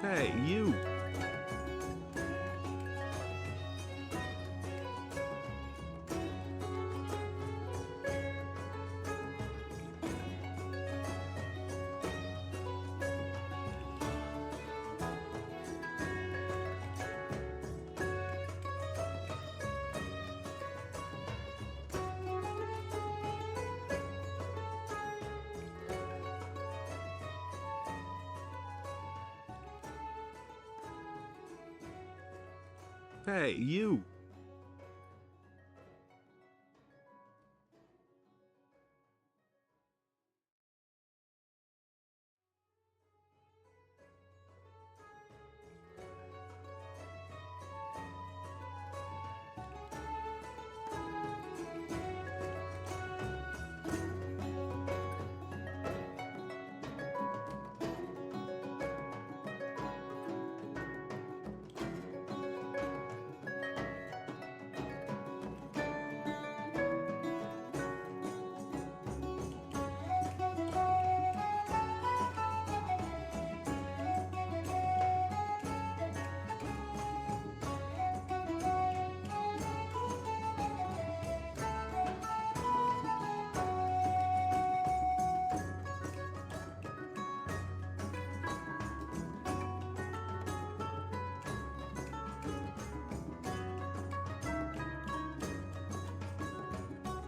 Hey, you. Hey, you.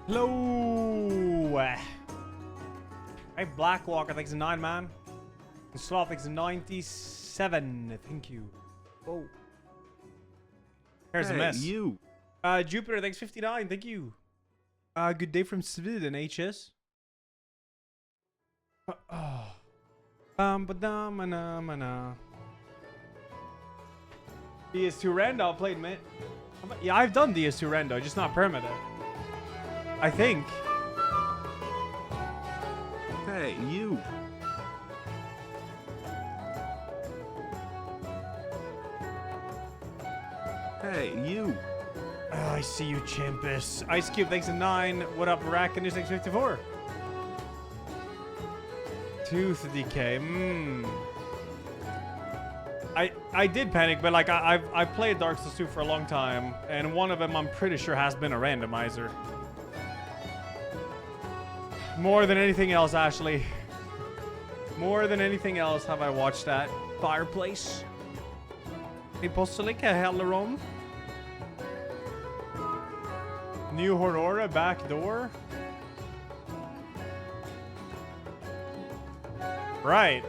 Hello. Hey, Blackwalker, thanks a 9, man. And Sloth, thanks a 97. Thank you. Whoa. Here's a mess. You. Jupiter, thanks 59. Thank you. Good day from Sweden, HS. DS2 Rando played, man. Yeah, I've done DS2 Rando, just not permanent. I think. Hey, you. Hey, you. I see you, Champus. Ice Cube, thanks a 9. What up, Rackinus, thanks 54. Tooth Decay. I did panic, but like I've played Dark Souls 2 for a long time, and one of them I'm pretty sure has been a randomizer. More than anything else, Ashley. More than anything else have I watched that. Fireplace. Apostolic Helleron. New Horrora back door. Right.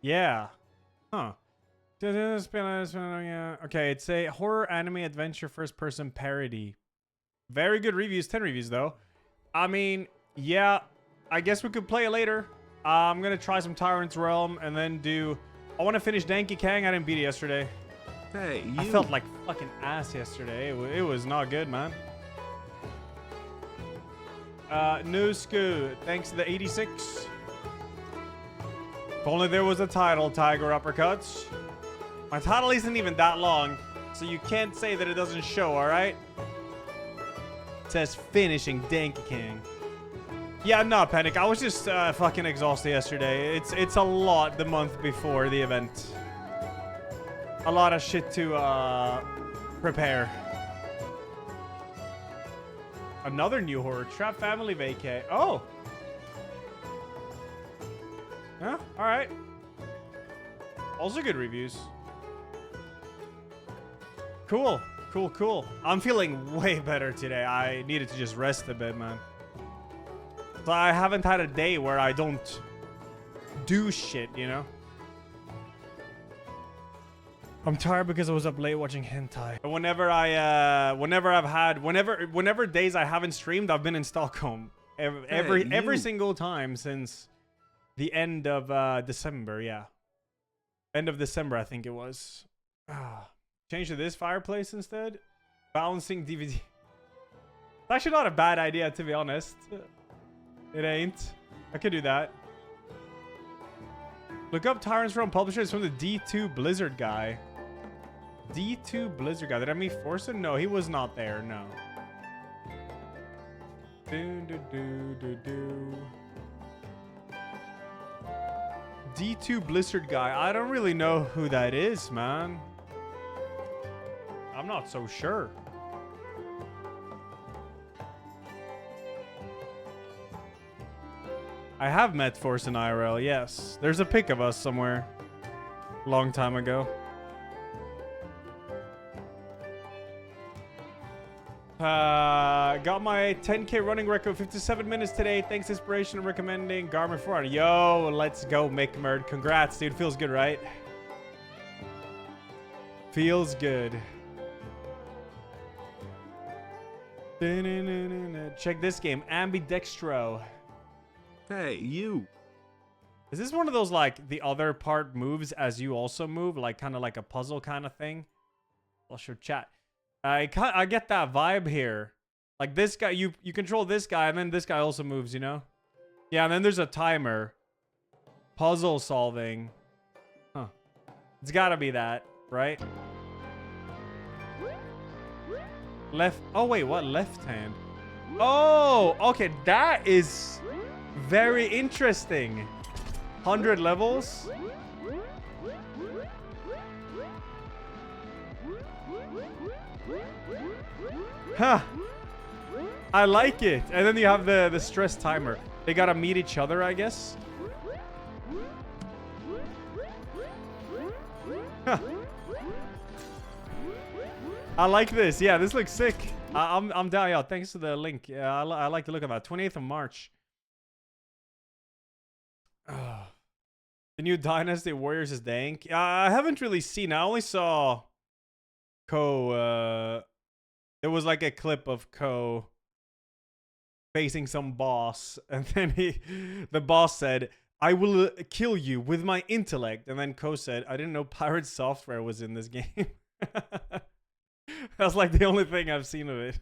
Yeah. Huh. Okay, it's a horror anime adventure first person parody. Very good reviews, 10 reviews though. I mean, yeah, I guess we could play it later. I'm gonna try some Tyrant's Realm and then do... I want to finish Danky Kang. I didn't beat it yesterday. Hey, you. I felt like fucking ass yesterday. It was not good, man. Nusku, thanks to the 86. If only there was a title, Tiger Uppercuts. My title isn't even that long, so you can't say that it doesn't show, alright? It says finishing Danky King. Yeah, no, Panic. I was just fucking exhausted yesterday. It's a lot the month before the event. A lot of shit to prepare. Another new horror. Trap Family Vacay. Oh! Yeah, alright. Also good reviews. Cool. Cool, cool. I'm feeling way better today. I needed to just rest a bit, man. So I haven't had a day where I don't do shit, you know? I'm tired because I was up late watching hentai. Whenever days I haven't streamed, I've been in Stockholm. Every single time since the end of December, yeah. End of December, I think it was. Change to this fireplace instead. Balancing DVD. It's actually not a bad idea, to be honest. It ain't. I could do that. Look up Tyrants from Publishers from the D2 Blizzard guy. D2 Blizzard guy. Did I meet Forsen? No, he was not there. No. D2 Blizzard guy. I don't really know who that is, man. I'm not so sure. I have met Forsen IRL, yes. There's a pic of us somewhere. Long time ago. Got my 10K running record, 57 minutes today. Thanks, Inspiration, recommending Garmin Forerunner. Yo, let's go, McMurd. Congrats, dude. Feels good, right? Feels good. Check this game, Ambidextro. Hey, you. Is this one of those, like, the other part moves as you also move? Like, kind of like a puzzle kind of thing? I'll show chat. I get that vibe here. Like, this guy, you control this guy, and then this guy also moves, you know? Yeah, and then there's a timer. Puzzle solving. Huh. It's gotta be that, right? Left. Oh, wait, what? Left hand. Oh, okay. That is very interesting. 100 levels. Huh. I like it. And then you have the stress timer. They gotta meet each other, I guess. Huh. I like this. Yeah, this looks sick. I'm down. Yeah, thanks for the link. Yeah, I like the look of that. 28th of March. The new Dynasty Warriors is dank. I haven't really seen. I only saw Ko. There was like a clip of Ko facing some boss, and then the boss said, "I will kill you with my intellect." And then Ko said, "I didn't know Pirate Software was in this game." That's like the only thing I've seen of it.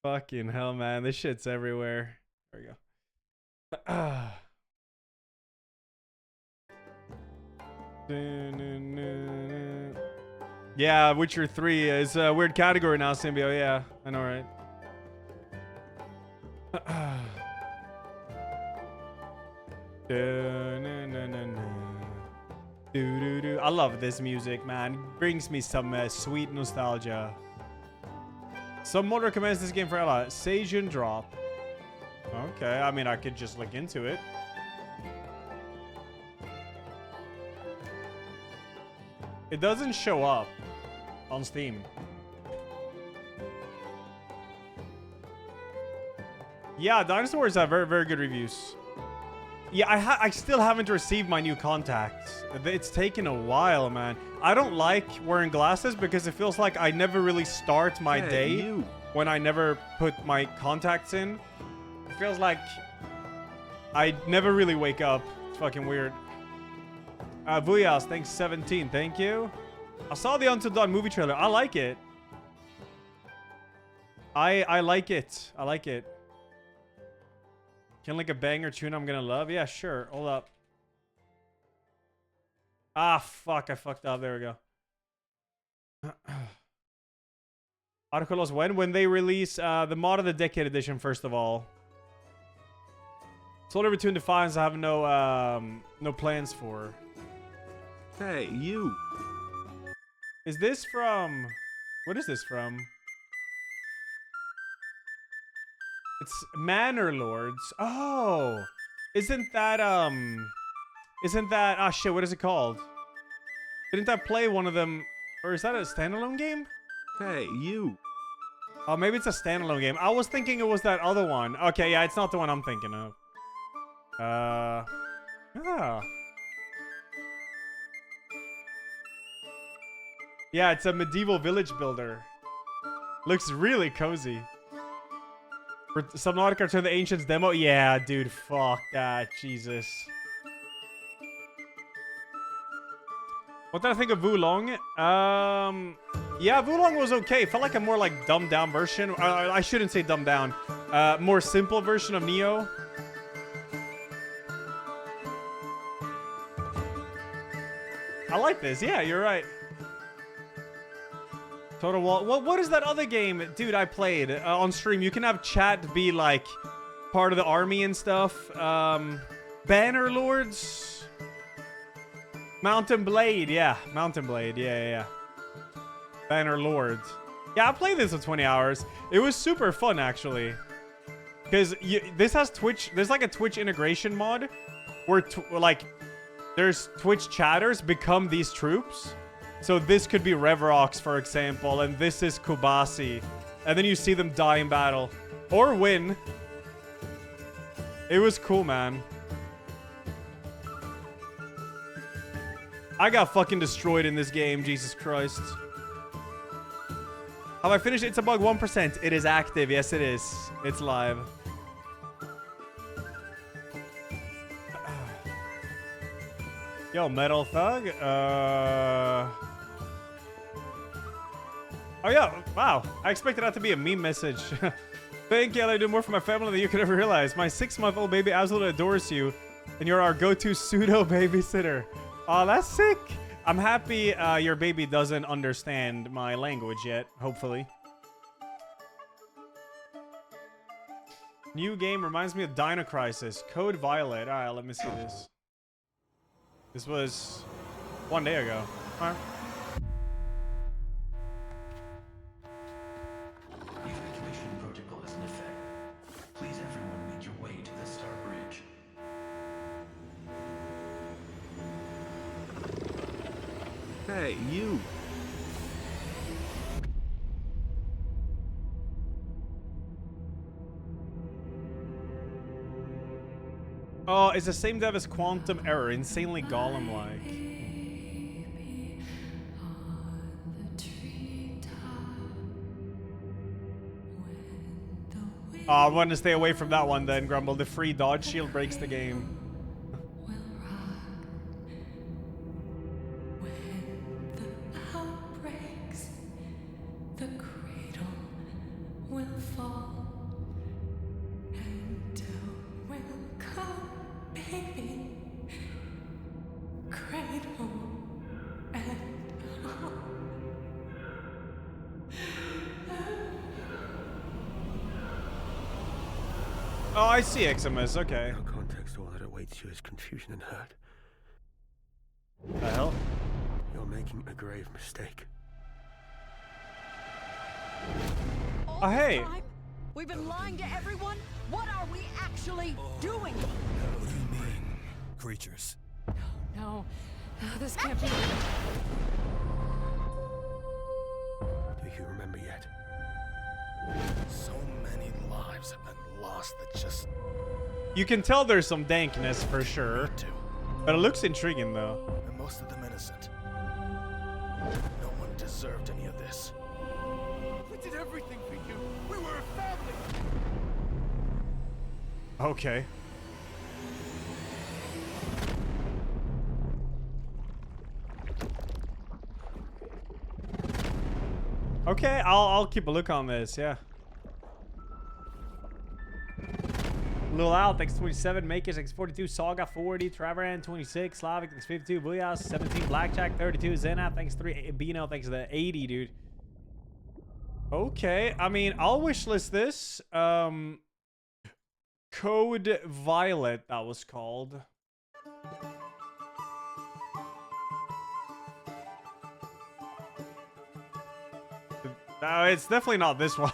Fucking hell, man. This shit's everywhere. There we go. Yeah, Witcher 3 is a weird category now, Symbio. Yeah, I know, right? I love this music, man. Brings me some sweet nostalgia. Someone recommends this game for Ella. Seijun Drop. Okay, I mean, I could just look into it. It doesn't show up on Steam. Yeah, Dynasty Warriors have very, very good reviews. Yeah, I still haven't received my new contacts. It's taken a while, man. I don't like wearing glasses because it feels like I never really start my day when I never put my contacts in. It feels like I never really wake up. It's fucking weird. Vuyas, thanks 17. Thank you. I saw the Until Dawn movie trailer. I like it. I like it. I like it. Can like a banger tune I'm gonna love? Yeah, sure. Hold up. Ah, fuck. I fucked up. There we go. Arcolos, when they release the Mod of the Decade edition, first of all. Soul River Tune Defiance, I have no plans for. Hey, you. Is this from... What is this from? It's Manor Lords. Oh! Isn't that, ah, shit, what is it called? Didn't that play one of them... Or is that a standalone game? Hey, you. Oh, maybe it's a standalone game. I was thinking it was that other one. Okay, yeah, it's not the one I'm thinking of. Yeah. Yeah, it's a medieval village builder. Looks really cozy. For Subnautica to the Ancients demo? Yeah, dude, fuck that. Jesus. What did I think of Wulong? Yeah, Wulong was okay. Felt like a more like dumbed down version. I shouldn't say dumbed down. More simple version of Neo. I like this. Yeah, you're right. Total War. What is that other game, dude? I played on stream. You can have chat be like part of the army and stuff. Banner Lords. Mountain Blade. Yeah, Mountain Blade. Yeah. Banner Lords. Yeah, I played this for 20 hours. It was super fun actually. Because this has Twitch. There's like a Twitch integration mod where like there's Twitch chatters become these troops. So this could be Reverox, for example, and this is Kubasi. And then you see them die in battle. Or win. It was cool, man. I got fucking destroyed in this game, Jesus Christ. Have I finished It's a Bug 1%? It is active, yes it is. It's live. Yo, Metal Thug. Oh yeah, wow. I expected that to be a meme message. Thank you, I do more for my family than you could ever realize. My 6-month-old baby absolutely adores you, and you're our go-to pseudo babysitter. Oh, that's sick. I'm happy your baby doesn't understand my language yet, hopefully. New game reminds me of Dino Crisis. Code Violet. Alright, let me see this. This was 1 day ago. Alright. Evacuation protocol is in effect. Please everyone make your way to the Star Bridge. Hey, you. Oh, it's the same dev as Quantum Error. Insanely Golem-like. Oh, I want to stay away from that one then, Grumble. The free dodge shield breaks the game. Oh, I see Eximus, okay. No context, all that awaits you is confusion and hurt. The hell? You're making a grave mistake. Oh, hey. We've been lying to everyone. What are we actually doing? What do you mean, creatures? No, this can't be. Do you remember yet? So many lives have been lost that just You can tell there's some dankness for sure. do. But it looks intriguing though. And most of them innocent. No one deserved any of this. We did everything for you. We were a family. Okay. Okay, I'll keep a look on this, yeah. Lil Al, thanks 27, Makers, thanks 42, Saga 40, Travaran 26, Slavic, thanks 52, Booyah 17, Blackjack 32, Zenap, thanks 3, Bino, thanks the 80, dude. Okay, I mean, I'll wishlist this. Code Violet, that was called. No, it's definitely not this one.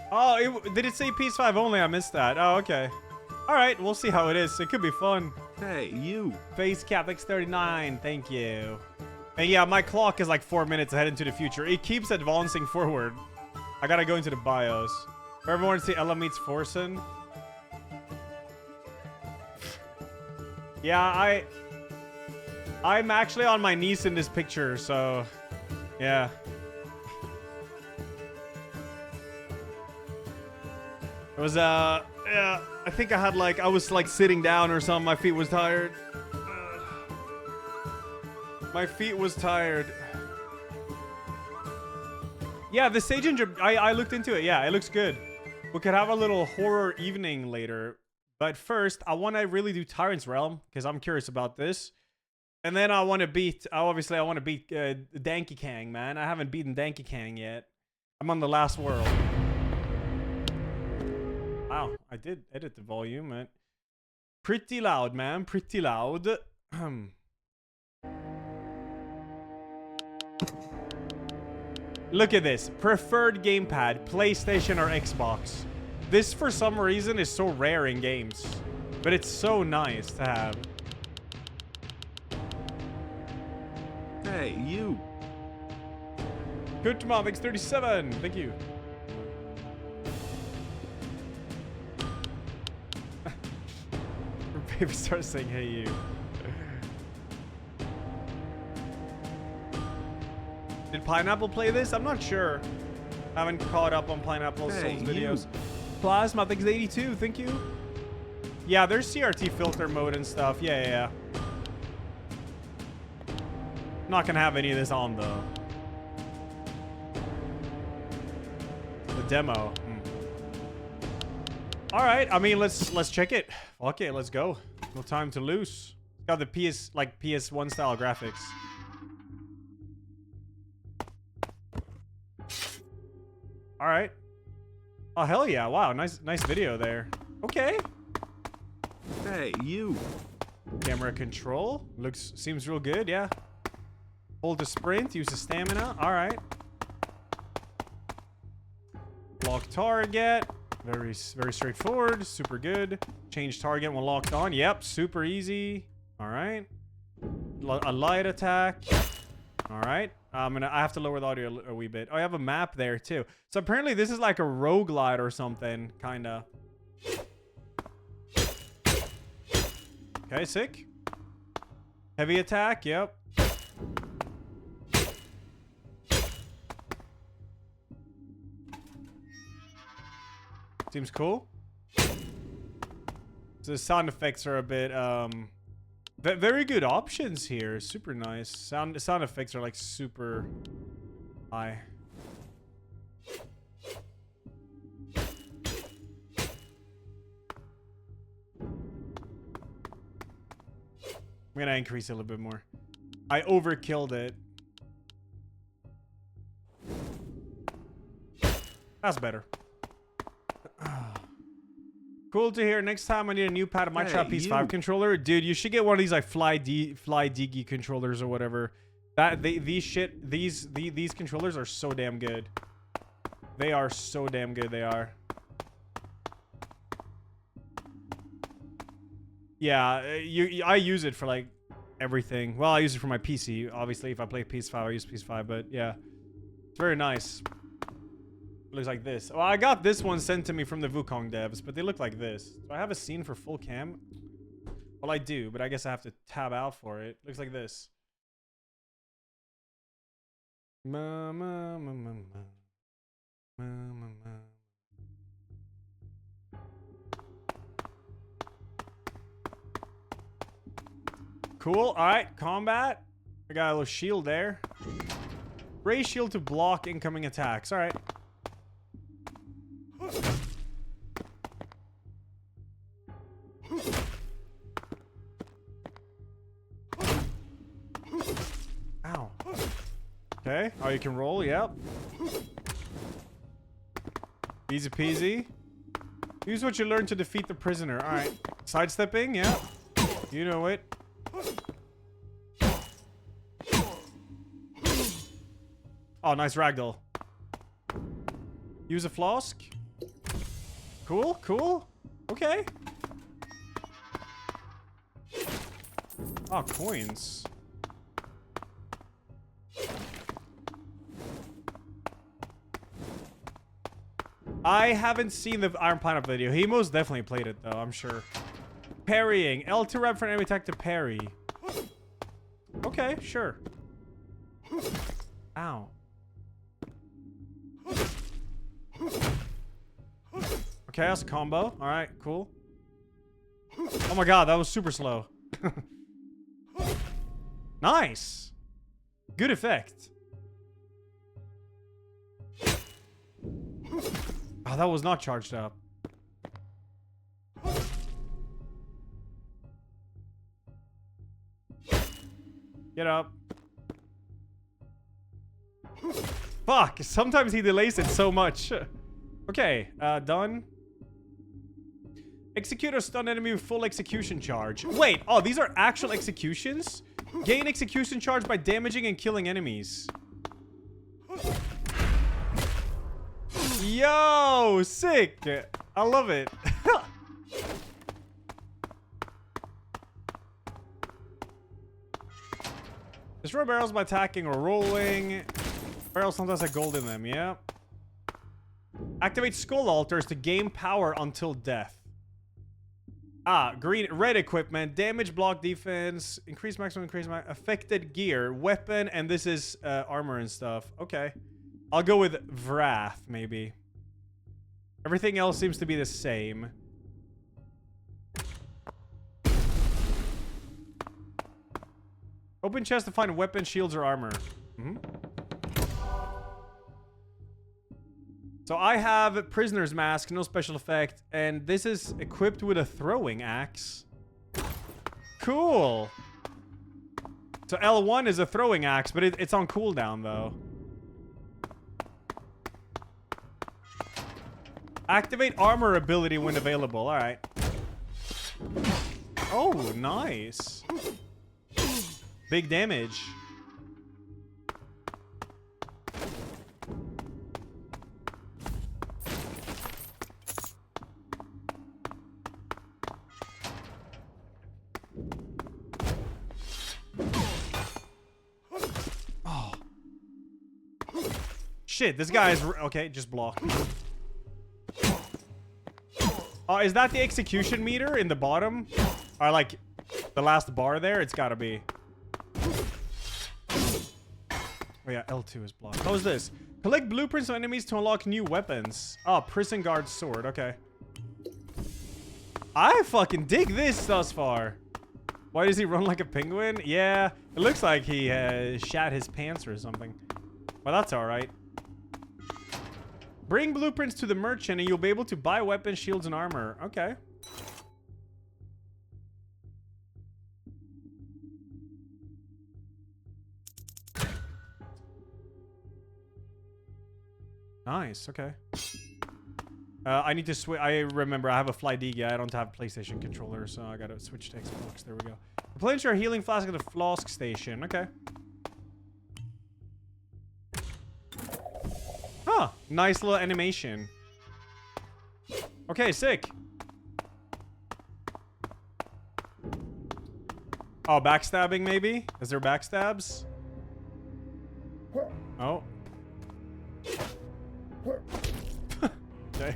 Oh, did it say PS5 only? I missed that. Oh, okay. All right, we'll see how it is. It could be fun. Hey, you. Face Cap X39, thank you. And yeah, my clock is like 4 minutes ahead into the future. It keeps advancing forward. I gotta go into the BIOS. For everyone to see Ella meets Forsen. Yeah, I'm actually on my niece in this picture, so yeah. It was yeah, I think I had like I was like sitting down or something. My feet was tired. My feet was tired. Yeah, the Sage I looked into it. Yeah, it looks good. We could have a little horror evening later. But first, I want to really do Tyrant's Realm because I'm curious about this. And then I want to beat, obviously I want to beat Danky Kang, man. I haven't beaten Danky Kang yet. I'm on the last world. Wow, I did edit the volume, man. Pretty loud, man. Pretty loud. Look at this. Preferred gamepad, PlayStation or Xbox. This, for some reason, is so rare in games. But it's so nice to have. Hey, you. Good to Mavix 37. Thank you. Baby starts saying, hey, you. Did Pineapple play this? I'm not sure. I haven't caught up on Pineapple's Hey, Souls videos. you. Plasma, thanks 82. Thank you. Yeah, there's CRT filter mode and stuff. Yeah. Not gonna have any of this on though. The demo. All right. I mean, let's check it. Okay, let's go. No time to lose. Got the PS1 style graphics. All right. Oh hell yeah! Wow, nice video there. Okay. Hey, you. Camera control seems real good. Yeah. Hold the sprint. Use the stamina. All right. Block target. Very straightforward. Super good. Change target when locked on. Yep. Super easy. All right. A light attack. All right. I have to lower the audio a wee bit. Oh, I have a map there too. So apparently this is like a roguelite or something, kinda. Okay, sick. Heavy attack. Yep. Seems cool. So the sound effects are a bit very good options here. Super nice. Sound effects are like super high. I'm gonna increase it a little bit more. I overkilled it. That's better. Cool to hear. Next time I need a new pad, I might try a PS5 controller. Dude, you should get one of these like Fly Digi controllers or whatever. These controllers are so damn good. They are so damn good. They are. Yeah, I use it for like everything. Well, I use it for my PC. Obviously, if I play PS5, I use PS5. But yeah, it's very nice. Looks like this. Well, I got this one sent to me from the Wukong devs, but they look like this. Do I have a scene for full cam? Well, I do, but I guess I have to tab out for it. Looks like this. Cool. All right, combat. I got a little shield there. Raise shield to block incoming attacks. All right. Ow. Okay. Oh, you can roll. Yep. Easy peasy. Use what you learned to defeat the prisoner. All right. Sidestepping. Yeah. You know it. Oh, nice ragdoll. Use a flask. Cool, cool. Okay. Oh, coins. I haven't seen the Iron Pineapple video. He most definitely played it, though, I'm sure. Parrying. L2 rep for an enemy attack to parry. Okay, sure. Ow. Okay, that's a combo. All right, cool. Oh my god, that was super slow. Nice. Good effect. Oh, that was not charged up. Get up. Fuck, sometimes he delays it so much. Okay, done. Execute or stun enemy with full execution charge. Wait, oh, these are actual executions? Gain execution charge by damaging and killing enemies. Yo, sick. I love it. Destroy barrels by attacking or rolling. Barrels sometimes have gold in them, yeah. Activate skull altars to gain power until death. Ah, red equipment, damage, block, defense, increase maximum, affected gear, weapon, and this is armor and stuff. Okay. I'll go with Wrath, maybe. Everything else seems to be the same. Open chest to find weapon, shields, or armor. So I have Prisoner's Mask, no special effect, and this is equipped with a throwing axe. Cool. So L1 is a throwing axe, but it's on cooldown, though. Activate armor ability when available. All right. Oh, nice. Big damage. Oh. Shit, this guy is... Okay, just block. Is that the execution meter in the bottom? Or like the last bar there? It's gotta be. Oh yeah, L2 is blocked. What was this? Collect blueprints of enemies to unlock new weapons. Oh, prison guard sword. Okay. I fucking dig this thus far. Why does he run like a penguin? Yeah, it looks like he shat his pants or something. Well, that's alright. Bring blueprints to the merchant and you'll be able to buy weapons, shields, and armor. Okay. Nice, okay. I need to switch. I remember I have a Fly D guy. I don't have a PlayStation controller, so I gotta switch to Xbox. There we go. Replenish your healing flask at the Flask station. Okay. Huh. Nice little animation. Okay, sick. Oh, backstabbing maybe? Is there backstabs? Oh. Okay.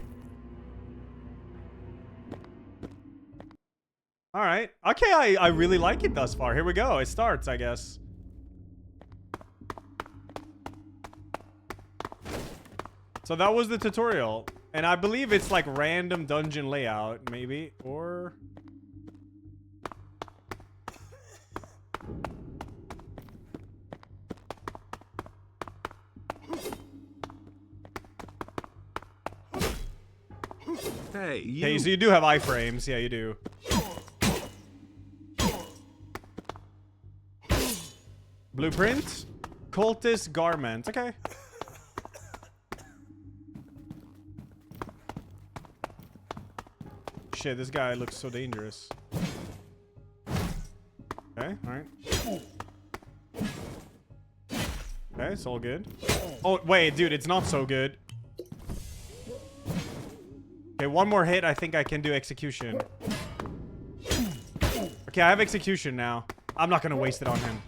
All right. Okay, I really like it thus far. Here we go. It starts, I guess. So that was the tutorial. And I believe it's like random dungeon layout, maybe. Or... Hey, you. Okay, so you do have iframes. Yeah, you do. Blueprint. Cultist garment. Okay. Shit, this guy looks so dangerous. Okay, alright. Okay, it's all good. Oh, wait, dude, it's not so good. Okay, one more hit, I think I can do execution. Okay, I have execution now. I'm not gonna waste it on him.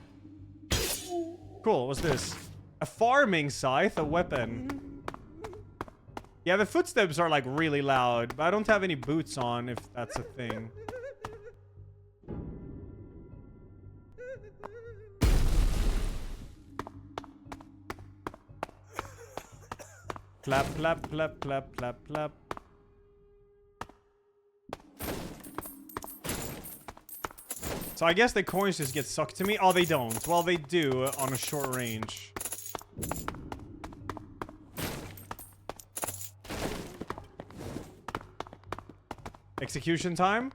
Cool, what's this? A farming scythe, a weapon. Yeah, the footsteps are like really loud, but I don't have any boots on, if that's a thing. Clap, clap, clap, clap, clap, clap. So I guess the coins just get sucked to me. Oh, they don't. Well, they do on a short range. Execution time.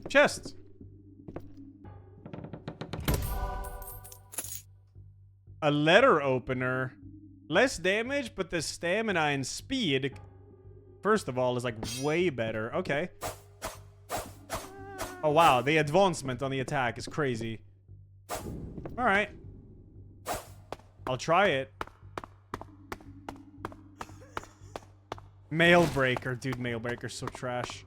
Chest. A letter opener. Less damage, but the stamina and speed, first of all, is like way better. Okay. Oh, wow. The advancement on the attack is crazy. All right. I'll try it. Mail breaker. Dude, mail breaker's so trash.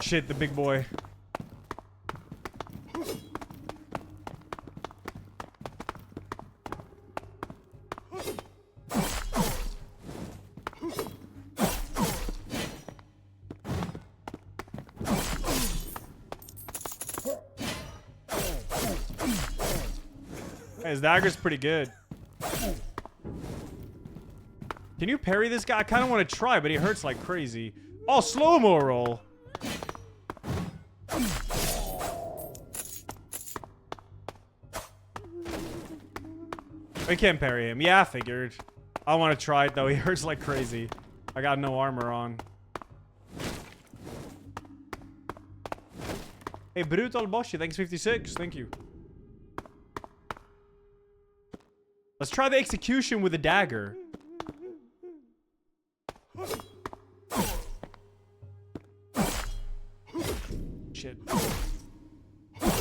Shit, the big boy. Hey, his dagger's pretty good. Can you parry this guy? I kind of want to try, but he hurts like crazy. Oh, slow-mo roll. We can't parry him. Yeah, I figured. I want to try it, though. He hurts like crazy. I got no armor on. Hey, Brutal Boshi, thanks 56. Thank you. Let's try the execution with a dagger. Shit.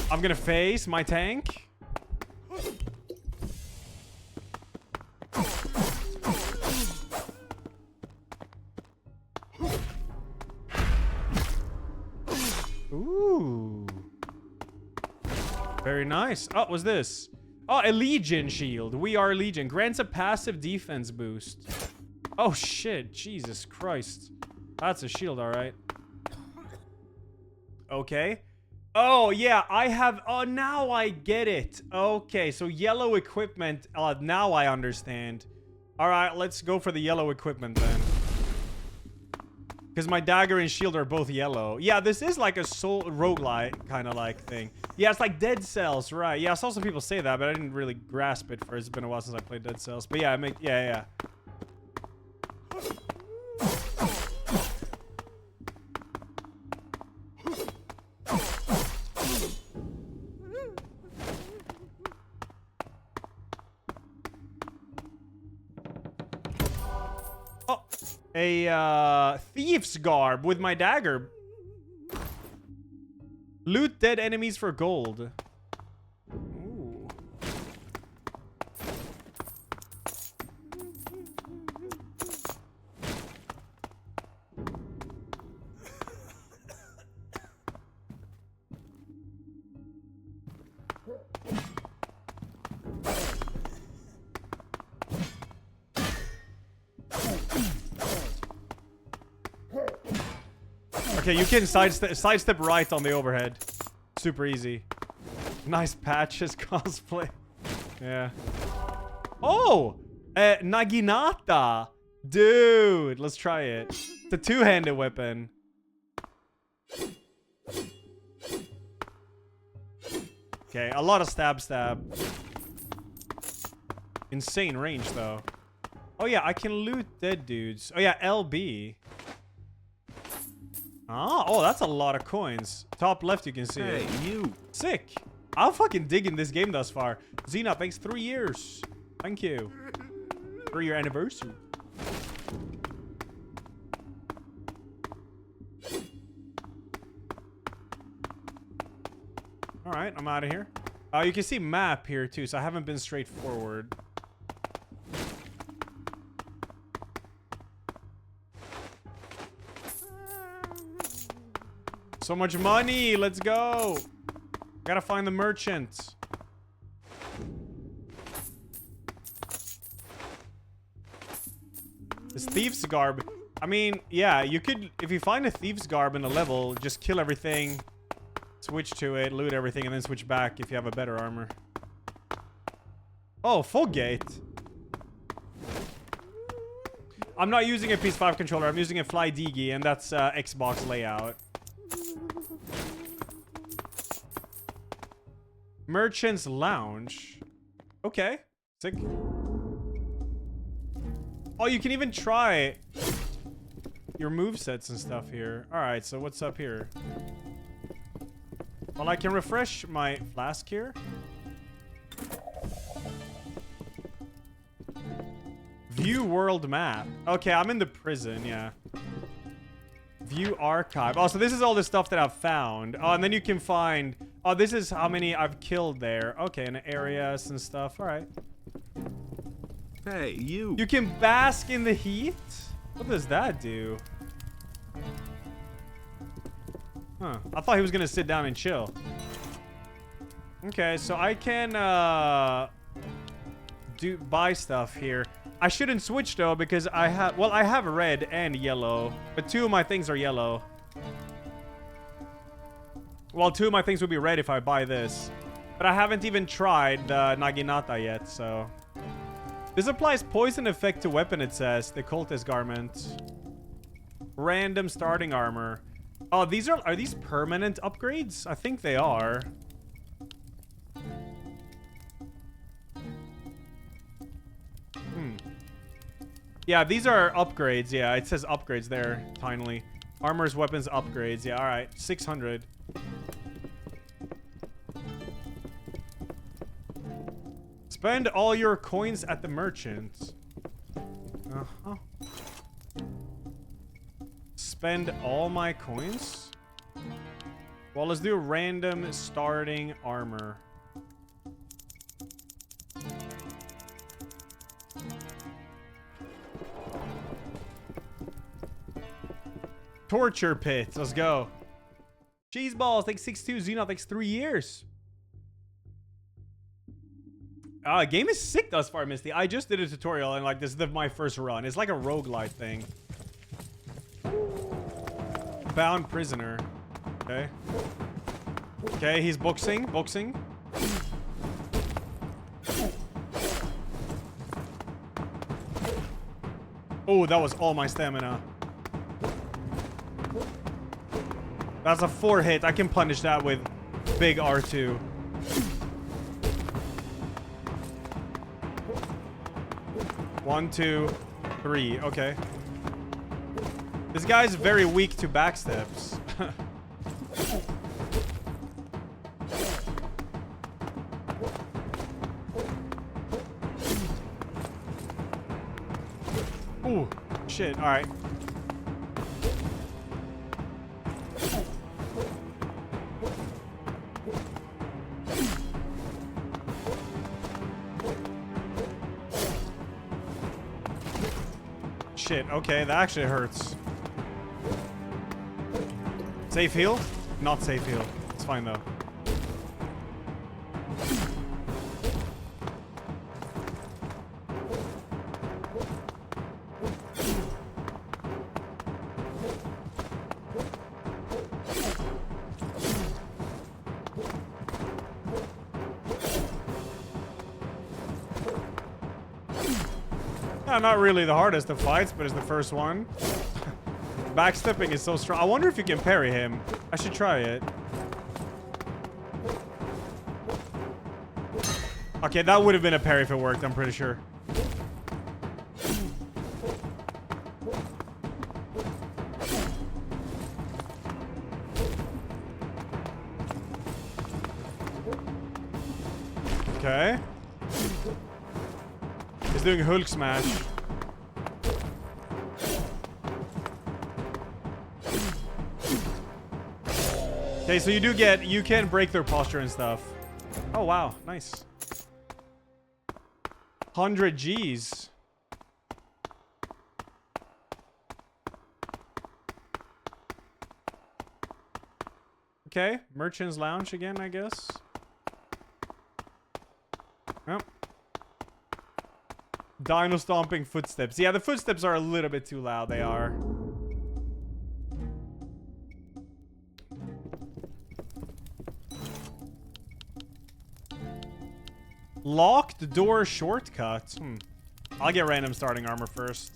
I'm gonna face my tank. Ooh. Very nice. Oh, what's this? Oh, a Legion shield. We are Legion. Grants a passive defense boost. Oh, shit. Jesus Christ. That's a shield, all right. Okay. Oh, yeah. I have... Oh, now I get it. Okay, so yellow equipment. Now I understand. All right, let's go for the yellow equipment then. Because my dagger and shield are both yellow. Yeah, this is like a soul roguelike kind of like thing. Yeah, it's like Dead Cells, right? Yeah, I saw some people say that, but I didn't really grasp it first. It's been a while since I played Dead Cells. But yeah, yeah. Oh, a thief's garb with my dagger. Loot dead enemies for gold. Ooh. Okay, you can sidestep right on the overhead. Super easy. Nice patches cosplay. Yeah. Oh! Naginata! Dude, let's try it. It's a two-handed weapon. Okay, a lot of stab. Insane range, though. Oh, yeah, I can loot dead dudes. Oh, yeah, LB. Oh, that's a lot of coins. Top left, you can see it. Hey, you. Sick. I'm fucking digging this game thus far. Xena, thanks 3 years. Thank you. 3-year anniversary. All right, I'm out of here. You can see map here too, so I haven't been straight forward. So much money. Let's go. Gotta find the merchant. This thief's garb. I mean, yeah, you could, if you find a thief's garb in a level, just kill everything, switch to it, loot everything, and then switch back if you have a better armor. Oh, full gate. I'm not using a PS5 controller. I'm using a FlyDigi, and that's Xbox layout. Merchant's Lounge. Okay. Sick. Oh, you can even try your movesets and stuff here. Alright, so what's up here? Well, I can refresh my flask here. View world map. Okay, I'm in the prison, yeah. View archive. Oh, so this is all the stuff that I've found. Oh, and then you can find... Oh, this is how many I've killed there. Okay, and areas and stuff. All right. Hey, you. You can bask in the heat? What does that do? Huh. I thought he was going to sit down and chill. Okay, so I can buy stuff here. I shouldn't switch though because I have... Well, I have red and yellow. But 2 of my things are yellow. Well, 2 of my things would be red if I buy this. But I haven't even tried the Naginata yet, so... This applies poison effect to weapon, it says. The cultist garment. Random starting armor. Oh, these are these permanent upgrades? I think they are. Yeah, these are upgrades. Yeah, it says upgrades there, finally. Armors, weapons, upgrades. Yeah, alright. 600. Spend all your coins at the merchant. Uh-huh. Spend all my coins? Well, let's do a random starting armor. Torture pit. Let's go. Cheese balls. Thanks 6-2. Xeno. Thanks 3 years. Game is sick thus far, Misty. I just did a tutorial and like this is my first run. It's like a roguelite thing. Bound prisoner. Okay. Okay, he's boxing. Boxing. Oh, that was all my stamina. That's a 4 hit. I can punish that with big R2. One, 2, 3. Okay. This guy's very weak to backsteps. Ooh, shit. All right. Shit, okay, that actually hurts. Safe heal? Not safe heal. It's fine though. Not really the hardest of fights, but it's the first one. Backstepping is so strong. I wonder if you can parry him. I should try it. Okay, that would have been a parry if it worked, I'm pretty sure. Okay. He's doing Hulk smash. Okay, so you can break their posture and stuff. Oh wow, nice. 100 G's. Okay, Merchant's Lounge again, I guess. Yep. Dino stomping footsteps. Yeah, the footsteps are a little bit too loud. They are. Locked door shortcut. I'll get random starting armor first.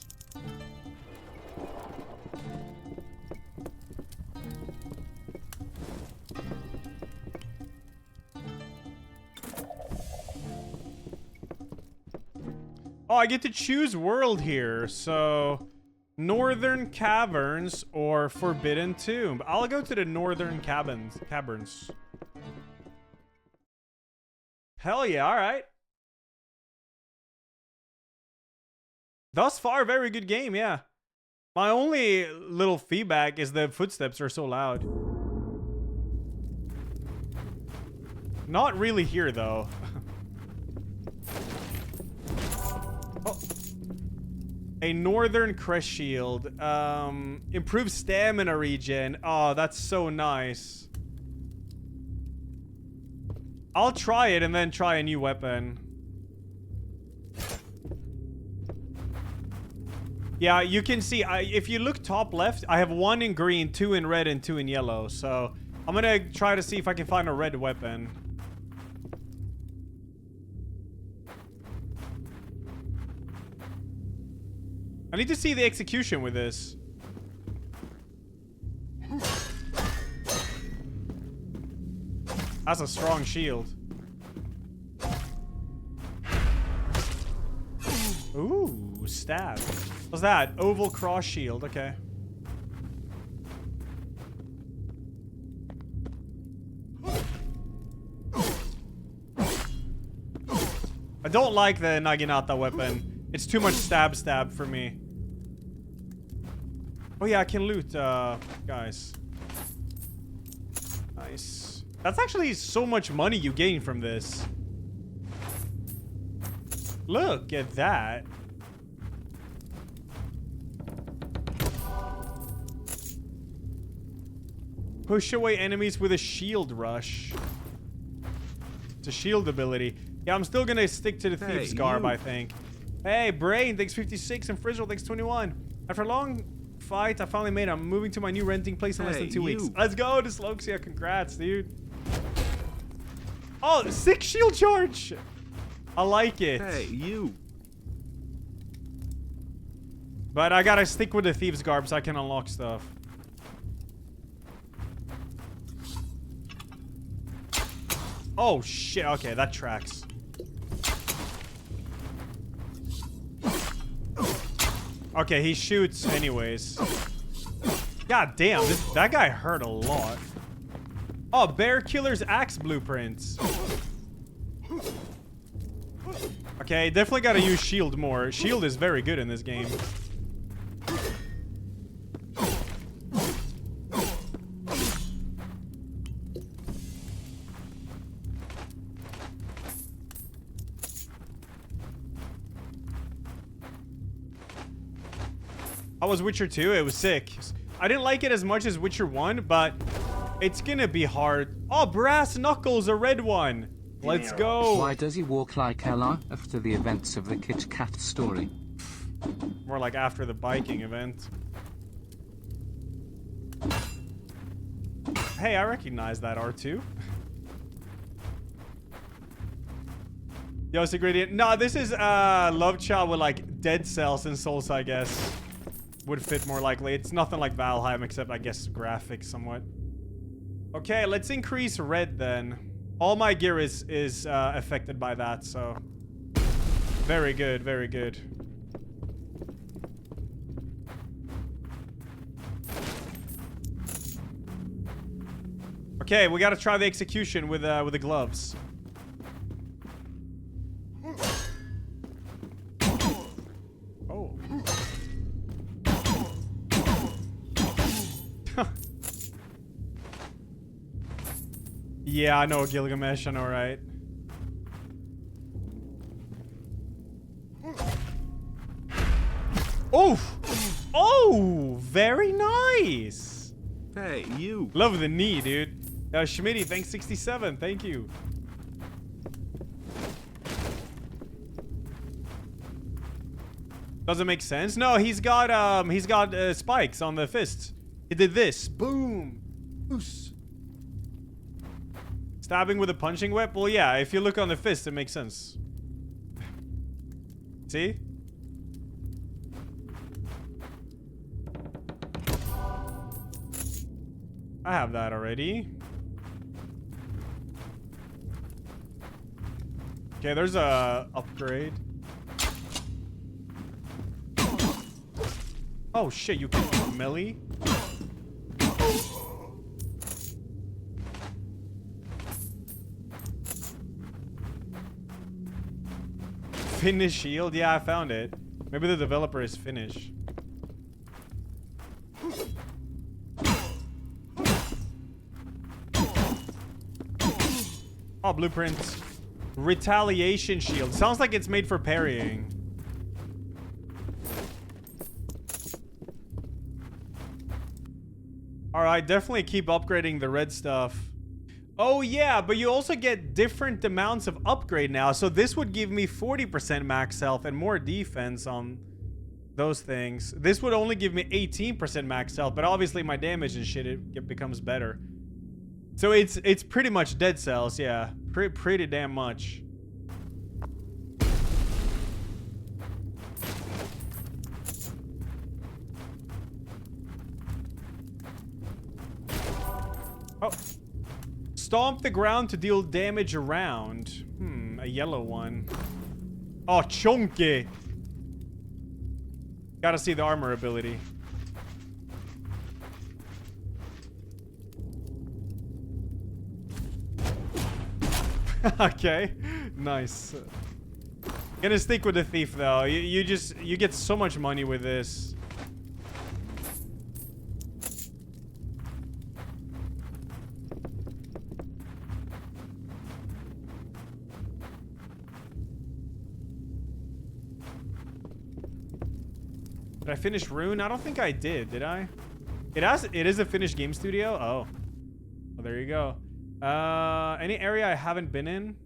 Oh, I get to choose world here. So, Northern Caverns or Forbidden Tomb. I'll go to the Northern Caverns. Hell yeah, alright. Thus far, very good game, yeah. My only little feedback is the footsteps are so loud. Not really here, though. Oh. A Northern Crest Shield. Improved stamina regen. Oh, that's so nice. I'll try it and then try a new weapon. Yeah, you can see, if you look top left, I have 1 in green, 2 in red, and 2 in yellow. So, I'm gonna try to see if I can find a red weapon. I need to see the execution with this. That's a strong shield. Ooh, stab. What's that? Oval cross shield. Okay. I don't like the Naginata weapon. It's too much stab for me. Oh yeah, I can loot, guys. Nice. That's actually so much money you gain from this. Look at that. Push away enemies with a shield rush. It's a shield ability. Yeah, I'm still gonna stick to the Thieves Garb, I think. Hey, Brain, thanks 56, and Frizzle, thanks 21. After a long fight, I finally made it. I'm moving to my new renting place in less than 2 weeks. Let's go, Dysloxia. Congrats, dude. Oh, 6 shield charge. I like it. Hey, you. But I gotta stick with the Thieves Garb so I can unlock stuff. Oh, shit. Okay, that tracks. Okay, he shoots anyways. God damn, that guy hurt a lot. Oh, Bear Killer's axe blueprints. Okay, definitely gotta use shield more. Shield is very good in this game. How was Witcher 2? It was sick. I didn't like it as much as Witcher 1, but it's gonna be hard. Oh, Brass Knuckles, a red one. Let's go. Why does he walk like Ella after the events of the Kit Kat story? More like after the biking event. Hey, I recognize that R2. Yo, Sigridian. No, this is Love Child with like dead cells and souls, I guess. Would fit more likely. It's nothing like Valheim, except I guess graphics somewhat. Okay, let's increase red then. All my gear is affected by that, so very good, very good. Okay, we gotta try the execution with the gloves. Oh. Yeah, I know Gilgamesh, I know, right? Oh! Oh! Very nice! Hey, you. Love the knee, dude. Schmitty, thanks 67. Thank you. Doesn't make sense. No, he's got spikes on the fists. He did this. Boom. Oos. Stabbing with a punching whip? Well, yeah, if you look on the fist, it makes sense. See? I have that already. Okay, there's a upgrade. Oh shit, you can melee? Finnish shield? Yeah, I found it. Maybe the developer is Finnish. Oh, blueprints. Retaliation shield. Sounds like it's made for parrying. Alright, definitely keep upgrading the red stuff. Oh yeah, but you also get different amounts of upgrade now. So this would give me 40% max health and more defense on those things. This would only give me 18% max health, but obviously my damage and shit, it becomes better. So it's pretty much Dead Cells, yeah. Pretty damn much. Oh. Stomp the ground to deal damage around. A yellow one. Oh, chunky. Gotta see the armor ability. Okay, nice. Gonna stick with the thief though. You get so much money with this. Did I finish Rune? I don't think I did. Did I? It is a finished game studio. Oh, well, there you go. Any area I haven't been in?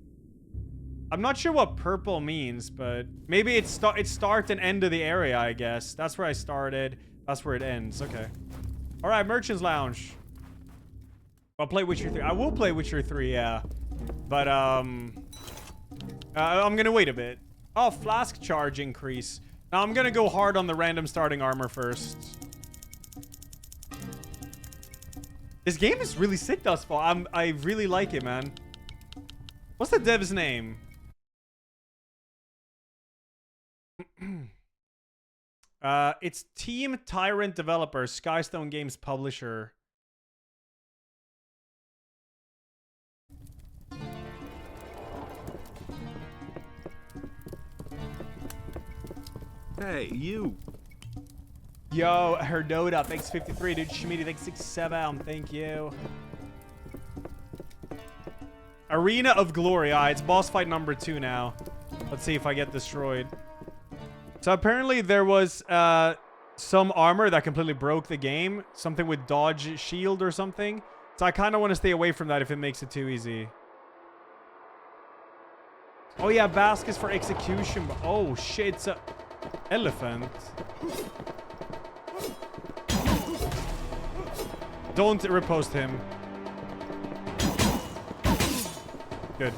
I'm not sure what purple means, but maybe it's start and end of the area, I guess. That's where I started. That's where it ends. Okay. All right, Merchant's Lounge. I'll play Witcher 3. I will play Witcher 3, yeah. But, I'm gonna wait a bit. Oh, flask charge increase. Now, I'm gonna go hard on the random starting armor first. This game is really sick thus far. I really like it, man. What's the dev's name? It's Team Tyrant Developer, Skystone Games Publisher. Hey, you. Yo, Herdoda, thanks 53, dude. Shmidi, thanks 67. Thank you. Arena of Glory. It's boss fight number 2 now. Let's see if I get destroyed. So apparently there was some armor that completely broke the game. Something with dodge shield or something. So I kind of want to stay away from that if it makes it too easy. Oh yeah, Basque is for execution. Oh shit, it's a elephant. Don't riposte him. Good.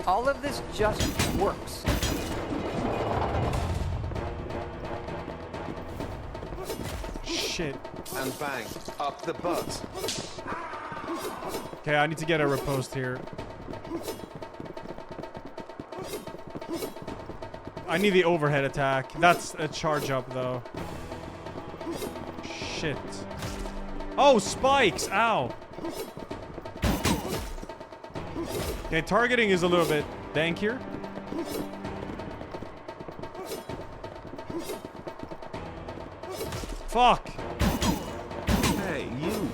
All of this just works. Shit. And bang, up the butt. Okay, I need to get a riposte here. I need the overhead attack. That's a charge up, though. Shit. Oh, spikes! Ow! Okay, targeting is a little bit dankier. Fuck! Hey, you.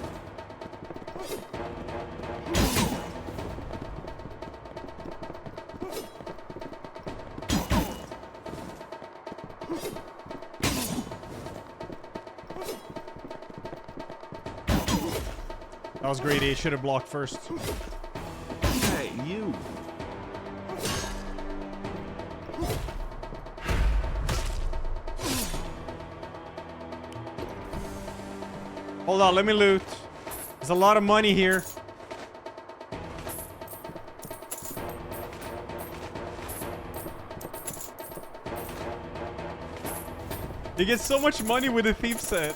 That was greedy. Should have blocked first. Hey, you. Hold on, let me loot. There's a lot of money here. You get so much money with a thief set.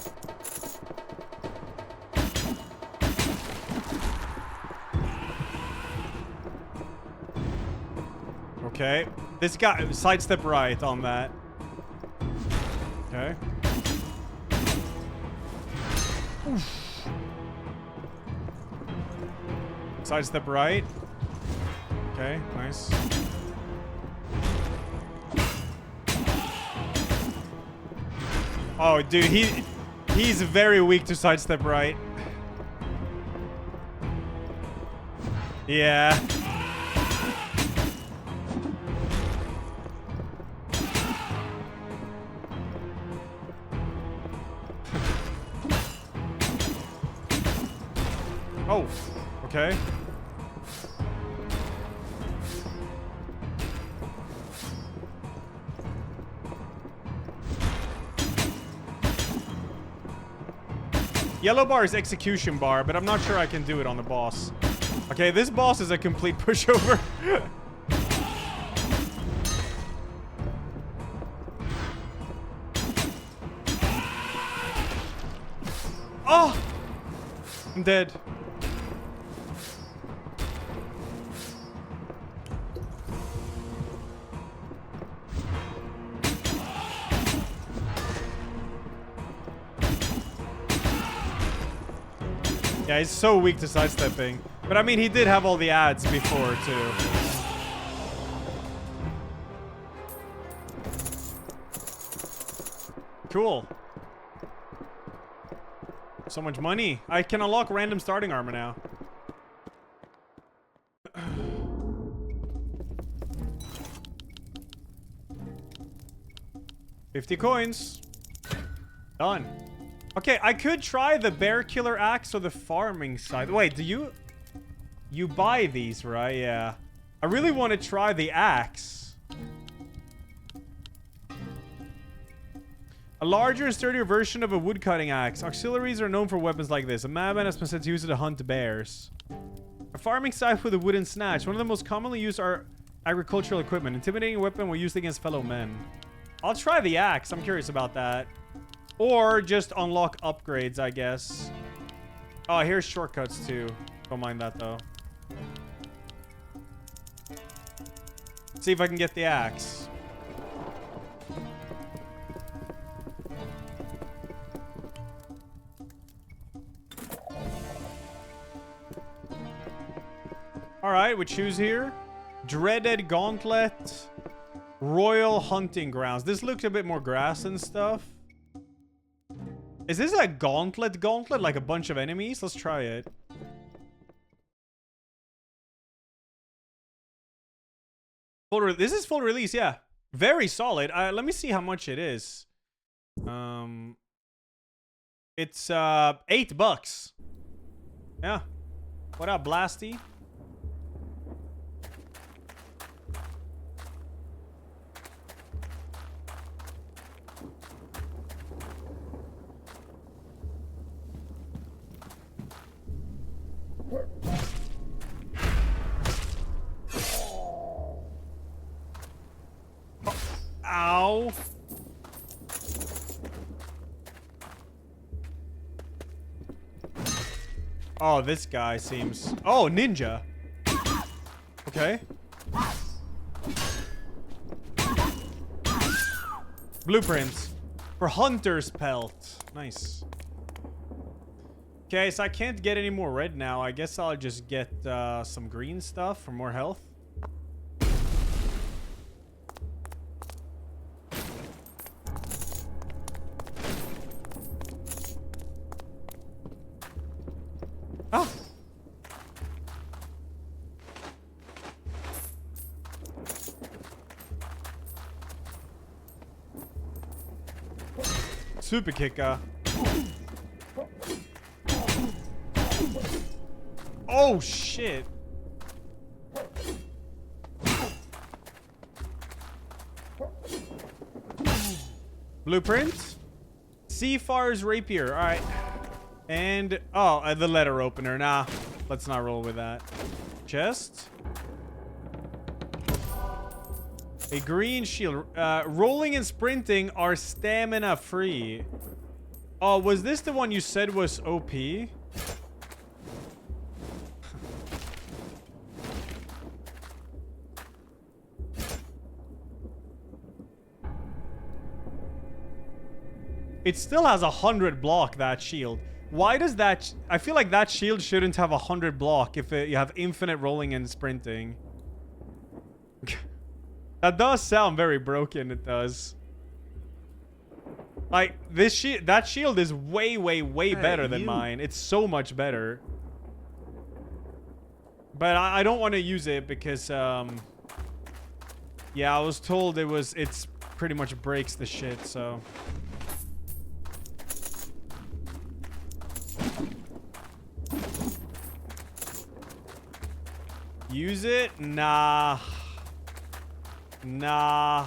Okay. This guy, sidestep right on that. Okay. Oof. Sidestep right. Okay, nice. Oh, dude, he's very weak to sidestep right. Yeah. Oh, okay. Yellow bar is execution bar, but I'm not sure I can do it on the boss. Okay, this boss is a complete pushover. Oh! I'm dead. Yeah, he's so weak to sidestepping. But I mean, he did have all the ads before, too. Cool. So much money. I can unlock random starting armor now. $50 coins. Done. Okay, I could try the bear killer axe or the farming side. Wait, do you buy these, right? Yeah. I really want to try the axe. A larger, sturdier version of a woodcutting axe. Auxiliaries are known for weapons like this. A madman has been said to use it to hunt bears. A farming scythe with a wooden snatch. One of the most commonly used are agricultural equipment. Intimidating weapon when used against fellow men. I'll try the axe. I'm curious about that. Or just unlock upgrades, I guess. Oh, here's shortcuts too. Don't mind that though. See if I can get the axe. Alright, we choose here. Dreaded Gauntlet. Royal Hunting Grounds. This looks a bit more grass and stuff. Is this a gauntlet? Like a bunch of enemies? Let's try it. This is full release, yeah. Very solid. Let me see how much it is. It's $8. Yeah. What up, Blasty? Ow. Oh, this guy seems... Oh, ninja. Okay. Blueprints. For Hunter's Pelt. Nice. Okay, so I can't get any more red now. I guess I'll just get some green stuff for more health. Oh! Super kicker. Oh, shit. Blueprint. Seafarer's Rapier. All right. And, oh, the letter opener. Nah, let's not roll with that. Chest. A green shield. Rolling and sprinting are stamina free. Oh, was this the one you said was OP? It still has 100 block, that shield. Why does that... I feel like that shield shouldn't have 100 block if you have infinite rolling and sprinting. That does sound very broken, it does. Like, that shield is way, way, way better than mine. It's so much better. But I don't want to use it because, yeah, I was told it's pretty much breaks the shit, so... Use it? Nah. Nah.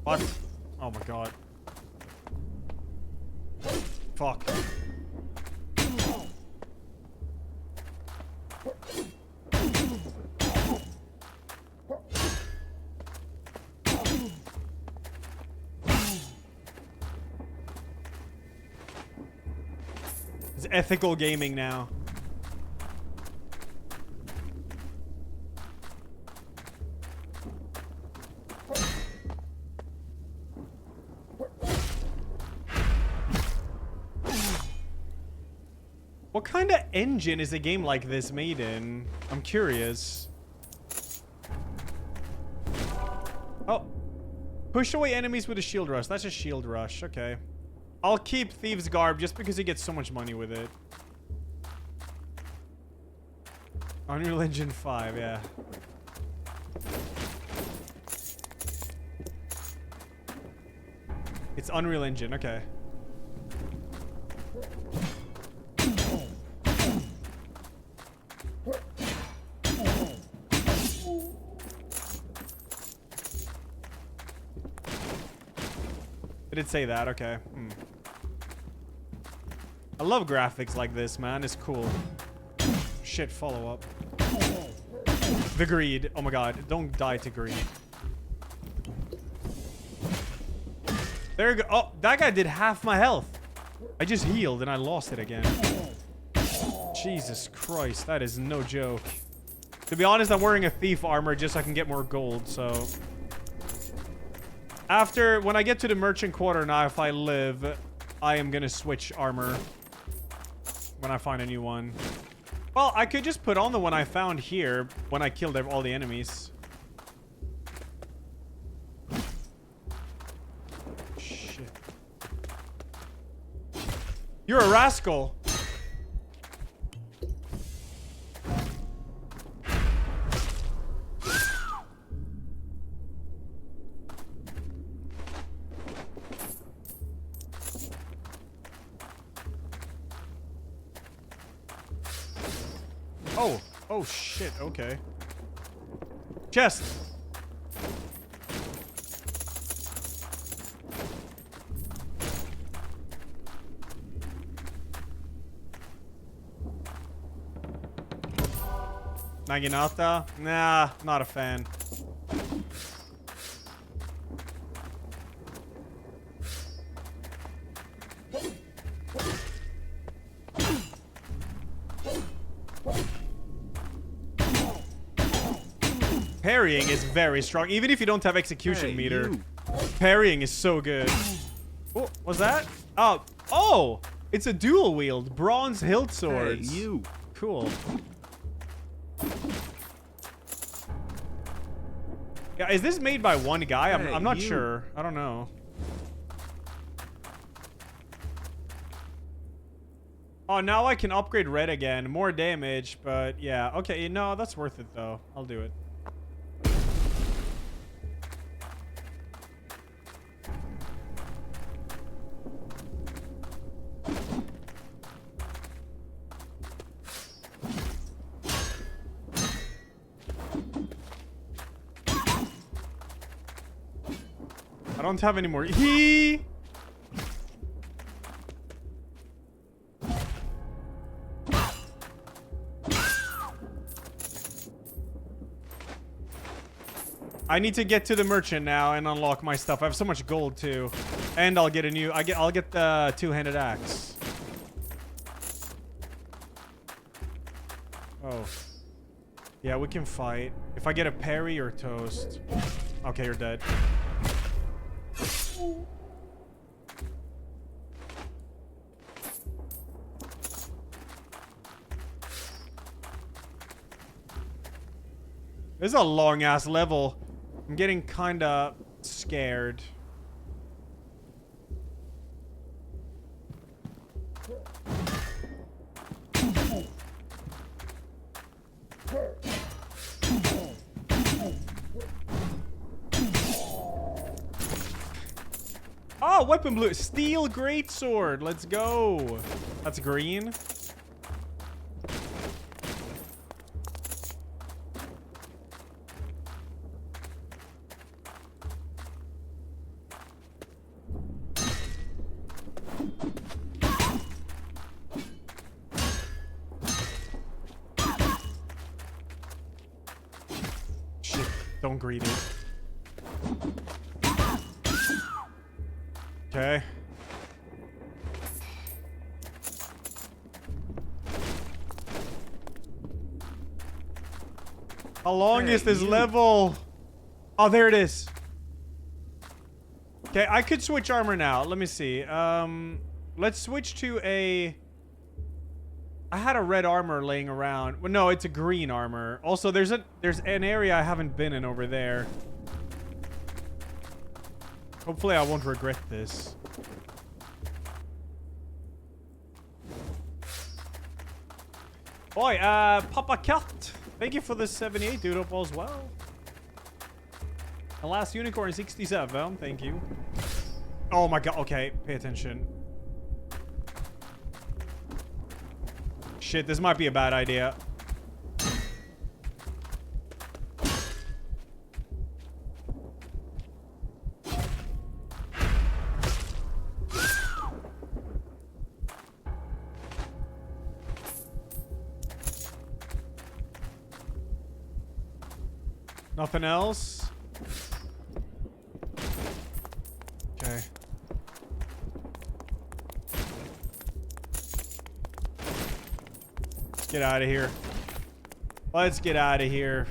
What? Oh my god. Fuck. It's ethical gaming now. What kind of engine is a game like this made in? I'm curious. Oh. Push away enemies with a shield rush. That's a shield rush. Okay. I'll keep Thieves' Garb just because he gets so much money with it. Unreal Engine 5, yeah. It's Unreal Engine, okay. Did it say that? Okay. I love graphics like this, man. It's cool. Shit, follow up. The greed. Oh my god. Don't die to greed. There you go. Oh, that guy did half my health. I just healed and I lost it again. Jesus Christ. That is no joke. To be honest, I'm wearing a thief armor just so I can get more gold, so... when I get to the merchant quarter now, if I live, I am gonna switch armor when I find a new one. Well, I could just put on the one I found here when I killed all the enemies. Shit. You're a rascal. Oh shit, okay. Chest! Naginata? Nah, not a fan. Parrying is very strong. Even if you don't have execution meter, parrying is so good. Oh, what's that? Oh, oh! It's a dual wield. Bronze hilt swords. Hey, you. Cool. Yeah, is this made by one guy? I'm not sure. I don't know. Oh, now I can upgrade red again. More damage, but yeah. Okay, no, that's worth it though. I'll do it. I don't have any more. I need to get to the merchant now and unlock my stuff. I have so much gold too, and I'll get a new. I'll get the two-handed axe. Oh, yeah, we can fight if I get a parry or toast. Okay, you're dead. This is a long ass level. I'm getting kinda scared. Oh, weapon blue. Steel greatsword. Let's go. That's green. Shit. Don't greet it. Okay. How long is this level? Oh, there it is. Okay, I could switch armor now. Let me see. Let's switch to a... I had a red armor laying around. Well, no, it's a green armor. Also, there's an area I haven't been in over there. Hopefully I won't regret this. Boy, Papa Cat. Thank you for the 78 dude up as well. The last unicorn 67. Thank you. Oh my god. Okay, pay attention. Shit, this might be a bad idea. Nothing else? Okay. Let's get out of here. Let's get out of here.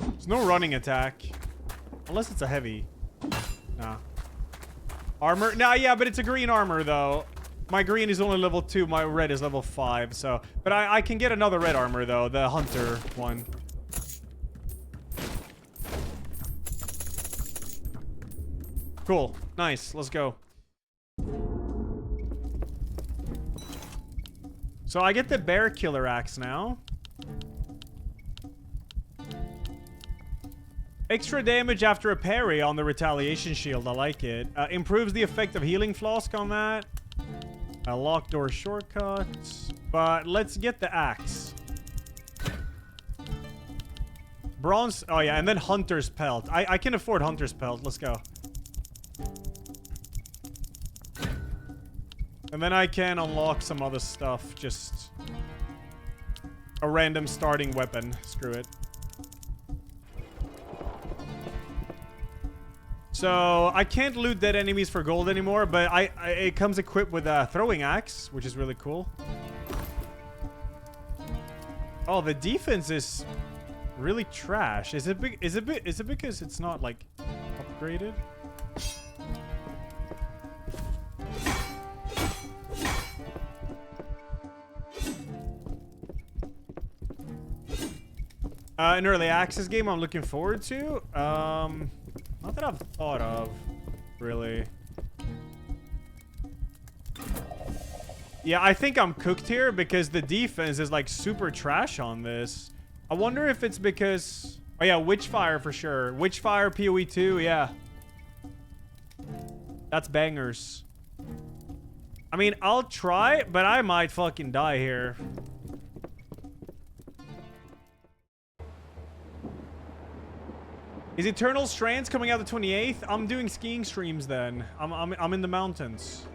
There's no running attack. Unless it's a heavy. Nah. Armor? Nah, yeah, but it's a green armor, though. My green is only level 2. My red is level 5, so... But I can get another red armor, though. The hunter one. Cool. Nice. Let's go. So I get the bear killer axe now. Extra damage after a parry on the retaliation shield. I like it. Improves the effect of healing flask on that. Lock door shortcut. But let's get the axe. Bronze. Oh yeah, and then hunter's pelt. I can afford hunter's pelt. Let's go. And then I can unlock some other stuff. Just a random starting weapon. Screw it. So, I can't loot dead enemies for gold anymore, but it comes equipped with a throwing axe, which is really cool. Oh, the defense is really trash. Is it because it's not like upgraded? An early access game I'm looking forward to. Not that I've thought of, really. Yeah, I think I'm cooked here because the defense is like super trash on this. I wonder if it's because... Oh yeah, Witchfire for sure. Witchfire PoE 2, yeah. That's bangers. I mean, I'll try, but I might fucking die here. Is Eternal Strands coming out the 28th? I'm doing skiing streams then. I'm in the mountains.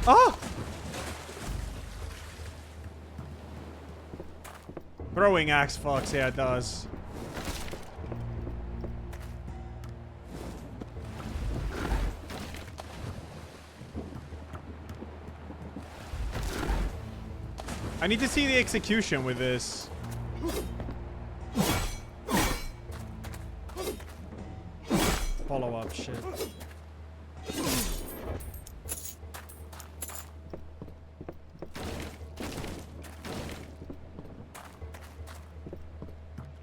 Oh! Throwing axe fucks, yeah, it does. I need to see the execution with this. Follow up shit.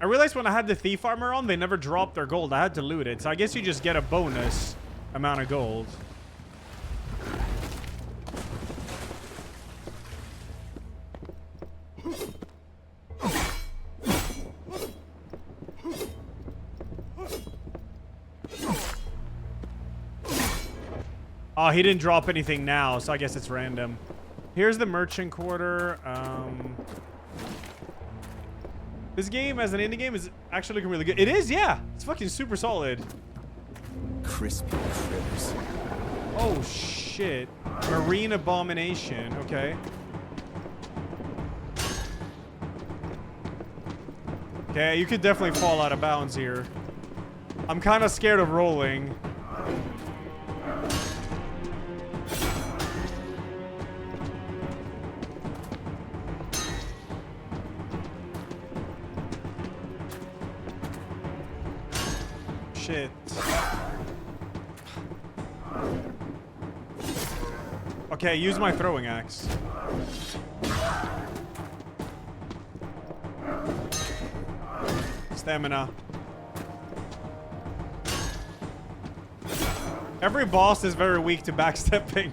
I realized when I had the thief armor on, they never dropped their gold. I had to loot it. So I guess you just get a bonus amount of gold. Oh, he didn't drop anything now, so I guess it's random. Here's the merchant quarter. This game, as an indie game, is actually looking really good. It is, yeah. It's fucking super solid. Crispy critters. Oh, shit. Marine Abomination. Okay. Okay, you could definitely fall out of bounds here. I'm kind of scared of rolling. Shit. Okay, use my throwing axe. Stamina. Every boss is very weak to backstepping.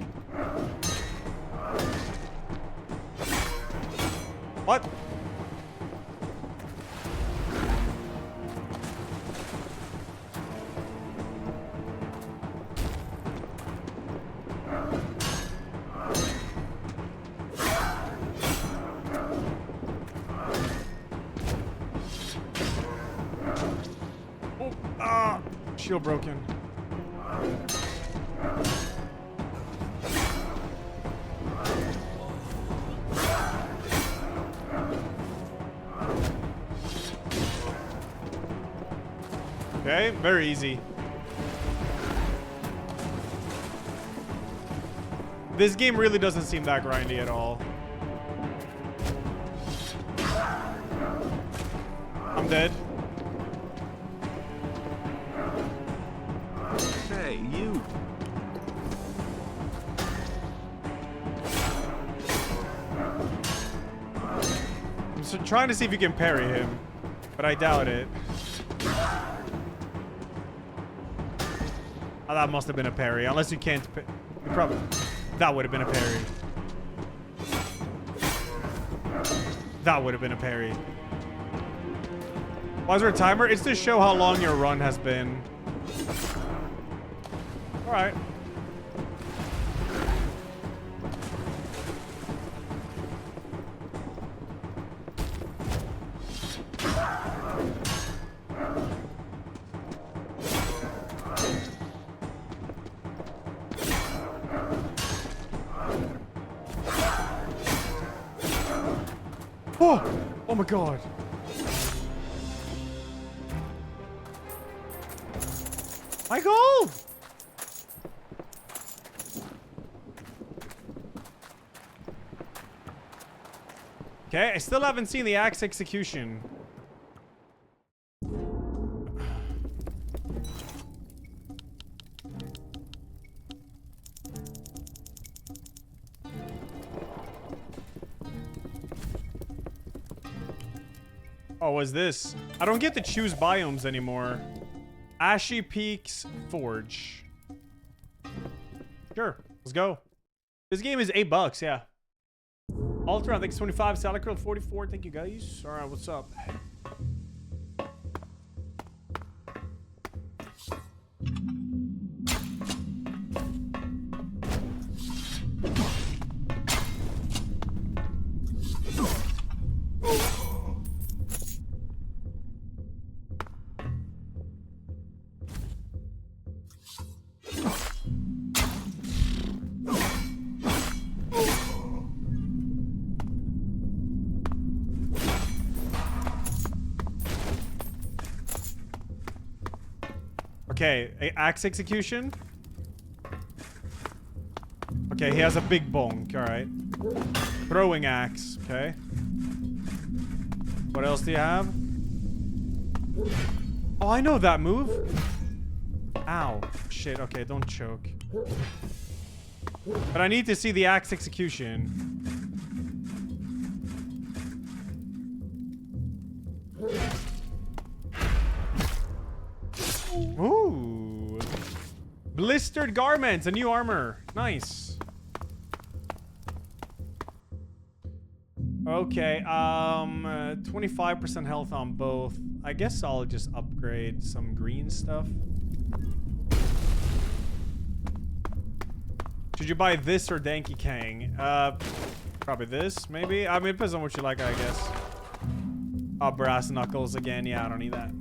What? Shield broken. Okay, very easy. This game really doesn't seem that grindy at all. I'm dead. Hey, you. I'm trying to see if you can parry him, but I doubt it. Oh, that must have been a parry, unless you can't. You probably. That would have been a parry. That would have been a parry. Why is there a timer? It's to show how long your run has been. All right. Oh! Oh my god. My gold! Okay, I still haven't seen the axe execution. Oh, what's this? I don't get to choose biomes anymore. Ashy Peaks Forge. Sure, let's go. This game is $8, yeah. Ultron, thanks 25. Salad Curl 44. Thank you guys. All right, what's up? Okay, axe execution. Okay, he has a big bonk. All right. Throwing axe. Okay. What else do you have? Oh, I know that move. Ow. Shit. Okay, don't choke. But I need to see the axe execution. Ooh. Blistered garments, a new armor. Nice. Okay, 25% health on both. I guess I'll just upgrade some green stuff. Should you buy this or Danky Kang? Probably this, maybe? I mean, it depends on what you like, I guess. Oh, brass knuckles again. Yeah, I don't need that.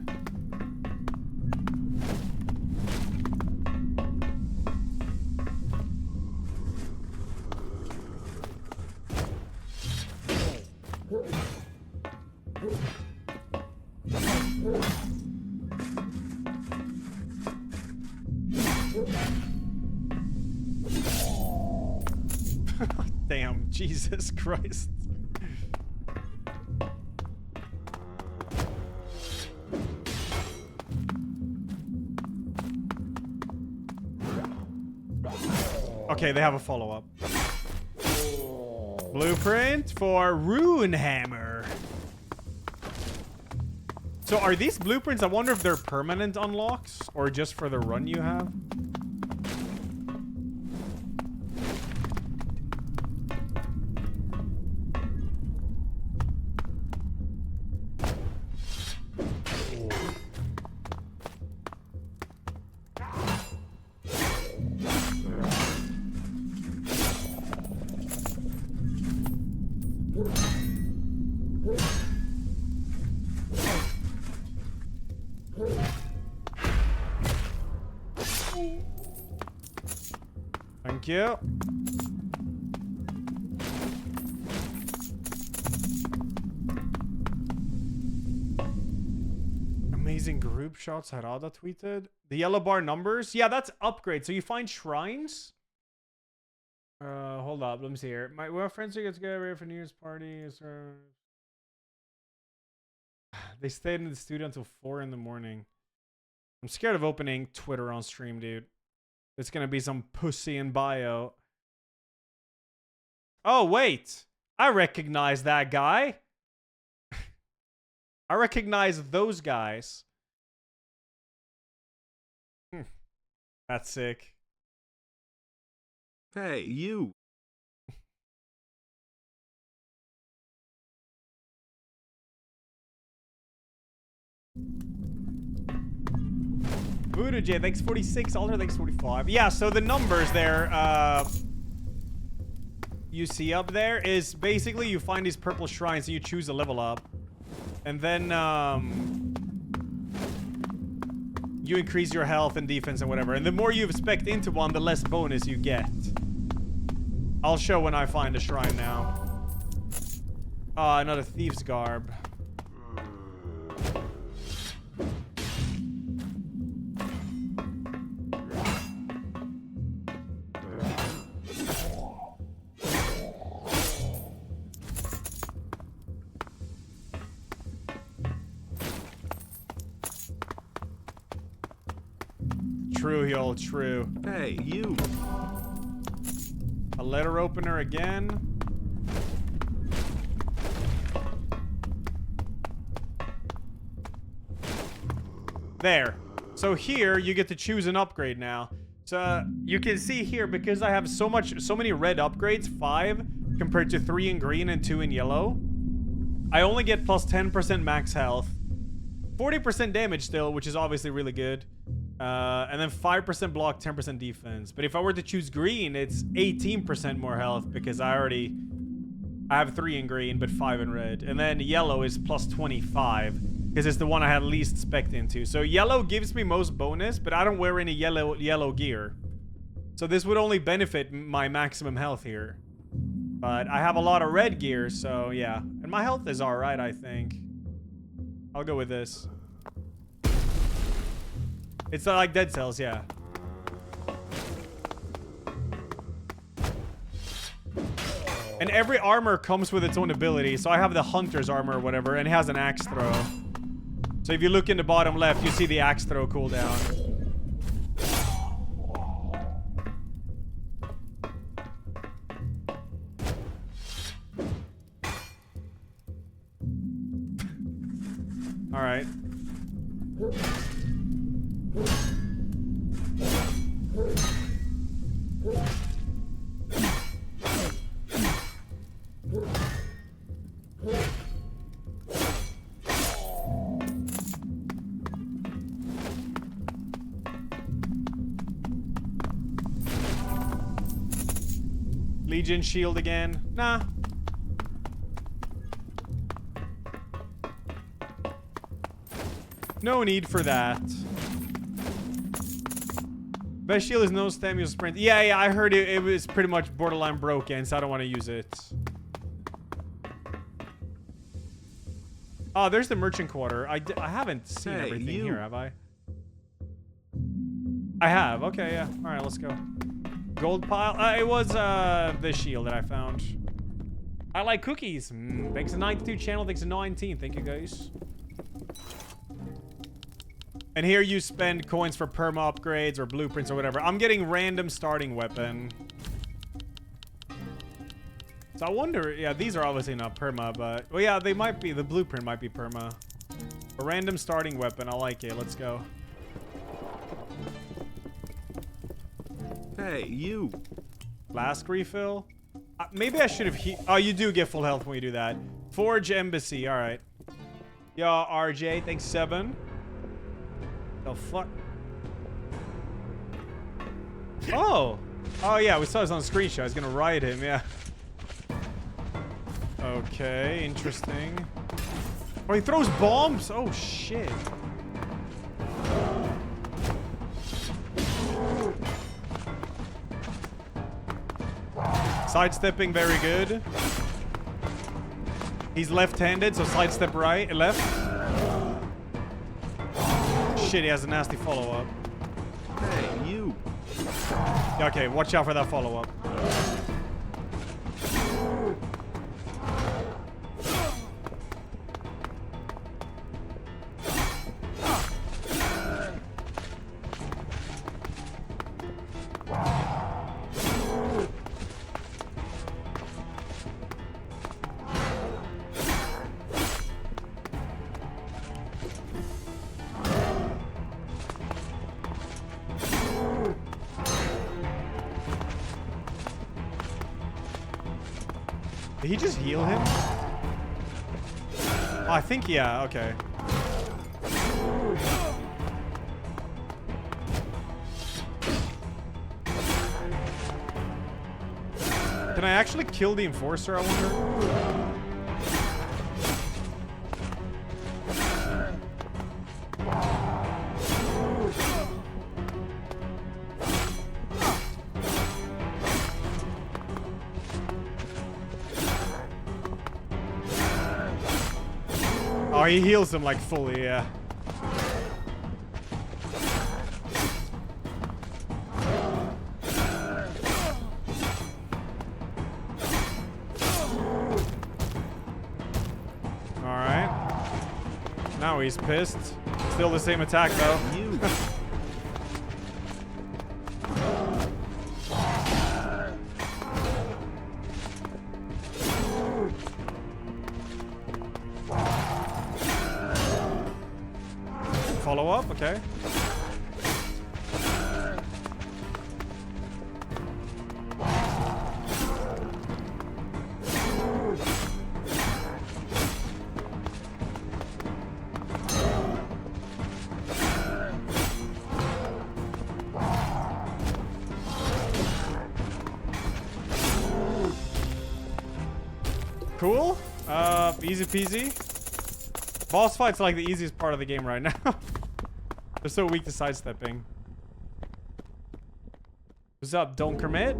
Damn, Jesus Christ. Okay, they have a follow-up. Blueprint for Runehammer. So are these blueprints, I wonder if they're permanent unlocks or just for the run you have? Thank you. Amazing group shots Harada tweeted. The yellow bar numbers? Yeah, that's upgrade. So you find shrines? Hold up. Let me see here. We have friends who get together for New Year's party. They stayed in the studio until 4 in the morning. I'm scared of opening Twitter on stream, dude. It's gonna be some pussy in bio. Oh, wait. I recognize that guy. I recognize those guys. That's sick. Hey, you. Voodoo J, thanks 46. Alder, thanks 45. Yeah, so the numbers there, you see up there is basically you find these purple shrines and you choose a level up. And then, you increase your health and defense and whatever. And the more you spec into one, the less bonus you get. I'll show when I find a shrine now. Another thief's garb. True, y'all, true. Hey, you. A letter opener again. There. So here you get to choose an upgrade now. So you can see here, because I have so many red upgrades, 5 compared to 3 in green and 2 in yellow, I only get plus 10% max health, 40% damage still, which is obviously really good. And then 5% block, 10% defense. But if I were to choose green, it's 18% more health because I have 3 in green, but 5 in red. And then yellow is plus 25 because it's the one I had least spec'd into. So yellow gives me most bonus, but I don't wear any yellow gear. So this would only benefit my maximum health here. But I have a lot of red gear, so yeah. And my health is alright, I think. I'll go with this. It's like Dead Cells, yeah. And every armor comes with its own ability. So I have the Hunter's armor or whatever, and it has an axe throw. So if you look in the bottom left, you see the axe throw cooldown. All right. Legion shield again. Nah. No need for that. Best shield is no stem, use sprint. Yeah, I heard it was pretty much borderline broken, so I don't want to use it. Oh, there's the merchant quarter. I haven't seen Hey, everything you. here, have I? I have. Okay, yeah. All right, let's go. Gold pile. It was the shield that I found. I like cookies. Thanks to 92 channel. Thanks to 19. Thank you, guys. And here you spend coins for perma upgrades or blueprints or whatever. I'm getting random starting weapon. So I wonder, yeah, these are obviously not perma, but, well, yeah, they might be. The blueprint might be perma. A random starting weapon. I like it. Let's go. Hey, you. Last refill? Maybe I should have oh, you do get full health when you do that. Forge Embassy. All right. Yo, RJ. Thanks, 7. The fuck? Oh. Oh, yeah. We saw this on the screenshot. I was going to riot him. Yeah. Okay. Interesting. Oh, he throws bombs? Oh, shit. Sidestepping, very good. He's left-handed, so sidestep right and left. Shit, he has a nasty follow-up. Hey, you. Okay, watch out for that follow-up. Did he just heal him? Oh, I think, yeah, okay. Can I actually kill the enforcer, I wonder? Oh, he heals him like fully, yeah. Alright. Now he's pissed. Still the same attack though. You. Follow up, okay. Cool. Easy peasy. Boss fights are like the easiest part of the game right now. They're so weak to sidestepping. What's up, Don't Commit?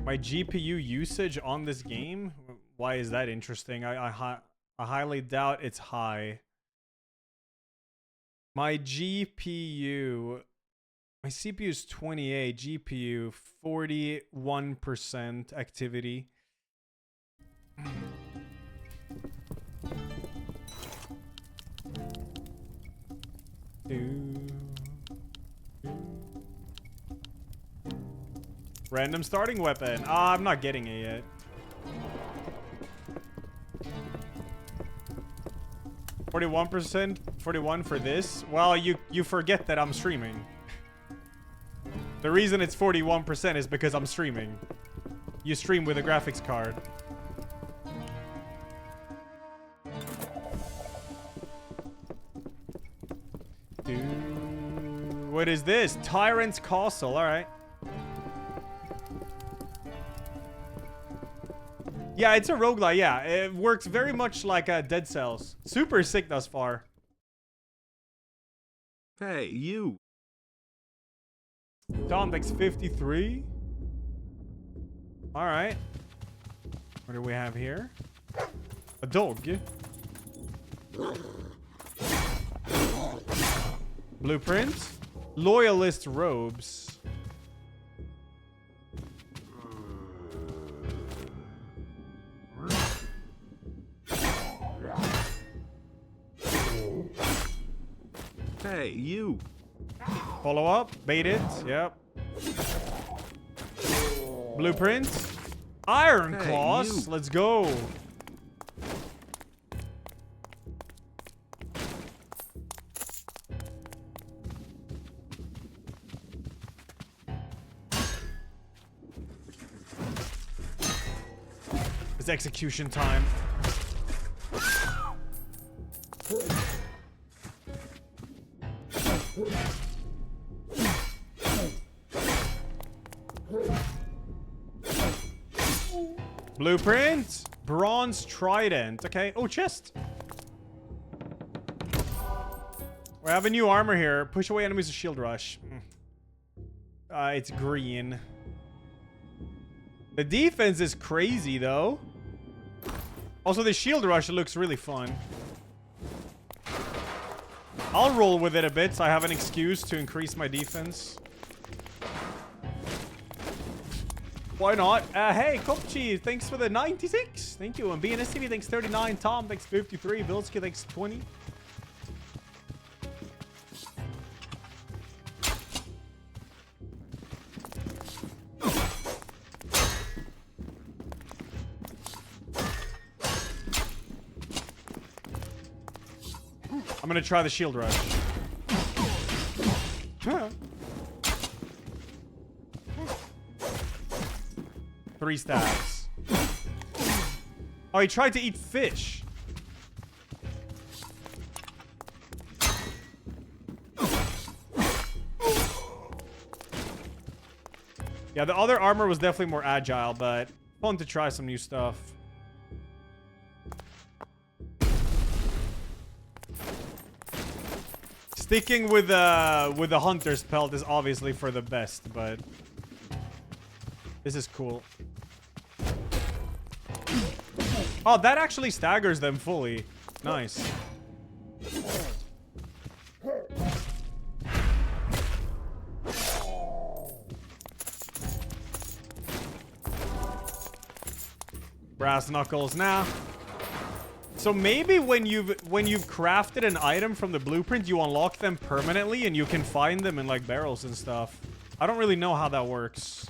My GPU usage on this game? Why is that interesting? I highly doubt it's high. My GPU, my CPU is 28, GPU 41% activity. Random starting weapon. I'm not getting it yet. %, 41 for this. Well, you forget that I'm streaming. The reason it's 41% is because I'm streaming. You stream with a graphics card. What is this? Tyrant's Castle. All right. Yeah, it's a roguelike. Yeah, it works very much like Dead Cells. Super sick thus far. Hey, you. Tom takes 53. All right. What do we have here? A dog. Blueprint. Loyalist robes. Hey, you. Follow up. Bait it. Yep. Blueprint. Iron Hey, Claws. you. Let's go. It's execution time. Blueprint. Bronze Trident. Okay. Oh, chest. We have a new armor here. Push away enemies with shield rush. It's green. The defense is crazy, though. Also, the shield rush looks really fun. I'll roll with it a bit so I have an excuse to increase my defense. Why not? Hey, Kopchi, thanks for the 96. Thank you. And BNSTV, thanks 39. Tom, thanks 53. Vilsky, thanks 20. I'm gonna try the shield rush. Huh. 3 stabs. Oh, he tried to eat fish. Yeah, the other armor was definitely more agile, but fun to try some new stuff. Sticking with the hunter's pelt is obviously for the best, but this is cool. Oh, that actually staggers them fully. Nice. Brass knuckles now. So maybe when you've crafted an item from the blueprint, you unlock them permanently and you can find them in like barrels and stuff. I don't really know how that works.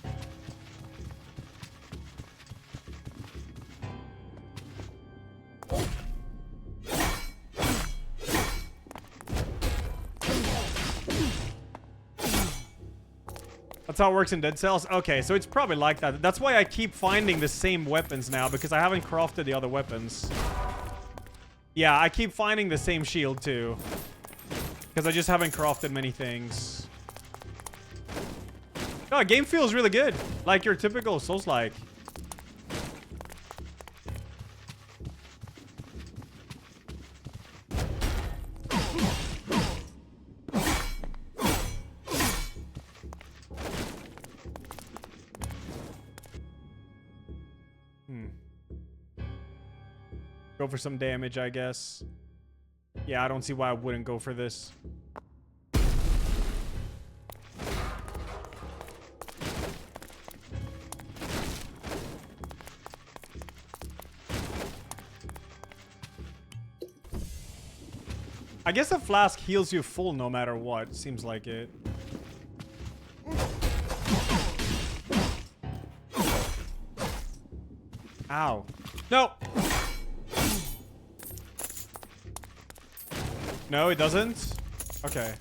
That's how it works in Dead Cells? Okay, so it's probably like that. That's why I keep finding the same weapons now, because I haven't crafted the other weapons. Yeah, I keep finding the same shield too. Because I just haven't crafted many things. Oh, game feels really good. Like your typical Souls-like. Go for some damage, I guess. Yeah, I don't see why I wouldn't go for this. I guess a flask heals you full no matter what. Seems like it. Ow. No! No, it doesn't? Okay.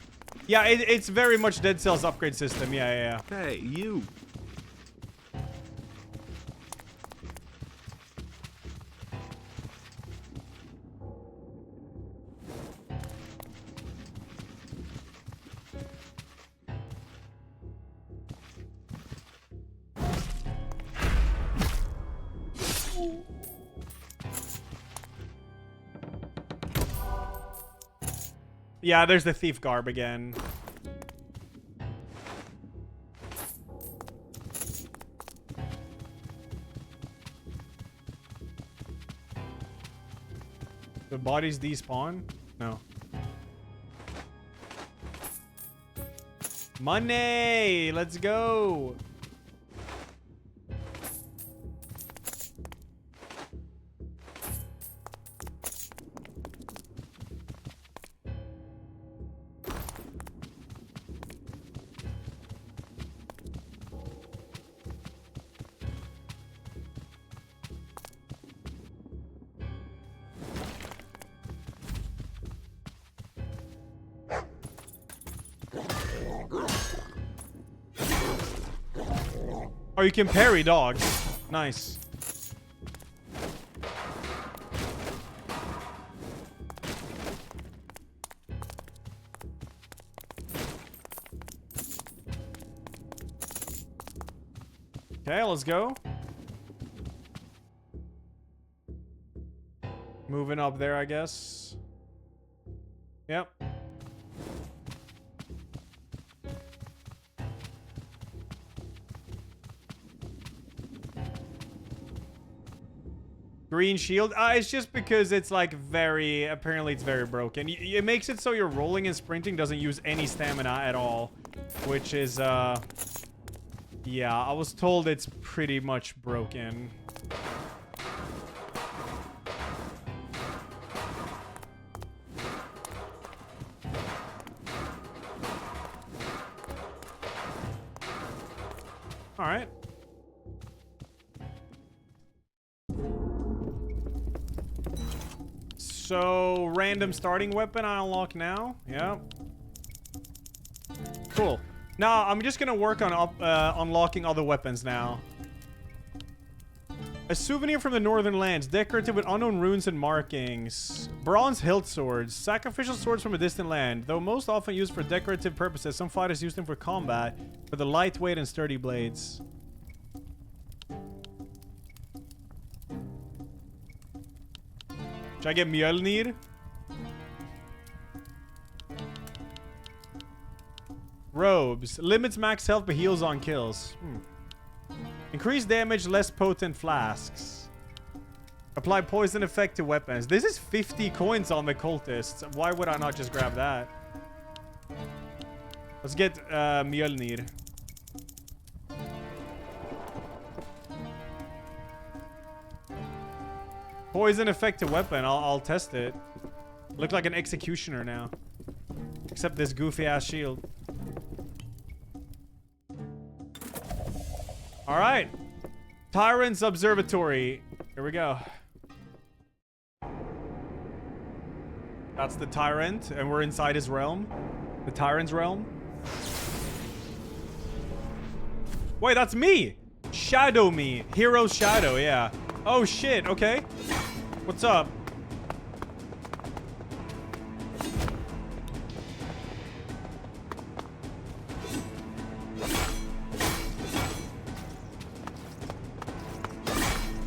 Yeah, it's very much Dead Cells upgrade system. Yeah. Hey, you. Yeah, there's the thief garb again. The bodies despawn? No. Money! Let's go! Oh, you can parry dogs. Nice. Okay, let's go. Moving up there, I guess. Yep. Green shield? It's just because it's like very... Apparently it's very broken. It makes it so your rolling and sprinting doesn't use any stamina at all. Which is, yeah, I was told it's pretty much broken. Alright. So, random starting weapon I unlock now. Yeah. Cool. Now, I'm just gonna work on unlocking other weapons now. A souvenir from the Northern Lands, decorated with unknown runes and markings. Bronze hilt swords, sacrificial swords from a distant land. Though most often used for decorative purposes, some fighters use them for combat, for the lightweight and sturdy blades. Should I get Mjolnir? Robes. Limits max health but heals on kills. Increased damage, less potent flasks. Apply poison effect to weapons. This is 50 coins on the cultists. Why would I not just grab that? Let's get Mjolnir. Poison effect to weapon. I'll test it. Look like an executioner now. Except this goofy ass shield. Alright. Tyrant's Observatory. Here we go. That's the Tyrant, and we're inside his realm. The Tyrant's realm. Wait, that's me! Shadow me. Hero Shadow, yeah. Oh shit, okay. What's up?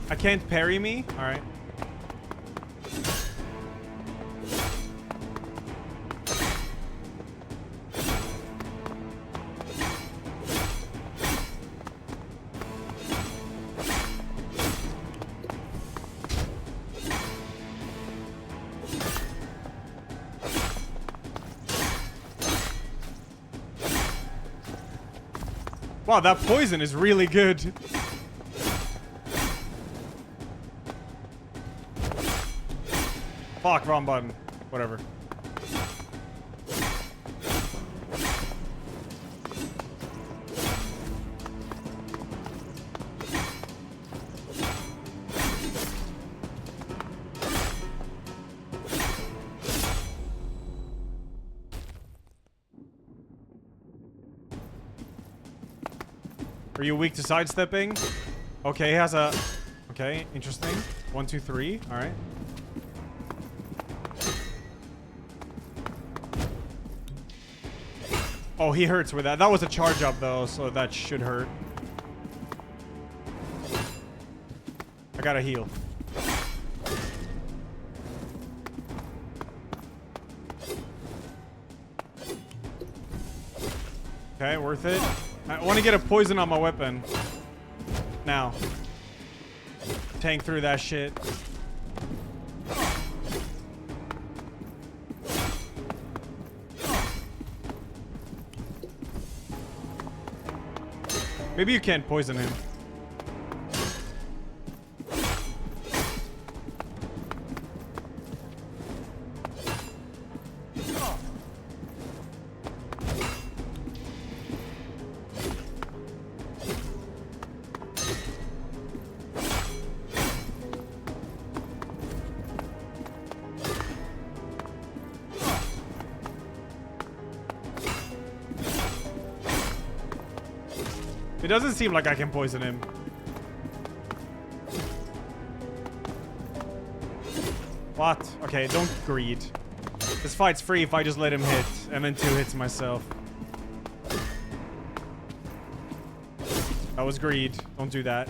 I can't parry me? Alright. Wow, that poison is really good. Fuck, wrong button. Whatever. Are you weak to sidestepping? Okay, he has a... Okay, interesting. 1, 2, 3. All right. Oh, he hurts with that. That was a charge up, though, so that should hurt. I gotta heal. Okay, worth it. I want to get a poison on my weapon. Now. Tank through that shit. Maybe you can't poison him. It doesn't seem like I can poison him. What? Okay, don't greed. This fight's free if I just let him hit, and then 2 hits myself. That was greed. Don't do that.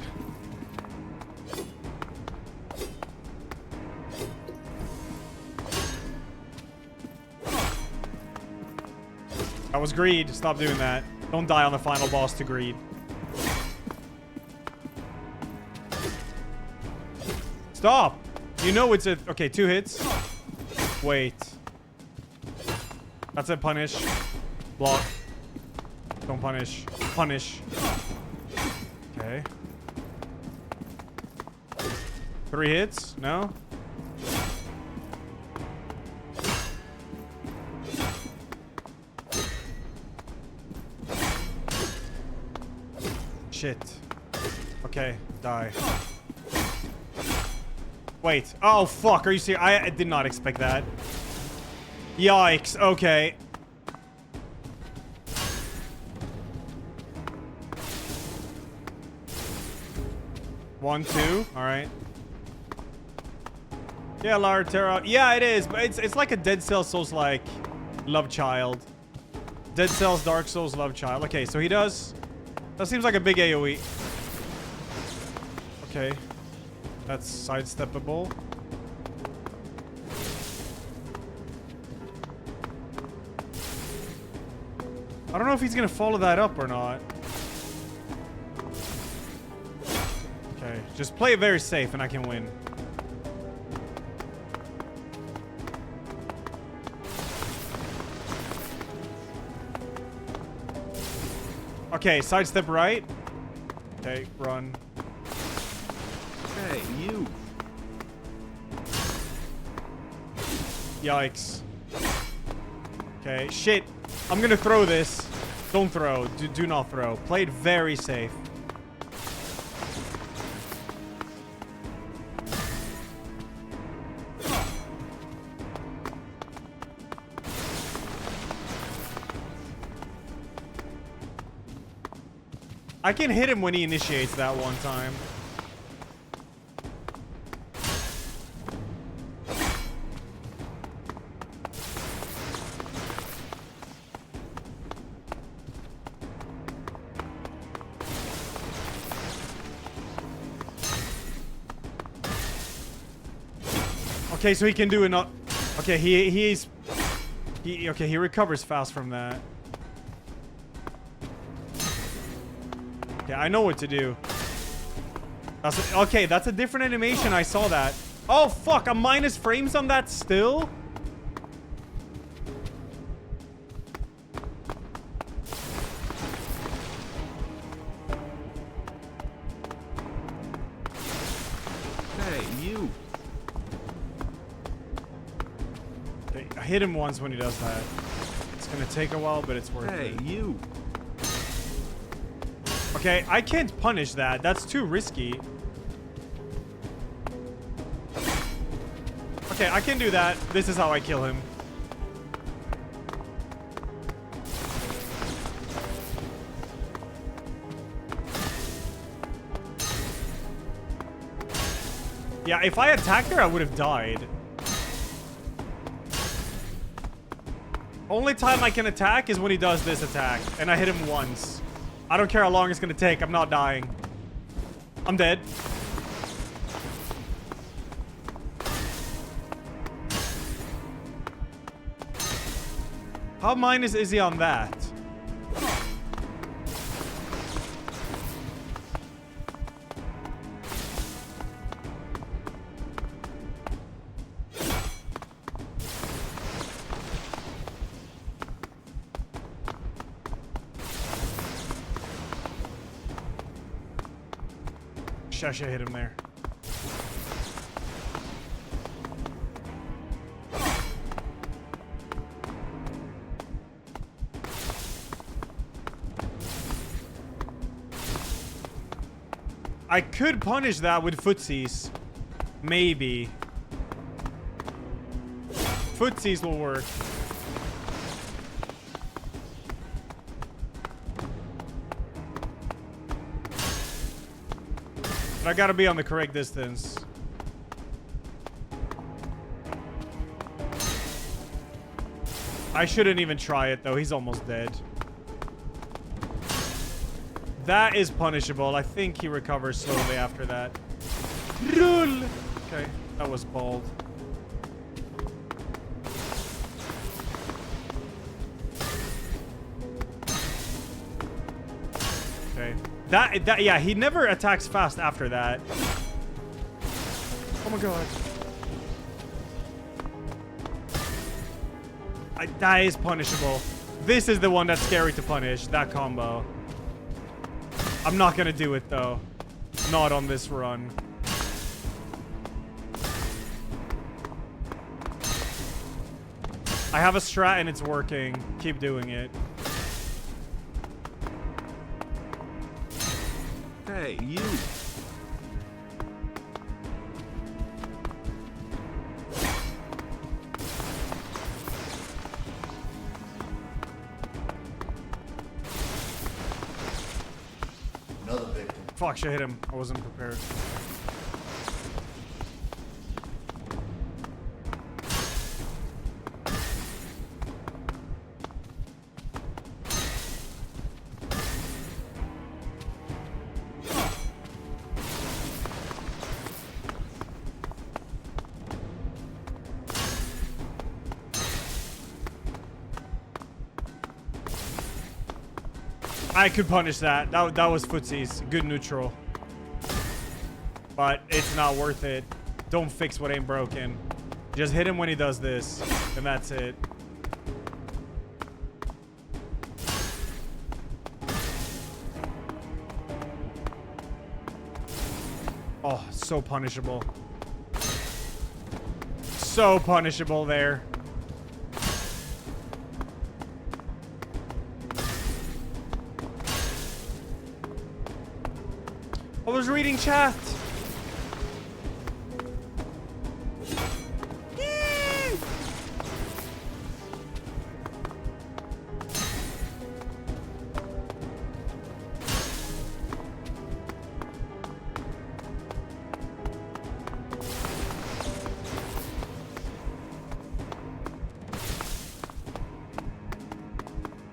That was greed. Stop doing that. Don't die on the final boss to greed. Stop! You know it's a... Okay, 2 hits. Wait. That's a punish. Block. Don't punish. Punish. Okay. 3 hits? No? Shit. Okay, die. Wait. Oh, fuck. Are you serious? I did not expect that. Yikes. Okay. One, 2. All right. Yeah, Lara Terra. Yeah, it is. But it's like a Dead Cells Souls-like love child. Dead Cells, Dark Souls, love child. Okay, so he does... That seems like a big AoE. Okay. That's sidesteppable. I don't know if he's gonna follow that up or not. Okay, just play it very safe and I can win. Okay, sidestep right. Okay, run. Hey, you. Yikes. Okay, shit. I'm gonna throw this. Don't throw. Do not throw. Play it very safe. I can hit him when he initiates that one time. Okay, so he can do enough. Okay, he recovers fast from that. Okay, I know what to do. Okay, that's a different animation. I saw that. Oh, fuck. I'm minus frames on that still? hit him once when he does that. It's gonna take a while, but it's worth Hey, it. you. Okay, I can't punish that. That's too risky. Okay, I can do that. This is how I kill him. Yeah, if I attacked her, I would have died. Only time I can attack is when he does this attack. And I hit him once. I don't care how long it's gonna take. I'm not dying. I'm dead. How minus is he on that? I should hit him there. I could punish that with footsies. Maybe. Footsies will work. I gotta be on the correct distance. I shouldn't even try it though. He's almost dead. That is punishable. I think he recovers slowly after that. Roll. Okay, that was bold. Okay. That yeah, he never attacks fast after that. Oh my god. That is punishable. This is the one that's scary to punish, that combo. I'm not gonna do it though. Not on this run. I have a strat and it's working. Keep doing it. Hey, you. Another victim. Fuck, should hit him. I wasn't prepared. I could punish that. That was footsies. Good neutral. But it's not worth it. Don't fix what ain't broken. Just hit him when he does this. And that's it. Oh, so punishable. So punishable there. I was reading chat.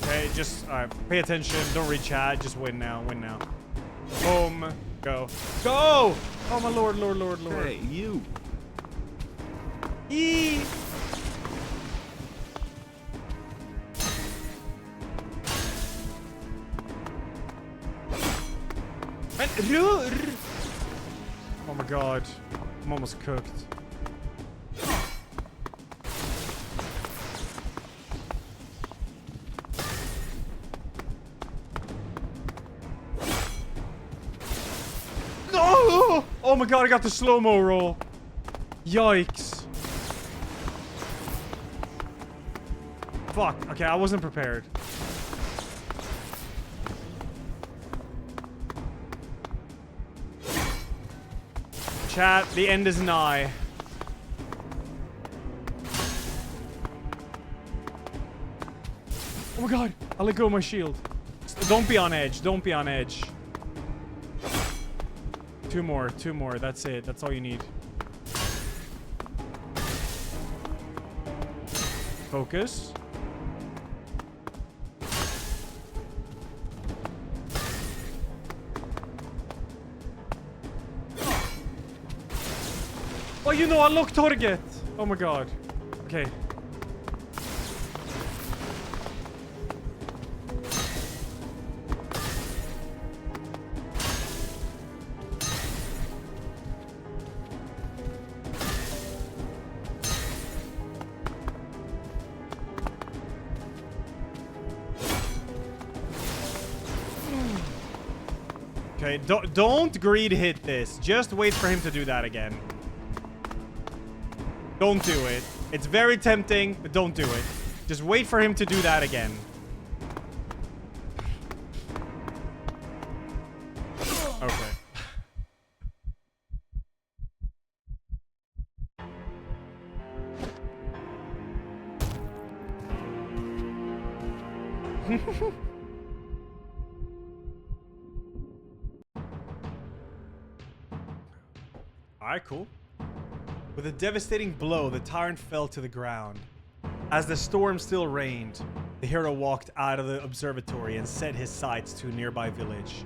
Okay, just pay attention. Don't read chat. Just win now. Win now. Boom. Go. Go! Oh my lord, lord, lord, lord. Hey, you. Eee! Oh my god. I'm almost cooked. No! Oh my god, I got the slow-mo roll. Yikes. Fuck. Okay, I wasn't prepared. Chat, the end is nigh. Oh my god, I let go of my shield. Don't be on edge. Don't be on edge. Two more. That's it. That's all you need. Focus. Oh, you know, unlock target. Oh my god. Okay. Okay, don't greed hit this. Just wait for him to do that again. Don't do it. It's very tempting, but don't do it. Just wait for him to do that again. Okay. Alright, cool. With a devastating blow, the tyrant fell to the ground. As the storm still reigned, the hero walked out of the observatory and set his sights to a nearby village.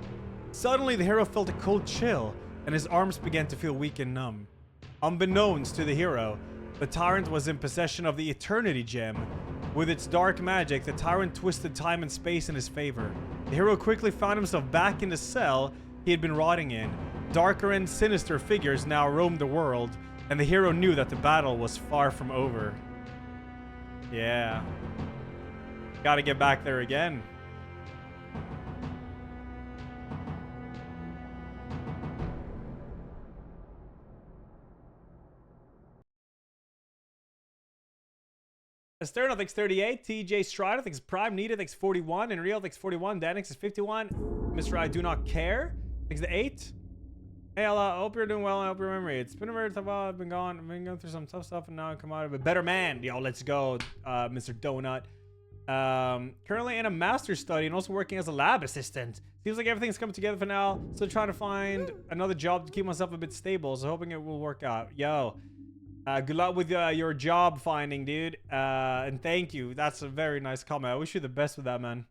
Suddenly, the hero felt a cold chill, and his arms began to feel weak and numb. Unbeknownst to the hero, the tyrant was in possession of the Eternity Gem. With its dark magic, the tyrant twisted time and space in his favor. The hero quickly found himself back in the cell he had been rotting in. Darker and sinister figures now roamed the world, and the hero knew that the battle was far from over. Yeah. Gotta get back there again. Esterno thinks 38, TJ Strider thinks Prime, Nita thinks 41, and Real thinks 41, Danix is 51, Mr. I Do Not Care thinks the 8. Hey, I hope you're doing well. I hope you remember it. It's been a very tough while. I've been going through some tough stuff, and now I come out of it better man. Yo, let's go, Mr. Donut. Currently in a master's study and also working as a lab assistant. Seems like everything's coming together for now. Still trying to find another job to keep myself a bit stable. So hoping it will work out. Yo, good luck with your job finding, dude. And thank you. That's a very nice comment. I wish you the best with that, man.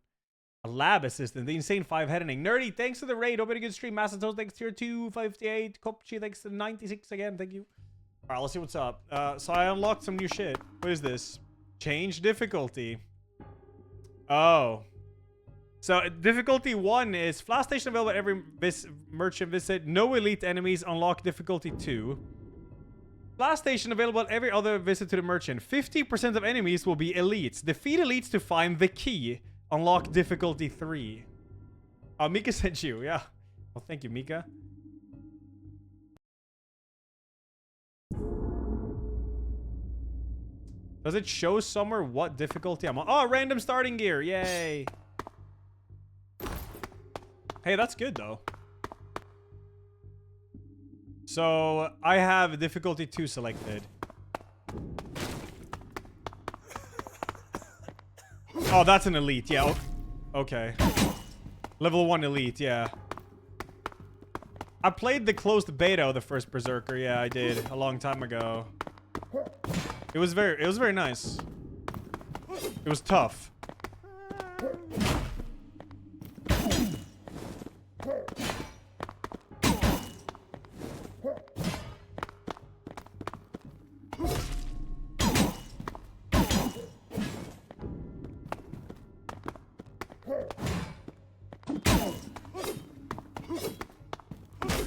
A lab assistant, the insane 5-heading. Nerdy, thanks for the raid. Hope you had a good stream. Masatos, thanks tier 2, 58. Kopchi, thanks to 96 again. Thank you. All right, let's see what's up. So I unlocked some new shit. What is this? Change difficulty. Oh. So difficulty 1 is flash station available at every merchant visit. No elite enemies. Unlock difficulty 2. Flash station available at every other visit to the merchant. 50% of enemies will be elites. Defeat elites to find the key. Unlock difficulty 3. Oh, Mika sent you. Yeah. Well, thank you, Mika. Does it show somewhere what difficulty I'm on? Oh, random starting gear. Yay. Hey, that's good, though. So, I have difficulty 2 selected. Oh, that's an elite. Yeah. Okay. Level 1 elite. Yeah. I played the closed beta of the first Berserker. Yeah, I did a long time ago. It was very nice. It was tough.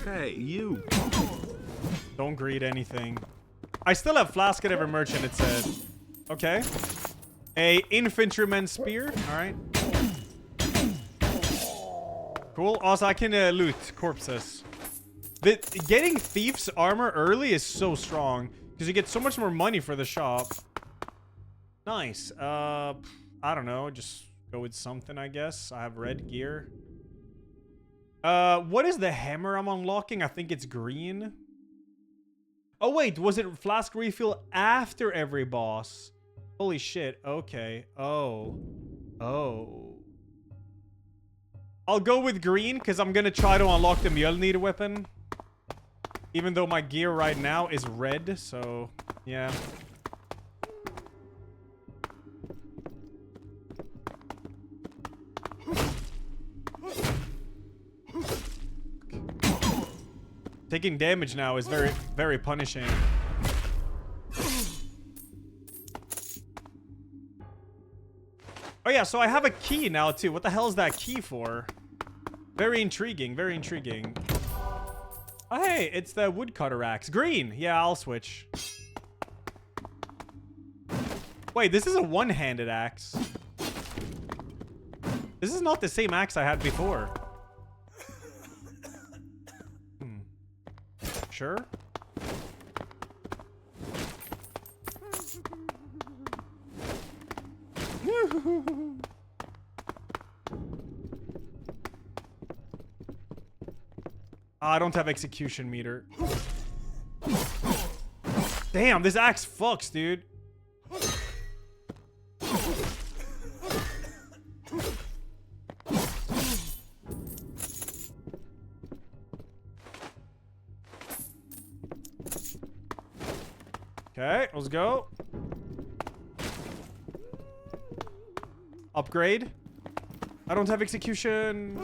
Hey, you. Don't greed anything. I still have flask at every merchant, it said. Okay. A infantryman spear. Alright. Cool. Also, I can loot corpses. Getting thief's armor early is so strong. Because you get so much more money for the shop. Nice. I don't know. Just go with something, I guess. I have red gear. What is the hammer I'm unlocking? I think it's green. Oh, wait. Was it flask refill after every boss? Holy shit. Okay. Oh. I'll go with green because I'm going to try to unlock the Mjolnir weapon. Even though my gear right now is red. So, yeah. Taking damage now is very, very punishing. Oh yeah, so I have a key now too. What the hell is that key for? Very intriguing, very intriguing. Oh hey, it's the woodcutter axe. Green! Yeah, I'll switch. Wait, this is a one-handed axe. This is not the same axe I had before. Sure. I don't have execution meter. Damn, this axe fucks, dude. Okay, let's go. Upgrade. I don't have execution.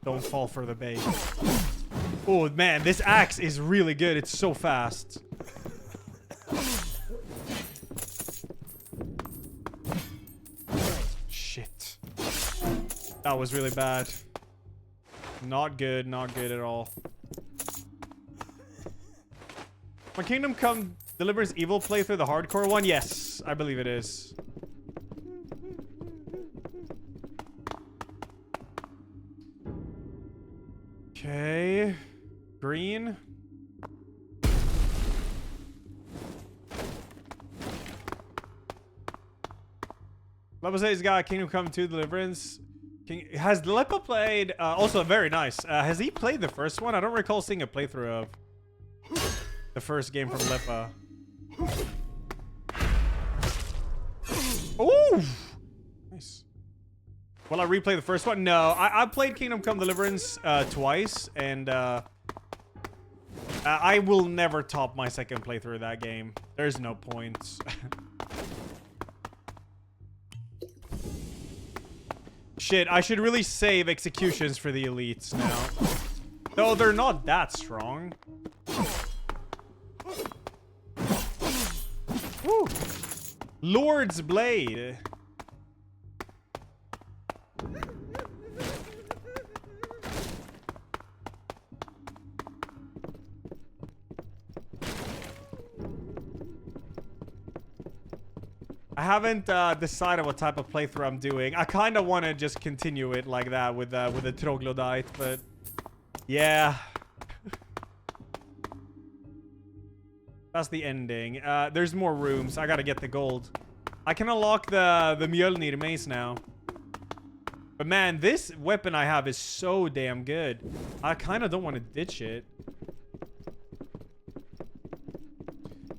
Don't fall for the bait. Oh man, this axe is really good. It's so fast. Shit. That was really bad. Not good, not good at all. My Kingdom Come Deliverance Evil playthrough, the hardcore one? Yes, I believe it is. Okay. Green. Level 8's got Kingdom Come 2 Deliverance. Has Leppa played... also, very nice. Has he played the first one? I don't recall seeing a playthrough of the first game from Leppa. Ooh! Nice. Will I replay the first one? No, I played Kingdom Come Deliverance twice, and I will never top my second playthrough of that game. There's no point. Shit, I should really save executions for the elites now. Though they're not that strong. Woo. Lord's Blade. I haven't decided what type of playthrough I'm doing. I kind of want to just continue it like that with the Troglodyte, but yeah. That's the ending. There's more rooms. I gotta get the gold. I can unlock the Mjolnir mace now. But man, this weapon I have is so damn good. I kind of don't want to ditch it.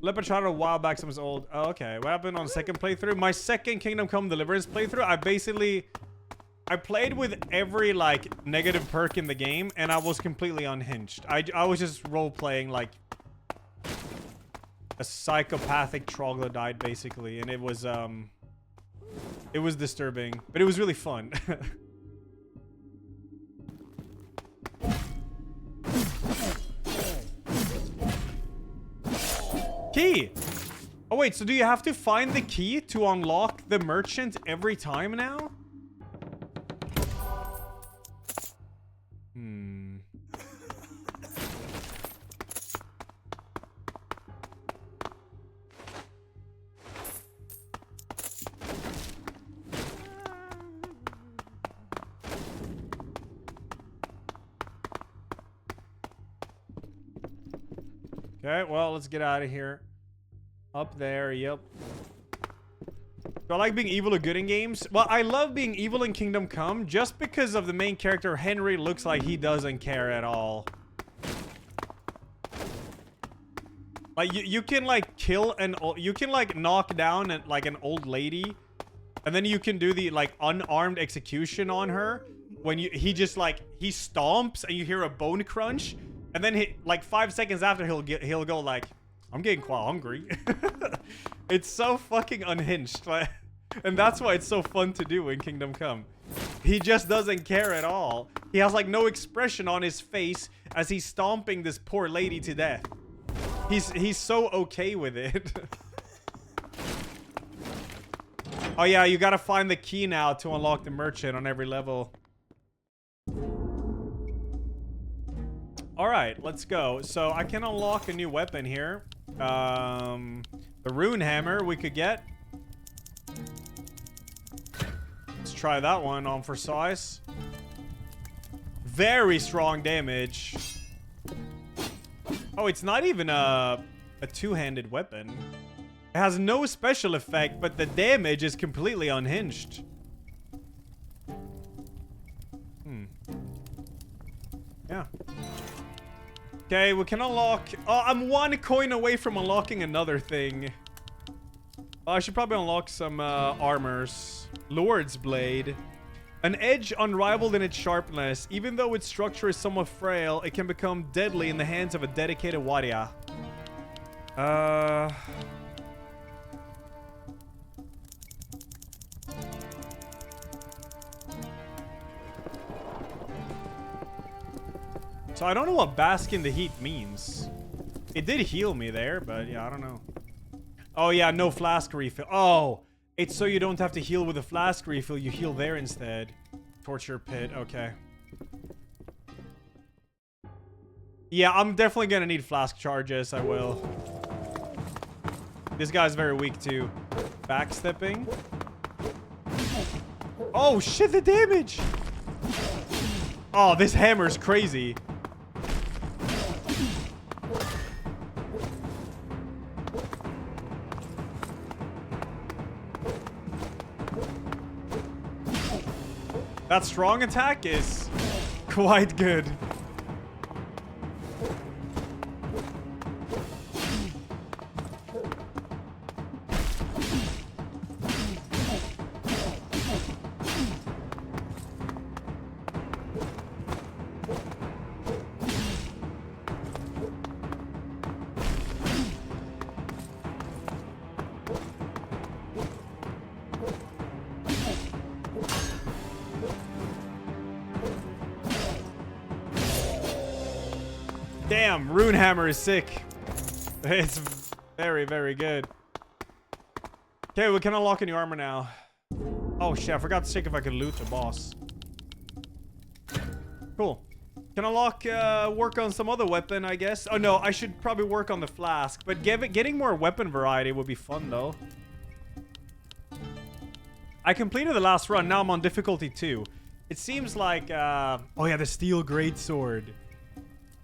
Leppa tried a while back, someone's old. Oh, okay. What happened on the second playthrough? My second Kingdom Come Deliverance playthrough, I played with every, like, negative perk in the game, and I was completely unhinged. I was just role-playing, like, a psychopathic troglodyte, basically, and it was disturbing, but it was really fun. Key! Oh wait, so do you have to find the key to unlock the merchant every time now? Okay, well, let's get out of here. Up there, yep. Do I like being evil or good in games? Well, I love being evil in Kingdom Come just because of the main character. Henry looks like he doesn't care at all. Like, you can, like, kill an... You can, like, knock down, like, an old lady. And then you can do the, like, unarmed execution on her. When he just, like, he stomps and you hear a bone crunch. And then, like, 5 seconds after, he'll go, like, I'm getting quite hungry. It's so fucking unhinged. And that's why it's so fun to do in Kingdom Come. He just doesn't care at all. He has, like, no expression on his face as he's stomping this poor lady to death. He's so okay with it. Oh yeah, you gotta find the key now to unlock the merchant on every level. Alright, let's go. So I can unlock a new weapon here. The rune hammer we could get. Let's try that one on for size. Very strong damage. Oh, it's not even a two-handed weapon. It has no special effect, but the damage is completely unhinged. Yeah. Okay, we can unlock... Oh, I'm 1 coin away from unlocking another thing. Oh, I should probably unlock some armors. Lord's Blade. An edge unrivaled in its sharpness. Even though its structure is somewhat frail, it can become deadly in the hands of a dedicated warrior. So I don't know what bask in the heat means. It did heal me there, but yeah, I don't know. Oh yeah, no flask refill. Oh, it's so you don't have to heal with a flask refill. You heal there instead. Torture pit. Okay. Yeah, I'm definitely gonna need flask charges. I will. This guy's very weak too. Backstepping. Oh shit, the damage! Oh, this hammer's crazy. That strong attack is quite good. Damn, Rune Hammer is sick. It's very, very good. Okay, we can unlock a new armor now. Oh shit, I forgot to check if I could loot the boss. Cool. Can unlock, work on some other weapon, I guess. Oh no, I should probably work on the flask. But getting more weapon variety would be fun though. I completed the last run, now I'm on difficulty 2. It seems like, oh yeah, the steel greatsword.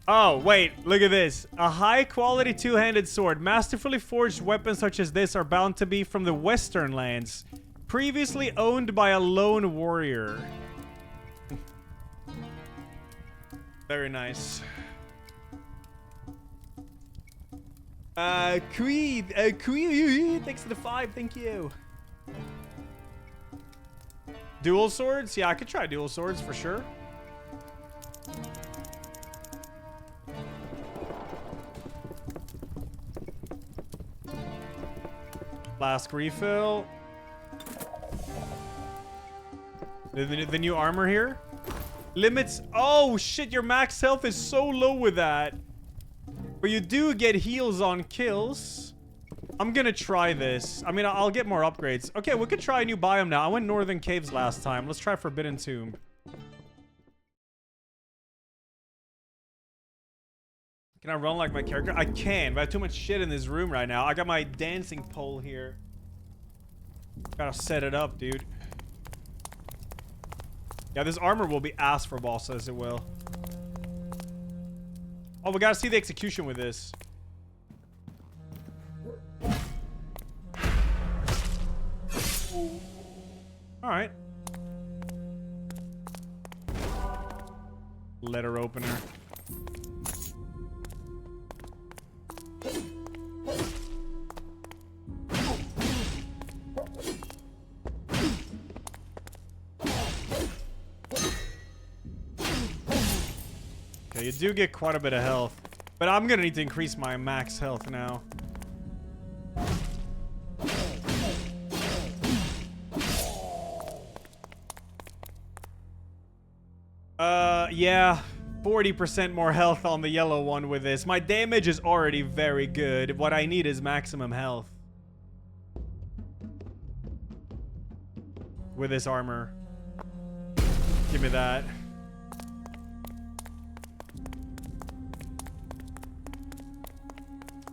Oh, wait, look at this. A high-quality two-handed sword. Masterfully forged weapons such as this are bound to be from the Western lands, previously owned by a lone warrior. Very nice. Creed, thanks to the 5, thank you. Dual swords? Yeah, I could try dual swords for sure. Flask refill. The new armor here. Limits. Oh shit, your max health is so low with that. But you do get heals on kills. I'm gonna try this. I mean, I'll get more upgrades. Okay, we could try a new biome now. I went Northern Caves last time. Let's try Forbidden Tomb. Can I run like my character? I can, but I have too much shit in this room right now. I got my dancing pole here. Gotta set it up, dude. Yeah, this armor will be ass for bosses, it will. Oh, we gotta see the execution with this. All right. Letter opener. Okay, you do get quite a bit of health. But I'm gonna need to increase my max health now. Yeah. 40% more health on the yellow one with this. My damage is already very good. What I need is maximum health. With this armor. Give me that.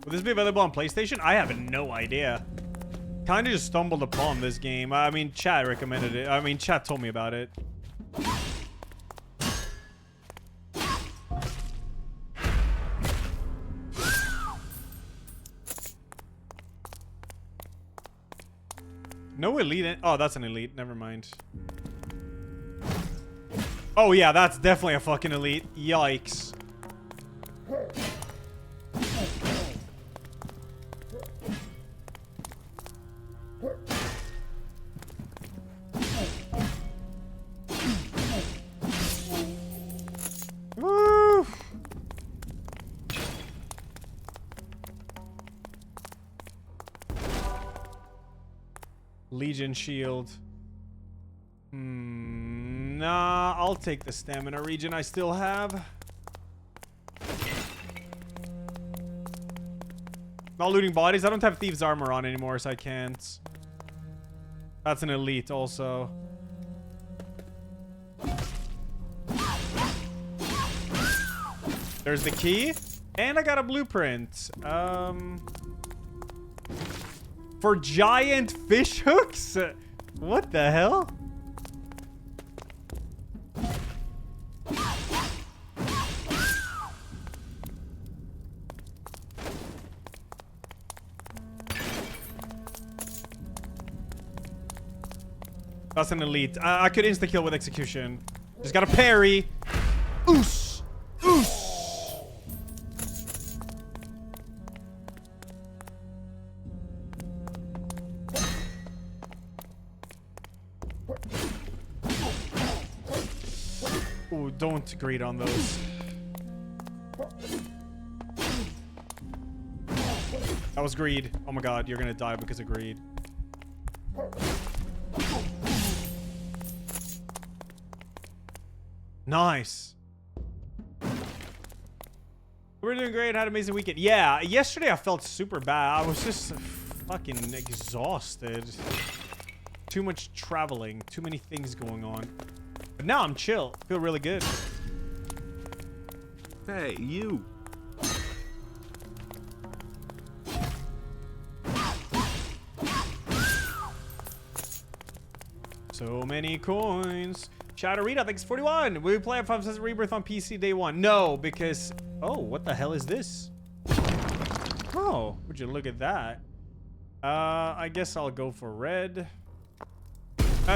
Will this be available on PlayStation? I have no idea. Kind of just stumbled upon this game. I mean, chat recommended it. I mean, chat told me about it. No elite. Oh, that's an elite. Never mind. Oh, yeah, that's definitely a fucking elite. Yikes. Woo! Legion shield. Nah, I'll take the stamina regen I still have. Not looting bodies. I don't have thieves armor on anymore, so I can't. That's an elite also. There's the key. And I got a blueprint. For giant fish hooks? What the hell? That's an elite. I could insta-kill with execution. Just gotta parry. Oos! Oos! Ooh, don't greed on those. That was greed. Oh my god, you're gonna die because of greed. Nice. We're doing great. Had an amazing weekend. Yeah, yesterday I felt super bad. I was just fucking exhausted. Too much traveling. Too many things going on. But now I'm chill. Feel really good. Hey, you. So many coins. Shadowrita, thanks 41. Will we play Final Fantasy Rebirth on PC day one? No, because... Oh, what the hell is this? Oh, would you look at that? I guess I'll go for red.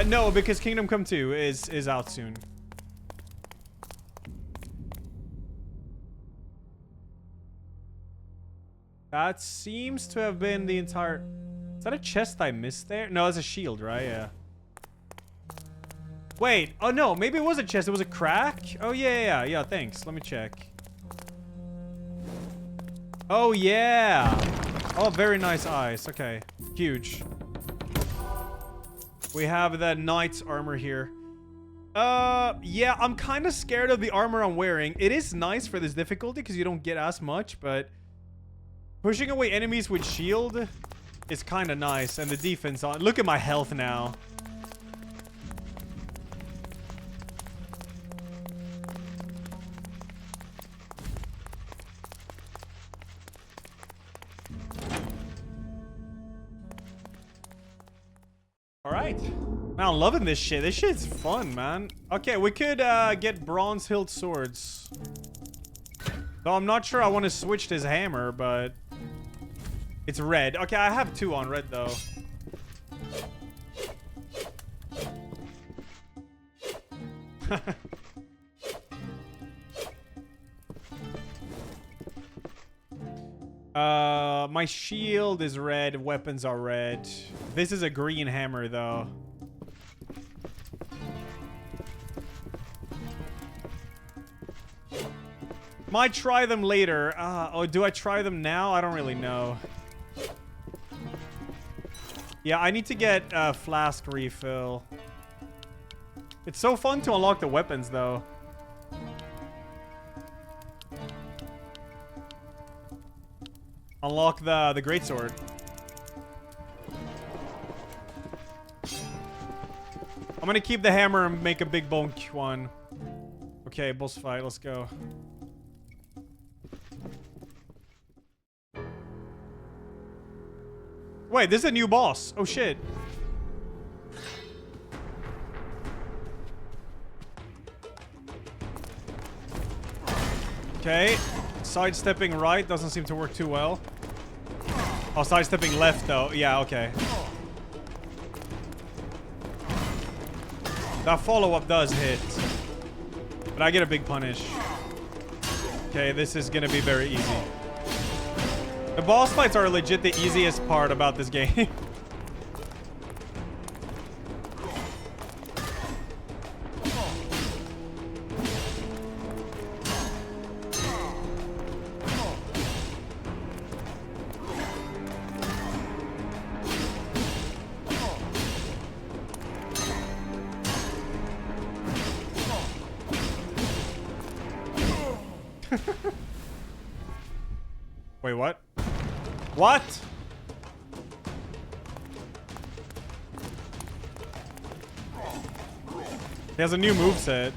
No, because Kingdom Come 2 is out soon. That seems to have been the entire... Is that a chest I missed there? No, it's a shield, right? Yeah. Wait, oh no, maybe it was a chest. It was a crack? Oh, yeah, thanks. Let me check. Oh, yeah. Oh, very nice eyes. Okay, huge. We have the knight's armor here. Yeah, I'm kind of scared of the armor I'm wearing. It is nice for this difficulty because you don't get as much, but pushing away enemies with shield is kind of nice. And the defense on... Look at my health now. Alright. Man, I'm loving this shit. This shit's fun, man. Okay, we could get bronze hilt swords. Though I'm not sure I want to switch this hammer, but... It's red. Okay, I have 2 on red, though. My shield is red, weapons are red. This is a green hammer though. Might try them later. Oh, do I try them now? I don't really know. Yeah, I need to get a flask refill. It's so fun to unlock the weapons though. Unlock the greatsword. I'm gonna keep the hammer and make a big bonk one. Okay, boss fight, let's go. Wait, this is a new boss. Oh shit. Okay. Sidestepping right doesn't seem to work too well. Oh, sidestepping left though. Yeah, okay. That follow-up does hit. But I get a big punish. Okay, this is gonna be very easy. The boss fights are legit the easiest part about this game. Wait, what? What? He has a new moveset.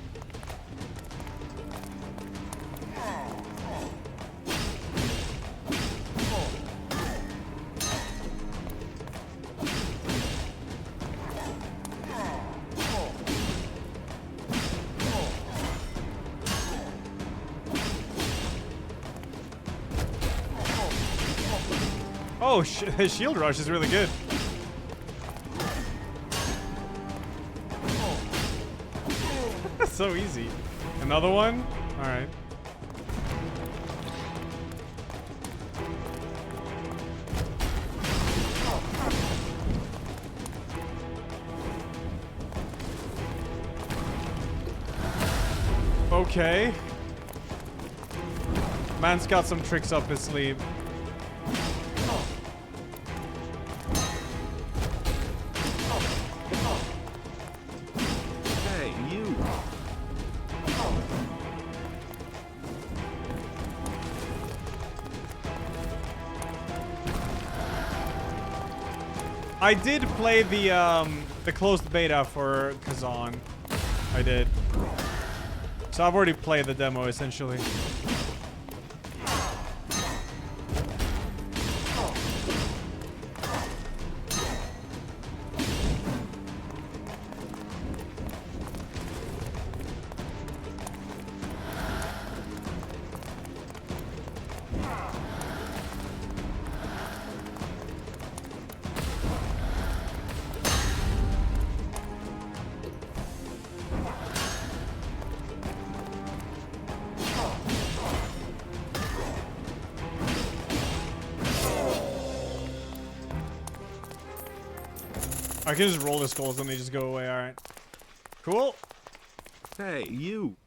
Oh, his shield rush is really good. That's so easy. Another one? Alright. Okay. Man's got some tricks up his sleeve. I did play the closed beta for Kazan. I did. So I've already played the demo essentially. I can just roll the skulls and they just go away. Alright. Cool. Hey, you.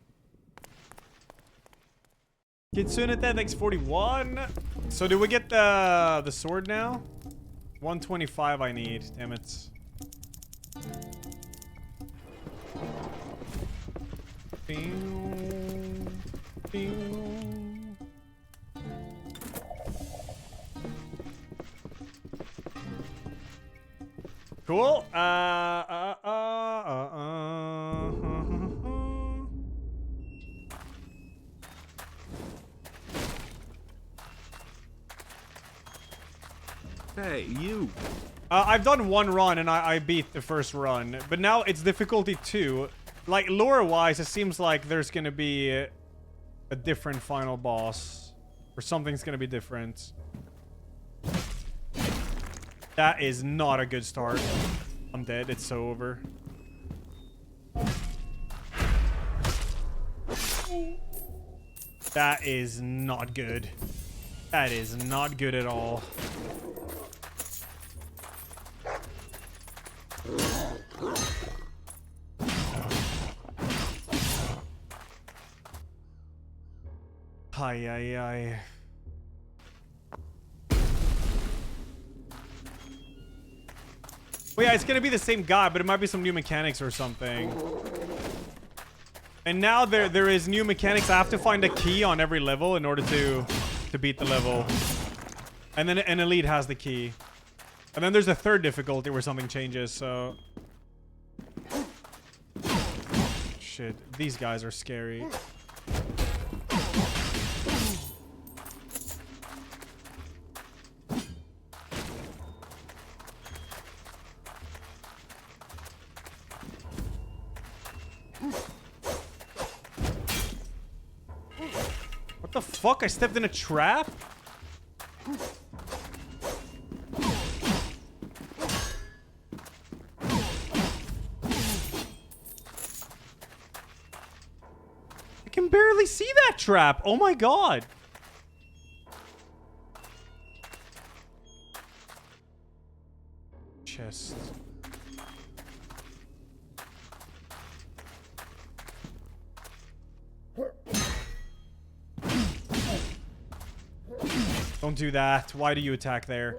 Kitsune thanks 41. So do we get the sword now? 125 I need. Damn it. Bing, bing. Cool. Hey, you. I've done one run and I beat the first run, but now it's difficulty 2. Like lore-wise, it seems like there's gonna be a different final boss, or something's gonna be different. That is not a good start. I'm dead. It's so over. That is not good. That is not good at all. Ay, ay, ay. Well, yeah, it's gonna be the same guy, but it might be some new mechanics or something. And now there is new mechanics. I have to find a key on every level in order to beat the level. And then an elite has the key. And then there's a third difficulty where something changes, so... Shit, these guys are scary. What the fuck? I stepped in a trap? I can barely see that trap. Oh my god. Chest. Don't do that. Why do you attack there?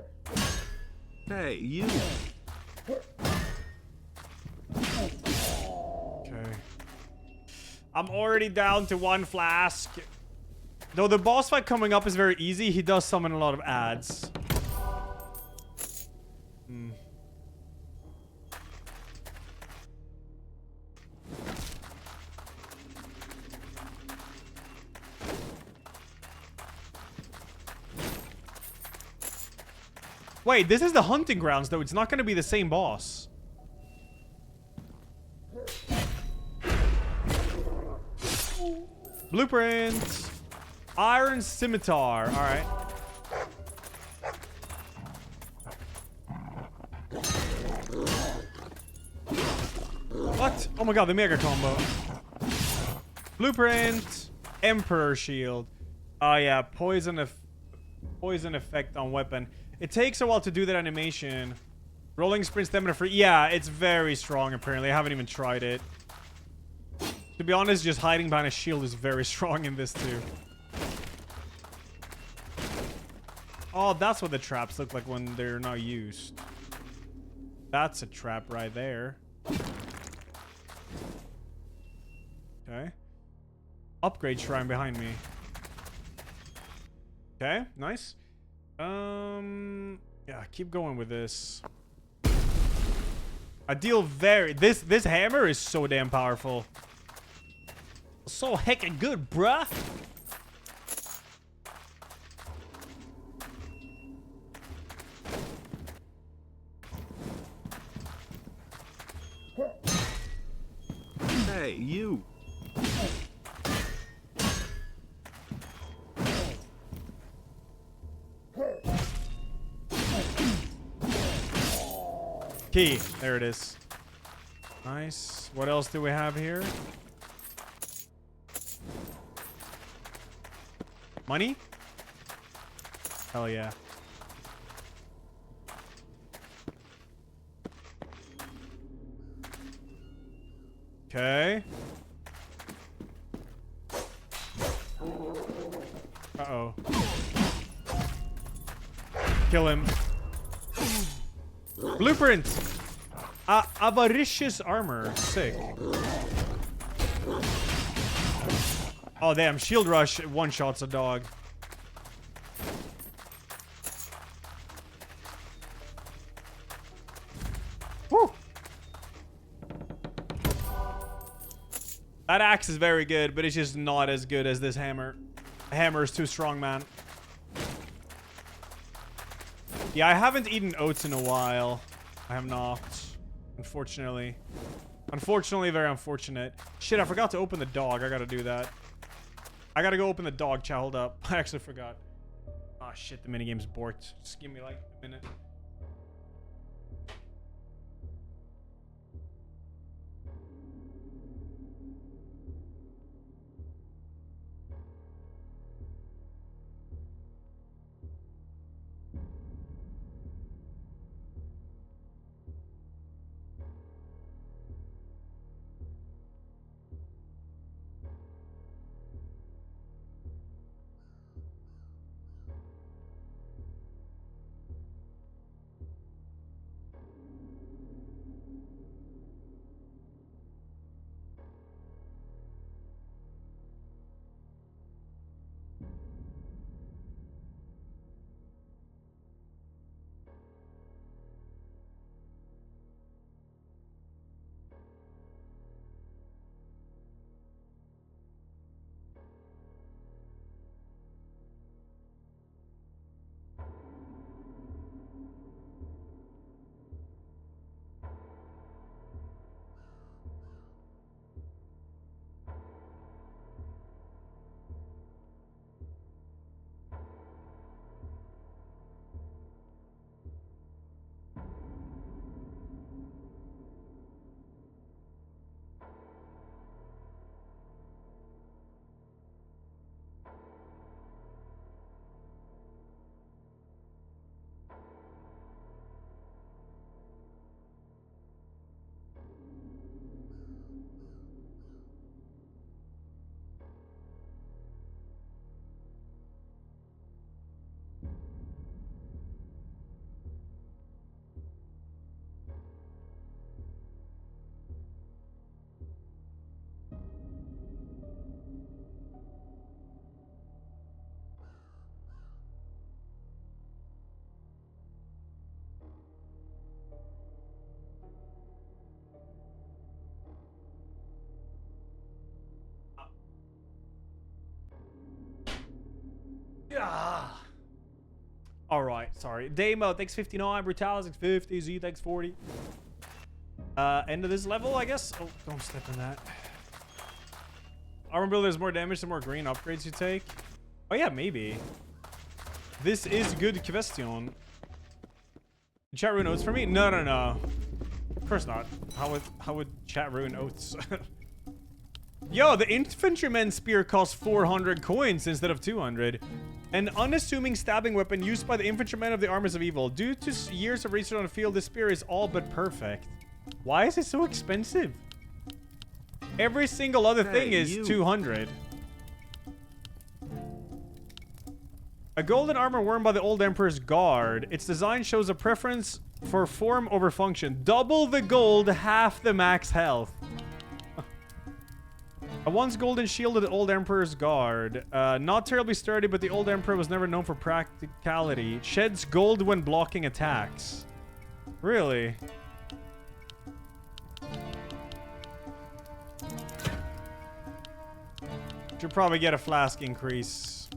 Hey, you. Okay. I'm already down to 1 flask. Though the boss fight coming up is very easy, he does summon a lot of ads. Wait, this is the hunting grounds, though. It's not going to be the same boss. Blueprint. Iron Scimitar. All right. What? Oh my god, the mega combo. Blueprint. Emperor Shield. Oh yeah, poison effect on weapon. It takes a while to do that animation. Rolling sprint stamina free. Yeah, it's very strong apparently. I haven't even tried it. To be honest, just hiding behind a shield is very strong in this too. Oh, that's what the traps look like when they're not used. That's a trap right there. Okay. Upgrade shrine behind me. Okay, nice. Yeah, keep going with this. I deal very... This hammer is so damn powerful. So heckin' good, bruh. Hey, you. Key. There it is. Nice. What else do we have here? Money? Hell yeah. Okay. Uh-oh. Kill him. Blueprint! Avaricious armor. Sick. Oh, damn. Shield rush one-shots a dog. Woo! That axe is very good, but it's just not as good as this hammer. The hammer is too strong, man. Yeah, I haven't eaten oats in a while. I have not. Unfortunately. Unfortunately, very unfortunate. Shit, I forgot to open the dog. I gotta do that. I gotta go open the dog, chat. Hold up. I actually forgot. Ah, shit, the minigame's borked. Just give me like a minute. All right, sorry. Damo, thanks 59. Brutalis, thanks 50. Z, thanks 40. End of this level, I guess. Oh, don't step in that. Armor builder does more damage the more green upgrades you take. Oh yeah, maybe. This is good question. Chat ruin oats for me? No, no, no. Of course not. How would chat ruin oats? Yo, the infantryman spear costs 400 coins instead of 200. An unassuming stabbing weapon used by the infantrymen of the armies of evil. Due to years of research on the field, this spear is all but perfect. Why is it so expensive? Every single other thing is 200. A golden armor worn by the old Emperor's Guard. Its design shows a preference for form over function. Double the gold, half the max health. A once golden shield of the old Emperor's Guard. Not terribly sturdy, but the old Emperor was never known for practicality. Sheds gold when blocking attacks. Really? Should probably get a flask increase.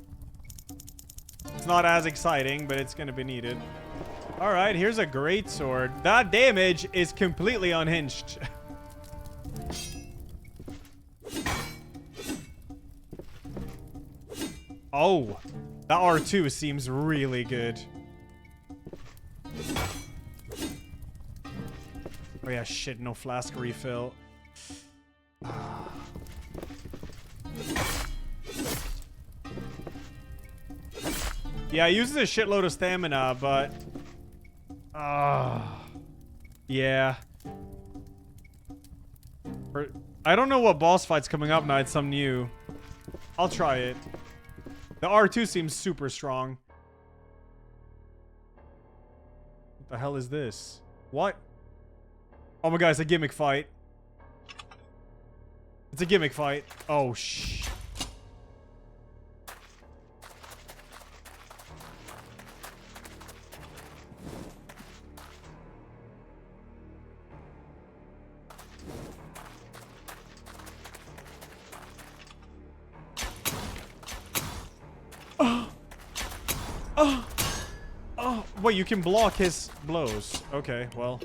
It's not as exciting, but it's gonna be needed. All right, here's a great sword. That damage is completely unhinged. Oh, that R2 seems really good. Oh yeah, shit, no flask refill. Yeah, it uses a shitload of stamina, but... yeah. I don't know what boss fight's coming up now. It's some new. I'll try it. The R2 seems super strong. What the hell is this? What? Oh my god, it's a gimmick fight. It's a gimmick fight. Oh, shh. Oh, wait, you can block his blows. Okay, well.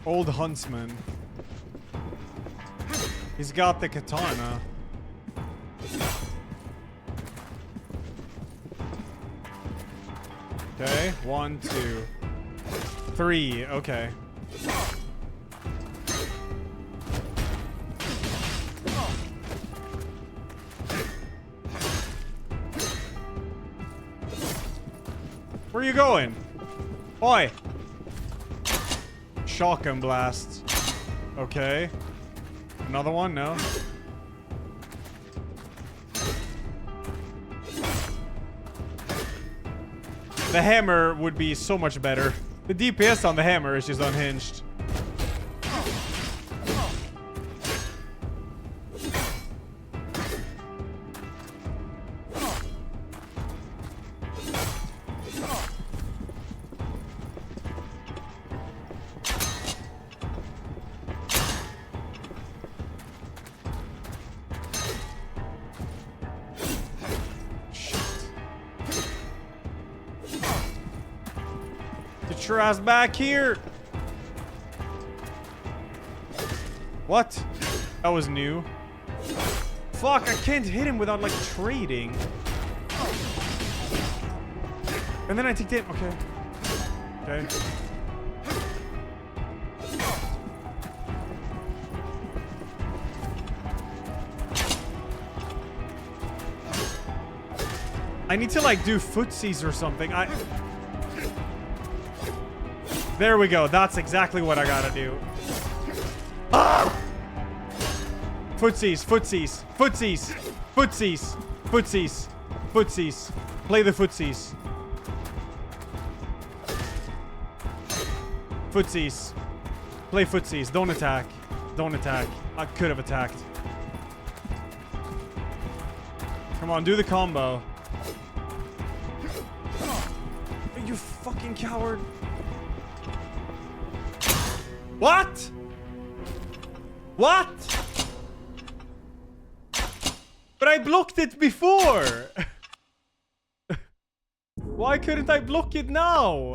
Old huntsman. He's got the katana. Okay, 1, 2, 3. Okay. Where are you going? Oi! Shotgun blast. Okay. Another one? No. The hammer would be so much better. The DPS on the hammer is just unhinged. Get your ass back here. What? That was new. Fuck, I can't hit him without like trading. And then I take damage. Okay. Okay. I need to like do footsies or something. There we go. That's exactly what I gotta do. Ah! Footsies, footsies, footsies, footsies, footsies, footsies. Play the footsies. Footsies. Play footsies. Don't attack. Don't attack. I could have attacked. Come on, do the combo. You fucking coward. What? What? But I blocked it before. Why couldn't I block it now?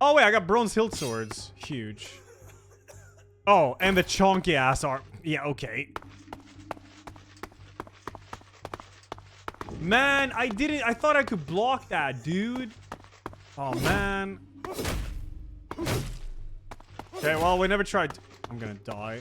Oh wait, I got bronze hilt swords. Huge. Oh, and the chonky ass arm. Yeah, okay. Man, I didn't. I thought I could block that, dude. Oh man. Okay, well, we never tried. I'm gonna die.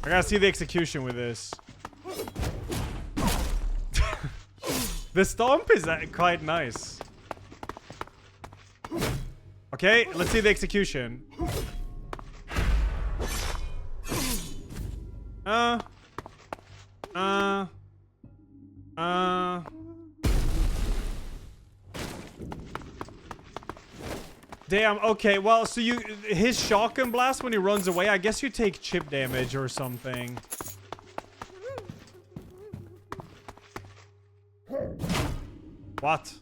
I gotta see the execution with this. The stomp is quite nice. Okay, let's see the execution. Damn, okay, well, so his shotgun blast when he runs away, I guess you take chip damage or something. What?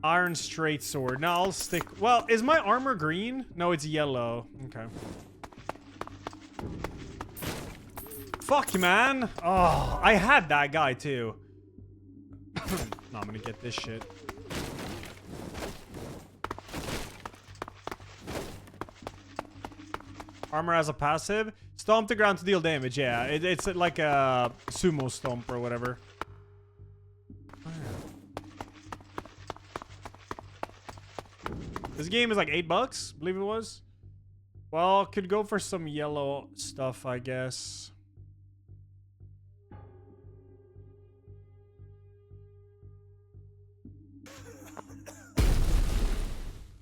Iron straight sword. No, I'll stick. Well, is my armor green? No, it's yellow. Okay. Fuck, man. Oh, I had that guy too. No, I'm gonna get this shit. Armor as a passive. Stomp the ground to deal damage. Yeah, it's like a sumo stomp or whatever. This game is like $8, I believe it was. Well, could go for some yellow stuff, I guess.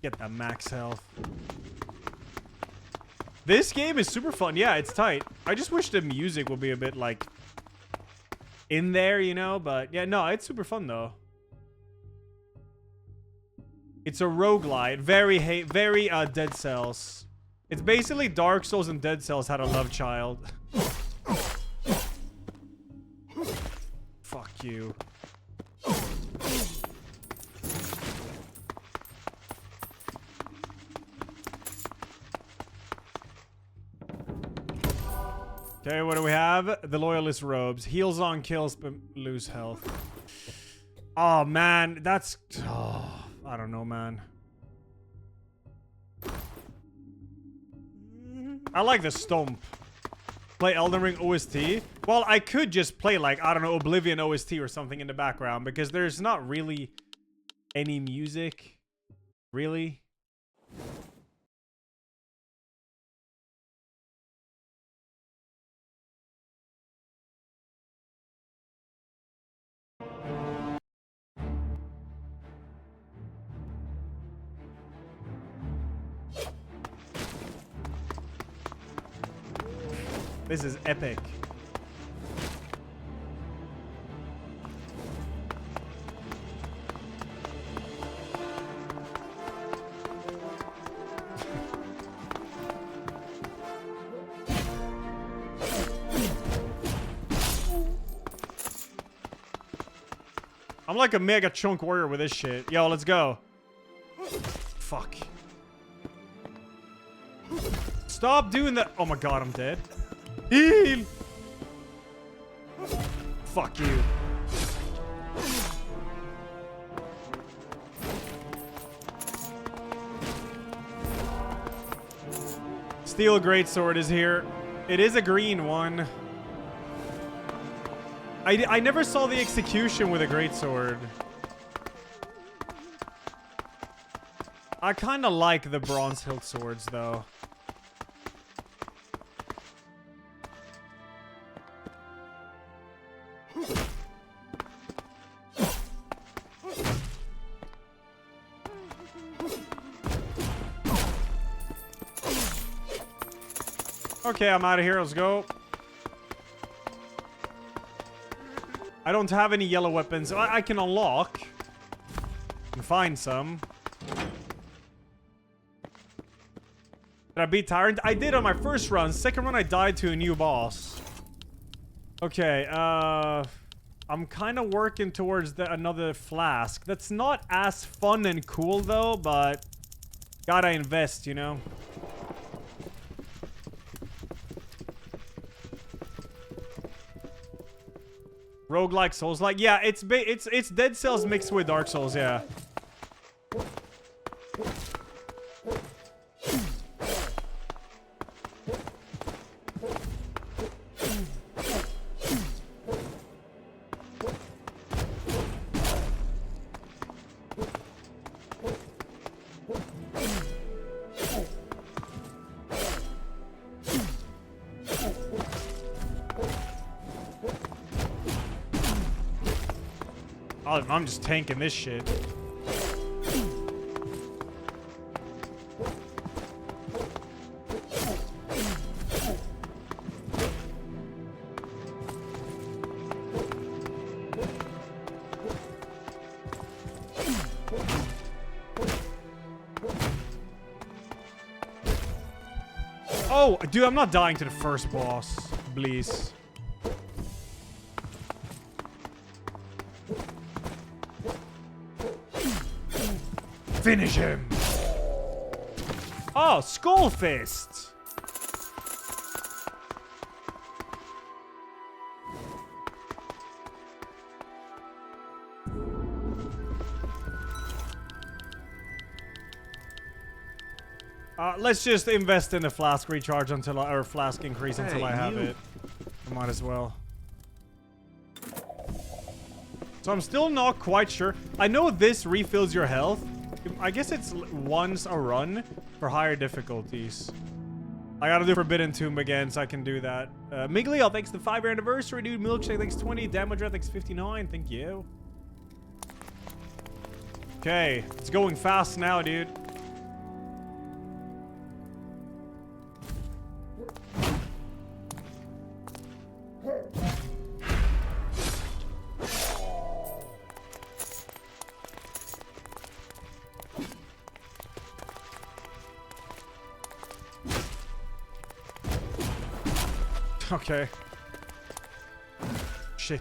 Get that max health. This game is super fun. Yeah, it's tight. I just wish the music would be a bit like in there, you know, but yeah, no, it's super fun though. It's a roguelite. Very Dead Cells. It's basically Dark Souls and Dead Cells had a love child. Fuck you. Okay, what do we have? The Loyalist Robes. Heals on kills, but lose health. Oh, man. That's... Oh, I don't know, man. I like the stomp. Play Elden Ring OST. Well, I could just play, like, I don't know, Oblivion OST or something in the background, because there's not really any music. Really? This is epic. I'm like a mega chunk warrior with this shit. Yo, let's go. Fuck. Stop doing that. Oh my god, I'm dead. Heal! Fuck you. Steel greatsword is here. It is a green one. I never saw the execution with a greatsword. I kind of like the bronze hilt swords, though. Okay, I'm out of here. Let's go. I don't have any yellow weapons. I can unlock and find some. Did I beat Tyrant? I did on my first run. Second run, I died to a new boss. Okay, I'm kind of working towards another flask. That's not as fun and cool, though, but gotta invest, you know? Roguelike, Souls-like. Yeah, it's Dead Cells mixed with Dark Souls, yeah. I'm just tanking this shit. Oh, dude, I'm not dying to the first boss, please. Finish him. Oh, Skull Fist. Let's just invest in the flask recharge until or flask increase until I have it. I might as well. So I'm still not quite sure. I know this refills your health. I guess it's once a run for higher difficulties. I gotta do Forbidden Tomb again so I can do that. Migliel, thanks to the 5-year anniversary, dude. Milkshake, thanks 20. Damage, thanks 59. Thank you. Okay, it's going fast now, dude. Okay. Shit.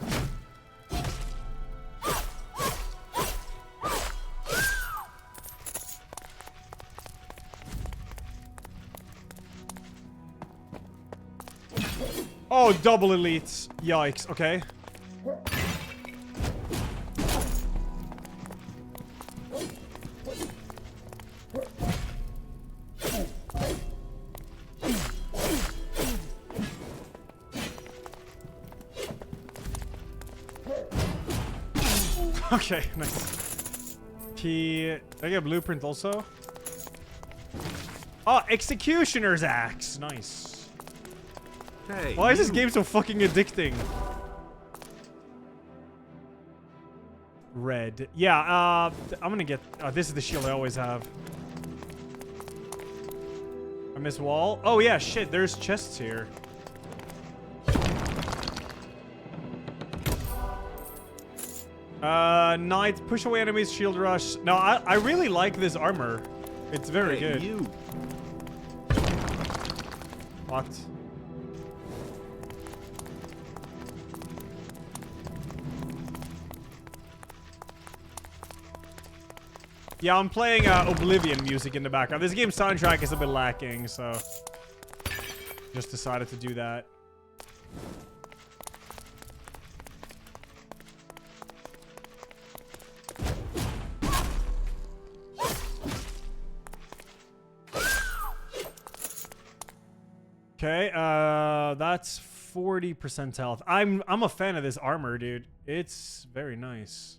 Oh, double elites. Yikes. Okay. Okay, nice. Did I get a blueprint also? Oh, Executioner's Axe. Nice. Hey, why is this game so fucking addicting? Red. Yeah, I'm gonna get... this is the shield I always have. I miss wall. Oh, yeah, shit. There's chests here. Knight, push away enemies, shield rush. No, I really like this armor. It's very good. You. What? Yeah, I'm playing Oblivion music in the background. This game's soundtrack is a bit lacking, so just decided to do that. Okay, that's 40% health. I'm a fan of this armor, dude. It's very nice.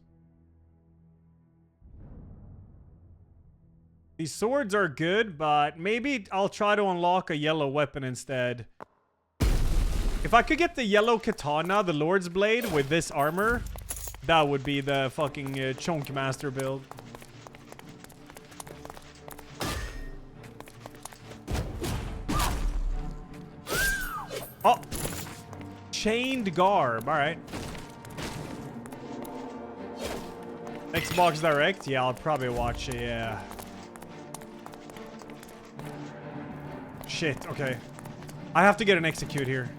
These swords are good, but maybe I'll try to unlock a yellow weapon instead. If I could get the yellow katana, the Lord's Blade, with this armor, that would be the fucking Chunk Master build. Oh! Chained garb. Alright. Xbox Direct? Yeah, I'll probably watch it, yeah. Shit, okay. I have to get an execute here.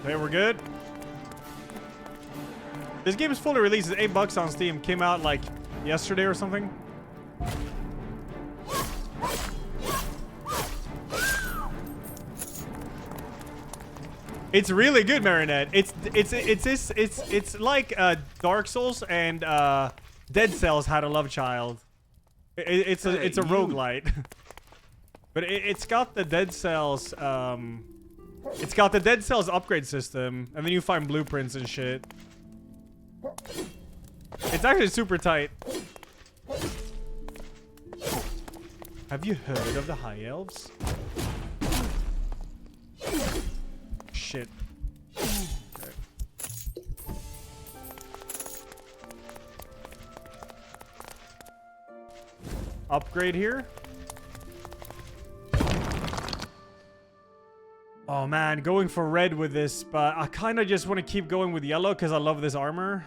Okay, we're good. This game is fully released. It's $8 on Steam. Came out like yesterday or something. It's really good, Marinette. It's like Dark Souls and Dead Cells had a love child. It's a roguelite. But it's got the Dead Cells it's got the Dead Cells upgrade system, and then you find blueprints and shit. It's actually super tight. Have you heard of the High Elves? Shit. Okay. Upgrade here. Oh man, going for red with this, but I kind of just want to keep going with yellow because I love this armor.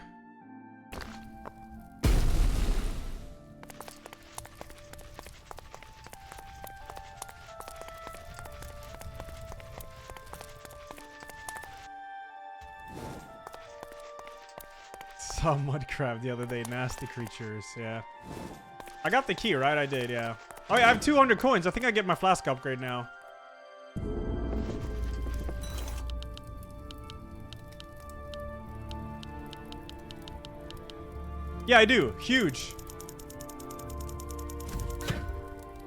Saw Mudcrab the other day. Nasty creatures, yeah. I got the key, right? I did, yeah. Oh yeah, I have 200 coins. I think I get my flask upgrade now. Yeah, I do. Huge.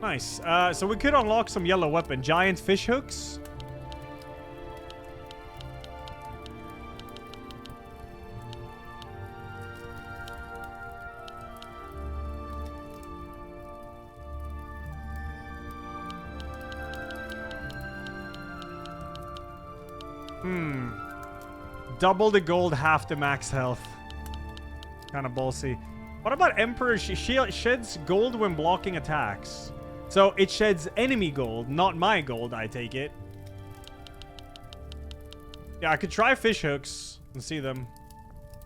Nice. So we could unlock some yellow weapon. Giant fish hooks. Double the gold, half the max health. Kind of ballsy. What about Emperor? She sheds gold when blocking attacks. So it sheds enemy gold, not my gold, I take it. Yeah, I could try fish hooks and see them.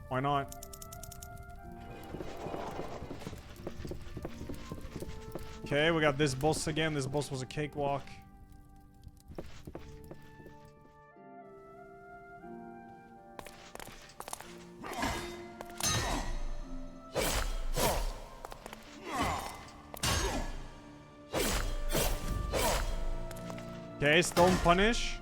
Why not? Okay, we got this boss again. This boss was a cakewalk. Okay, Stone Punish.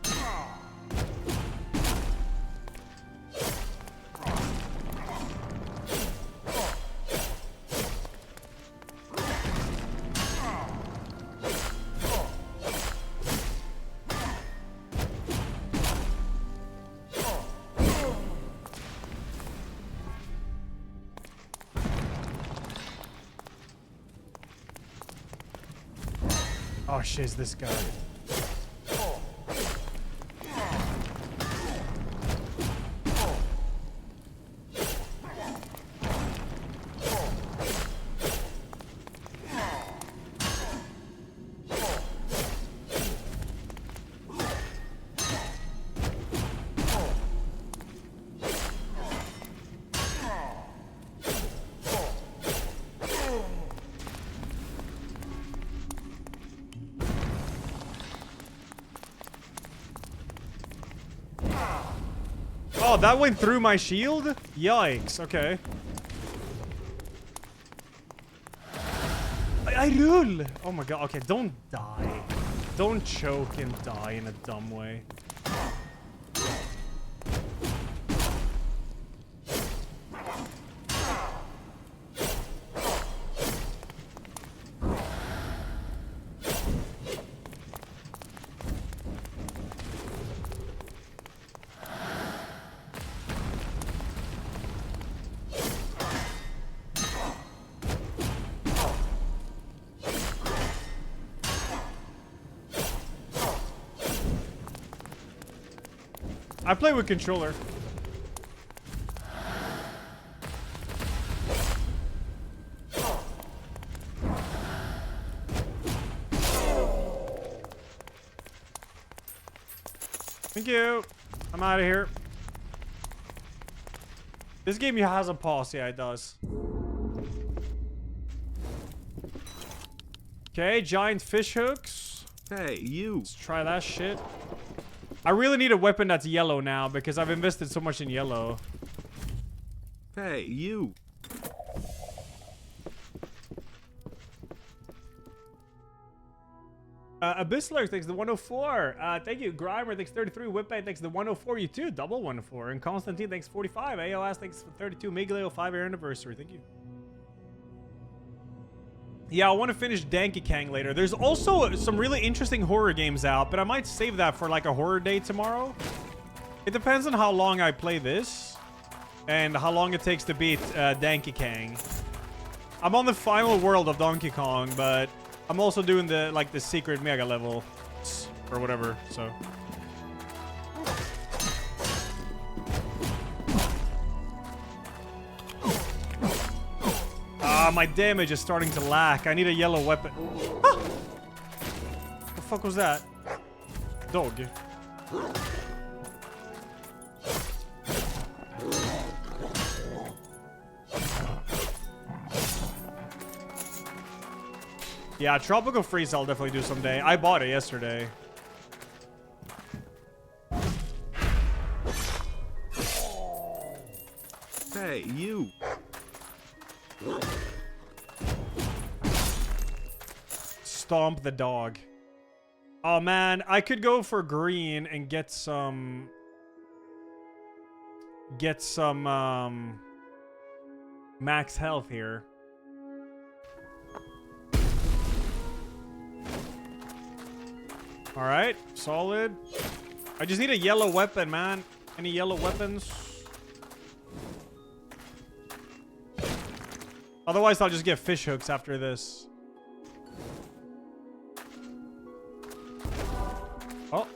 Oh shit, it's this guy. Oh, that went through my shield? Yikes, okay. I rule. Oh my god. Okay, don't die. Don't choke and die in a dumb way. I play with controller. Thank you. I'm out of here. This game has a pause. Yeah, it does. Okay, giant fish hooks. Hey, you. Let's try that shit. I really need a weapon that's yellow now because I've invested so much in yellow. Hey, you. Abyssler thanks the 104. Thank you. Grimer thanks 33. Whipbait thanks the 104. You too. Double 104. And Constantine thanks 45. AOS thanks for 32. Miglio 5-year anniversary. Thank you. Yeah, I want to finish Donkey Kong later. There's also some really interesting horror games out, but I might save that for like a horror day tomorrow. It depends on how long I play this and how long it takes to beat Donkey Kong. I'm on the final world of Donkey Kong, but I'm also doing the secret mega level or whatever, so. My damage is starting to lack. I need a yellow weapon. Ah! What the fuck was that? Dog. Yeah, Tropical Freeze I'll definitely do someday. I bought it yesterday. Hey, you. Stomp the dog. Oh man, I could go for green and get some max health here. All right, solid. I just need a yellow weapon, man. Any yellow weapons? Otherwise, I'll just get fish hooks after this. Oh.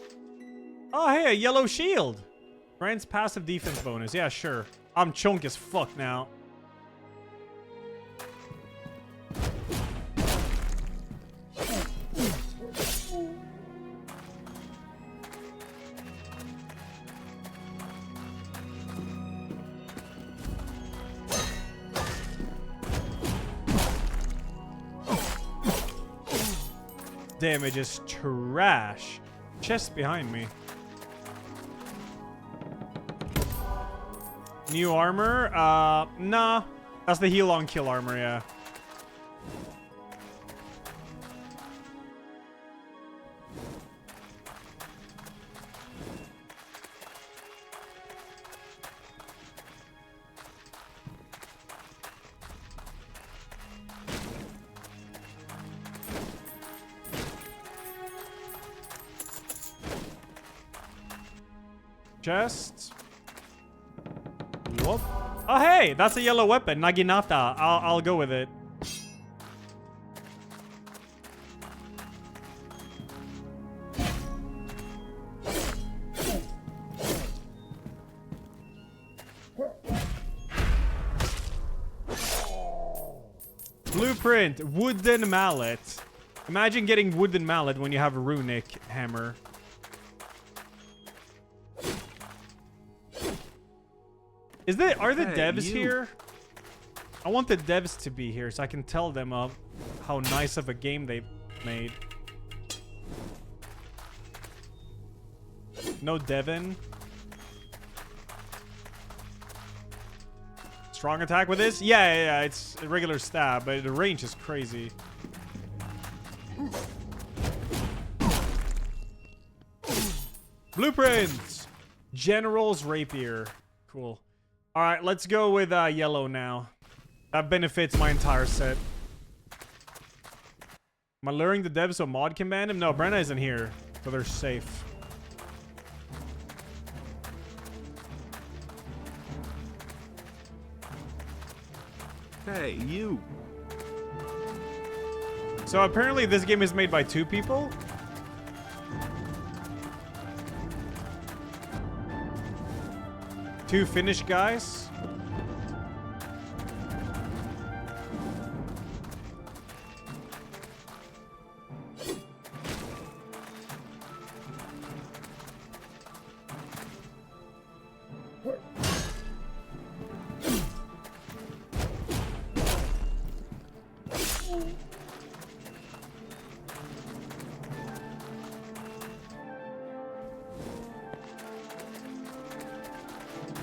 Oh, hey, a yellow shield. Grants passive defense bonus. Yeah, sure. I'm chunk as fuck now. Damage is trash. Chest behind me. New armor? Nah. That's the heal on kill armor, yeah. Chest. Whoop. Oh, hey, that's a yellow weapon. Naginata. I'll go with it. Blueprint. Wooden mallet. Imagine getting wooden mallet when you have a runic hammer. Are the devs here? I want the devs to be here so I can tell them how nice of a game they made. No Devin. Strong attack with this? Yeah, it's a regular stab, but the range is crazy. Blueprints. General's Rapier. Cool. All right, let's go with yellow now. That benefits my entire set. Am I luring the devs so mod can ban him? No, Brenna isn't here, so they're safe. Hey, you. So apparently this game is made by 2 people. Two Finnish guys.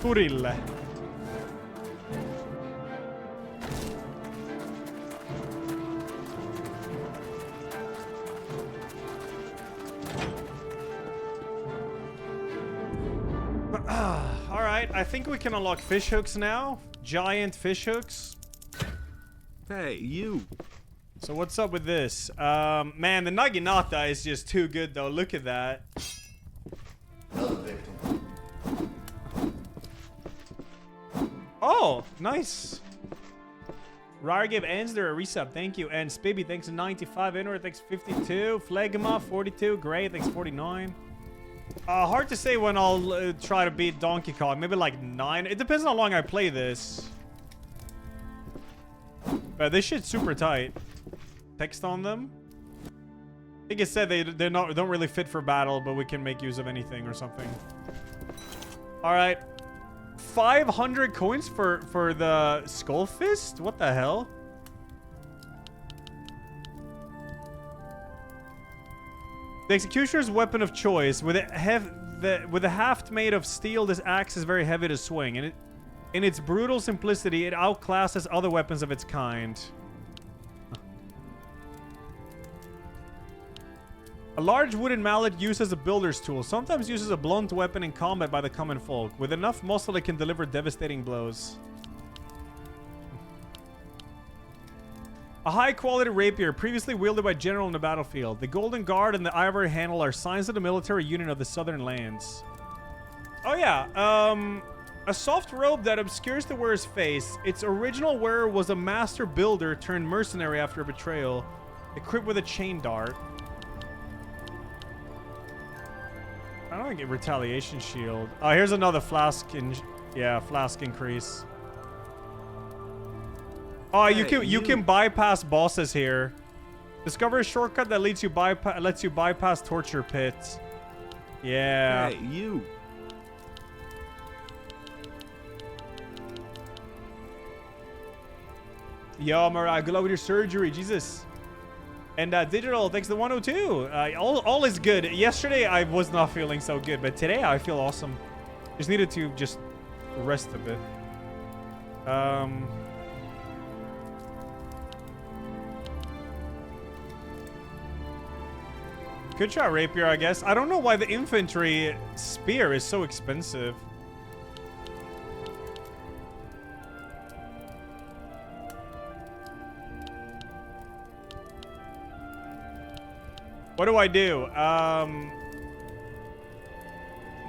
Kurille. Alright, I think we can unlock fish hooks now. Giant fish hooks. Hey, you. So what's up with this? Man, the Naginata is just too good though. Look at that. Oh, nice. Rargib ends there a resub. Thank you. And Spibby, thanks to 95. Inward, thanks 52. Phlegma, 42. Gray, thanks 49. Hard to say when I'll try to beat Donkey Kong. Maybe like 9. It depends on how long I play this. But this shit's super tight. Text on them. I think it said don't really fit for battle, but we can make use of anything or something. All right. 500 coins for the Skull Fist? What the hell? The Executioner's weapon of choice. With a haft made of steel, this axe is very heavy to swing. And in its brutal simplicity, it outclasses other weapons of its kind. A large wooden mallet used as a builder's tool, sometimes used as a blunt weapon in combat by the common folk. With enough muscle, it can deliver devastating blows. A high-quality rapier, previously wielded by general in the battlefield. The golden guard and the ivory handle are signs of the military unit of the southern lands. Oh yeah, a soft robe that obscures the wearer's face. Its original wearer was a master builder turned mercenary after a betrayal, equipped with a chain dart. I don't get retaliation shield. Oh, here's another flask flask increase. Oh, Hey, you can bypass bosses here. Discover a shortcut that lets you bypass torture pits. Yeah. Hey, you. Yo, Mariah, good luck with your surgery, Jesus. And Digital, thanks to 102. All is good. Yesterday, I was not feeling so good, but today I feel awesome. Just needed to just rest a bit. Good shot, rapier, I guess. I don't know why the infantry spear is so expensive. What do I do?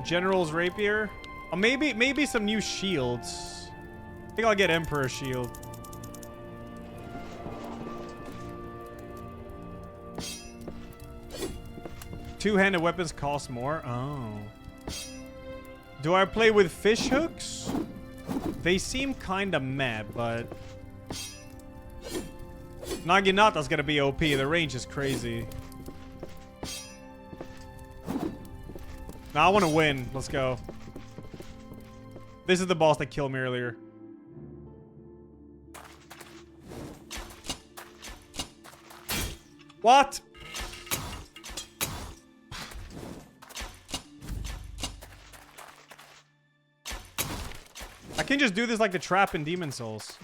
General's rapier? Oh, maybe some new shields. I think I'll get Emperor shield. Two-handed weapons cost more. Oh. Do I play with fish hooks? They seem kind of meh, but Naginata's gonna be OP. The range is crazy. Now I want to win. Let's go. This is the boss that killed me earlier. What? I can just do this like the trap in Demon Souls.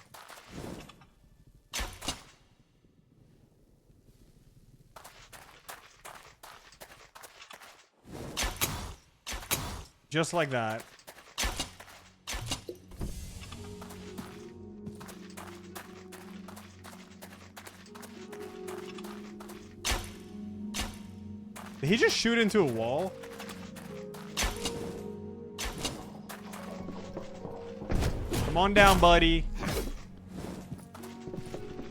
Just like that. Did he just shoot into a wall? Come on down, buddy.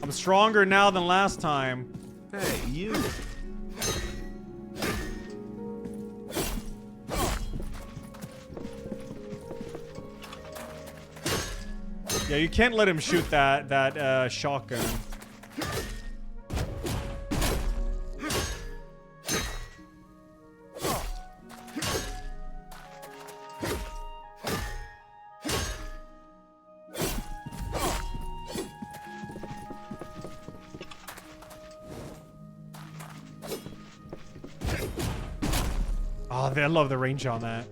I'm stronger now than last time. Hey, you. Yeah, you can't let him shoot that shotgun. Oh, I love the range on that.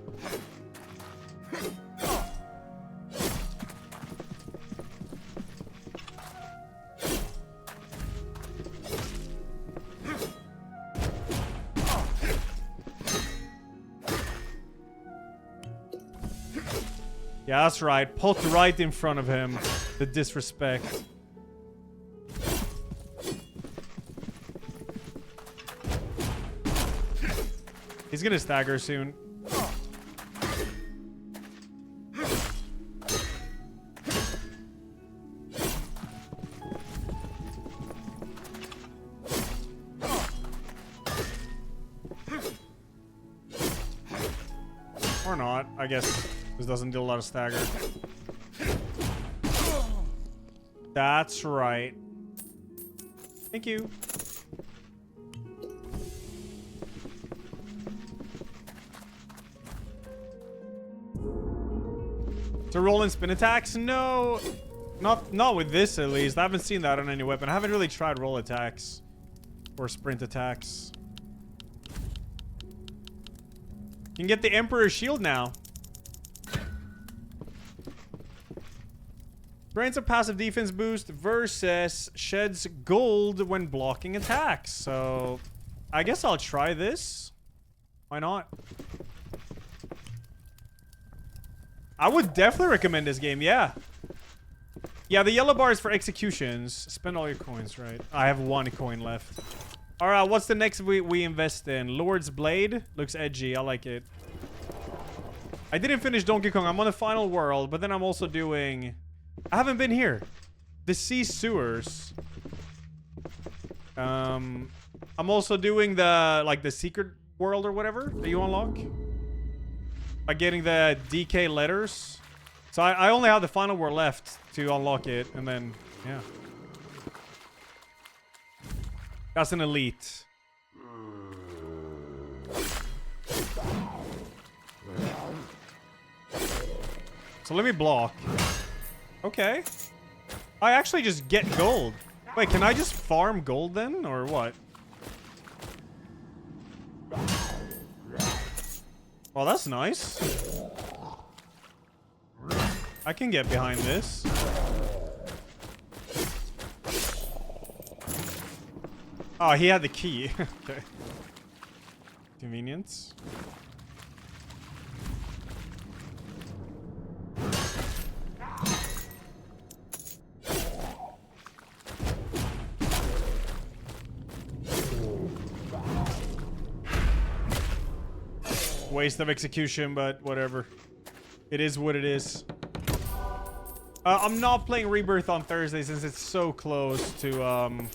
Yeah, that's right. Poked right in front of him. The disrespect. He's gonna stagger soon. Or not, I guess. This doesn't do a lot of stagger. That's right. Thank you. To roll and spin attacks? No. Not with this, at least. I haven't seen that on any weapon. I haven't really tried roll attacks. Or sprint attacks. You can get the Emperor's Shield now. Grants a passive defense boost versus sheds gold when blocking attacks. So, I guess I'll try this. Why not? I would definitely recommend this game, yeah. Yeah, the yellow bar is for executions. Spend all your coins, right? I have 1 coin left. Alright, what's the next we invest in? Lord's Blade? Looks edgy, I like it. I didn't finish Donkey Kong. I'm on the final world, but then I'm also doing... I haven't been here. The Sea Sewers. I'm also doing the secret world or whatever that you unlock. By getting the DK letters. So I only have the final world left to unlock it, and then, yeah. That's an elite. So let me block. Okay. I actually just get gold. Wait, can I just farm gold then, or what? Well, that's nice. I can get behind this. Oh, he had the key. Okay. Convenience. Waste of execution, but whatever. It is what it is. I'm not playing Rebirth on Thursday since it's so close to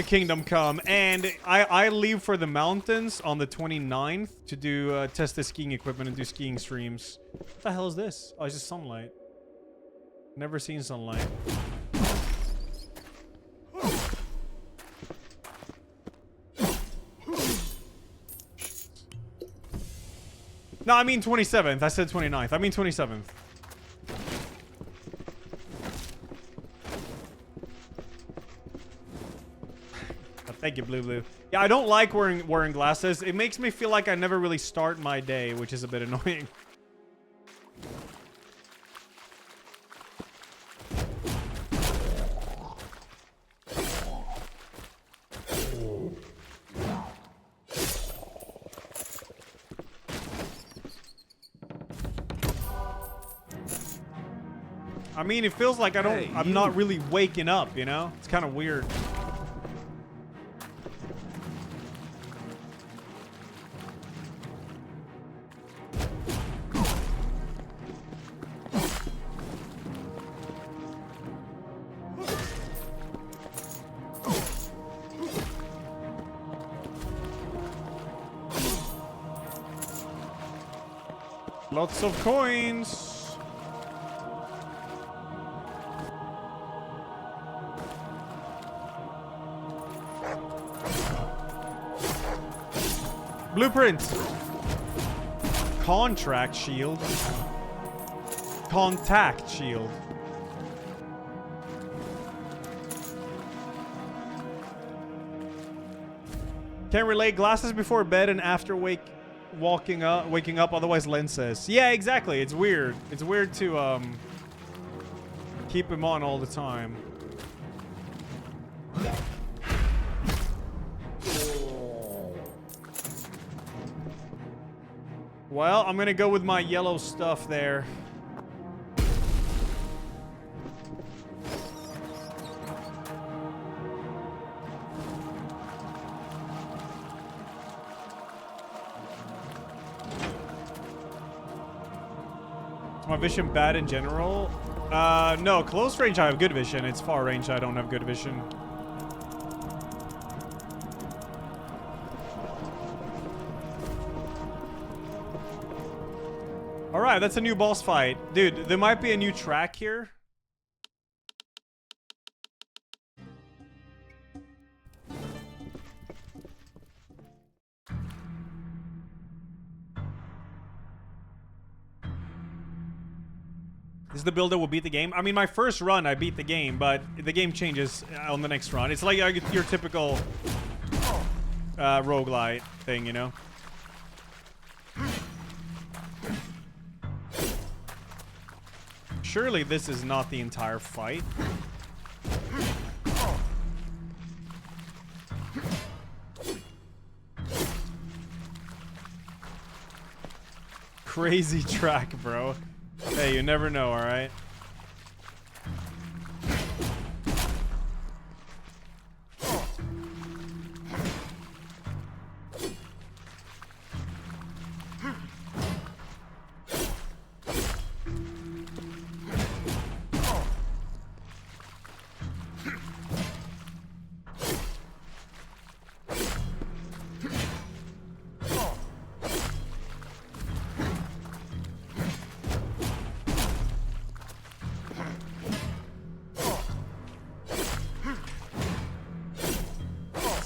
Kingdom Come, and I leave for the mountains on the 29th to do test the skiing equipment and do skiing streams. What the hell is this? Oh, it's just sunlight. Never seen sunlight. No, I mean 27th. I said 29th. I mean 27th. Thank you, Blue Blue. Yeah, I don't like wearing glasses. It makes me feel like I never really start my day, which is a bit annoying. I mean, it feels like Hey, I'm you. not really waking up, you know? It's kind of weird. Lots of coins. Blueprint. Contract shield. Contact shield. Can't relate glasses before bed and after waking up, otherwise Len says. Yeah, exactly. It's weird. It's weird to keep him on all the time. Well, I'm gonna go with my yellow stuff there. Is my vision bad in general? No, close range I have good vision. It's far range I don't have good vision. Alright, that's a new boss fight. Dude, there might be a new track here. This is the build that will beat the game. I mean, my first run, I beat the game, but the game changes on the next run. It's like your typical roguelite thing, you know? Surely this is not the entire fight. Crazy track, bro. Hey, you never know, alright?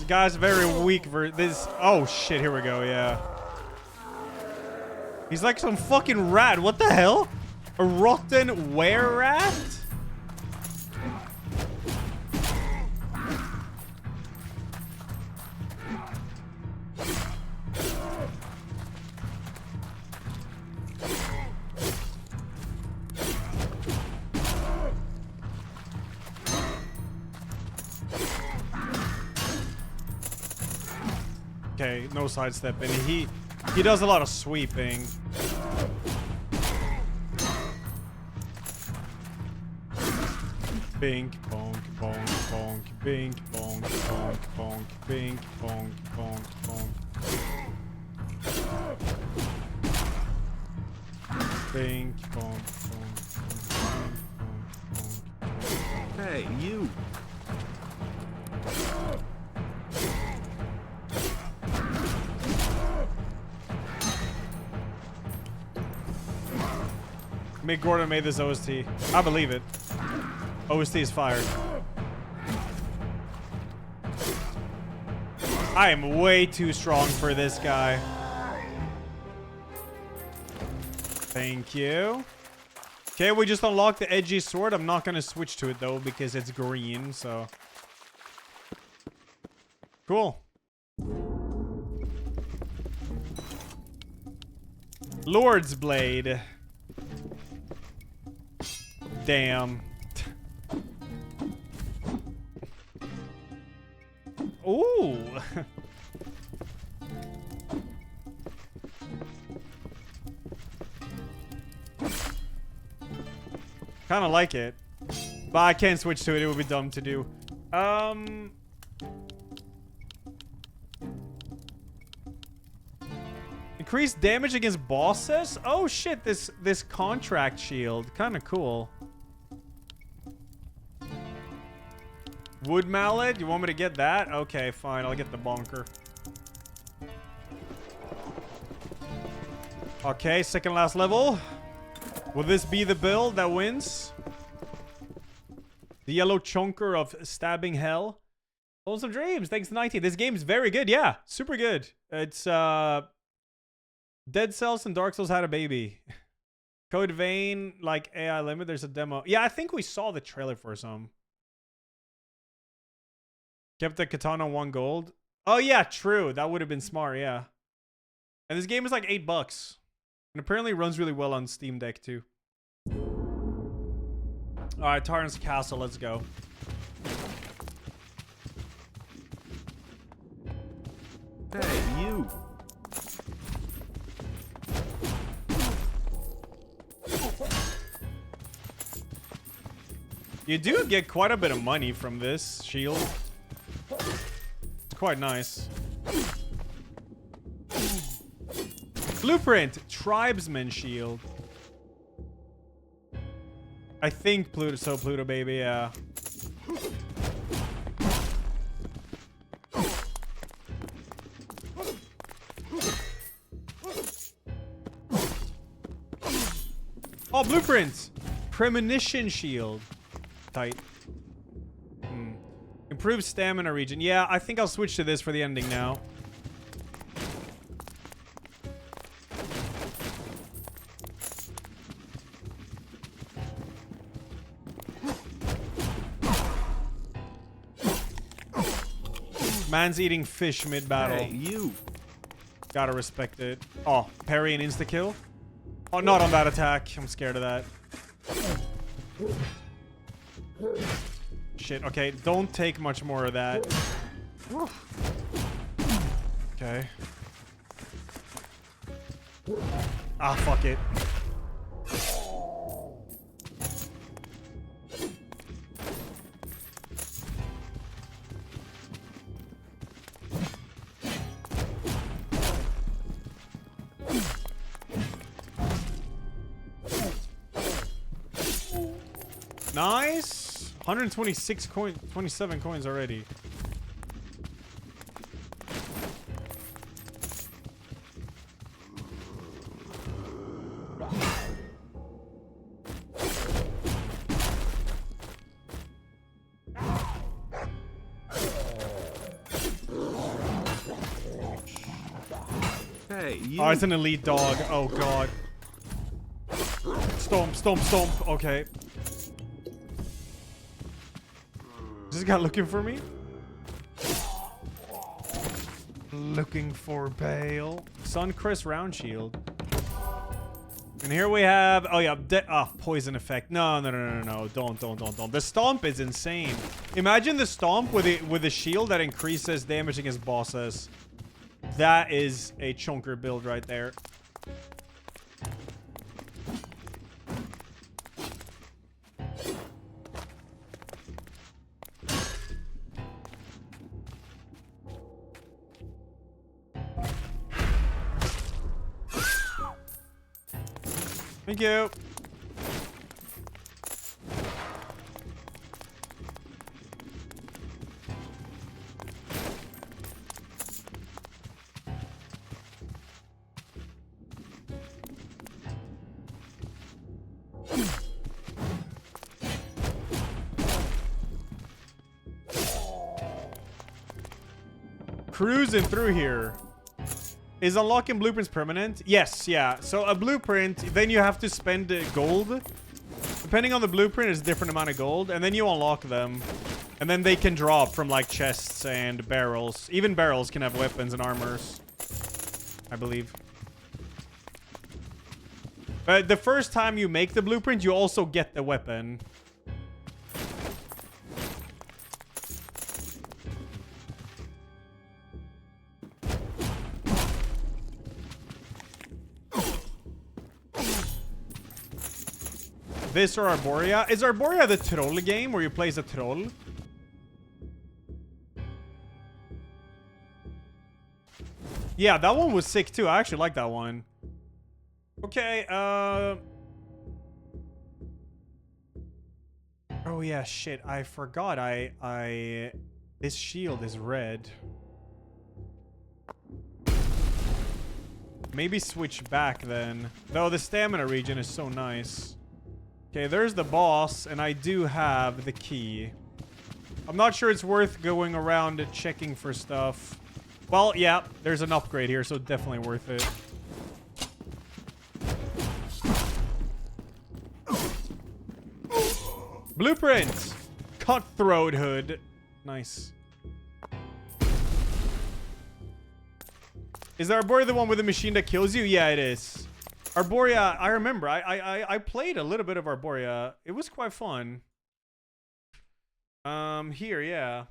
Guy's very weak for this. Oh shit, here we go, yeah. He's like some fucking rat. What the hell? A rotten were rat? Okay, no sidestepping. He does a lot of sweeping. Bink, bonk, bonk, bonk, bink, bonk, bonk, bonk, bink, bonk, bonk, bonk. Bink, bonk, bonk, bonk, bonk, bonk. Hey, you. Mick Gordon made this OST. I believe it. OST is fired. I am way too strong for this guy. Thank you. Okay, we just unlocked the edgy sword. I'm not gonna switch to it though because it's green, so. Cool. Lord's Blade. Damn. Ooh. Kind of like it. But I can't switch to it. It would be dumb to do. Increased damage against bosses? Oh shit, this contract shield. Kind of cool. Wood mallet? You want me to get that? Okay, fine. I'll get the bonker. Okay, second last level. Will this be the build that wins? The yellow chunker of stabbing hell. Full of dreams. Thanks to 19. This game is very good. Yeah, super good. It's Dead Cells and Dark Souls had a baby. Code Vein, like AI Limit. There's a demo. Yeah, I think we saw the trailer for some. Kept the katana 1 gold. Oh yeah, true. That would have been smart. Yeah. And this game is like $8. And apparently runs really well on Steam Deck too. Alright, Tarn's Castle, let's go. Hey, you. You do get quite a bit of money from this shield. It's quite nice. Blueprint, Tribesman Shield. I think Pluto baby, yeah. Oh, Blueprint! Premonition Shield. Tight. Improved stamina region. Yeah, I think I'll switch to this for the ending now. Man's eating fish mid-battle. Hey, you. Gotta respect it. Oh, parry and insta-kill? Oh, not on that attack. I'm scared of that. Shit, okay. Don't take much more of that. Okay. Ah, fuck it. Nice. 126 coins, 27 coins already. Hey, you. Oh, it's an elite dog. Oh god. Stomp, stomp, stomp. Okay. Is this guy looking for me? Looking for Bale. Suncrest round shield. And here we have, oh yeah, poison effect. No. Don't. The stomp is insane. Imagine the stomp with a shield that increases damage against bosses. That is a chunker build right there. Thank you. Cruising through here. Is unlocking blueprints permanent? Yes, yeah. So a blueprint, then you have to spend gold. Depending on the blueprint, it's a different amount of gold. And then you unlock them. And then they can drop from like chests and barrels. Even barrels can have weapons and armors, I believe. But the first time you make the blueprint, you also get the weapon. This or Arborea? Is Arborea the troll game where you play as a troll? Yeah, that one was sick too. I actually like that one. Okay, oh yeah, shit. I forgot this shield is red. Maybe switch back then. Though the stamina region is so nice. Okay, there's the boss, and I do have the key. I'm not sure it's worth going around checking for stuff. Well, yeah, there's an upgrade here, so definitely worth it. Blueprint! Cutthroat hood. Nice. Is the Arborea the one with the machine that kills you? Yeah, it is. Arborea, I remember. I played a little bit of Arborea. It was quite fun. Here, yeah.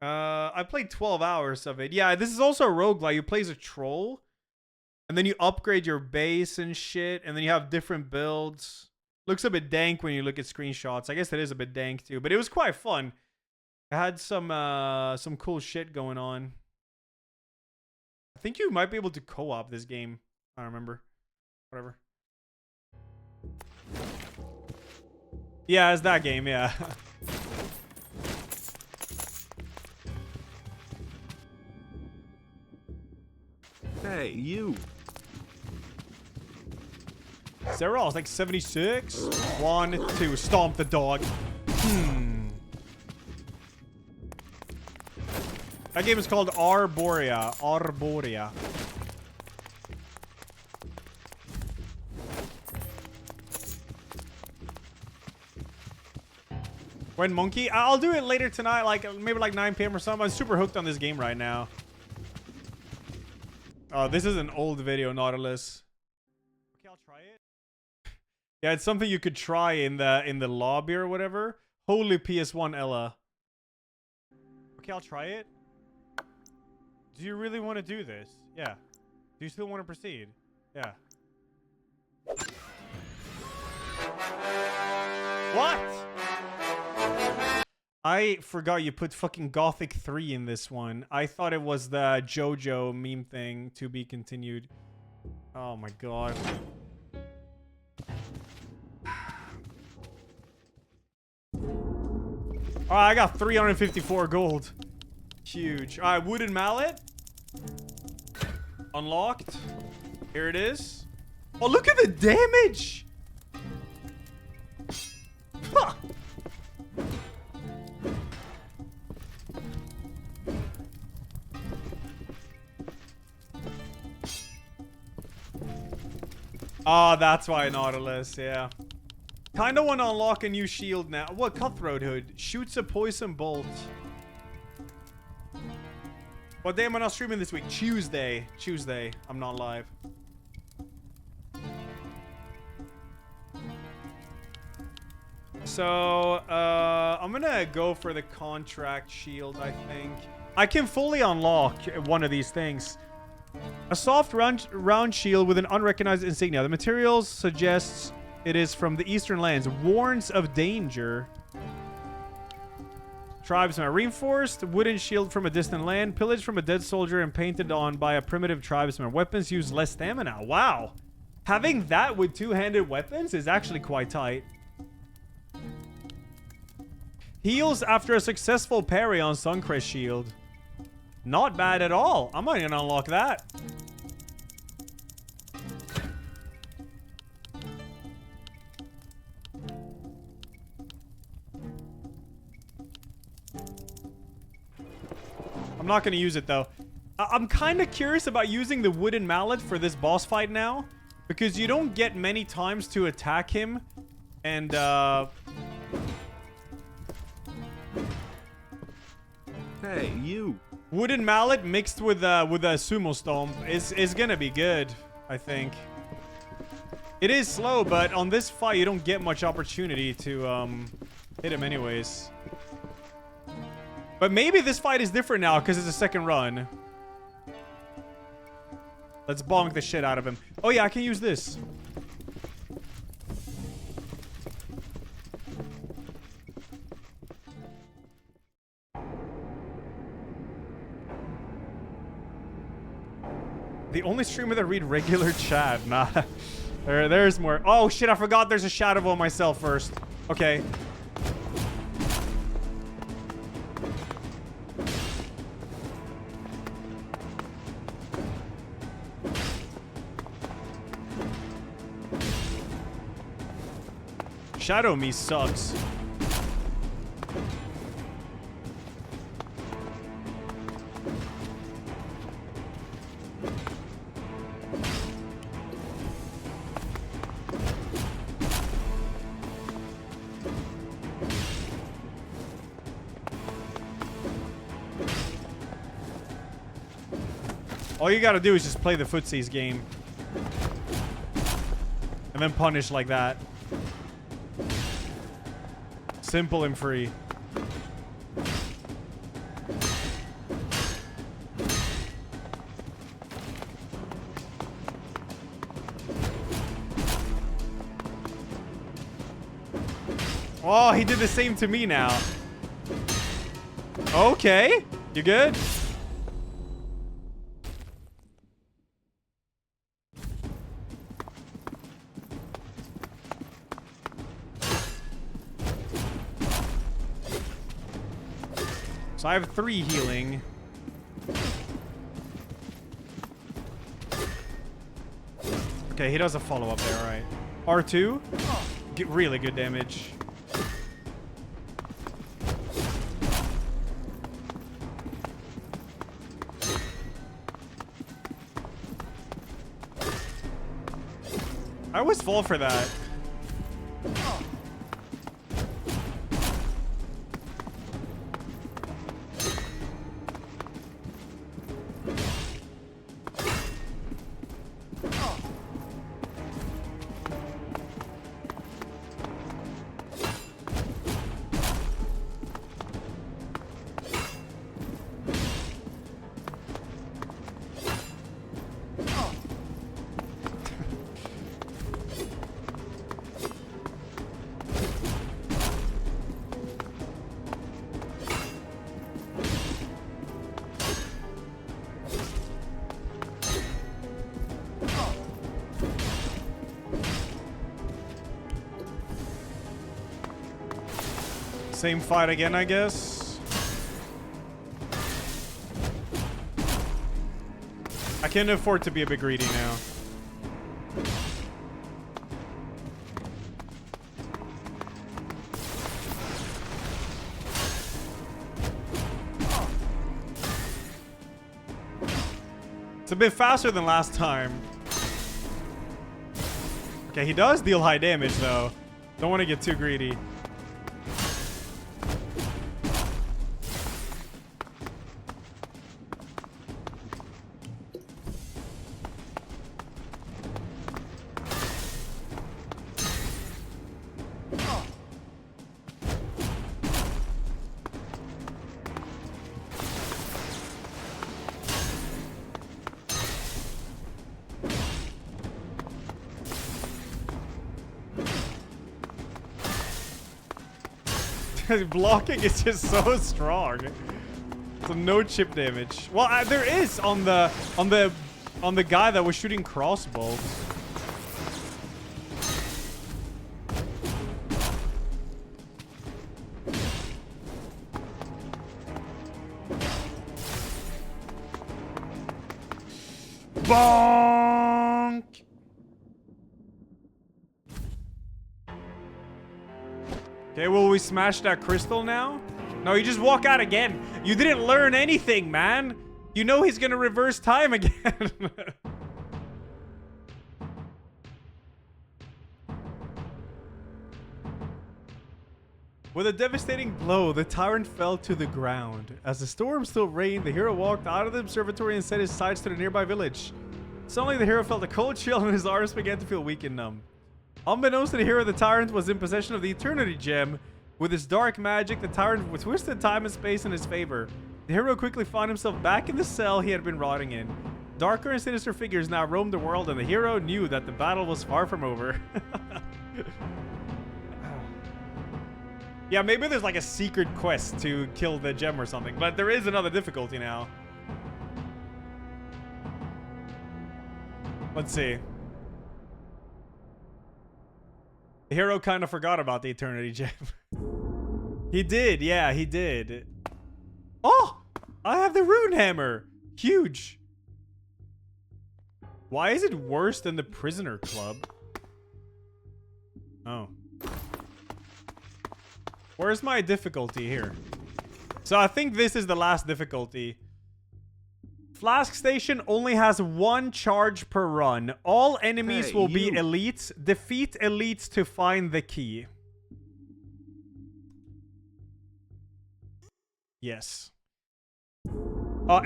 I played 12 hours of it. Yeah, this is also a roguelike. You play as a troll. And then you upgrade your base and shit. And then you have different builds. Looks a bit dank when you look at screenshots. I guess it is a bit dank too. But it was quite fun. It had some cool shit going on. I think you might be able to co-op this game. I don't remember. Whatever. Yeah, it's that game, yeah. Hey, you. Sarah, it's like 76. 1, 2. Stomp the dog. That game is called Arborea. Arborea. When Monkey? I'll do it later tonight, like maybe like 9 p.m. or something. I'm super hooked on this game right now. Oh, this is an old video, Nautilus. Okay, I'll try it. Yeah, it's something you could try in the lobby or whatever. Holy PS1 Ella. Okay, I'll try it. Do you really want to do this? Yeah. Do you still want to proceed? Yeah. What? I forgot you put fucking Gothic 3 in this one. I thought it was the JoJo meme thing, to be continued. Oh my god. Alright, I got 354 gold. Huge. Alright, wooden mallet. Unlocked. Here it is. Oh, look at the damage! Huh. Oh, that's why Nautilus, yeah. Kinda want to unlock a new shield now. What? Cutthroat hood. Shoots a poison bolt. What day am I not streaming this week? Tuesday. Tuesday. I'm not live. So, I'm gonna go for the contract shield, I think. I can fully unlock one of these things. A soft round shield with an unrecognized insignia. The materials suggests it is from the eastern lands. Warns of danger. Tribesman. Reinforced wooden shield from a distant land. Pillaged from a dead soldier and painted on by a primitive tribesman. Weapons use less stamina. Wow. Having that with two-handed weapons is actually quite tight. Heals after a successful parry on Suncrest shield. Not bad at all. I might gonna unlock that. I'm not gonna use it though. I'm kind of curious about using the wooden mallet for this boss fight now, because you don't get many times to attack him, and Hey, you. wooden mallet mixed with a sumo stomp is gonna be good, I think. It is slow, but on this fight you don't get much opportunity to hit him anyways. But maybe this fight is different now because it's a second run. Let's bonk the shit out of him. Oh yeah, I can use this. the only streamer that read regular chat. Nah. There's more. Oh shit, I forgot there's a shadow on myself first. Okay. Shadow me sucks. All you gotta do is just play the footsies game. And then punish like that. Simple and free. Oh, he did the same to me now. Okay. You good? So I have 3 healing. Okay, he does a follow-up there, alright. R2. Get really good damage. I always fall for that. Same fight again, I guess. I can't afford to be a bit greedy now. It's a bit faster than last time. Okay, he does deal high damage, though. Don't want to get too greedy. Blocking is just so strong. So no chip damage. Well, there is on the guy that was shooting crossbows. Bonk. Okay, will we smash that crystal now? No, you just walk out again. You didn't learn anything, man. You know he's gonna reverse time again. With a devastating blow, the tyrant fell to the ground. As the storm still reigned, the hero walked out of the observatory and set his sights to the nearby village. Suddenly, the hero felt a cold chill and his arms began to feel weak and numb. Unbeknownst to the hero, the tyrant was in possession of the Eternity Gem. With its dark magic, the tyrant twisted time and space in his favor. The hero quickly found himself back in the cell he had been rotting in. Darker and sinister figures now roamed the world, and the hero knew that the battle was far from over. Yeah, maybe there's like a secret quest to kill the gem or something, but there is another difficulty now. Let's see. The hero kind of forgot about the Eternity Gem. He did, yeah, he did. Oh! I have the Rune Hammer! Huge! Why is it worse than the Prisoner Club? Oh. Where's my difficulty here? So I think this is the last difficulty. Flask Station only has 1 charge per run. All enemies will be elites. Defeat elites to find the key. Yes.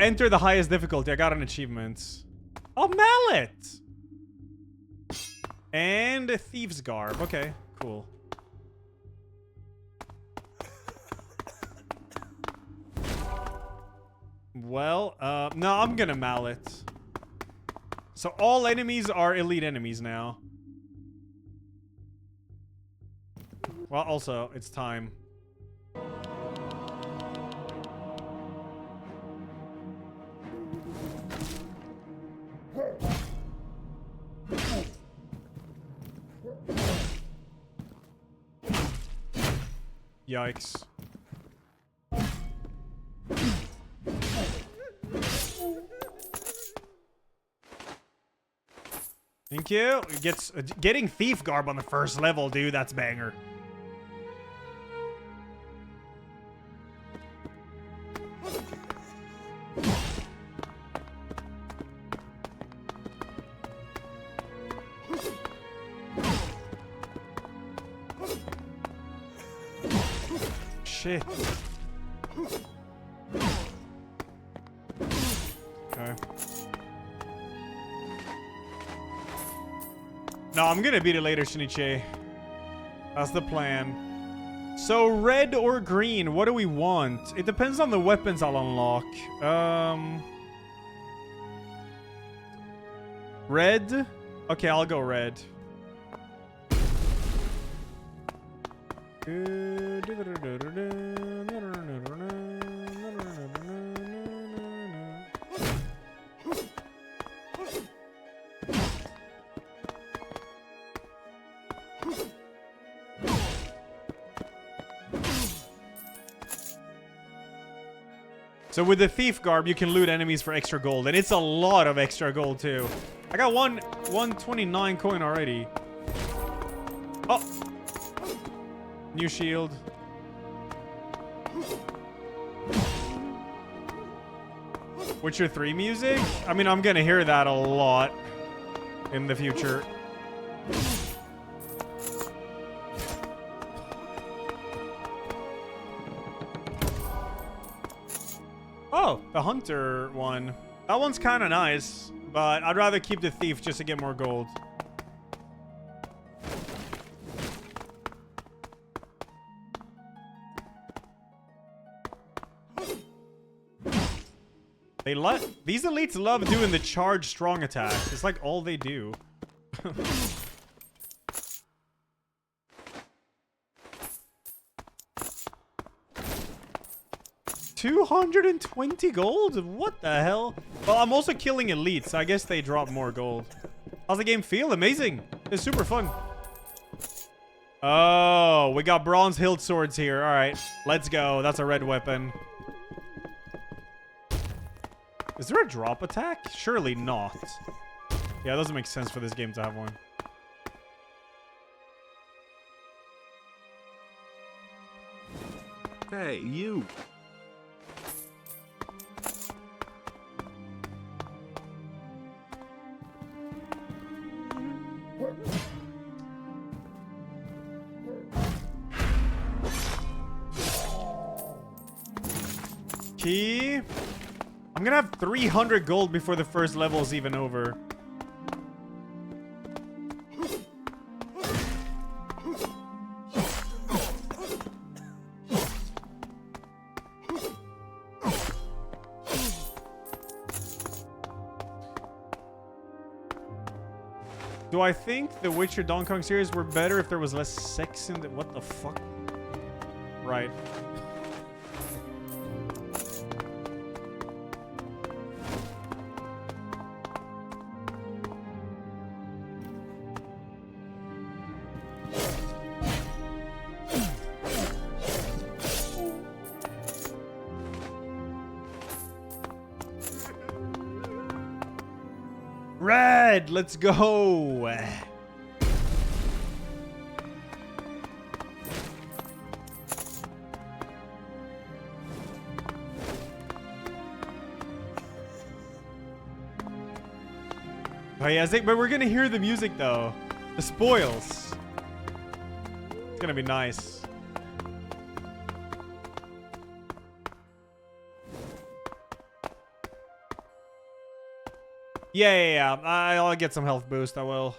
Enter the highest difficulty. I got an achievement. Oh, Mallet! And a Thief's Garb. Okay, cool. Well, no, I'm gonna Mallet. So all enemies are elite enemies now. Well, also, it's time. Yikes. Thank you. It gets getting Thief Garb on the first level, dude. That's banger. Shit. Okay. No, I'm gonna beat it later, Shinichi. That's the plan. So, red or green, what do we want? It depends on the weapons I'll unlock. Red? Okay, I'll go red. So with the Thief Garb, you can loot enemies for extra gold, and it's a lot of extra gold too. I got 129 coin already. Oh! New shield. Witcher 3 music? I mean, I'm gonna hear that a lot in the future. Oh, the Hunter one. That one's kind of nice, but I'd rather keep the Thief just to get more gold. These elites love doing the charge strong attack. It's like all they do. 220 gold? What the hell? Well, I'm also killing elites, so I guess they drop more gold. How's the game feel? Amazing. It's super fun. Oh, we got bronze hilt swords here. All right, let's go. That's a red weapon. Is there a drop attack? Surely not. Yeah, it doesn't make sense for this game to have one. Hey, you. Key. I'm gonna have 300 gold before the first level is even over. Do I think the Witcher Donkey Kong series were better if there was less sex in the... What the fuck? Right. Red, let's go. Oh yeah, but we're gonna hear the music though. The spoils. It's gonna be nice. Yeah. I'll get some health boost. I will.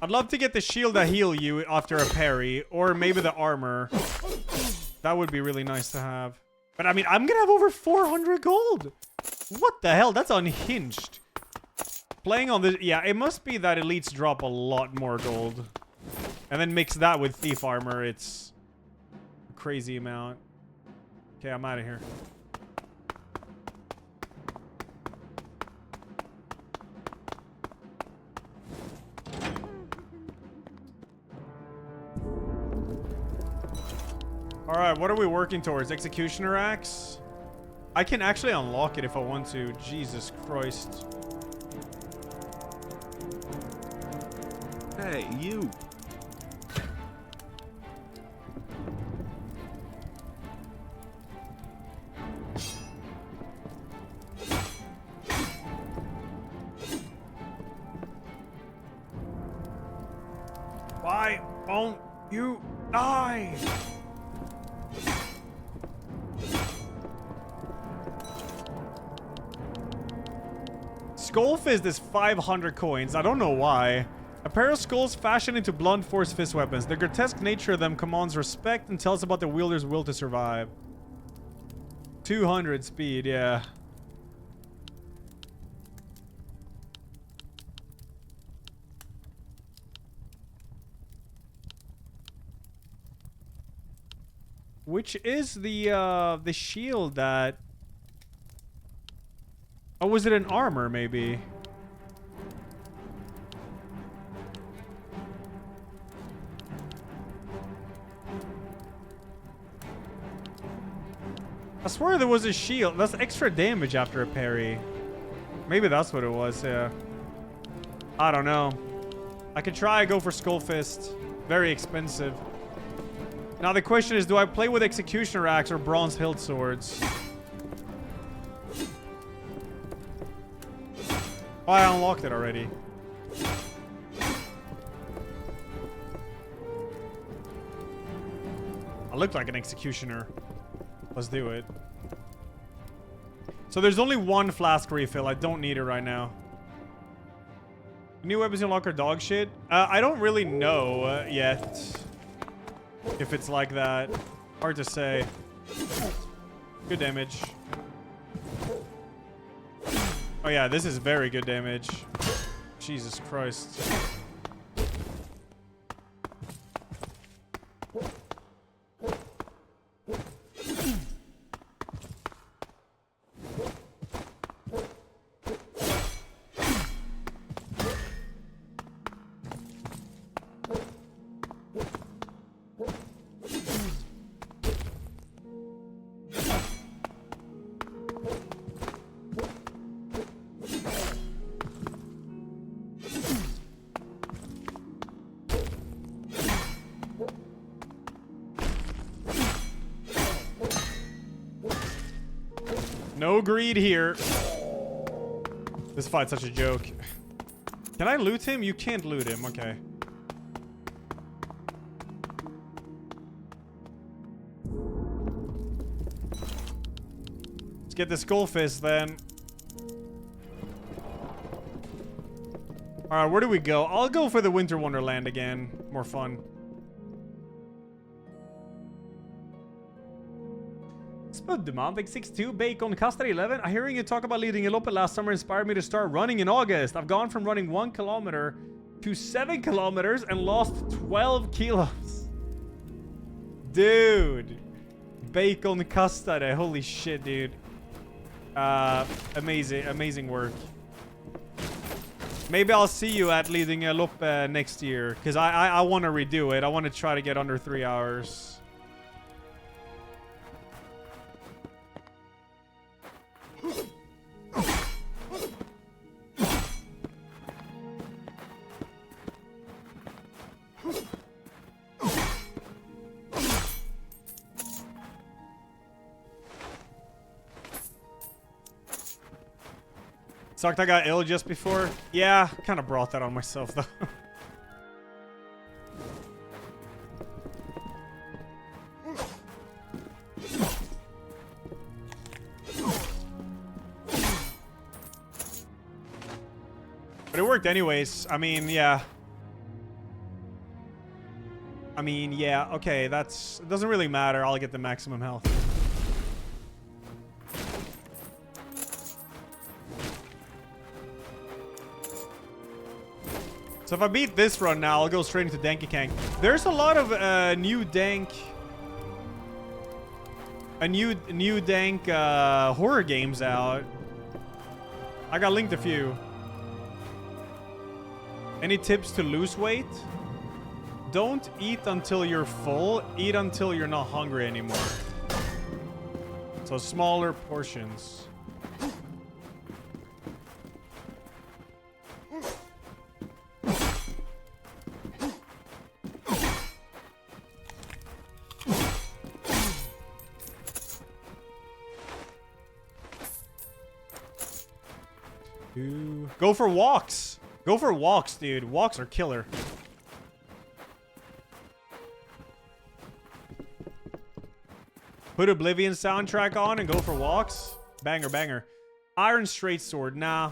I'd love to get the shield to heal you after a parry, or maybe the armor. That would be really nice to have. But I mean, I'm gonna have over 400 gold. What the hell? That's unhinged. Playing on this, yeah, it must be that elites drop a lot more gold. And then mix that with thief armor, it's a crazy amount. Okay, I'm out of here. Alright, what are we working towards? Executioner Axe? I can actually unlock it if I want to. Jesus Christ. Hey, you. Why won't you die? Skullfist is 500 coins. I don't know why. A pair of skulls fashioned into blunt force fist weapons. The grotesque nature of them commands respect and tells about the wielder's will to survive. 200 speed, yeah. Which is the shield that... Oh, was it an armor, maybe? I swear there was a shield. That's extra damage after a parry. Maybe that's what it was, yeah. I don't know. I could try go for Skullfist. Very expensive. Now the question is, do I play with Executioner Axe or Bronze Hilt Swords? Oh, I unlocked it already. I look like an Executioner. Let's do it. So there's only one flask refill. I don't need it right now. New weapons unlock are dog shit. I don't really know yet if it's like that. Hard to say. Good damage. Oh yeah, this is very good damage. Jesus Christ. No greed here. This fight's such a joke. Can I loot him? You can't loot him. Okay. Let's get the Skullfist then. Alright, where do we go? I'll go for the Winter Wonderland again. More fun. Demanding 6'2", Bacon, Caster 11. I hearing you talk about leading a Loppe last summer inspired me to start running in August. I've gone from running 1 kilometer to 7 kilometers and lost 12 kilos. Dude. Bacon Caster, holy shit, dude. Amazing work. Maybe I'll see you at Lidingö next year, because I want to redo it. I want to try to get under 3 hours. Sucked I got ill just before. Yeah, kind of brought that on myself though. But it worked anyways. I mean, yeah. Okay, it doesn't really matter. I'll get the maximum health. So if I beat this run now, I'll go straight into Danky Kank. There's a lot of new dank horror games out. I got linked a few. Any tips to lose weight? Don't eat until you're full. Eat until you're not hungry anymore. So smaller portions. Go for walks. Go for walks, dude. Walks are killer. Put Oblivion soundtrack on and go for walks. Banger, banger. Iron Straight Sword. Nah.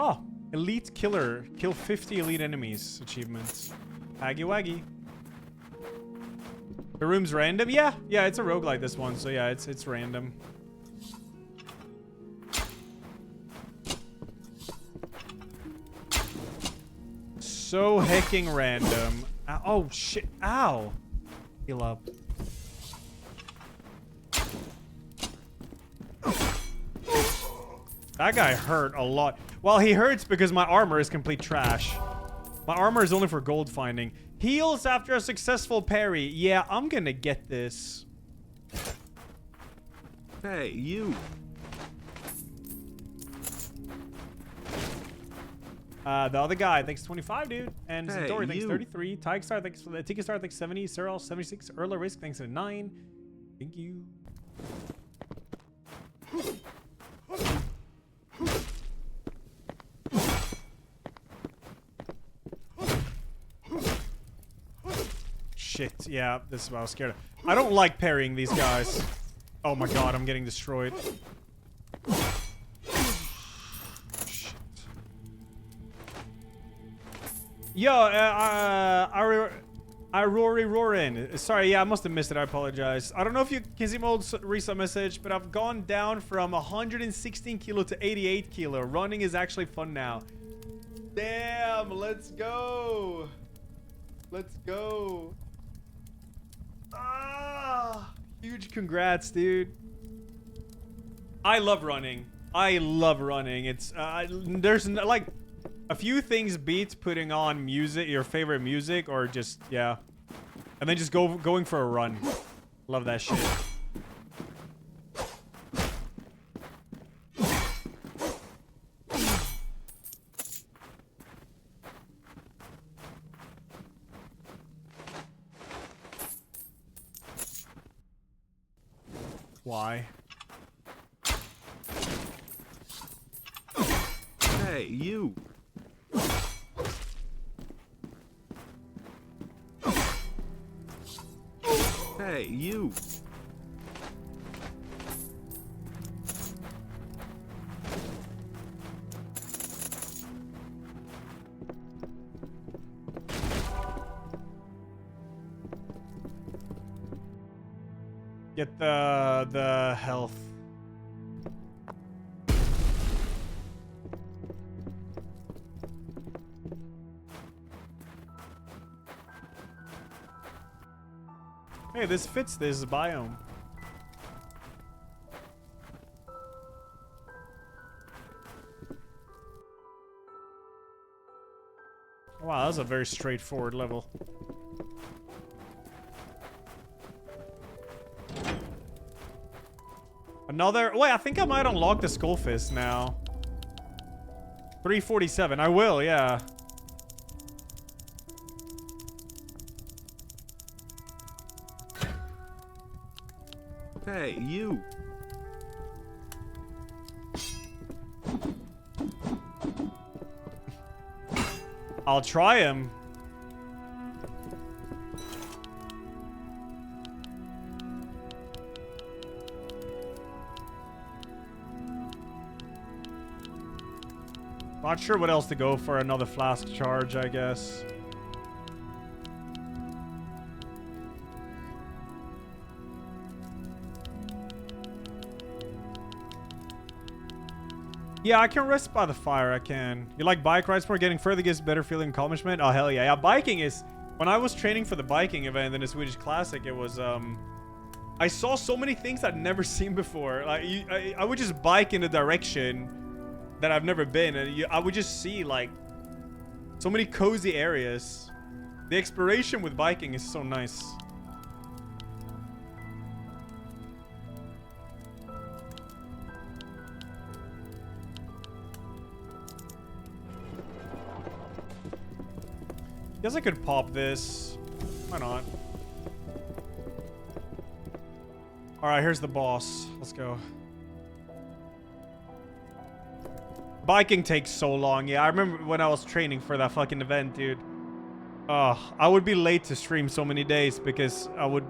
Oh, elite killer. Kill 50 elite enemies. Achievements. Haggy waggy. The room's random? Yeah, it's a roguelike, this one. So yeah, it's random. So hecking random. Oh shit. Ow. Heal up. That guy hurt a lot. Well, he hurts because my armor is complete trash. My armor is only for gold finding. Heals after a successful parry. Yeah, I'm gonna get this. Hey, you. The other guy thanks 25, dude. And Hey, Dory thanks you. 33. Tigestar thanks for the Tiki Star thanks 70. Cyril 76. Erla Risk thanks to 9. Thank you. Shit, yeah, this is what I was scared of. I don't like parrying these guys. Oh my god, I'm getting destroyed. Shit. Yo, Rory Rorin. Sorry, yeah, I must have missed it. I apologize. I don't know if you can see my old recent message, but I've gone down from 116 kilo to 88 kilo. Running is actually fun now. Damn, let's go. Let's go. Ah, huge congrats, dude. I love running. I love running. It's there's like a few things beats putting on music, your favorite music, or just yeah, and then just going for a run. Love that shit. Why? Hey, you. Hey, you. Get the health. Hey, this fits this biome. Wow, that's a very straightforward level. Another... Wait, I think I might unlock the Skullfist now. 347. I will, yeah. Hey, you. I'll try him. Not sure what else to go for. Another flask charge, I guess. Yeah, I can rest by the fire. I can. You like bike rides more? Getting further gives better feeling accomplishment? Oh, hell yeah. Yeah, biking is... When I was training for the biking event in the Swedish Classic, it was, I saw so many things I'd never seen before. Like, I would just bike in a direction that I've never been, and I would just see, like, so many cozy areas. The exploration with biking is so nice. Guess I could pop this. Why not? Alright, here's the boss. Let's go. Biking takes so long. Yeah, I remember when I was training for that fucking event, dude. I would be late to stream so many days because I would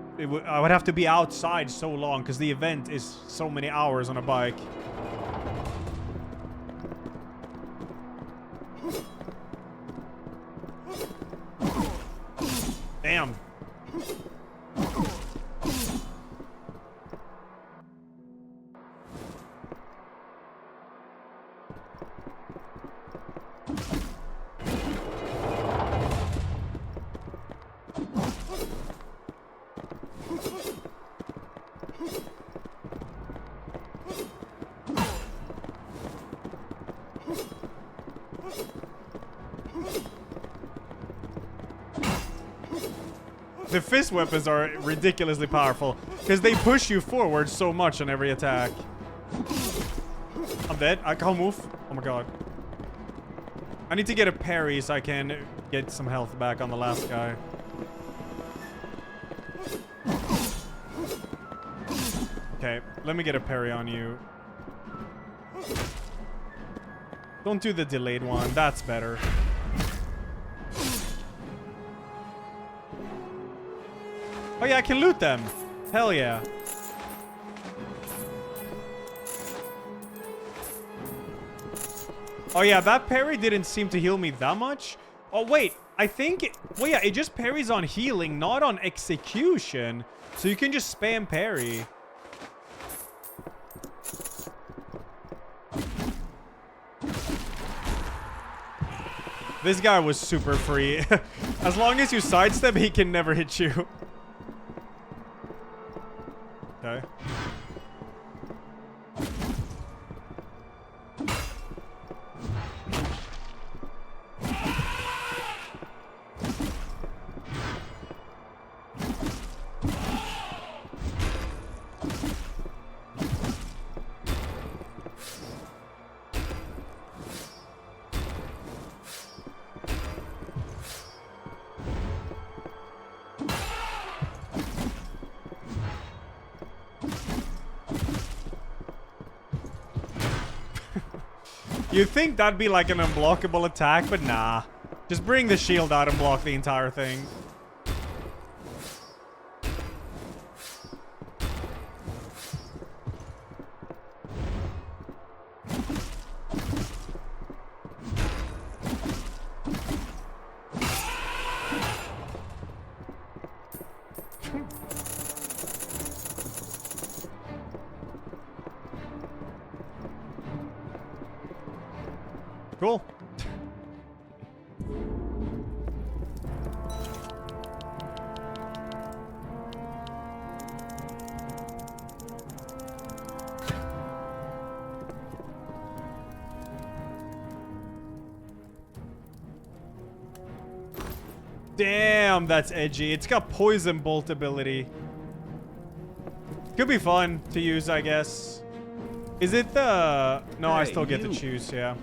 have to be outside so long because the event is so many hours on a bike. Damn. The fist weapons are ridiculously powerful because they push you forward so much on every attack. I'm dead. I can't move. Oh my god. I need to get a parry so I can get some health back on the last guy. Okay, let me get a parry on you. Don't do the delayed one. That's better. Oh yeah, I can loot them. Hell yeah. Oh yeah, that parry didn't seem to heal me that much. Oh wait, I think... Well yeah, it just parries on healing, not on execution. So you can just spam parry. This guy was super free. As long as you sidestep, he can never hit you. Okay. You'd think that'd be like an unblockable attack, but nah. Just bring the shield out and block the entire thing. Cool. Damn, that's edgy. It's got poison bolt ability. Could be fun to use, I guess. Is it the... No, I Hey, still get to you. choose, yeah.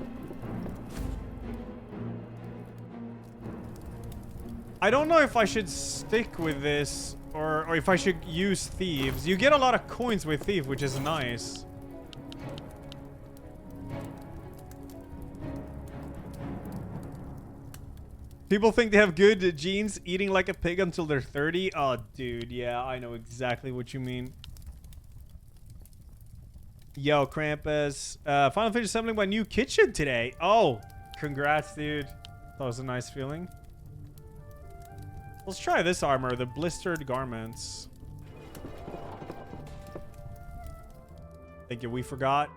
I don't know if I should stick with this or if I should use thieves. You get a lot of coins with thief, which is nice. People think they have good genes eating like a pig until they're 30. Oh, dude, yeah, I know exactly what you mean. Yo, Krampus. Final Fantasy assembling my new kitchen today. Oh, congrats, dude. That was a nice feeling. Let's try this armor, the blistered garments. Thank you, we forgot.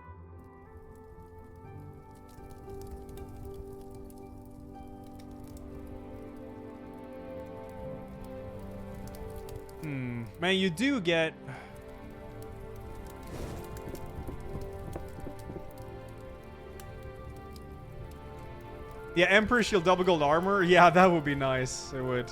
Man, you do get... Yeah, Emperor Shield double gold armor. Yeah, that would be nice. It would.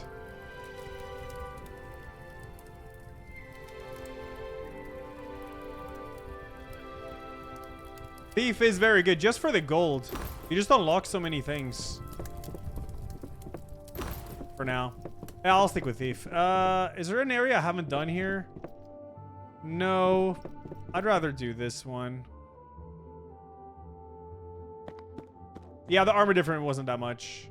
Thief is very good just for the gold. You just unlock so many things. For now. Yeah, I'll stick with Thief. Is there an area I haven't done here? No. I'd rather do this one. Yeah, the armor difference wasn't that much.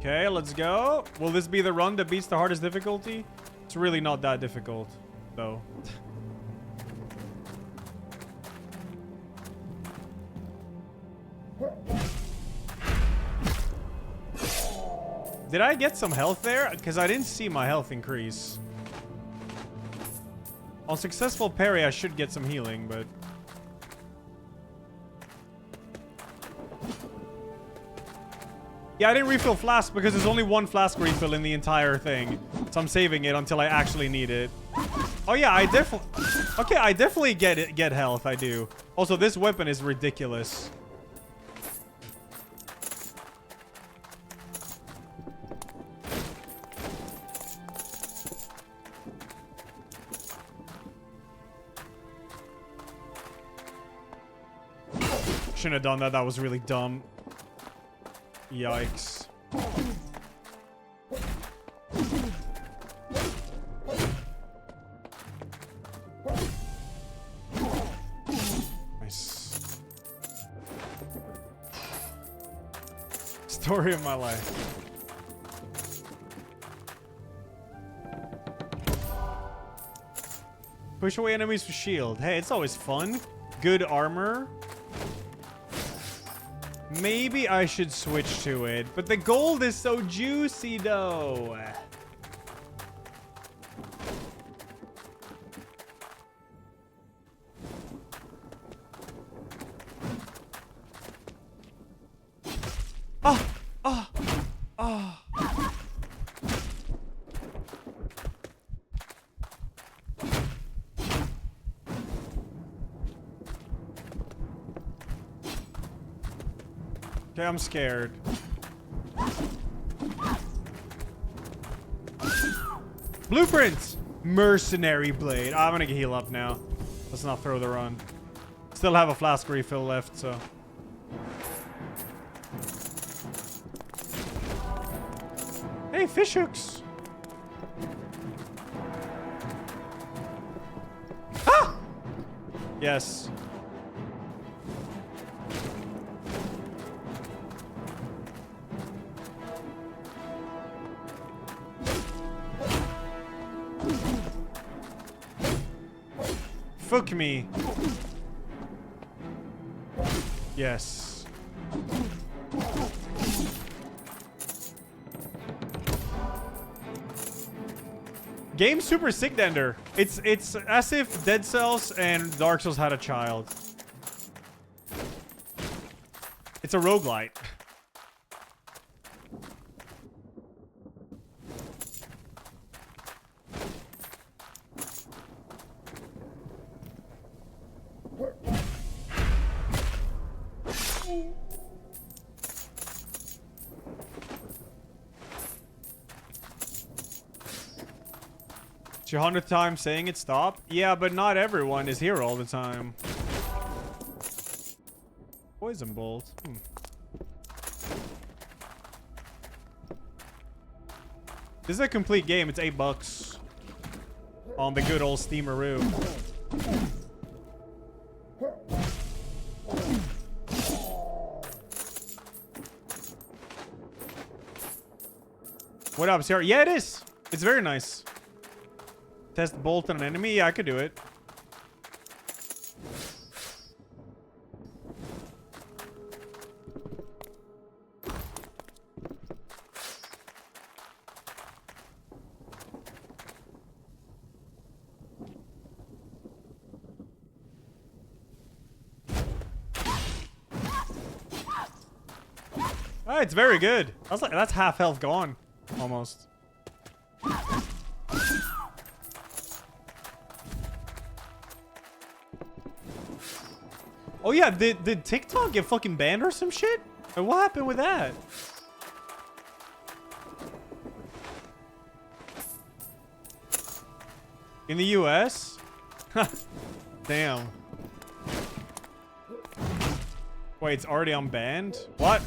Okay, let's go. Will this be the run that beats the hardest difficulty? It's really not that difficult, though. Did I get some health there? Because I didn't see my health increase. On successful parry, I should get some healing, but... Yeah, I didn't refill flask because there's only one flask refill in the entire thing. So I'm saving it until I actually need it. Oh yeah, I definitely... Okay, I definitely get health, I do. Also, this weapon is ridiculous. Shouldn't have done that. That was really dumb. Yikes. Nice. Story of my life. Push away enemies with shield. Hey, it's always fun. Good armor. Maybe I should switch to it, but the gold is so juicy though. Oh, oh, oh. Okay, I'm scared. Blueprints! Mercenary blade. I'm gonna heal up now. Let's not throw the run. Still have a flask refill left, so. Hey, fish hooks! Ah! Yes. Fuck me. Yes. Game's super sick, Dender. It's as if Dead Cells and Dark Souls had a child. It's a roguelite. your 100th time saying it, stop. Yeah, but not everyone is here all the time. Poison bolt. This is a complete game. It's $8 on the good old Steameroo. What up, Sarah? Yeah, it is. It's very nice. Test bolt on an enemy. Yeah, I could do it. Oh, it's very good. That's half health gone, almost. Oh yeah, did TikTok get fucking banned or some shit? What happened with that? In the US? Damn. Wait, it's already unbanned? What?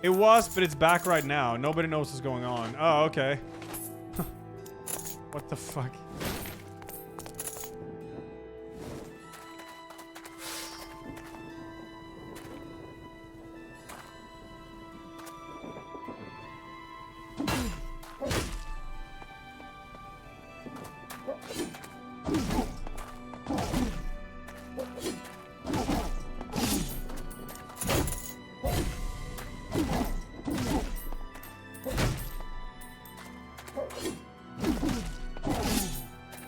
It was, but it's back right now. Nobody knows what's going on. Oh, okay. What the fuck?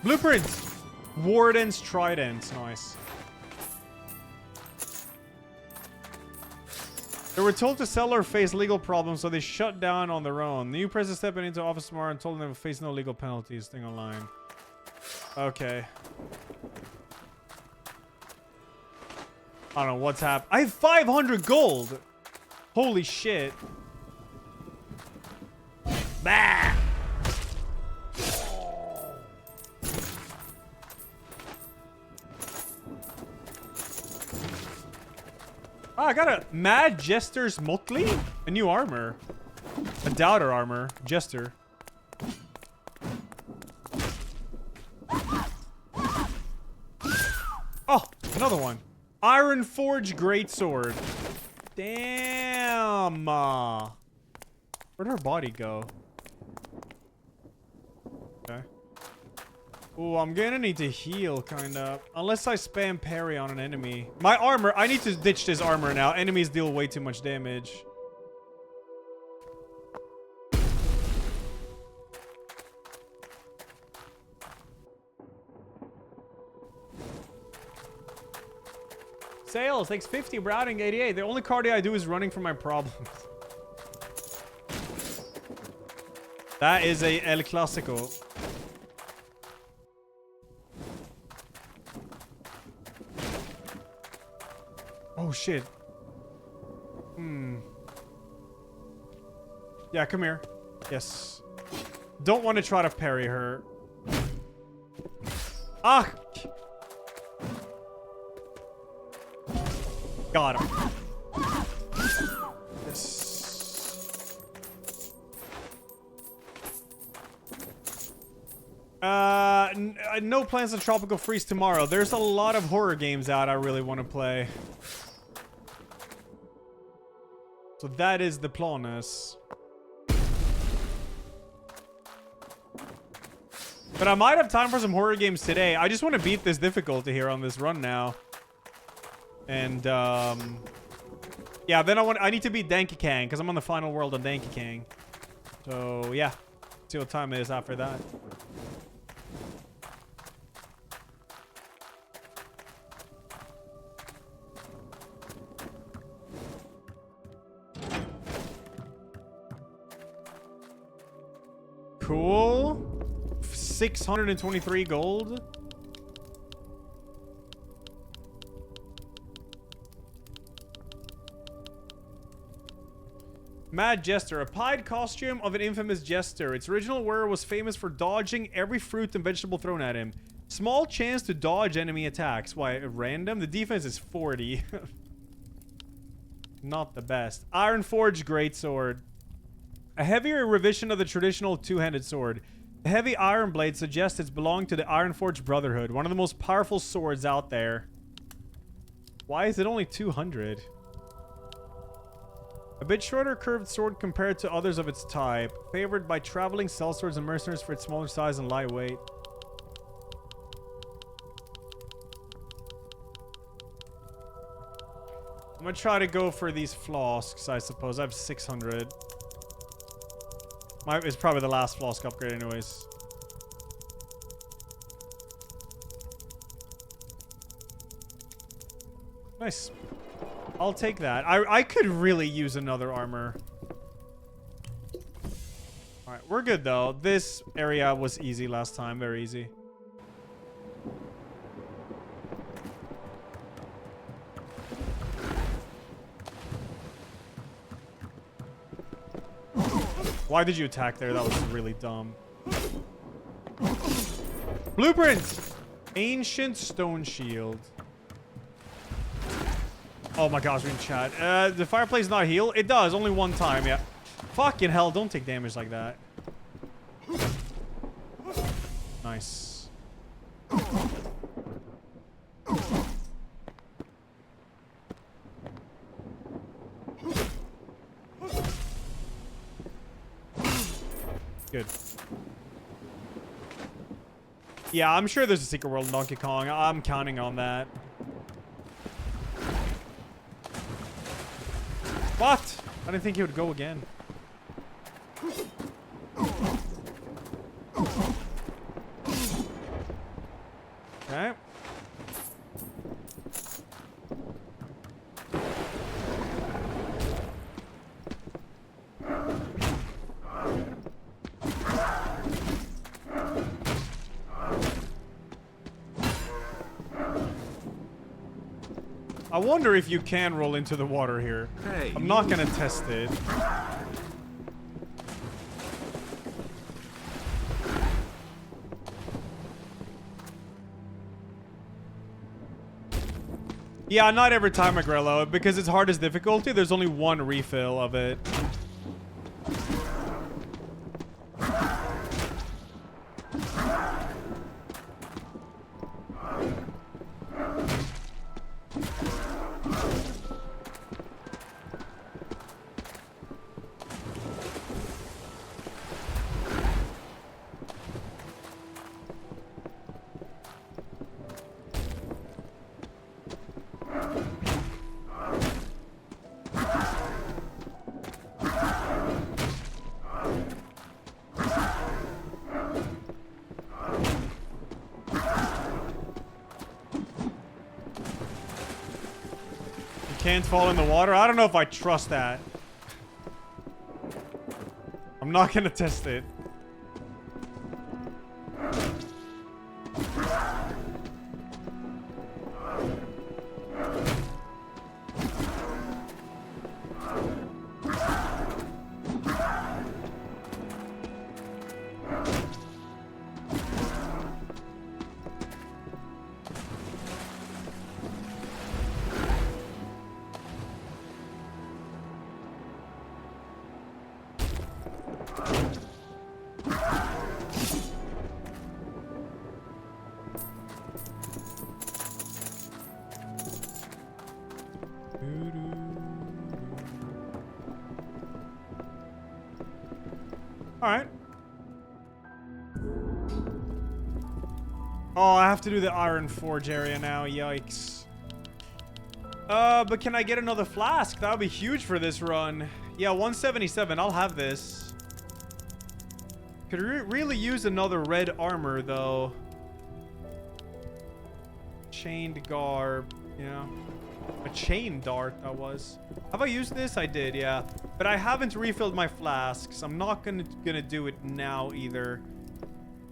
Blueprints! Warden's Trident. Nice. They were told to sell or face legal problems, so they shut down on their own. The new president stepping into office tomorrow and told them to face no legal penalties. Thing online. Okay. I don't know what's happened. I have 500 gold! Holy shit. Bah! Oh, I got a Mad Jester's Motley? A new armor. A Doubter armor. Jester. Oh, another one. Iron Forge Greatsword. Damn. Where'd her body go? Okay. Ooh, I'm gonna need to heal, kinda. Unless I spam parry on an enemy. My armor, I need to ditch this armor now. Enemies deal way too much damage. Sales, takes 50, routing 88. The only cardio I do is running from my problems. That is a El Clasico. Oh shit. Yeah, come here. Yes. Don't want to try to parry her. Ah! Got him. Yes. No plans on Tropical Freeze tomorrow. There's a lot of horror games out I really want to play. So that is the planus. But I might have time for some horror games today. I just want to beat this difficulty here on this run now. And, yeah, then I need to beat Danky Kang, because I'm on the final world on Danky Kang. So, yeah. See what time it is after that. Cool. 623 gold. Mad Jester, a pied costume of an infamous jester. Its original wearer was famous for dodging every fruit and vegetable thrown at him. Small chance to dodge enemy attacks. Why, random? The defense is 40. Not the best. Ironforge Greatsword. A heavier revision of the traditional two-handed sword. The heavy iron blade suggests it's belonged to the Ironforge Brotherhood, one of the most powerful swords out there. Why is it only 200? A bit shorter curved sword compared to others of its type. Favored by traveling sellswords and mercenaries for its smaller size and light weight. I'm gonna try to go for these flasks, I suppose. I have 600. It's probably the last flask upgrade anyways. Nice. I'll take that. I could really use another armor. Alright, we're good though. This area was easy last time. Very easy. Why did you attack there? That was really dumb. Blueprint! Ancient stone shield. Oh my gosh, we're in chat. The fireplace not heal? It does, only one time, yeah. Fucking hell, don't take damage like that. Nice. Good. Yeah, I'm sure there's a secret world in Donkey Kong. I'm counting on that. What? I didn't think he would go again. Okay. I wonder if you can roll into the water here. Hey, I'm not gonna test it. Yeah, not every time, Agrello. Because it's hardest difficulty, there's only one refill of it. Can't fall in the water? I don't know if I trust that. I'm not gonna test it. Alright. Oh, I have to do the Ironforge area now. Yikes. But can I get another flask? That would be huge for this run. Yeah, 177. I'll have this. Could really use another red armor, though. Chained garb. Yeah. A chain dart, that was. Have I used this? I did, yeah. But I haven't refilled my flasks. I'm not gonna do it now either.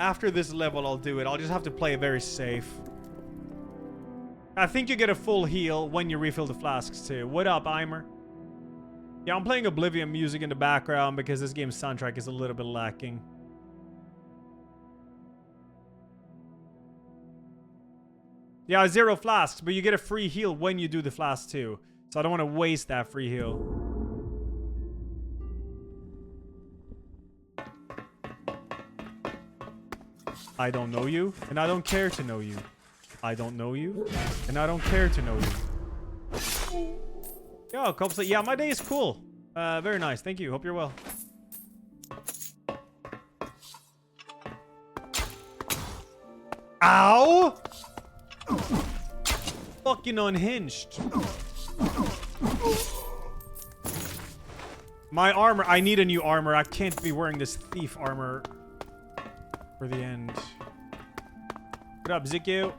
After this level, I'll do it. I'll just have to play it very safe. I think you get a full heal when you refill the flasks too. What up, Eimer? Yeah, I'm playing Oblivion music in the background because this game's soundtrack is a little bit lacking. Yeah, 0 flasks, but you get a free heal when you do the flask too. So I don't want to waste that free heal. I don't know you, and I don't care to know you. I don't know you, and I don't care to know you. Yo, Cops, yeah, my day is cool. Very nice. Thank you. Hope you're well. Ow! Fucking unhinged. My armor. I need a new armor. I can't be wearing this thief armor for the end. What up, Zikyu?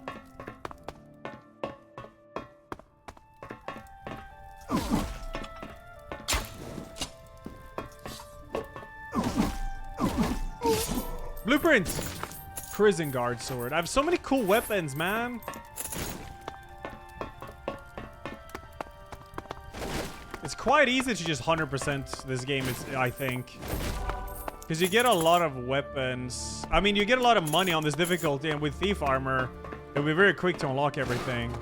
Blueprint! Prison guard sword. I have so many cool weapons, man. It's quite easy to just 100% this game, I think. Because you get a lot of weapons. I mean, you get a lot of money on this difficulty, and with thief armor, it'll be very quick to unlock everything.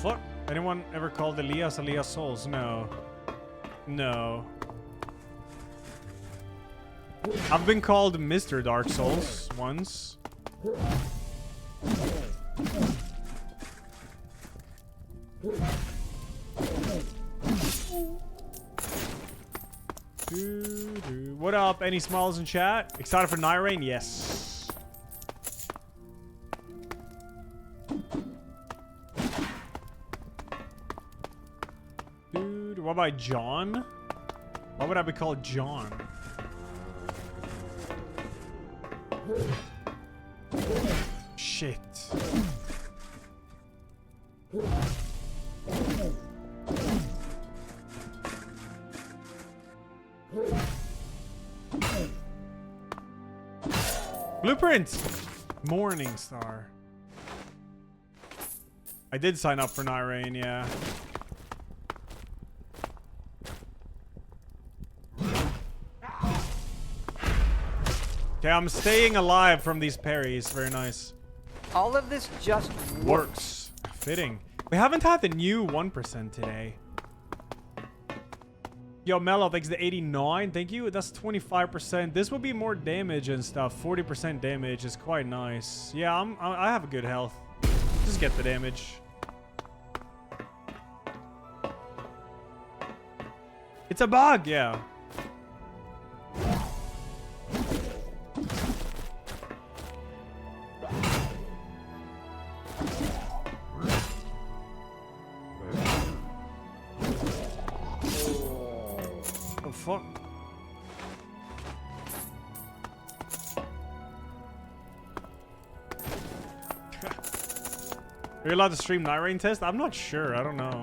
Fuck? Anyone ever called Elias Souls? No. No. I've been called Mr. Dark Souls once. What up? Any smiles in chat? Excited for Night Rain? Yes. Dude, what about John? Why would I be called John? Shit. Blueprint! Morning Star. I did sign up for Night Rain, yeah. Okay, I'm staying alive from these parries. Very nice. All of this just Works. Fitting. We haven't had the new 1% today. Yo, Mello, thanks to 89. Thank you. That's 25%. This will be more damage and stuff. 40% damage is quite nice. Yeah, I have a good health. Just get the damage. It's a bug, yeah. Fuck. Are you allowed to stream Night Rain test? I'm not sure. I don't know.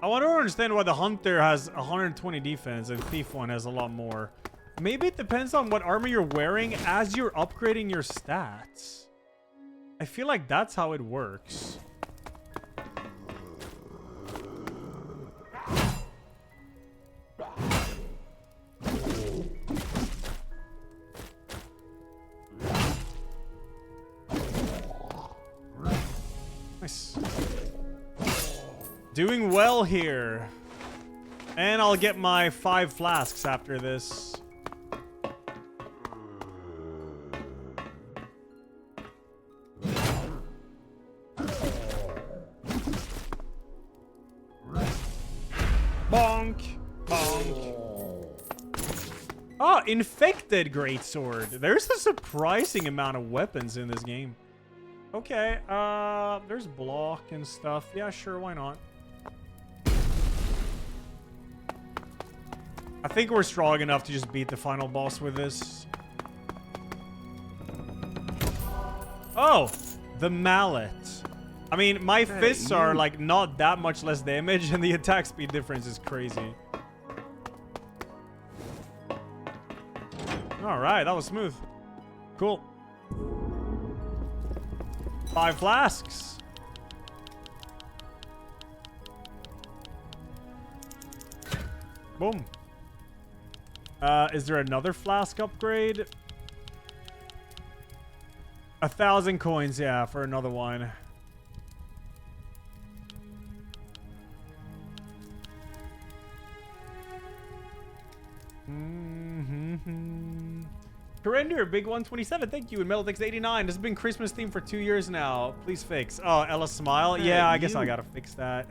I want to understand why the Hunter has 120 defense and Thief 1 has a lot more. Maybe it depends on what armor you're wearing as you're upgrading your stats. I feel like that's how it works. Nice. Doing well here. And I'll get my 5 flasks after this. Bonk. Bonk. Oh, infected greatsword. There's a surprising amount of weapons in this game. Okay, there's block and stuff. Yeah, sure, why not? I think we're strong enough to just beat the final boss with this. Oh, the mallet. I mean, my fists are like not that much less damage, and the attack speed difference is crazy. All right, that was smooth. Cool. 5 flasks. Boom. Is there another flask upgrade? 1,000 coins, yeah, for another one. Corrender, big 127, thank you. And Metaltix89, this has been Christmas theme for 2 years now. Please fix. Oh, Ella Smile? Hey, yeah, I guess I you. gotta fix that.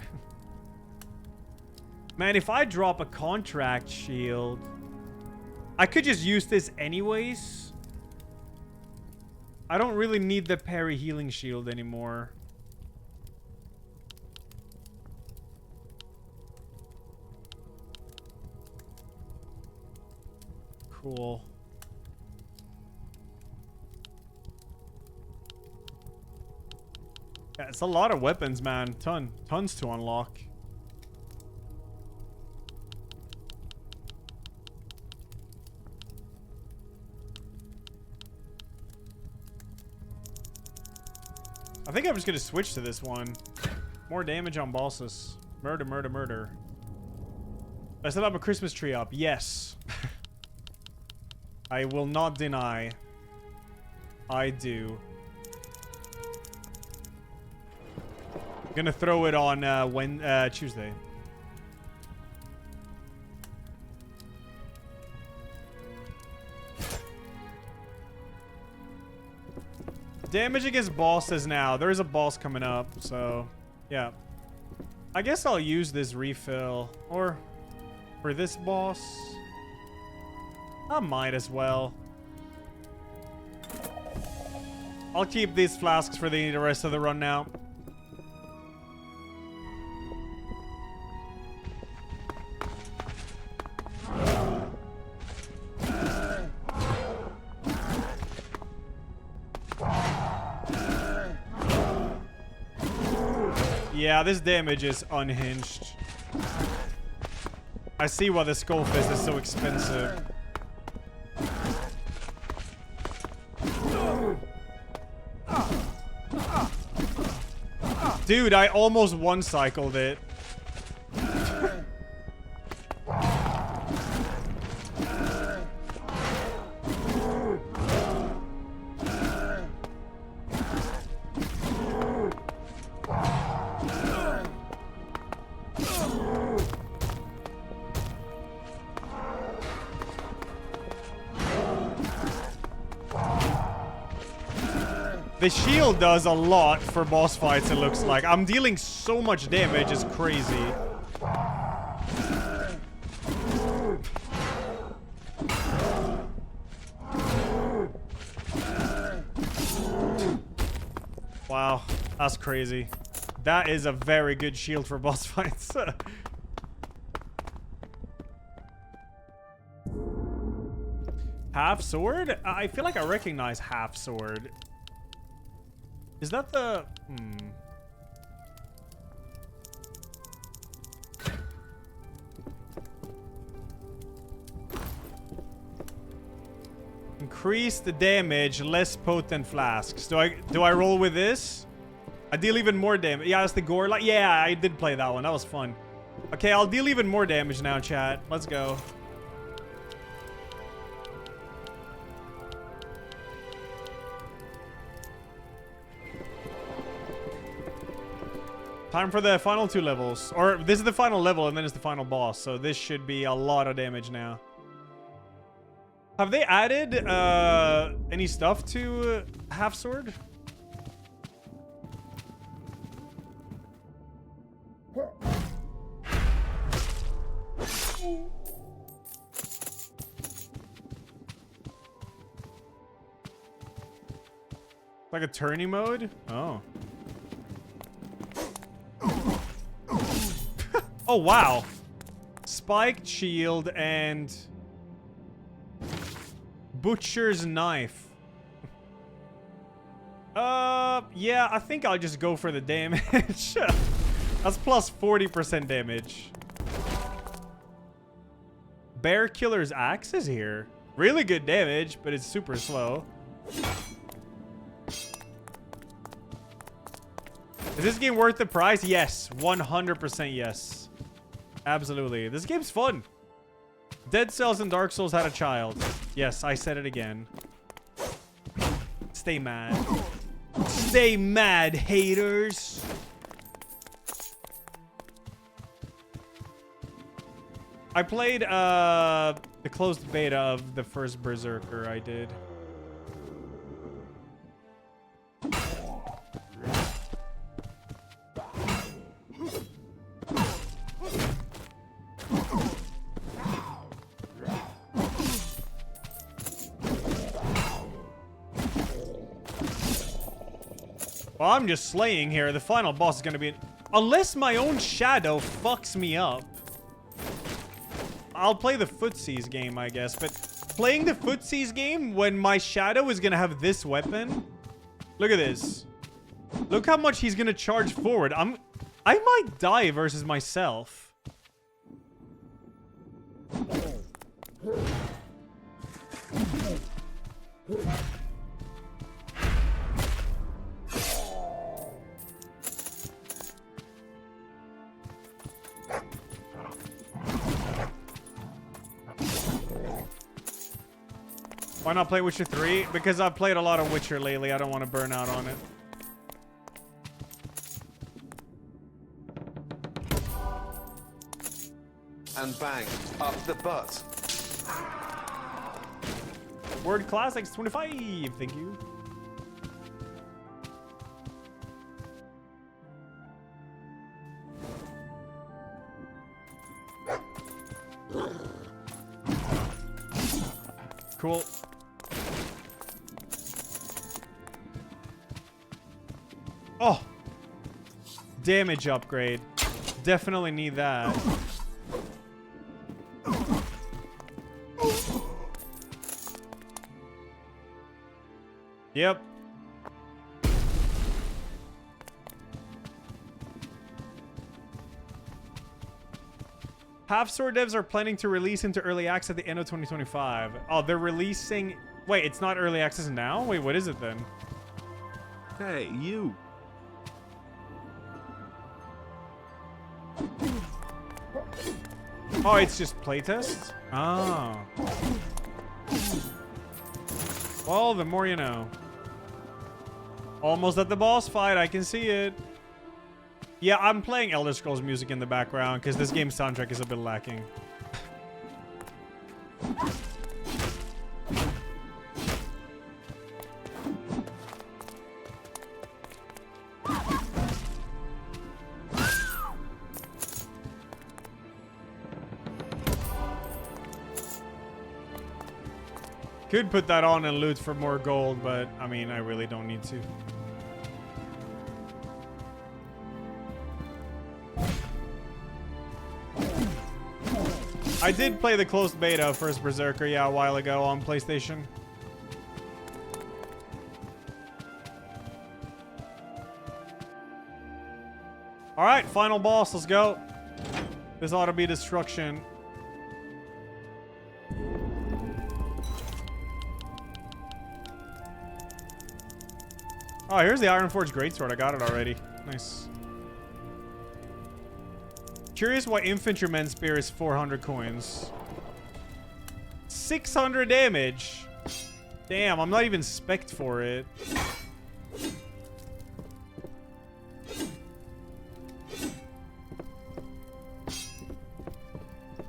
Man, if I drop a contract shield, I could just use this anyways. I don't really need the parry healing shield anymore. Cool. Yeah, it's a lot of weapons, man. Tons to unlock. I think I'm just gonna switch to this one. More damage on bosses. Murder, murder, murder. I set up a Christmas tree up. Yes. I will not deny. I do. Gonna throw it on Tuesday. Damage against bosses now. There is a boss coming up, so yeah. I guess I'll use this refill. Or for this boss, I might as well. I'll keep these flasks for the rest of the run now. Yeah, this damage is unhinged. I see why the Skull Fist is so expensive. Dude, I almost one-cycled it. The shield does a lot for boss fights, it looks like. I'm dealing so much damage, it's crazy. Wow, that's crazy. That is a very good shield for boss fights. Half sword? I feel like I recognize half sword. Is that the... Increase the damage, less potent flasks. Do I roll with this? I deal even more damage. Yeah, that's the gore. Like, yeah, I did play that one. That was fun. Okay, I'll deal even more damage now, chat. Let's go. Time for the final 2 levels. Or this is the final level and then it's the final boss. So this should be a lot of damage now. Have they added any stuff to Half Sword? Like a tourney mode? Oh. Oh, wow. Spiked shield and butcher's knife. Yeah, I think I'll just go for the damage. That's plus 40% damage. Bear Killer's Axe is here. Really good damage, but it's super slow. Is this game worth the price? Yes. 100% yes. Absolutely. This game's fun. Dead Cells and Dark Souls had a child. Yes, I said it again. Stay mad. Stay mad, haters. I played the closed beta of the first Berserker I did. Well, I'm just slaying here. The final boss is going to be... Unless my own shadow fucks me up. I'll play the Footsies game, I guess. But playing the Footsies game when my shadow is going to have this weapon... Look at this. Look how much he's going to charge forward. I might die versus myself. Why not play Witcher 3? Because I've played a lot of Witcher lately. I don't want to burn out on it. And bang, up the butt. Word Classics 25. Thank you. Cool. Oh! Damage upgrade. Definitely need that. Yep. Half Sword devs are planning to release into early access at the end of 2025. Oh, they're releasing... Wait, it's not early access now? Wait, what is it then? Hey, you. Oh, it's just playtest? Oh. Well, the more you know. Almost at the boss fight. I can see it. Yeah, I'm playing Elder Scrolls music in the background because this game's soundtrack is a bit lacking. Could put that on and loot for more gold, but I mean, I really don't need to. I did play the closed beta of First Berserker, yeah, a while ago on PlayStation. Alright, final boss, let's go. This ought to be destruction. Oh, here's the Ironforge Greatsword. I got it already. Nice. Curious why Infantryman's Spear is 400 coins. 600 damage. Damn, I'm not even spec'd for it.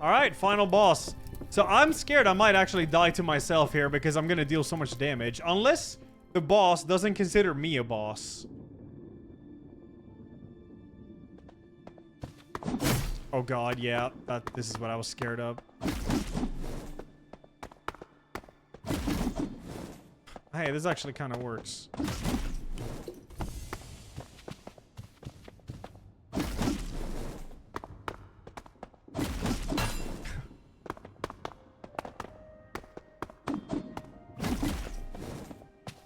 Alright, final boss. So I'm scared I might actually die to myself here because I'm gonna deal so much damage. Unless the boss doesn't consider me a boss. Oh god, yeah. This is what I was scared of. Hey, this actually kind of works.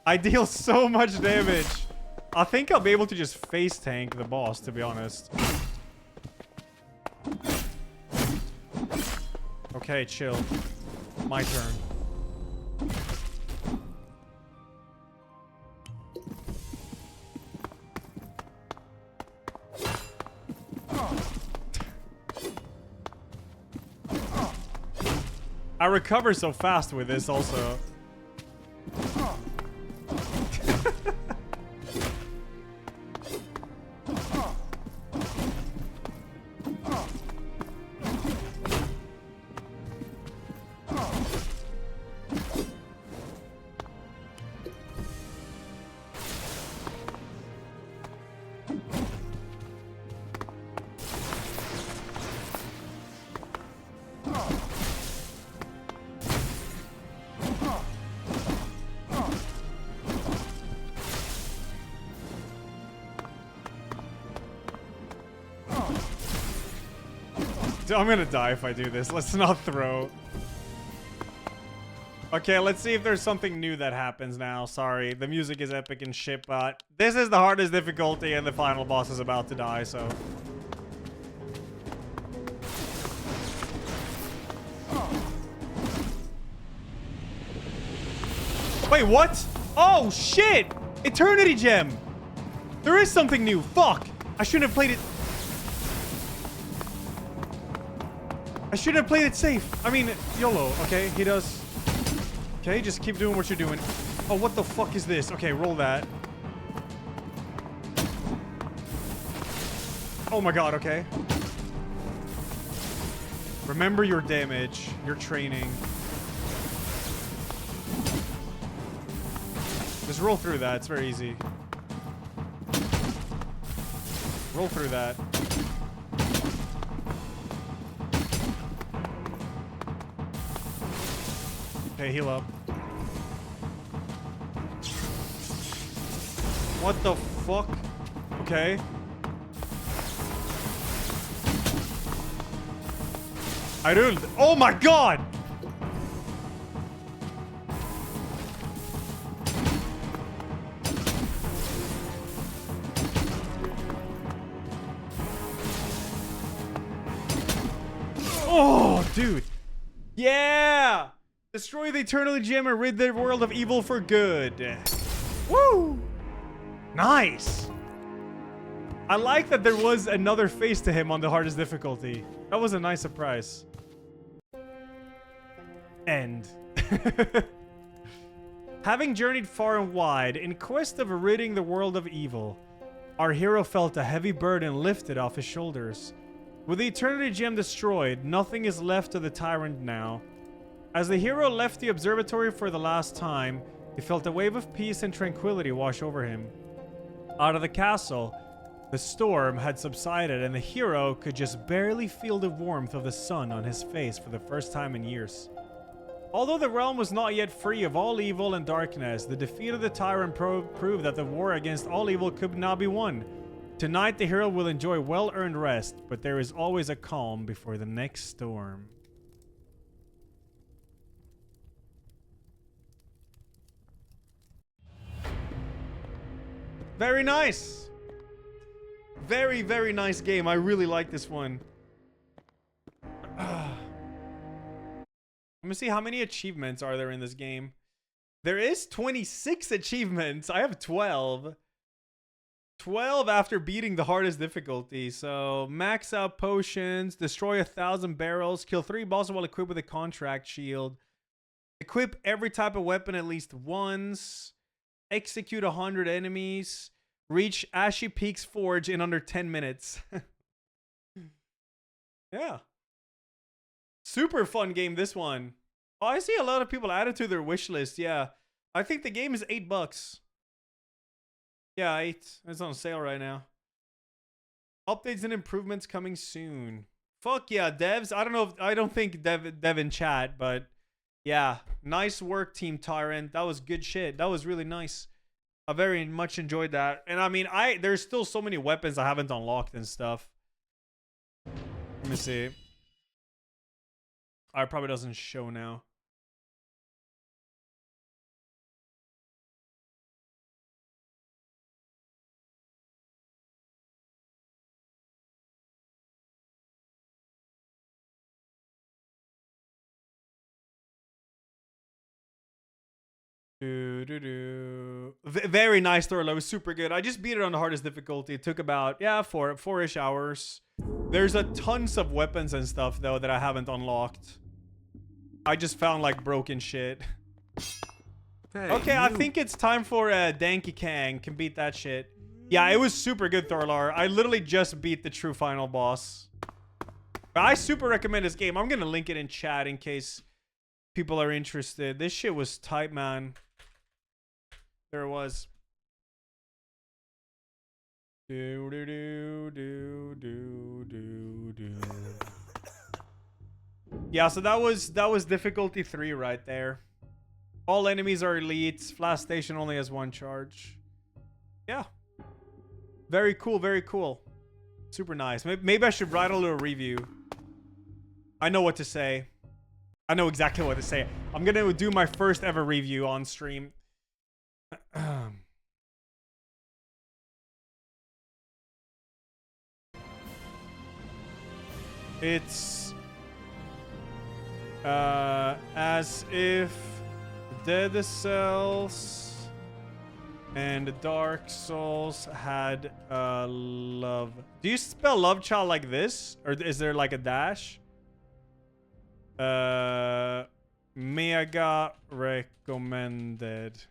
I deal so much damage. I think I'll be able to just face tank the boss, to be honest. Okay, chill. My turn. I recover so fast with this also. I'm gonna die if I do this. Let's not throw. Okay, let's see if there's something new that happens now. Sorry, the music is epic and shit, but this is the hardest difficulty and the final boss is about to die, so. Wait, what? Oh, shit! Eternity Gem! There is something new. Fuck! I shouldn't have played it. I should have played it safe. I mean, YOLO, okay? He does. Okay, just keep doing what you're doing. Oh, what the fuck is this? Okay, roll that. Oh my god, okay. Remember your damage, your training. Just roll through that, it's very easy. Roll through that. Okay, heal up. What the fuck? Okay. I don't. Oh my god! Oh, dude. Yeah! Destroy the Eternity Gem and rid the world of evil for good. Woo! Nice! I like that there was another face to him on the hardest difficulty. That was a nice surprise. End. Having journeyed far and wide in quest of ridding the world of evil, our hero felt a heavy burden lifted off his shoulders. With the Eternity Gem destroyed, nothing is left of the tyrant now. As the hero left the observatory for the last time, he felt a wave of peace and tranquility wash over him. Out of the castle, the storm had subsided and the hero could just barely feel the warmth of the sun on his face for the first time in years. Although the realm was not yet free of all evil and darkness, the defeat of the tyrant proved that the war against all evil could now be won. Tonight, the hero will enjoy well-earned rest, but there is always a calm before the next storm. Very nice. Very, very nice game. I really like this one. Let me see how many achievements are there in this game. There is 26 achievements. I have 12. 12 after beating the hardest difficulty. So max out potions, destroy 1,000 barrels, kill 3 bosses while equipped with a contract shield, equip every type of weapon at least once, execute 100 enemies, reach Ashy Peaks Forge in under 10 minutes. Yeah. Super fun game, this one. Oh, I see a lot of people added to their wish list. Yeah. I think the game is $8. Yeah, 8. It's on sale right now. Updates and improvements coming soon. Fuck yeah, devs. I don't know if, I don't think dev in chat, but yeah. Nice work, Team Tyrant. That was good shit. That was really nice. I very much enjoyed that. And I mean, there's still so many weapons I haven't unlocked and stuff. Let me see. It probably doesn't show now. Very nice Thorlo. It was super good. I just beat it on the hardest difficulty. It took about, yeah, four-ish hours. There's a tons of weapons and stuff, though, that I haven't unlocked. I just found, like, broken shit. Hey, Okay, I you. think it's time for Danky Kang. Can beat that shit. Yeah, it was super good, Thorlar. I literally just beat the true final boss. I super recommend this game. I'm gonna link it in chat in case people are interested. This shit was tight, man. There it was. Do do do do do do do. Yeah, so that was difficulty 3 right there. All enemies are elites. Flash Station only has 1 charge. Yeah. Very cool, very cool. Super nice. Maybe I should write a little review. I know what to say. I know exactly what to say. I'm gonna do my first ever review on stream. It's as if Dead Cells and Dark Souls had love. Do you spell love child like this, or is there like a dash? Mega recommended.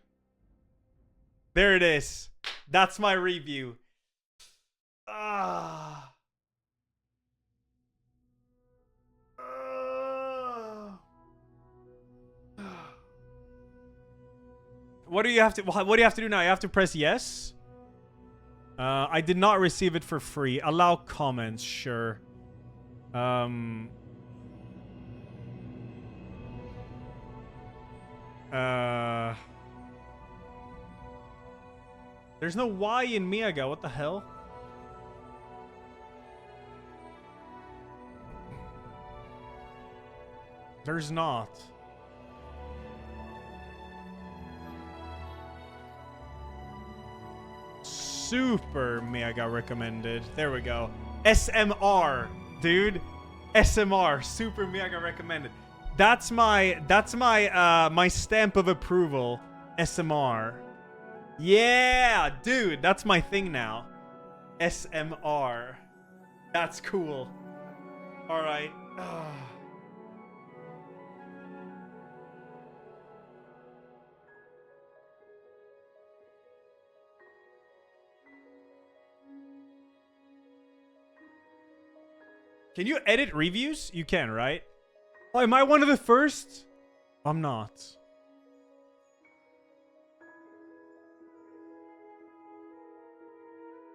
There it is. That's my review. What do you have to do now? You have to press yes. I did not receive it for free. Allow comments, sure. There's no Y in Miyaga. What the hell? There's not. Super mega recommended. There we go. SMR, dude. SMR, super mega recommended. That's my my stamp of approval. SMR. Yeah, dude, that's my thing now. SMR. That's cool. All right. Can you edit reviews? You can, right? Oh, am I one of the first? I'm not.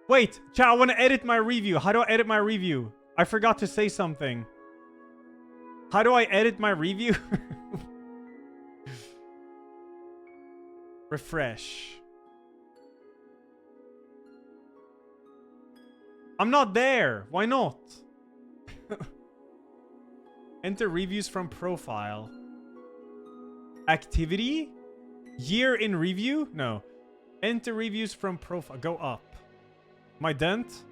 Wait, chat, I want to edit my review. How do I edit my review? I forgot to say something. How do I edit my review? Refresh. I'm not there. Why not? Enter reviews from profile. Activity? Year in review? No. Enter reviews from profile. Go up. My dent?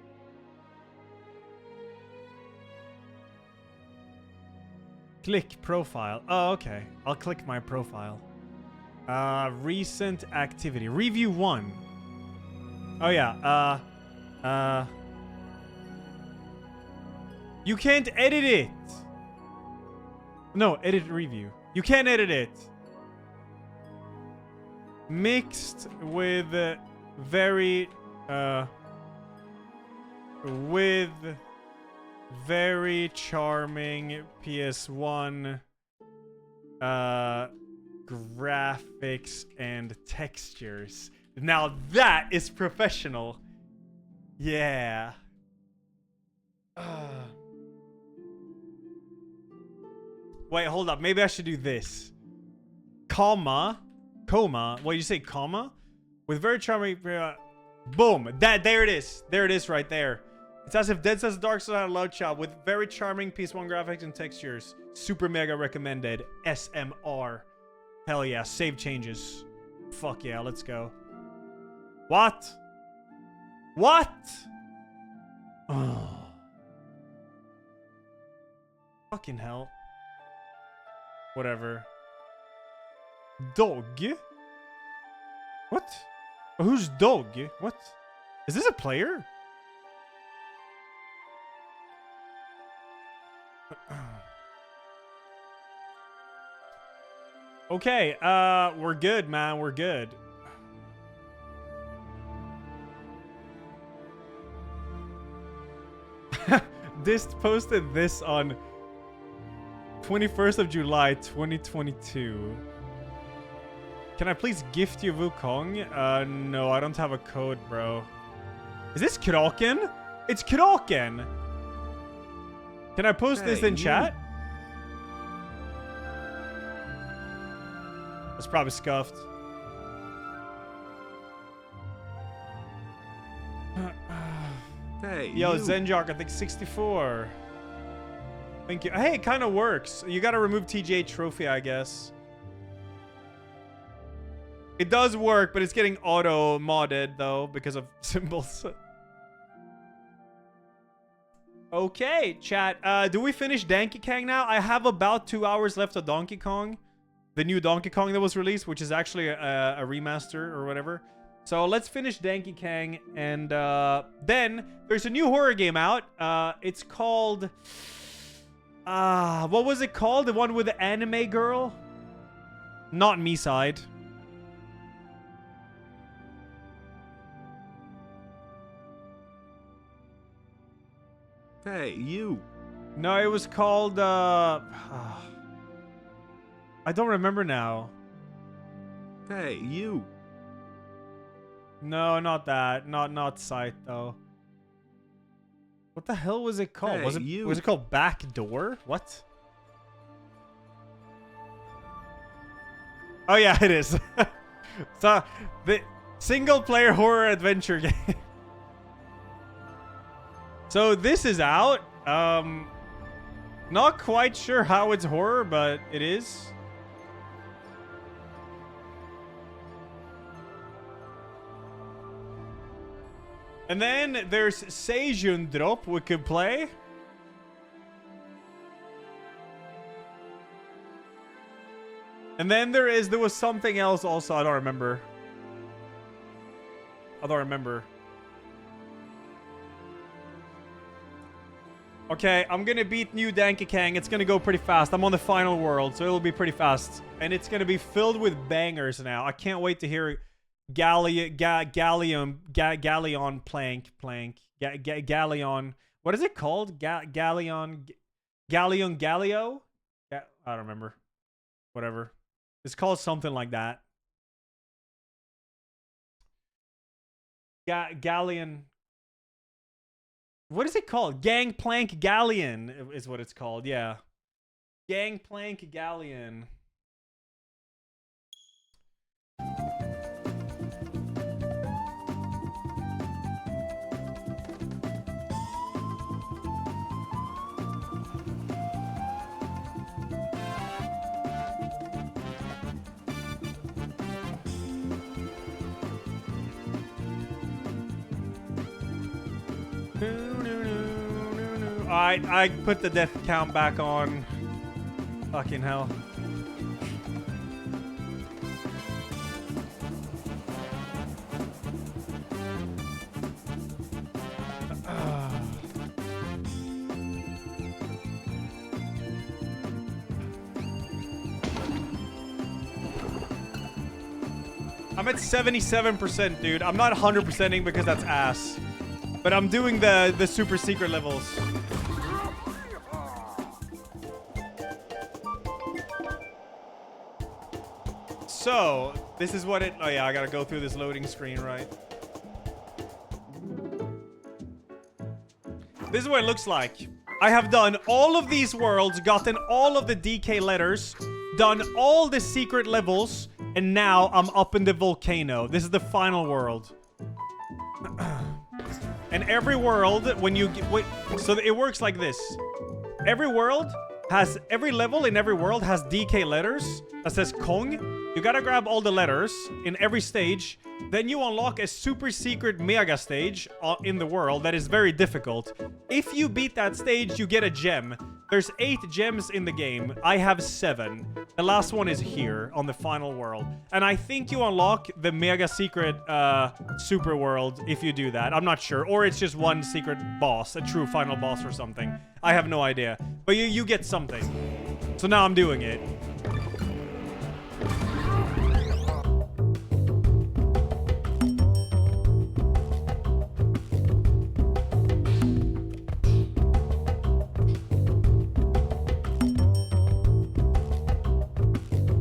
Click profile. Oh, okay. I'll click my profile. Recent activity. Review 1. Oh, yeah. You can't edit it. No, edit review. You can't edit it. Mixed with very charming PS1 graphics and textures. Now that is professional. Yeah. Wait, hold up. Maybe I should do this. Coma. What did you say? Comma? With very charming... boom. There it is. There it is right there. It's as if Dead Cells Dark Souls had a love child with very charming PS1 graphics and textures. Super mega recommended. SMR. Hell yeah. Save changes. Fuck yeah. Let's go. What? What? Oh. Fucking hell. Whatever. Dog? What? Who's dog? What? Is this a player? Okay, we're good, man. We're good. This posted this on 21st of July, 2022. Can I please gift you Wukong? No, I don't have a code, bro. Is this Kraken? It's Kraken! Can I post this in chat? It's probably scuffed. Hey, Yo, you. Zenjark, I think 64. Thank you. Hey, it kind of works. You gotta remove TJ trophy, I guess. It does work, but it's getting auto-modded, though, because of symbols. Okay, chat. Do we finish Donkey Kong now? I have about 2 hours left of Donkey Kong. The new Donkey Kong that was released, which is actually a remaster or whatever. So let's finish Donkey Kong, and then there's a new horror game out. It's called... what was it called? The one with the anime girl? Not Me-Side. Hey, you. No, it was called... I don't remember now. Hey, you. No, not that. Not Sight, though. What the hell was it called? Hey, was it called Backdoor? What? Oh yeah, it is. So the single player horror adventure game. So this is out. Not quite sure how it's horror, but it is. And then there's Seijun Drop we could play. And then there was something else also. I don't remember. Okay, I'm gonna beat New Donkey Kong. It's gonna go pretty fast. I'm on the final world, so it'll be pretty fast. And it's gonna be filled with bangers now. I can't wait to hear Galleon plank. Galleon. What is it called? Galleon Gallio? I don't remember. Whatever. It's called something like that. Galleon. What is it called? Gangplank Galleon is what it's called. Yeah. Gangplank Galleon. Alright, I put the death count back on. Fucking hell. I'm at 77%, dude. I'm not 100%ing because that's ass. But I'm doing the super secret levels. So, this is what it... Oh yeah, I gotta go through this loading screen, right? This is what it looks like. I have done all of these worlds, gotten all of the DK letters, done all the secret levels, and now I'm up in the volcano. This is the final world. And every world, when you... so it works like this. Every level in every world has DK letters that says Kong. You gotta grab all the letters in every stage. Then you unlock a super secret mega stage in the world that is very difficult. If you beat that stage, you get a gem. There's 8 gems in the game. I have 7. The last one is here on the final world. And I think you unlock the mega secret super world if you do that. I'm not sure. Or it's just one secret boss, a true final boss or something. I have no idea. But you get something. So now I'm doing it.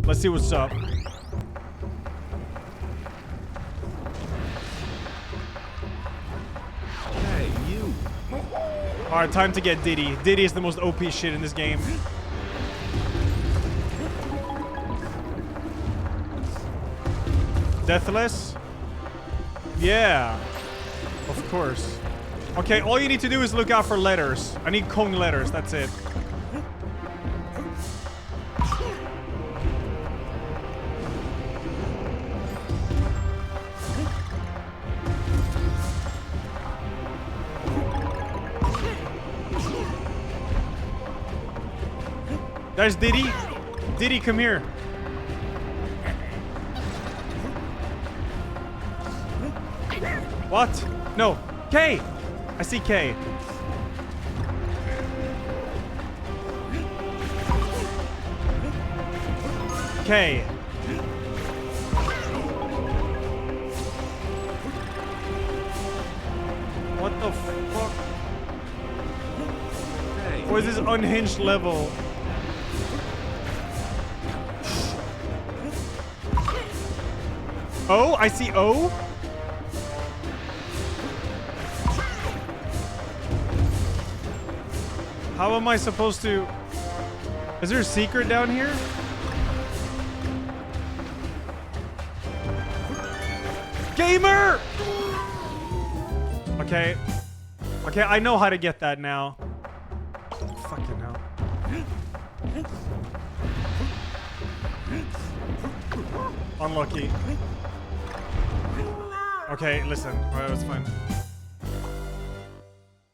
Let's see what's up. Hey, you. Alright, time to get Diddy. Diddy is the most OP shit in this game. Deathless? Yeah. Of course. Okay, all you need to do is look out for letters. I need Kong letters, that's it. There's Diddy. Diddy, come here. What? No. K! I see K. K. What the fuck? Hey. What is this unhinged level? O? I see O? How am I supposed to... Is there a secret down here? Gamer! Okay. Okay, I know how to get that now. Fucking hell. Unlucky. Okay, listen. Alright, it's fine.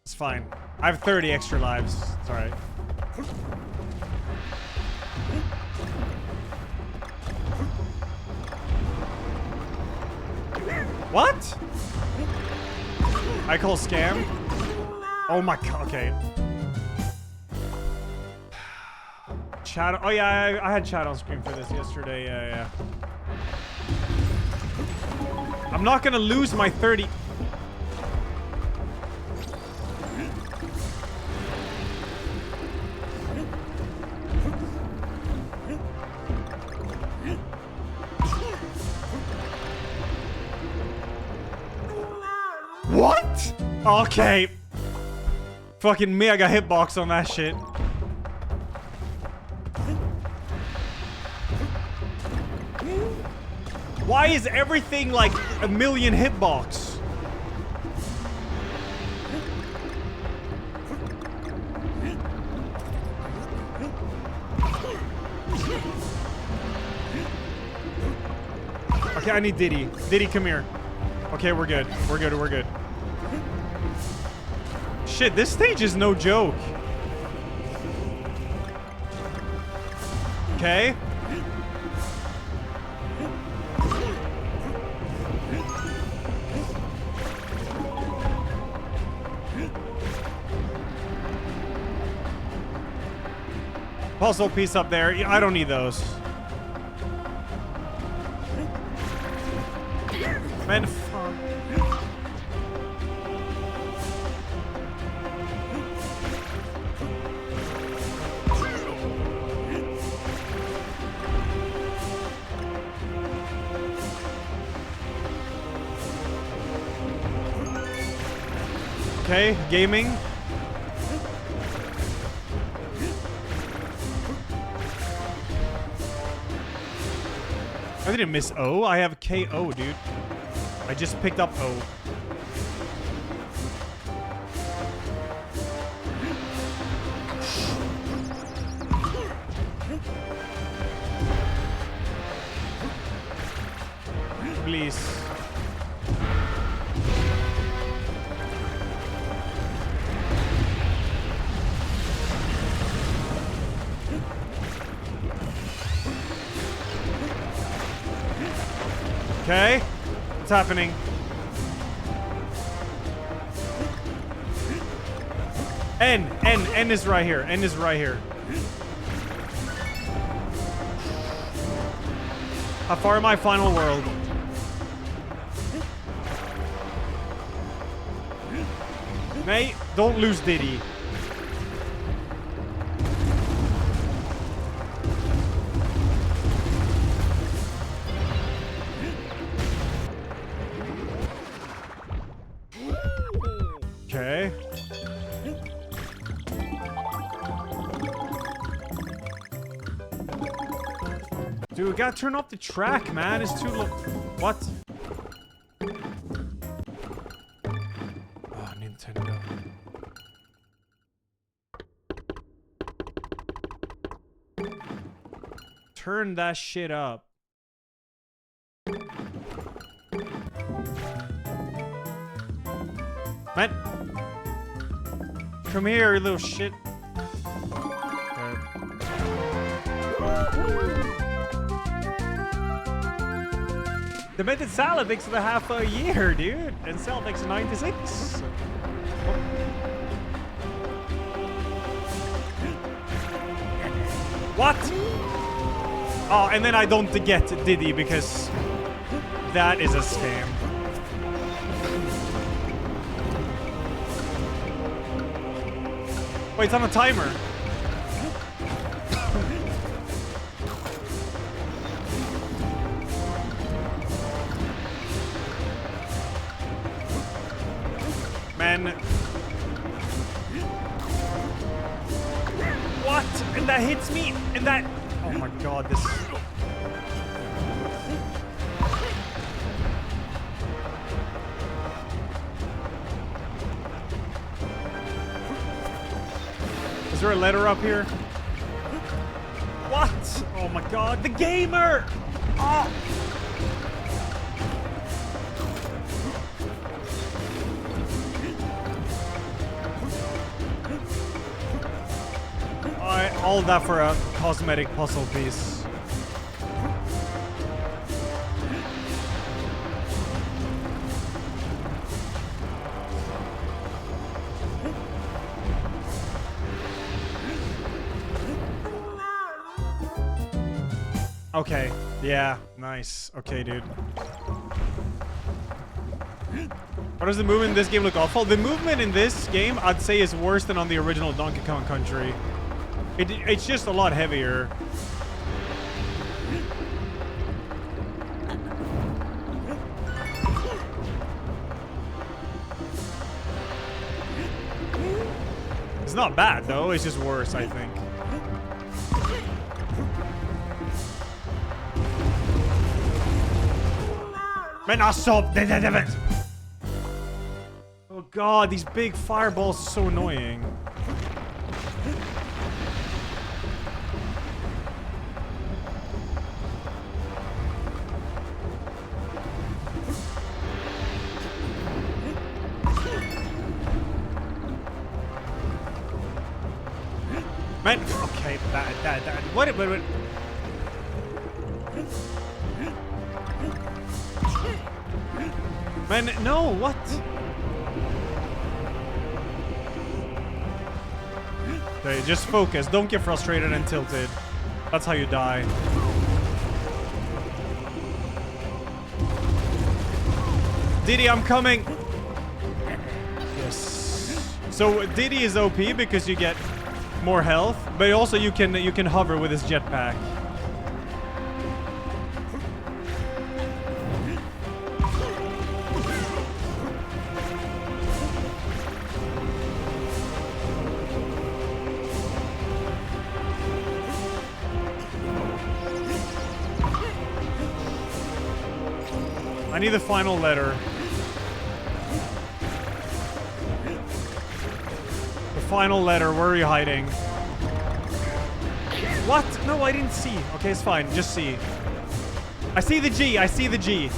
It's fine. I have 30 extra lives. It's alright. What? I call scam? Oh my god, okay. Chat. Oh yeah, I had chat on screen for this yesterday. Yeah. I'm not gonna lose my 30. What? Okay. Fucking mega hitbox on that shit. Why is everything like a million hitbox? Okay, I need Diddy. Diddy, come here. Okay, we're good. We're good. We're good. Shit, this stage is no joke. Okay. Puzzle piece up there. I don't need those. Man, fuck. Okay, gaming. I didn't miss O. I have KO, dude. I just picked up O. Please. Okay. What's happening? N is right here. N is right here. How far am I? Final world. Mate, don't lose Diddy. Okay. Dude, we gotta turn off the track, man. It's too low. What? Oh, Nintendo. Turn that shit up. Man. Come here, you little shit. Demented Salad takes the half a year, dude. And Cell takes 96. What? Oh, and then I don't get Diddy because that is a scam. Wait, it's on a timer. Man. What? And that hits me? And that... Oh my god, this... Is there a letter up here? What? Oh my god, the gamer! Oh! All that for a cosmetic puzzle piece. Okay, yeah, nice. Okay, dude. Why does the movement in this game look awful? The movement in this game, I'd say, is worse than on the original Donkey Kong Country. It's just a lot heavier. It's not bad, though. It's just worse, I think. Man, I stop. Oh god, these big fireballs are so annoying. Man, okay, that, what? Man, no, what? Okay, just focus. Don't get frustrated and tilted. That's how you die. Diddy, I'm coming. Yes. So Diddy is OP because you get more health, but also you can hover with his jetpack. I need the final letter. The final letter, where are you hiding? What? No, I didn't see. Okay, it's fine. Just see. I see the G. I see the G.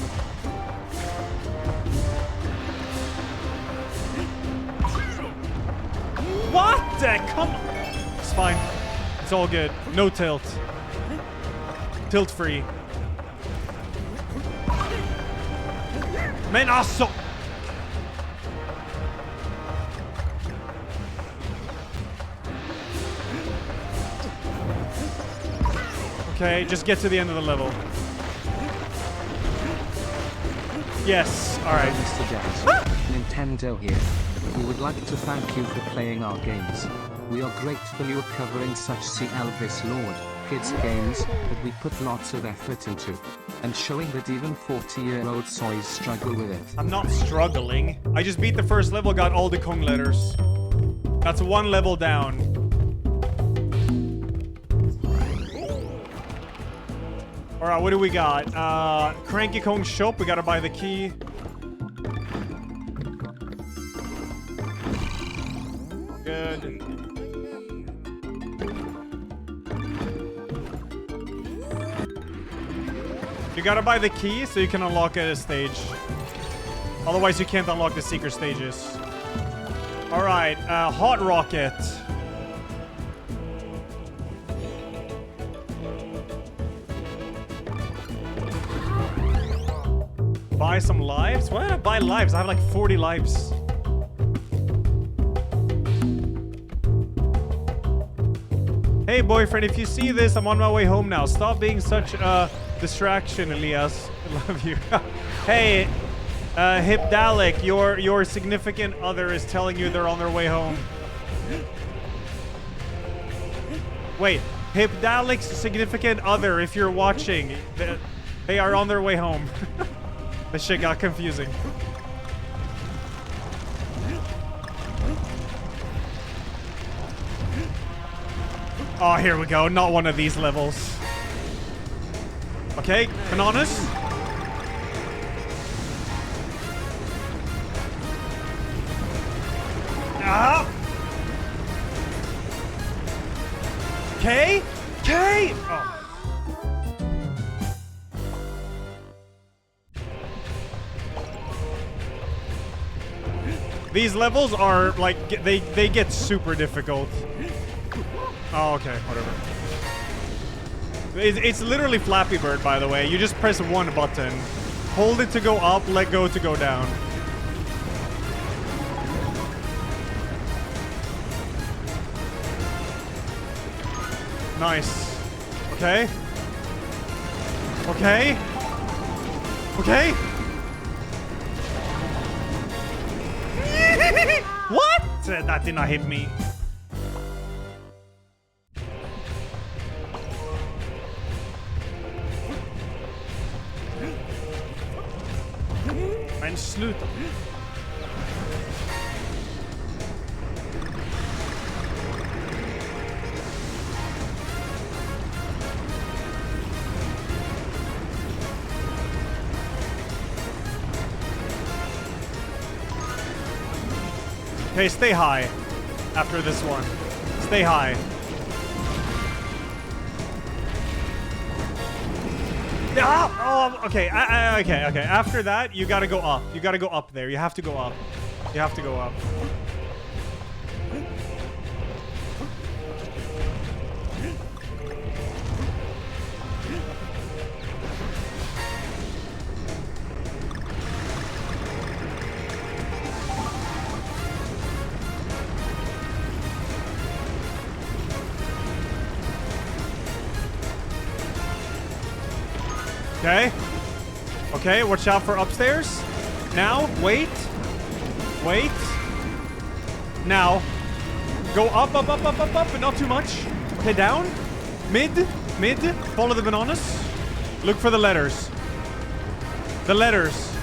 What? Come on. It's fine. It's all good. No tilt. Tilt free. Men alltså! Okay, just get to the end of the level. Yes, alright. Mr. Jazz, Nintendo here. We would like to thank you for playing our games. We are grateful you are covering such C. Elvis Lord kids games that we put lots of effort into, and showing that even 40-year-old soys struggle with it. I'm not struggling. I just beat the first level, got all the Kong letters. That's one level down. Alright, what do we got? Cranky Kong shop, we gotta buy the key. Good. You gotta buy the key so you can unlock a stage. Otherwise, you can't unlock the secret stages. Alright, Hot Rocket. Buy some lives? Why did I buy lives? I have like 40 lives. Hey boyfriend, if you see this, I'm on my way home now. Stop being such a distraction, Elias. I love you. Hey, Hip Dalek, your significant other is telling you they're on their way home. Wait, Hip Dalek's significant other, if you're watching, they are on their way home. This shit got confusing. Oh, here we go. Not one of these levels. Okay, bananas. Ah! Okay? Okay! Oh. These levels are like they get super difficult. Oh, okay, whatever. It's literally Flappy Bird, by the way. You just press one button. Hold it to go up, let go to go down. Nice. Okay. Okay. Okay. What? That did not hit me. Men sluta. Okay, stay high after this one. Stay high. Ah! Oh, okay. Okay. After that, you gotta go up. You gotta go up there. You have to go up. You have to go up. Okay. Okay, watch out for upstairs. Now, wait. Wait. Now. Go up, up, up, up, up, up, but not too much. Okay, down. Mid. Mid. Follow the bananas. Look for the letters. The letters.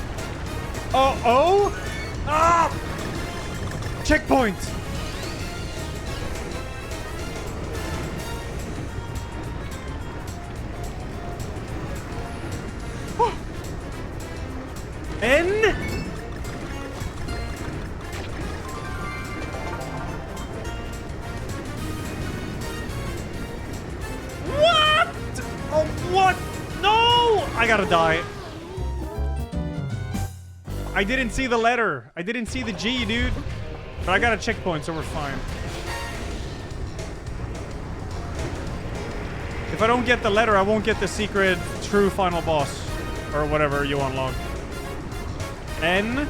Oh. Ah! Checkpoint. N? What? Oh, what? No! I gotta die. I didn't see the letter. I didn't see the G, dude. But I got a checkpoint, so we're fine. If I don't get the letter, I won't get the secret true final boss. Or whatever you unlock. N.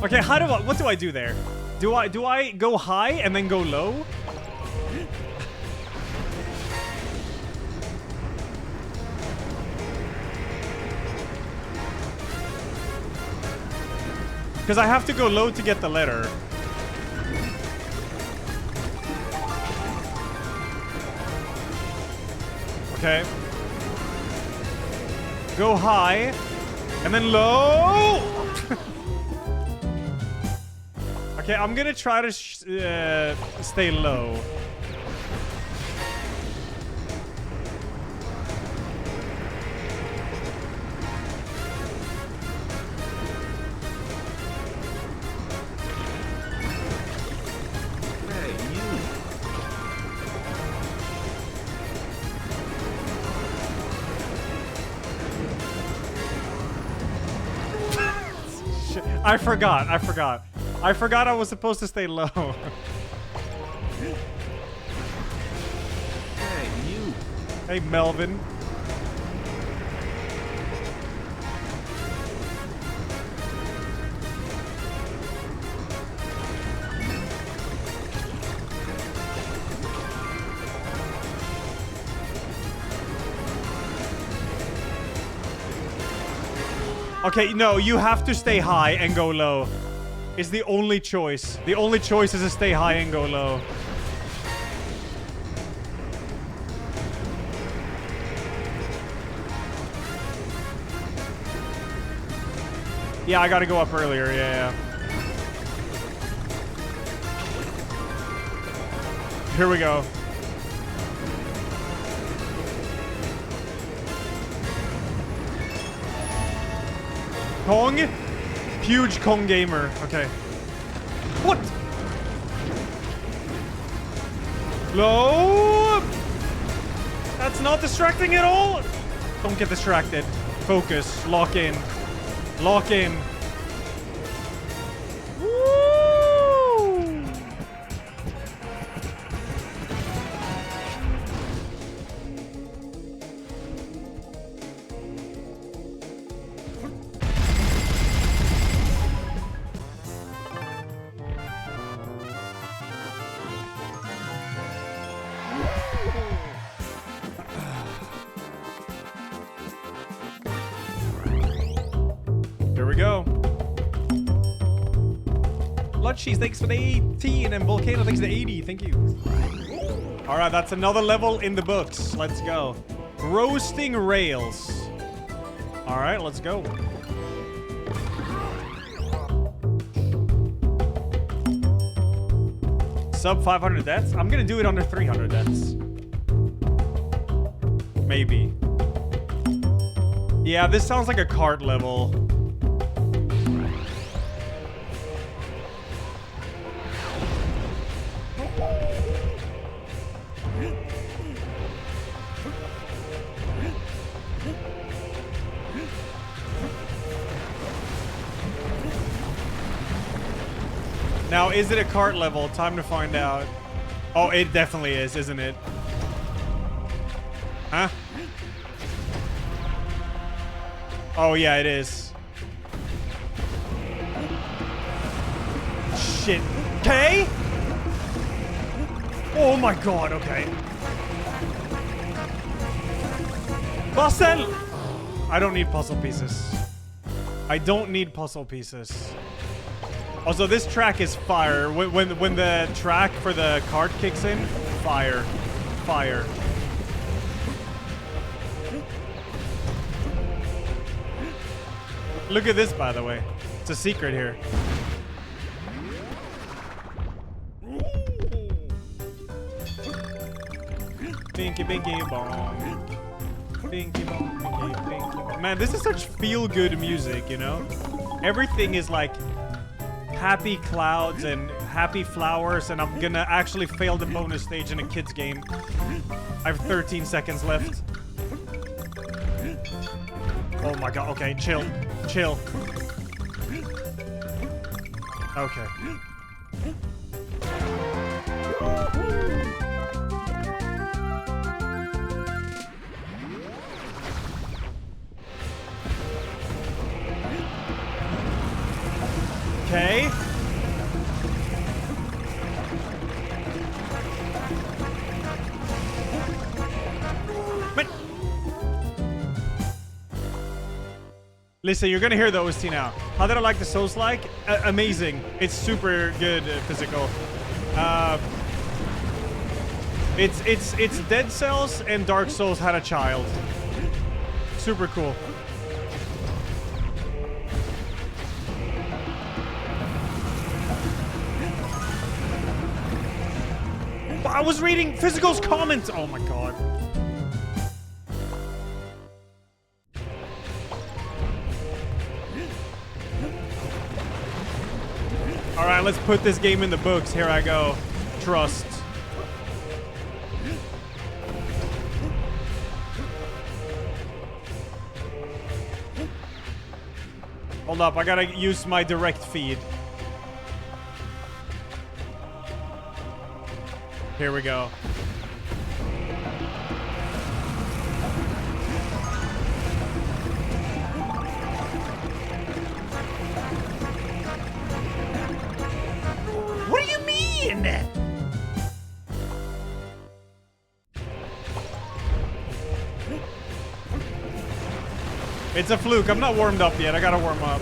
Okay, how do I, what do I do there? Do I go high and then go low? Because I have to go low to get the letter. Okay. Go high and then low. Okay, I'm gonna try to stay low. Hey, you. Shit, I forgot I was supposed to stay low. Hey, you. Hey, Melvin. Okay, no, you have to stay high and go low. It's the only choice. The only choice is to stay high and go low. Yeah, I gotta go up earlier, yeah. Here we go. Kong? Huge Kong gamer. Okay. What? Low? That's not distracting at all. Don't get distracted. Focus. Lock in. Lock in. Woo! Here we go. Bloodcheese, thanks for the 18, and Volcano, thanks for the 80. Thank you. All right, that's another level in the books. Let's go. Roasting rails. All right, let's go. Sub 500 deaths? I'm gonna do it under 300 deaths. Maybe. Yeah, this sounds like a cart level. Now, is it a cart level? Time to find out. Oh, it definitely is, isn't it? Huh? Oh, yeah, it is. Shit. Okay? Oh my god, okay. Puzzle! I don't need puzzle pieces. I don't need puzzle pieces. Also, this track is fire. When the track for the cart kicks in, fire. Fire. Look at this, by the way. It's a secret here. Binky, binky, bong. Binky, bong, binky, binky, bong. Man, this is such feel-good music, you know? Everything is like happy clouds and happy flowers, and I'm gonna actually fail the bonus stage in a kid's game. I have 13 seconds left. Oh my god, okay, chill. Chill. Okay. Okay. But listen, you're gonna hear the OST now. How did I like the Souls-like? Amazing. It's super good physical. It's Dead Cells and Dark Souls had a child. Super cool. I was reading Physical's comments. Oh my god. All right, let's put this game in the books. Here I go. Trust. Hold up, I gotta use my direct feed. Here we go. What do you mean? It's a fluke. I'm not warmed up yet. I gotta warm up.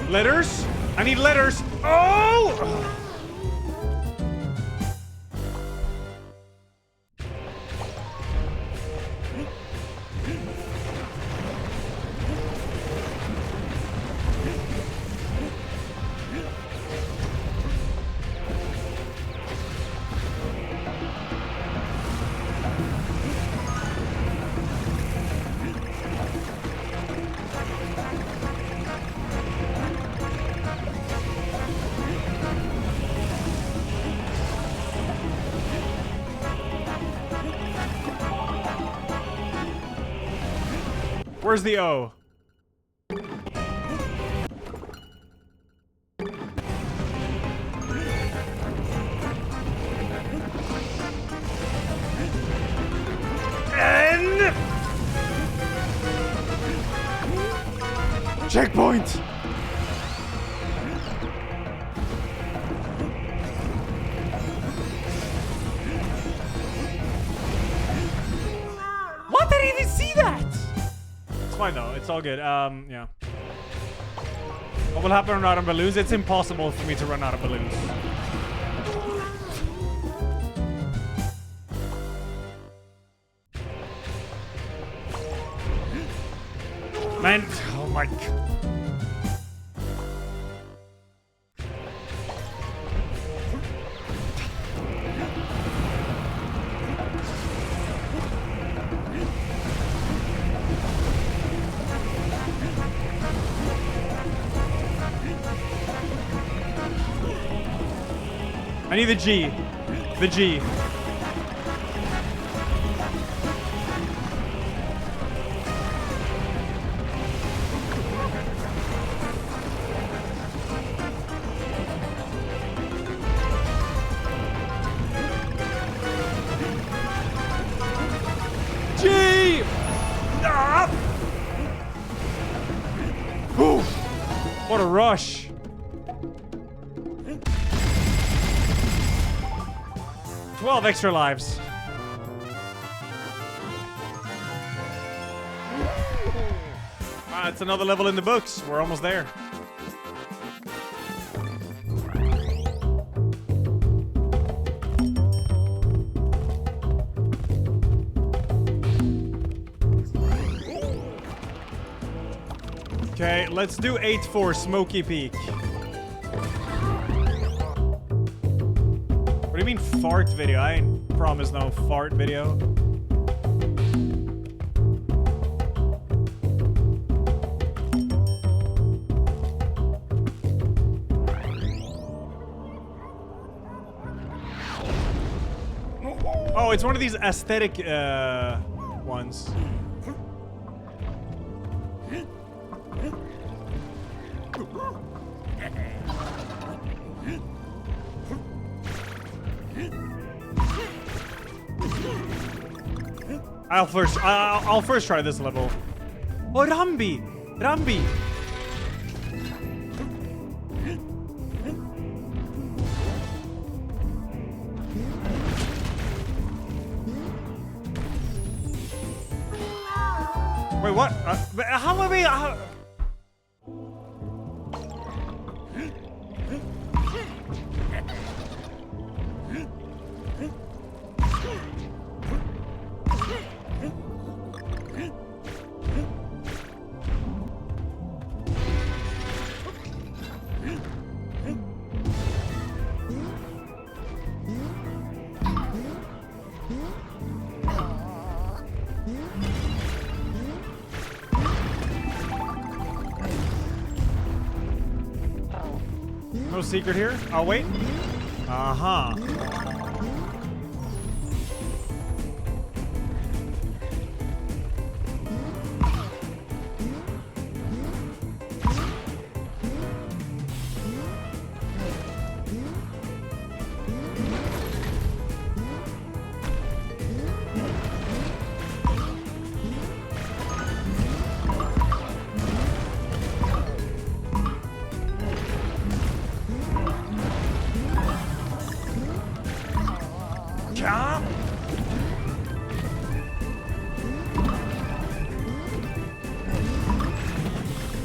Letters? I need letters. Oh! Where's the O? N! Checkpoint! What did I even see that? It's fine though, it's all good. Yeah. What will happen when I run out of balloons? It's impossible for me to run out of balloons. Man, oh my god. I need the G. The G. G! Ah! Ooh, what a rush. Twelve extra lives. Ah, it's another level in the books. We're almost there. Okay, let's do 8-4 Smoky Peak. What do you mean fart video? I ain't promised no fart video. Oh, it's one of these aesthetic ones. I'll first try this level. Oh, Rambi! Rambi! Wait, what? How am I? No secret here? I'll wait. Uh-huh.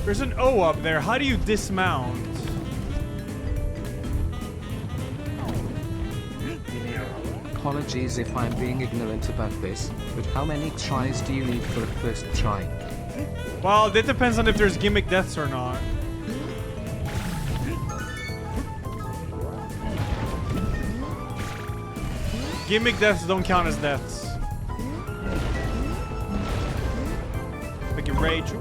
There's an O up there. How do you dismount? Apologies if I'm being ignorant about this, but how many tries do you need for a first try? Well, that depends on if there's gimmick deaths or not. Gimmick deaths don't count as deaths. Make it rage.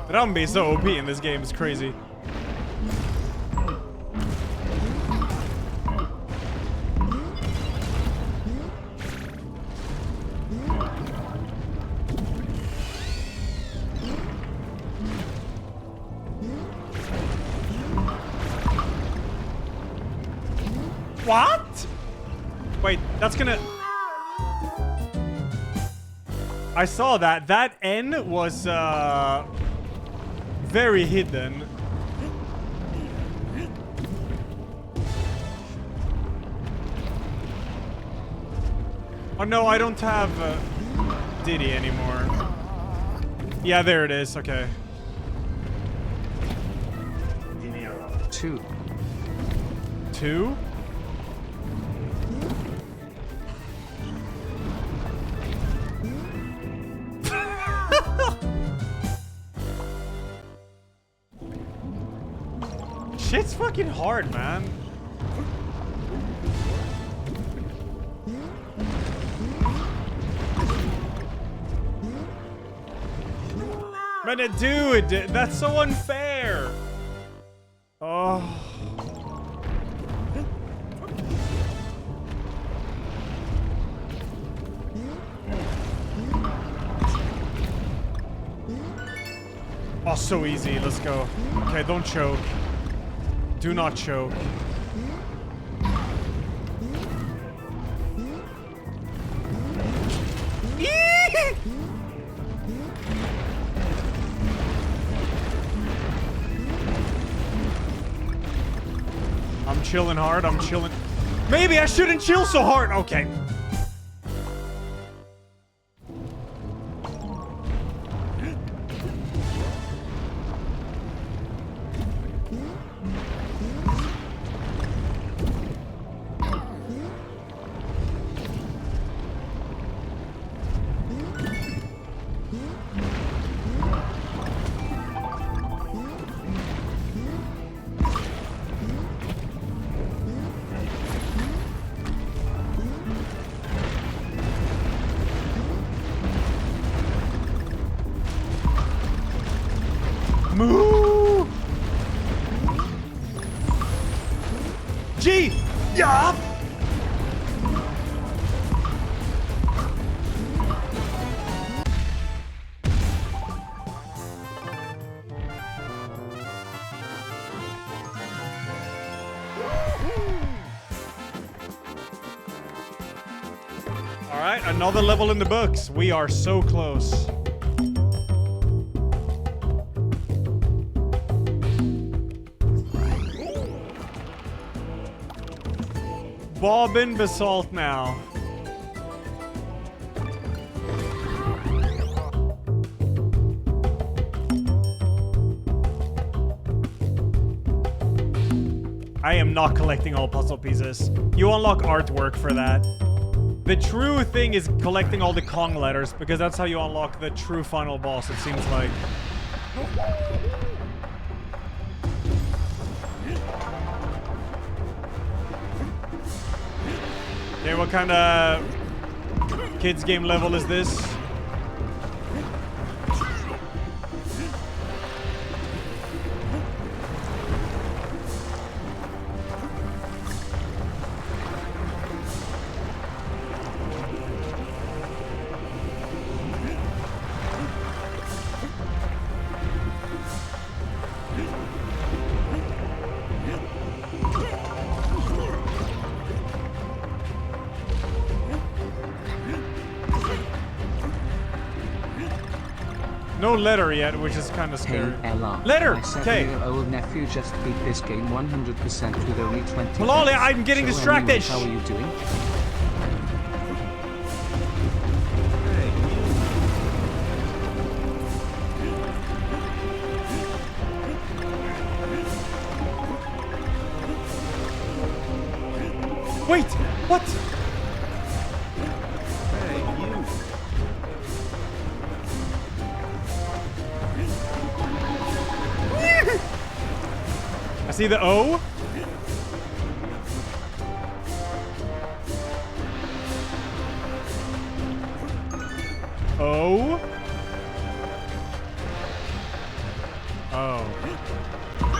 Rambi is so OP in this game, it's crazy. What? Wait, that's gonna... I saw that. That N was, very hidden. Oh no, I don't have Diddy anymore. Yeah, there it is. Okay. 2. 2? Shit's fucking hard, man. Man, dude, that's so unfair. Oh. Oh, so easy. Let's go. Okay, don't choke. Do not choke. I'm chilling hard. I'm chilling. Maybe I shouldn't chill so hard. Okay. Yeah. All right, another level in the books. We are so close. Bobbin Basalt now. I am not collecting all puzzle pieces. You unlock artwork for that. The true thing is collecting all the Kong letters, because that's how you unlock the true final boss, it seems like. Okay, what kind of kids game level is this? No letter yet, which is kind of scary. Hey, Ella. Letter! My Okay. 7-year-old nephew just beat this game 100% with only 20 Lolly, minutes. I'm getting So distracted. anyways, how are you doing? Hey, Wait! What? hey, you. I see the O. O. Oh.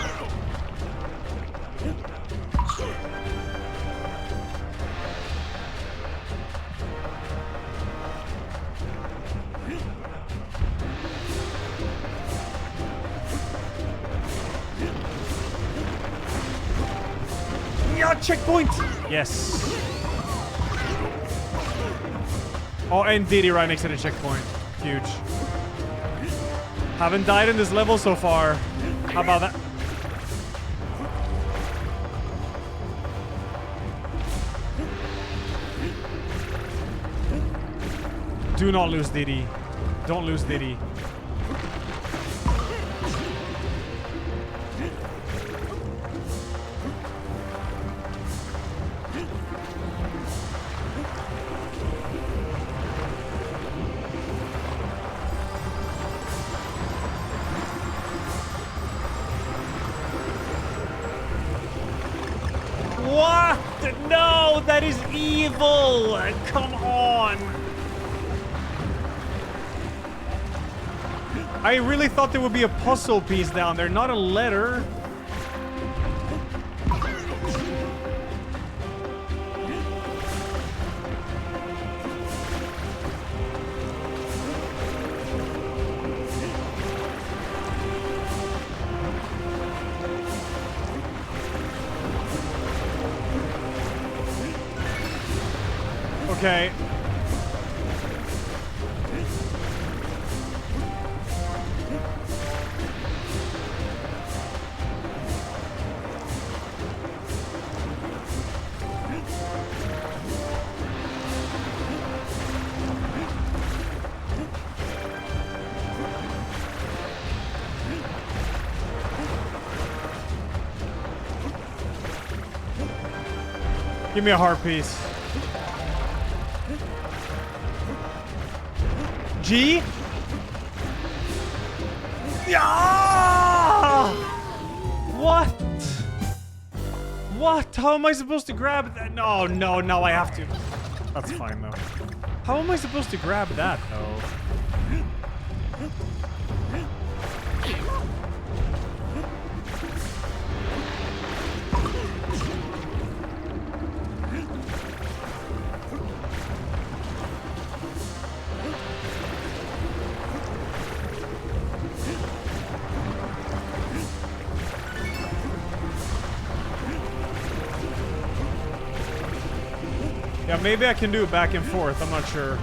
Yeah, checkpoint! Yes. Oh, and Diddy right next to the checkpoint. Huge. Haven't died in this level so far. How about that? Do not lose Diddy. Don't lose Diddy. What? No, that is evil. Come on. I really thought there would be a puzzle piece down there, not a letter. Okay. Give me a heart piece. G? Yeah! What? What? How am I supposed to grab that? No, no, no, I have to. That's fine, though. How am I supposed to grab that, though? Yeah, maybe I can do it back and forth. I'm not sure.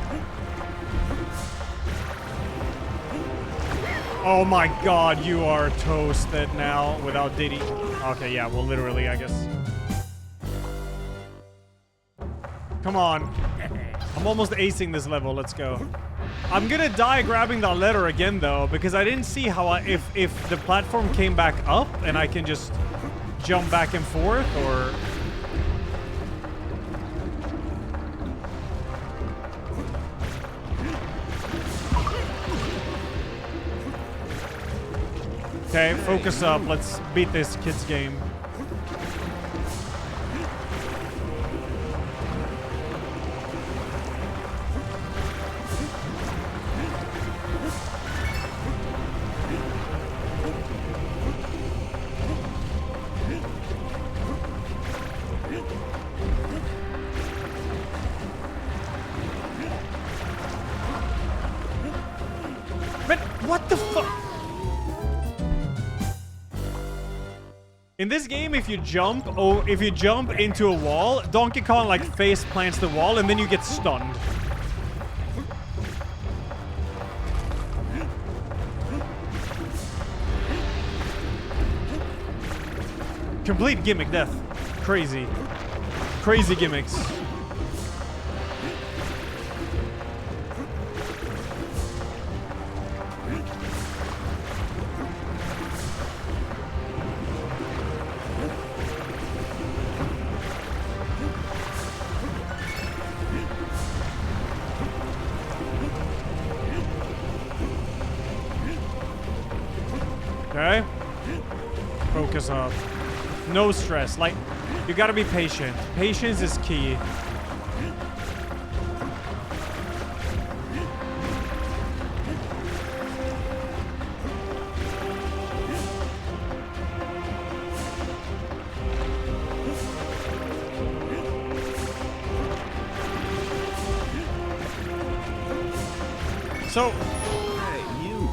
Oh my god, you are toasted now without Diddy. Okay, yeah, well, literally, I guess. Come on. I'm almost acing this level. Let's go. I'm gonna die grabbing that letter again, though, because I didn't see how if the platform came back up and I can just jump back and forth, or... Okay, focus up. Let's beat this kid's game. But what the fuck? In this game, if you jump into a wall, Donkey Kong like face plants the wall and then you get stunned. Complete gimmick death. Crazy. Crazy gimmicks. Okay. Focus up. No stress. Like, you gotta be patient. Patience is key.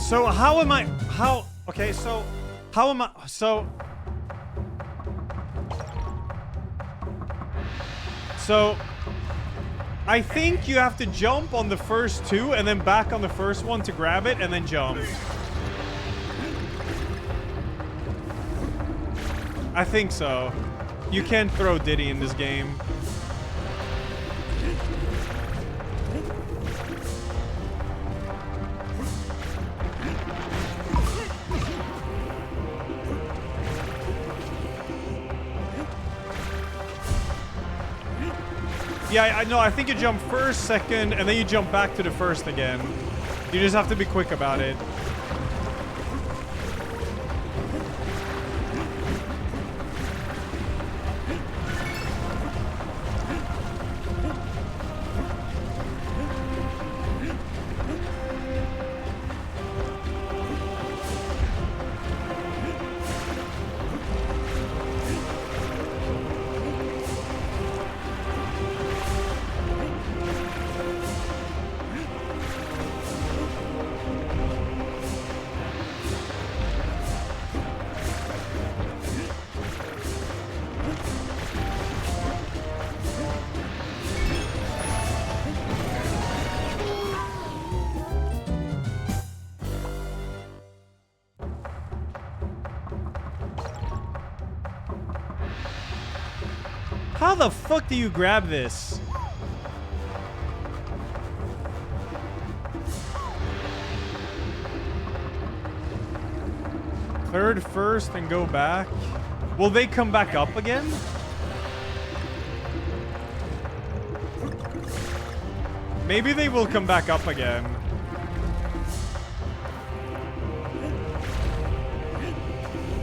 So how am I? How? Okay, so how am I? So I think you have to jump on the first two and then back on the first one to grab it and then jump. I think so. You can't throw Diddy in this game. Yeah, I know. I think you jump first, second, and then you jump back to the first again. You just have to be quick about it. How the fuck do you grab this? Third first and go back. Will they come back up again? Maybe they will come back up again.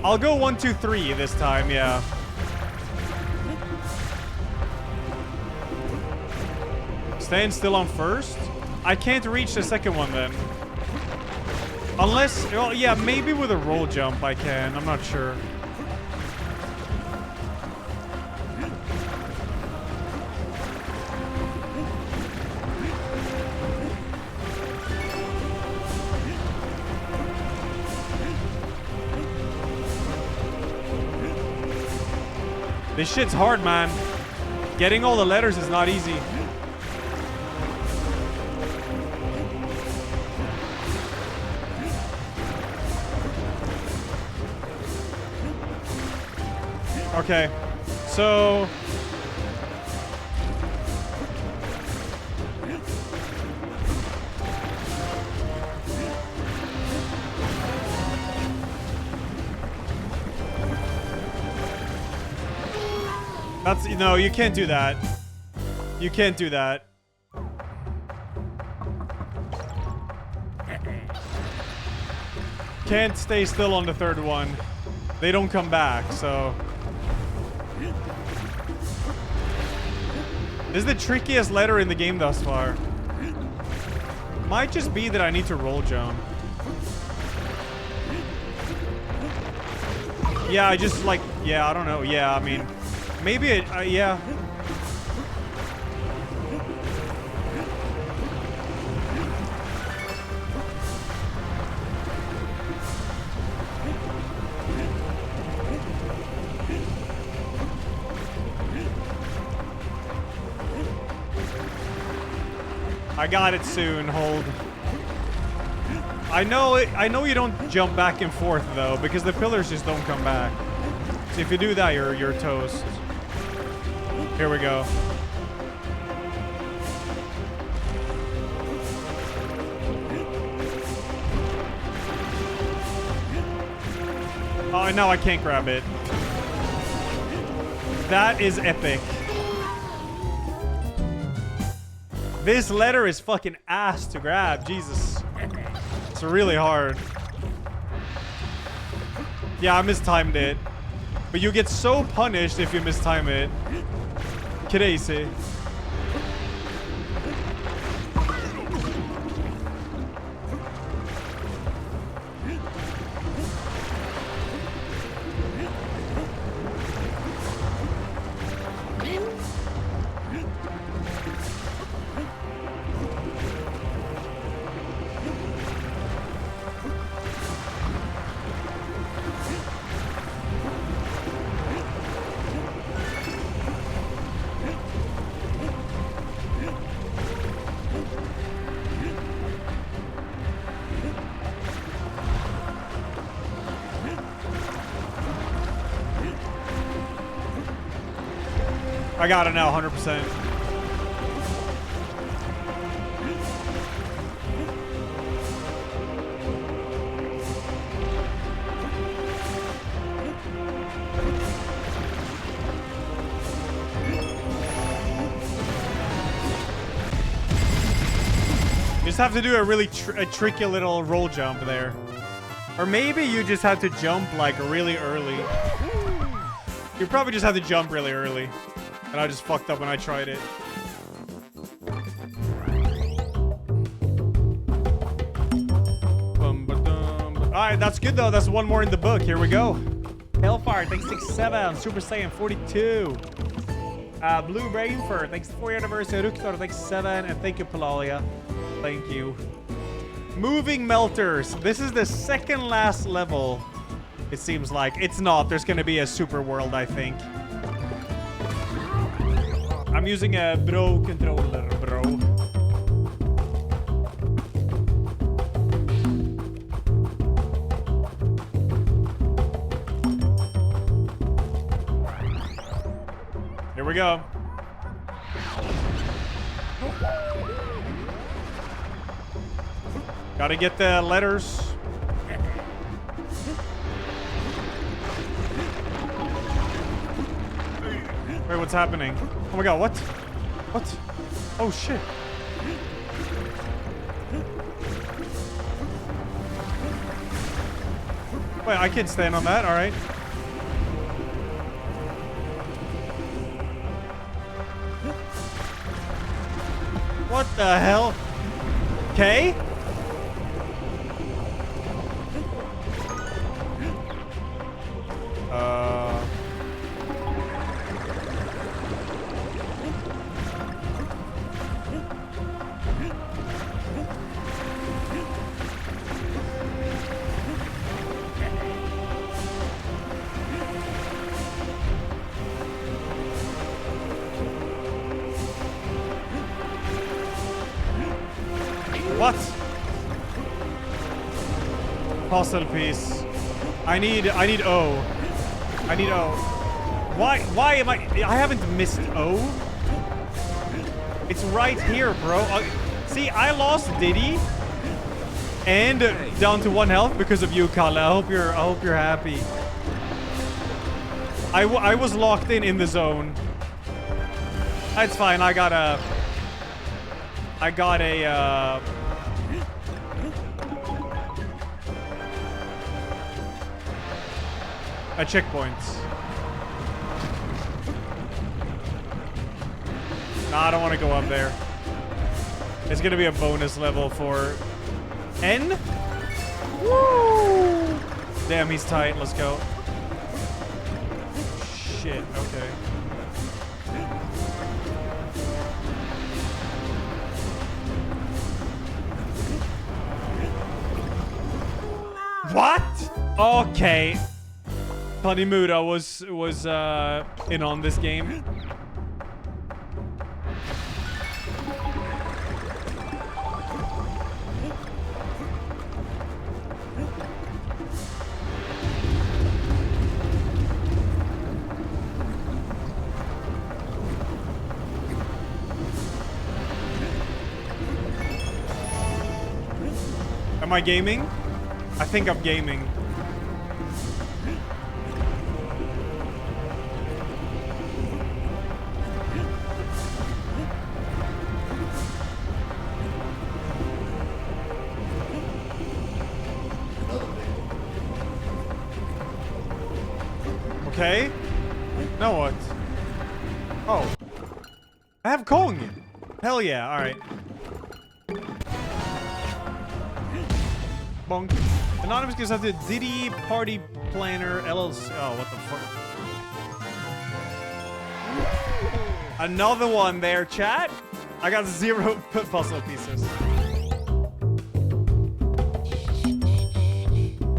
I'll go 1, 2, 3 this time, yeah. Staying still on first? I can't reach the second one then. Unless, well, yeah, maybe with a roll jump I can. I'm not sure. This shit's hard, man. Getting all the letters is not easy. Okay, so that's, no, you can't do that. You can't do that. Can't stay still on the third one. They don't come back, so. This is the trickiest letter in the game thus far. Might just be that I need to roll jump. Yeah, I just like, yeah, I don't know. Yeah, I mean, maybe it, yeah. I got it soon, hold. I know you don't jump back and forth though, because the pillars just don't come back. So if you do that, you're toast. Here we go. Oh, no, I can't grab it. That is epic. This letter is fucking ass to grab. Jesus. It's really hard. Yeah, I mistimed it. But you get so punished if you mistime it. Crazy. I got it now, 100%. You just have to do a really tricky little roll jump there. Or maybe you just have to jump like really early. You probably just have to jump really early. And I just fucked up when I tried it. Alright, that's good though. That's one more in the book. Here we go. Hellfire, thanks 67. Super Saiyan 42. Blue Rainfur, thanks for your anniversary. Ruktor, thanks 7. And thank you, Palalia. Thank you. Moving Melters. This is the second last level. It seems like. It's not. There's going to be a super world, I think. I'm using a bro controller, bro. Here we go. Gotta get the letters. Wait, what's happening? Oh my god, what? What? Oh shit. Wait, I can't stand on that, alright. What the hell? Okay? What? Puzzle piece. I need O. I need O. Why am I haven't missed O? It's right here, bro. See, I lost Diddy and down to 1 health because of you, Kalle. I hope you're happy. I was locked in the zone. That's fine. I got a checkpoint. Nah, I don't want to go up there. It's gonna be a bonus level for N. Woo! Damn, he's tight. Let's go. Shit. Okay. What? Okay. Tanimura was in on this game. Am I gaming? I think I'm gaming. Okay. Now what? Oh. I have Kong. Hell yeah. All right. Bonk. Anonymous gives out the Diddy Party Planner LLC. Oh, what the fuck? Another one there, chat. I got 0 puzzle pieces.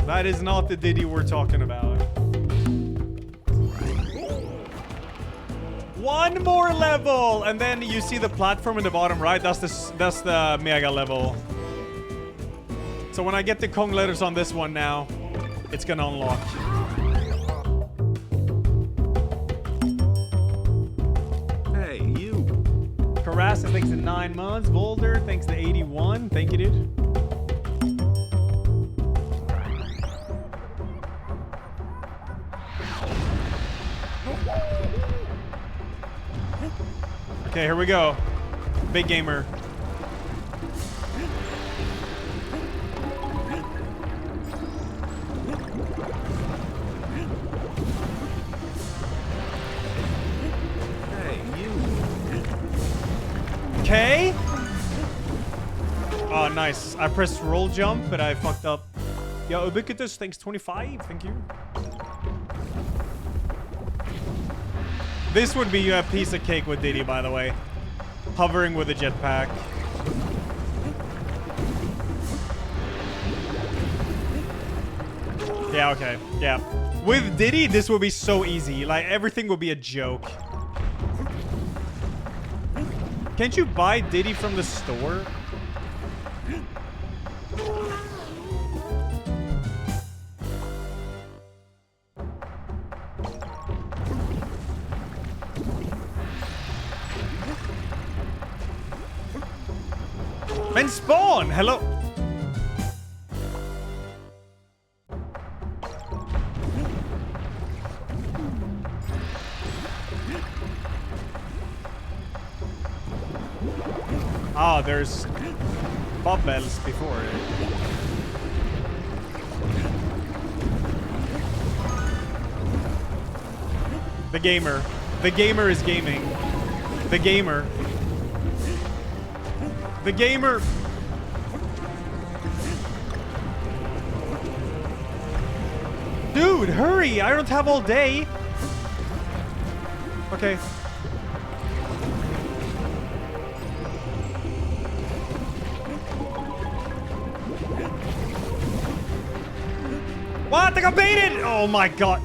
That is not the Diddy we're talking about. 1 more level, and then you see the platform in the bottom right. That's the mega level. So when I get the Kong letters on this one now, it's gonna unlock. Hey, you. Carassa, thanks to 9 months. Boulder, thanks to 81. Thank you, dude. Okay, here we go. Big gamer. Okay. Oh, nice. I pressed roll jump, but I fucked up. Yo, Ubiquitous, thanks 25. Thank you. This would be a piece of cake with Diddy, by the way. Hovering with a jetpack. Yeah, okay. Yeah. With Diddy, this will be so easy. Like, everything will be a joke. Can't you buy Diddy from the store? Men spawn! Hello? Ah, there's bubbles before it. The gamer. The gamer is gaming. The gamer. The gamer. Dude, hurry! I don't have all day. Okay. What? I got baited! Oh my god.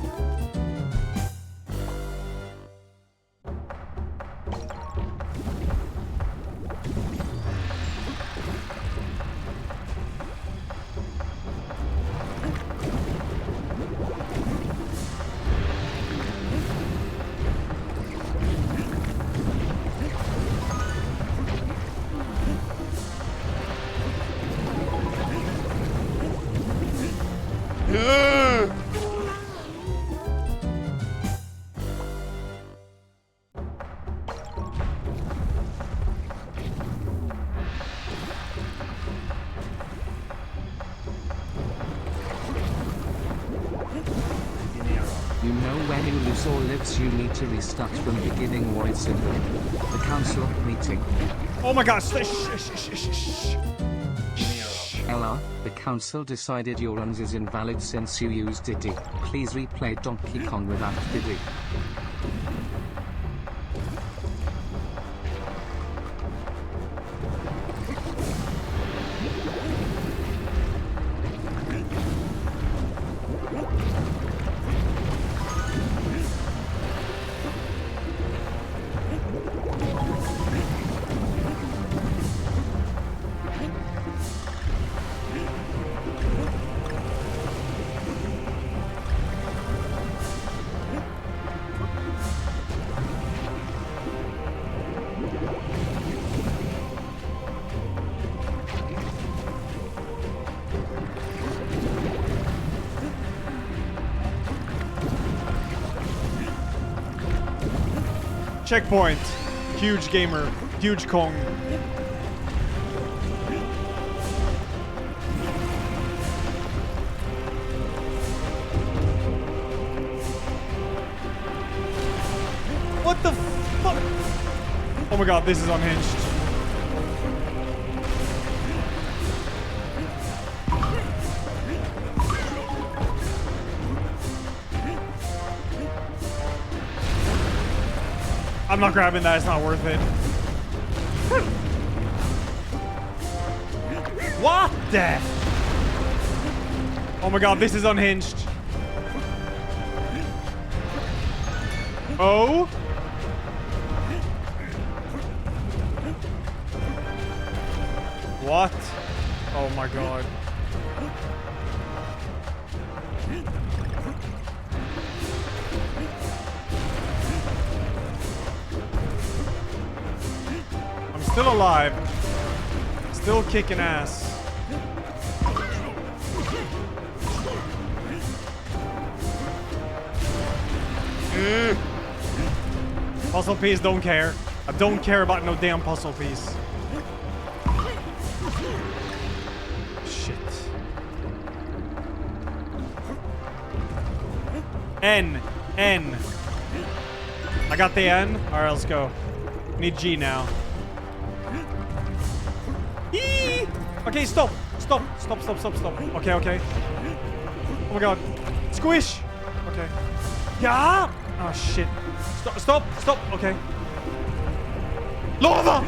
or lives, you need to restart from beginning. Void symbol. The council meeting. Oh my gosh. Shh, shh, shh, shh, shh. LR, the council decided your runs is invalid since you used Diddy. Please replay Donkey Kong without Diddy. Checkpoint. Huge gamer. Huge Kong. What the fuck? Oh my god, this is unhinged. I'm not grabbing that, it's not worth it. What the? Oh my god, this is unhinged. Oh? What? Oh my god. Still alive. Still kicking ass. Puzzle piece, don't care. I don't care about no damn puzzle piece. Shit. N. N. I got the N. Alright, let's go. Need G now. Eee! Okay, stop. Stop. Stop, stop, stop, stop. Okay, okay. Oh my god. Squish! Okay. Yeah! Oh shit. Stop, stop, stop. Okay. Lava!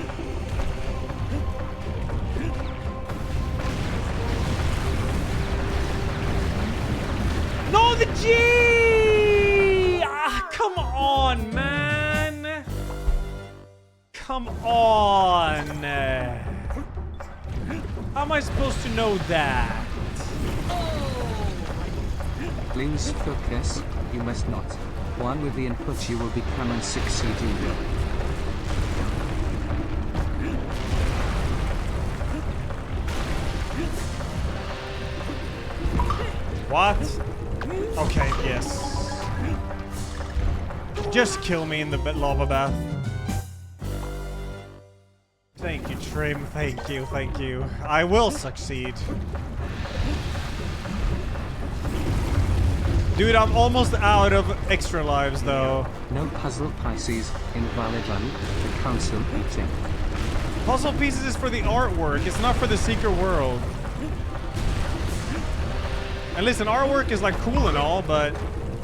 No, the G! Ah, come on, man. Come on. How am I supposed to know that? Please focus. You must not. One with the input you will become and succeed you will. What? Okay, yes. Just kill me in the lava bath. Thank you, Trim. Thank you, thank you. I will succeed. Dude, I'm almost out of extra lives, though. No puzzle Pisces. Invalid run. The council meeting. Puzzle pieces is for the artwork. It's not for the secret world. And listen, artwork is like cool and all, but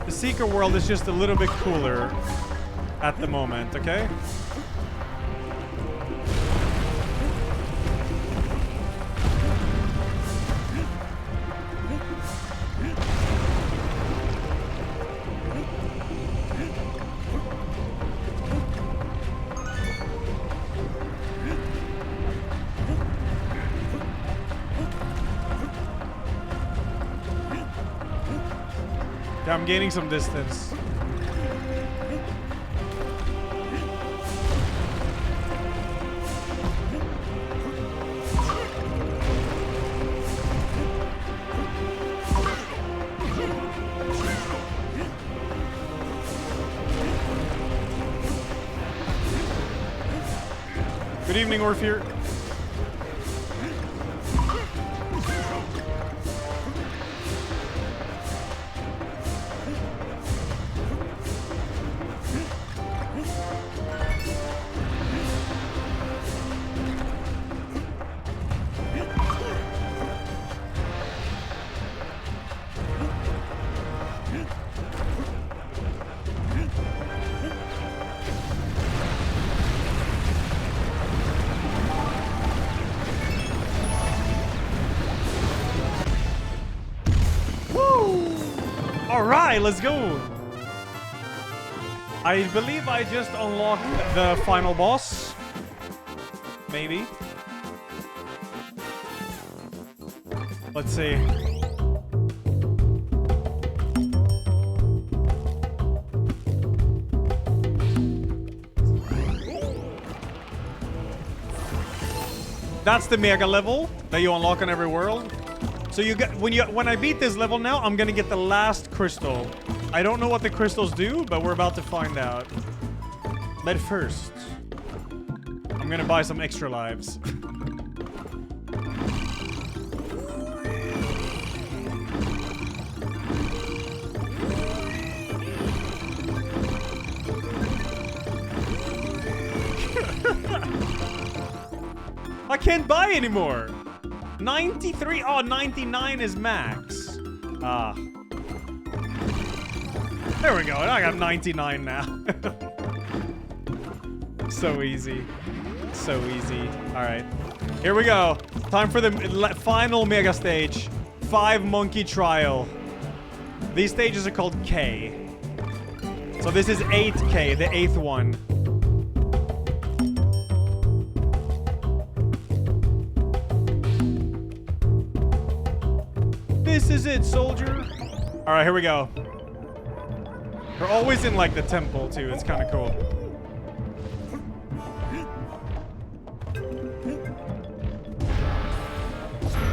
the secret world is just a little bit cooler at the moment, okay? I'm gaining some distance. Good evening, Orpheus. Alright, let's go. I believe I just unlocked the final boss. Maybe. Let's see. That's the mega level that you unlock on every world. So you get when I beat this level now, I'm gonna get the last crystal. I don't know what the crystals do, but we're about to find out. But first, I'm gonna buy some extra lives. I can't buy anymore. 93. Oh, 99 is max. Ah. There we go. I got 99 now. So easy. So easy. All right. Here we go. Time for the final mega stage. 5 monkey trial. These stages are called K. So this is 8K, the 8th one. This is it, soldier. All right, here we go. We're always in like the temple too. It's kind of cool.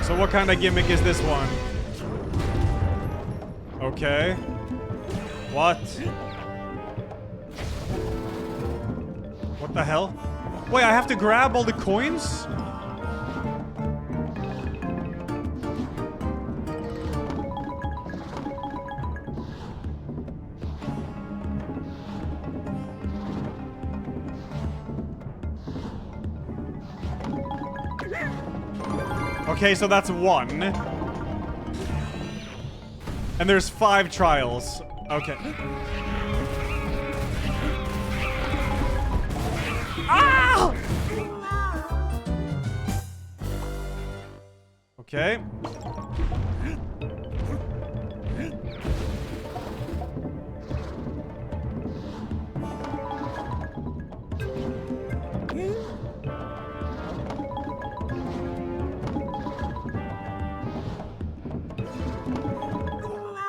So what kind of gimmick is this one? Okay. What? What the hell? Wait, I have to grab all the coins? Okay, so that's 1. And there's 5 trials. Okay. Ah! Okay.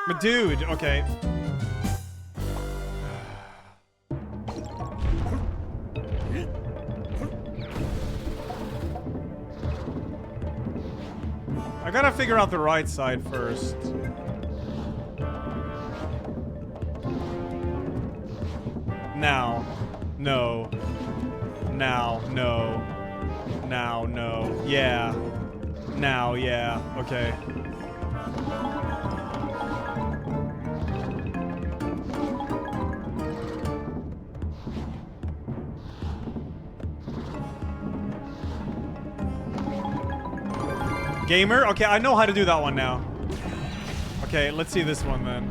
But dude, okay. I gotta figure out the right side first. Now. No. Now. No. Now. No. Yeah. Now. Yeah. Okay. Gamer? Okay, I know how to do that one now. Okay, let's see this one then.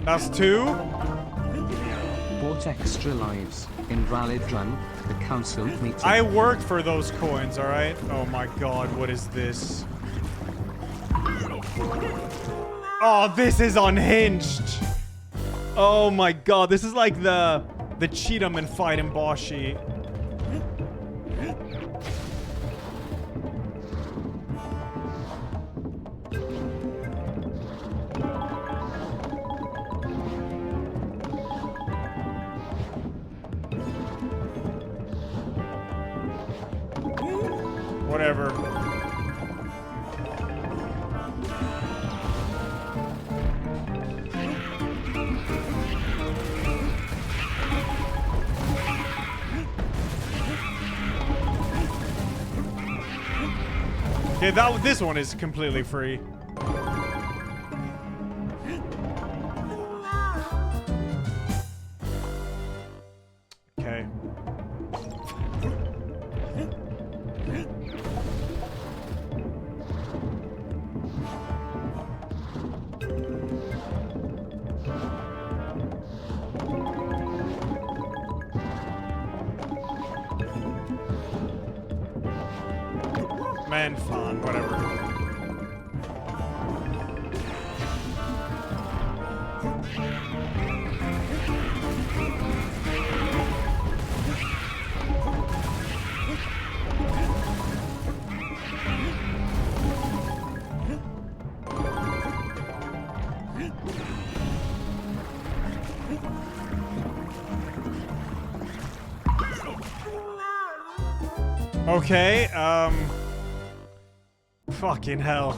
That's 2. Bought extra lives. Invalid run. The council meeting. I worked for those coins, alright? Oh my god, what is this? Oh, this is unhinged. Oh my god, this is like the Cheetahman fight in Boshi. Whatever. Okay, this one is completely free. Okay. Man, fine, whatever. Okay, fucking hell.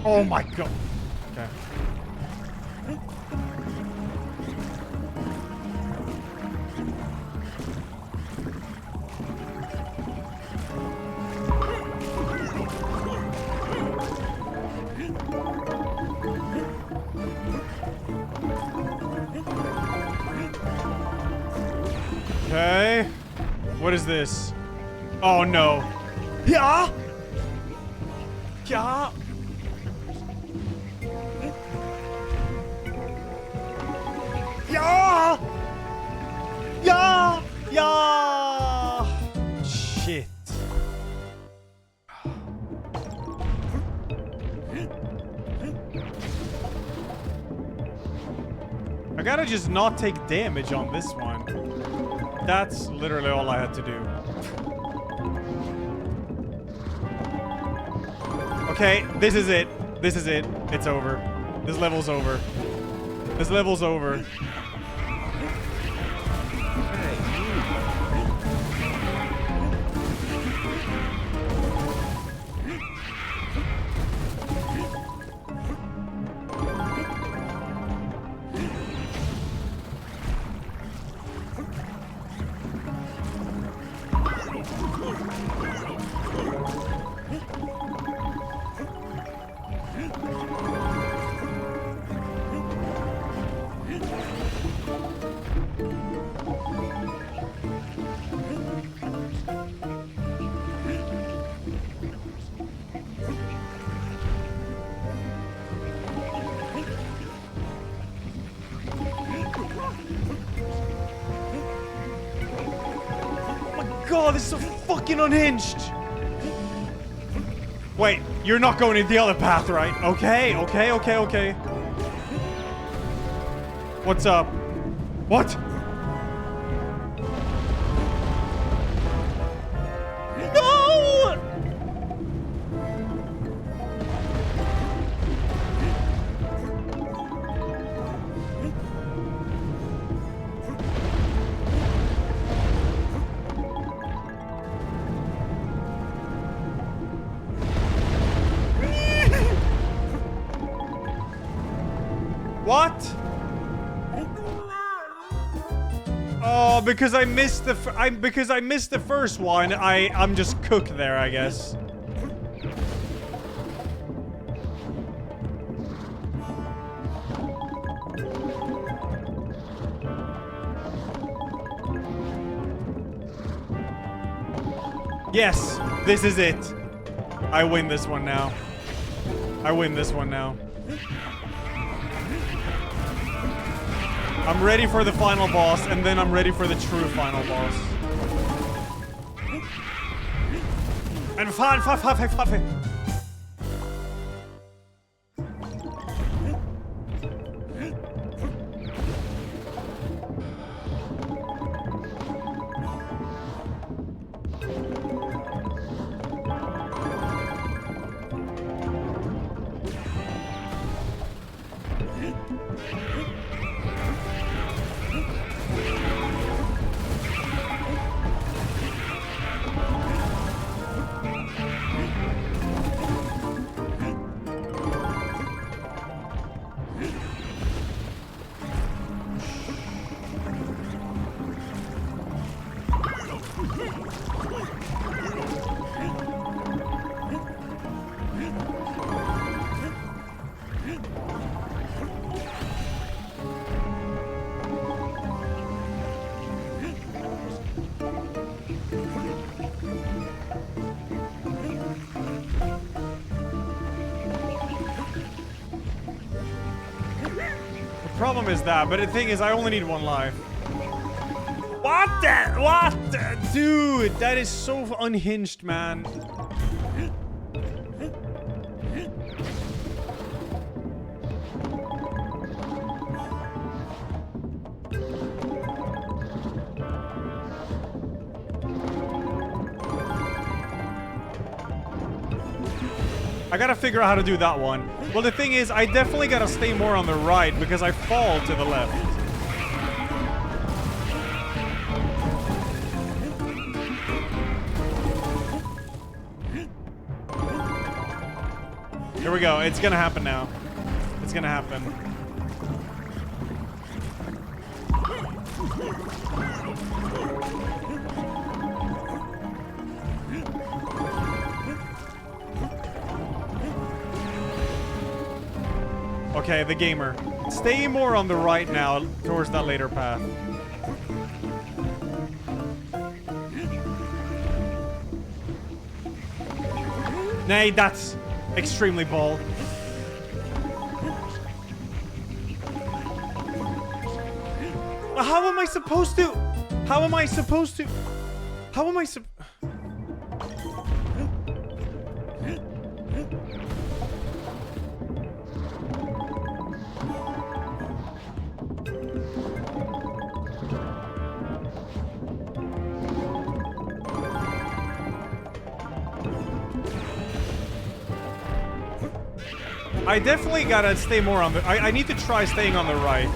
Oh my god. Okay. Okay. What is this? Oh no. Yeah. Yeah. Yeah! Yeah! Yeah! Shit. I gotta just not take damage on this one. That's literally all I had to do. Okay, this is it. This is it. It's over. This level's over. This level's over. God, this is so fucking unhinged. Wait, you're not going in the other path, right? Okay, okay, okay, okay. What's up? What? No! What? Oh, because I missed the because I missed the first one. I'm just cooked there, I guess. Yes, this is it. I win this one now. I win this one now. I'm ready for the final boss, and then I'm ready for the true final boss. And fine. problem is that, but the thing is, I only need 1 life. What the? What the? Dude, that is so unhinged, man. I gotta figure out how to do that one. Well, the thing is, I definitely gotta stay more on the right because I fall to the left. Here we go. It's gonna happen now. It's gonna happen. Okay, the gamer. Stay more on the right now towards that later path. Nay, that's extremely bold. How am I supposed to? How am I supposed to? How am I supposed? I definitely gotta stay more on the... I need to try staying on the right.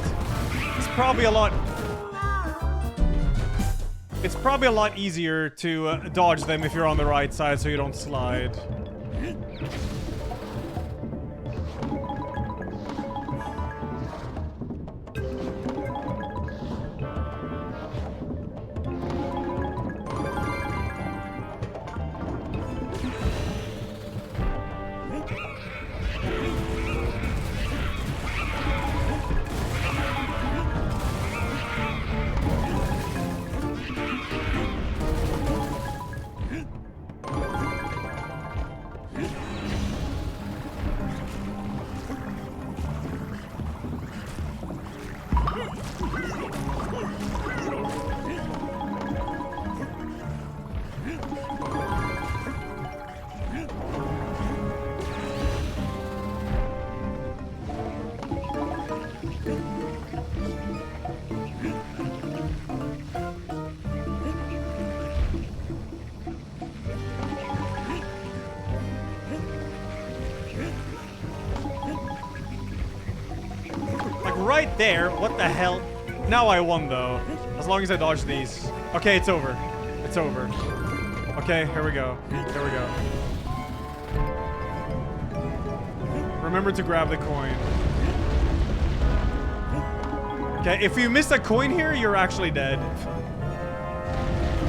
It's probably a lot... It's probably a lot easier to dodge them if you're on the right side so you don't slide. Right there. What the hell? Now I won, though. As long as I dodge these. Okay, it's over. It's over. Okay, here we go. Here we go. Remember to grab the coin. Okay, if you miss a coin here, you're actually dead.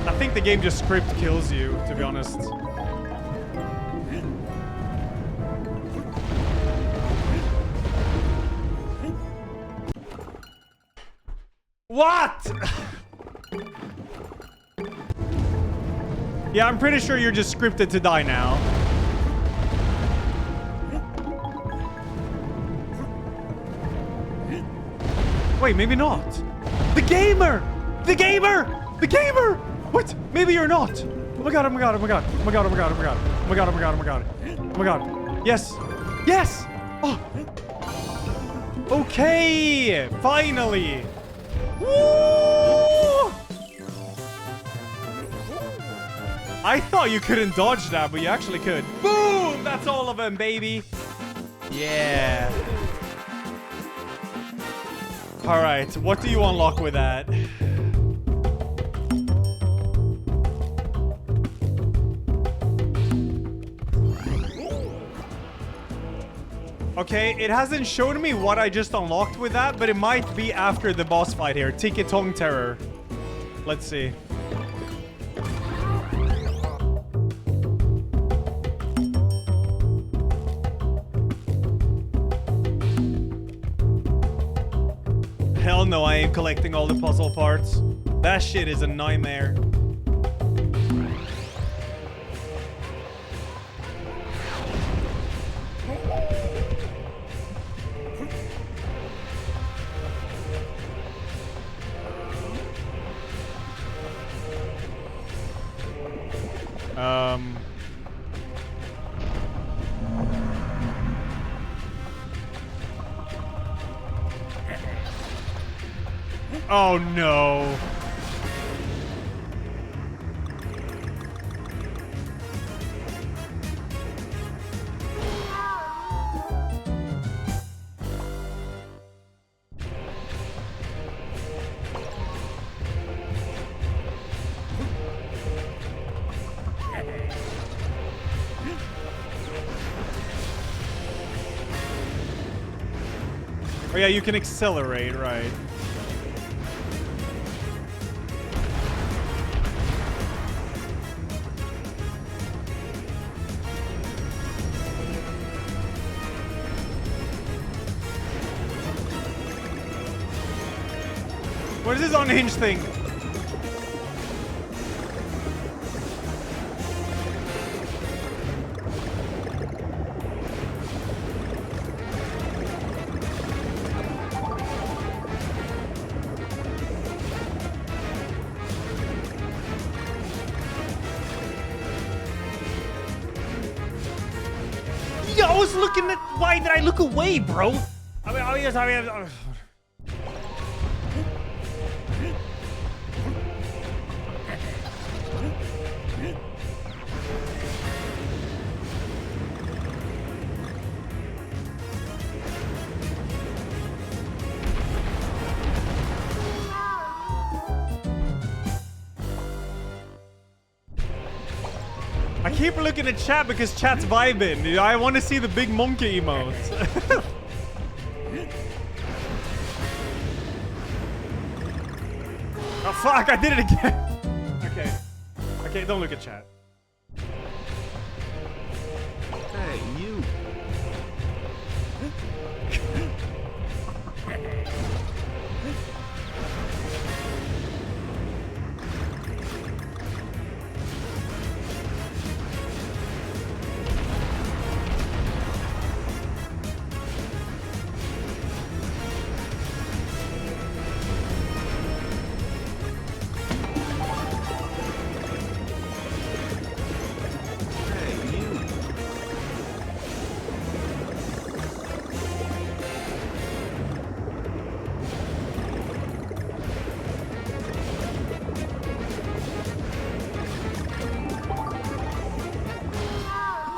I think the game just script kills you, to be honest. What? Yeah, I'm pretty sure you're just scripted to die now. Wait, maybe not. The gamer! The gamer! The gamer! What? Maybe you're not. Oh my god, oh my god, oh my god. Oh my god, oh my god, oh my god. Oh my god, oh my god, oh my god. Oh my god. Yes. Yes! Oh. Okay! Finally! Woo! I thought you couldn't dodge that, but you actually could. Boom! That's all of them, baby. Yeah. All right, what do you unlock with that? Okay, it hasn't shown me what I just unlocked with that, but it might be after the boss fight here. Tiketong Terror. Let's see. Hell no, I ain't collecting all the puzzle parts. That shit is a nightmare. Oh no. Oh yeah, you can accelerate, right? What is this unhinged thing? Yo, I was looking at. Why did I look away, bro? I mean. I keep looking at chat because chat's vibing. I want to see the big monkey emote. Oh fuck, I did it again. Okay. Okay, don't look at chat. Hey, you. Hey, you.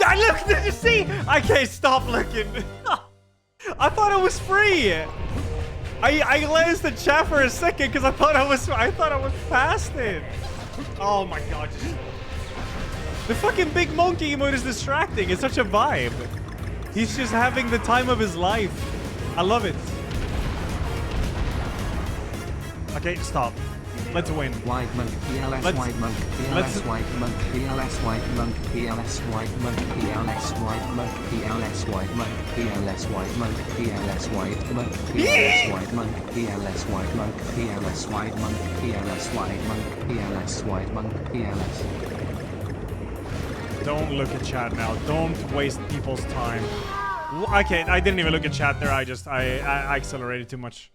I look, did you see? I can't stop looking. I thought it was free. I glanced at chat for a second because I thought I was past it. Oh my god. The fucking big monkey emote is distracting. It's such a vibe. He's just having the time of his life. I love it. Okay, stop. Let's win. White monk, PLS white monk, PLS white monk, PLS white monk, PLS white monk, PLS white monk, PLS white monk, PLS white monk, PLS white monk, PLS white monk, PLS white monk, PLS white monk, PLS white monk, PLS white monk, PLS. Don't look at chat now. Don't waste people's time. Okay, I didn't even look at chat there. I accelerated too much.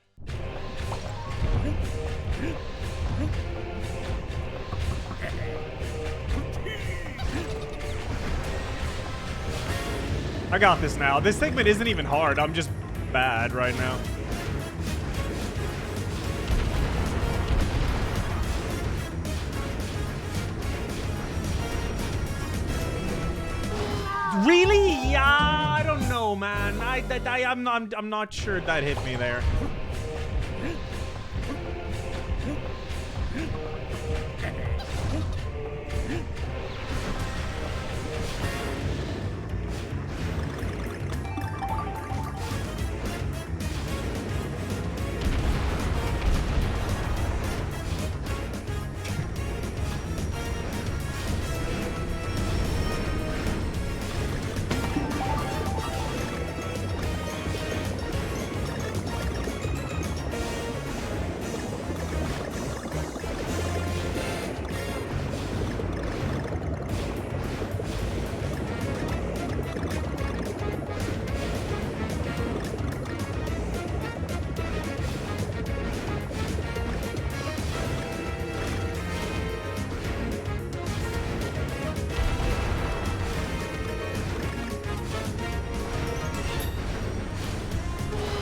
I got this now. This segment isn't even hard. I'm just bad right now. Really? Yeah, I don't know, man. I'm not sure that hit me there.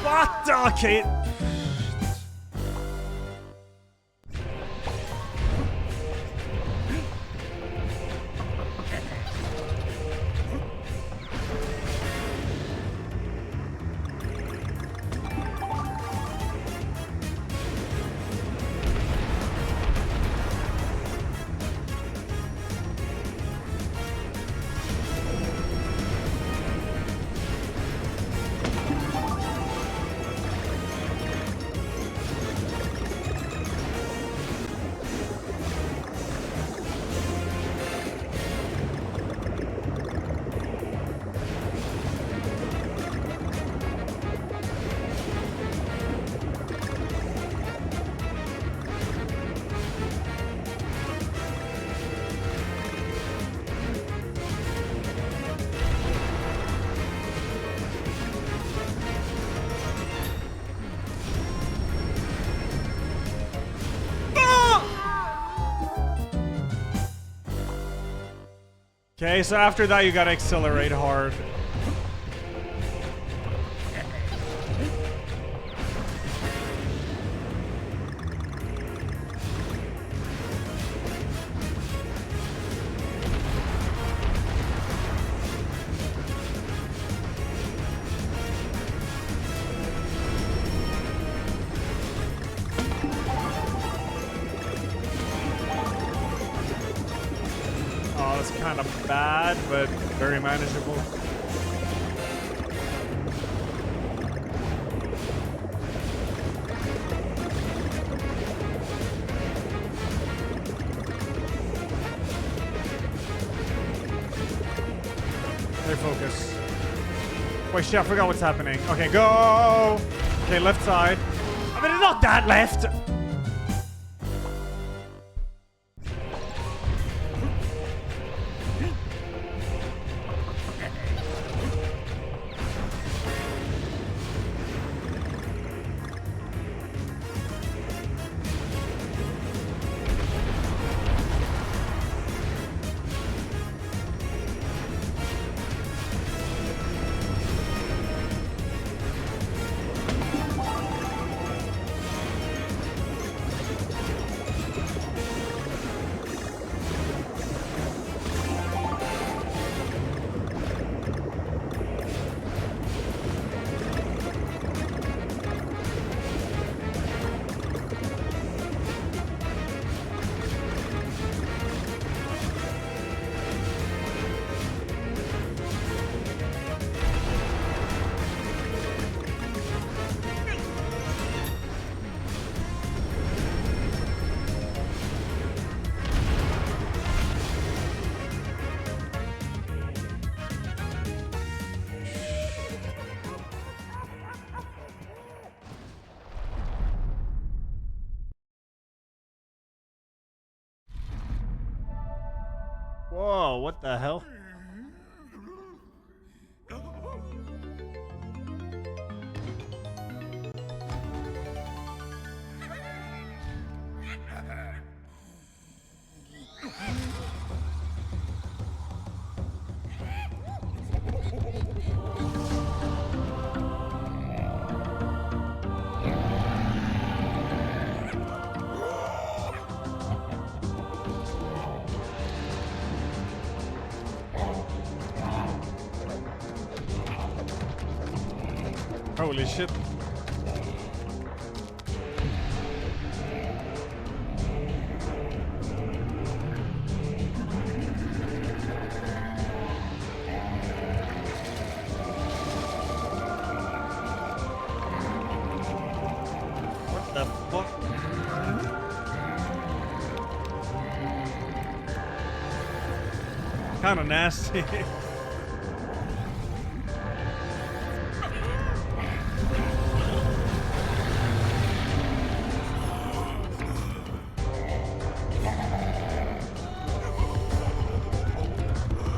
What? Okay. Okay, so after that, you gotta accelerate hard. Oh, that's kind of bad, but very manageable. Stay focus. Wait, shit, I forgot what's happening. Okay, go! Okay, left side. I mean, it's not that left! Whoa, what the hell? Holy shit. What the fuck? Kind of nasty.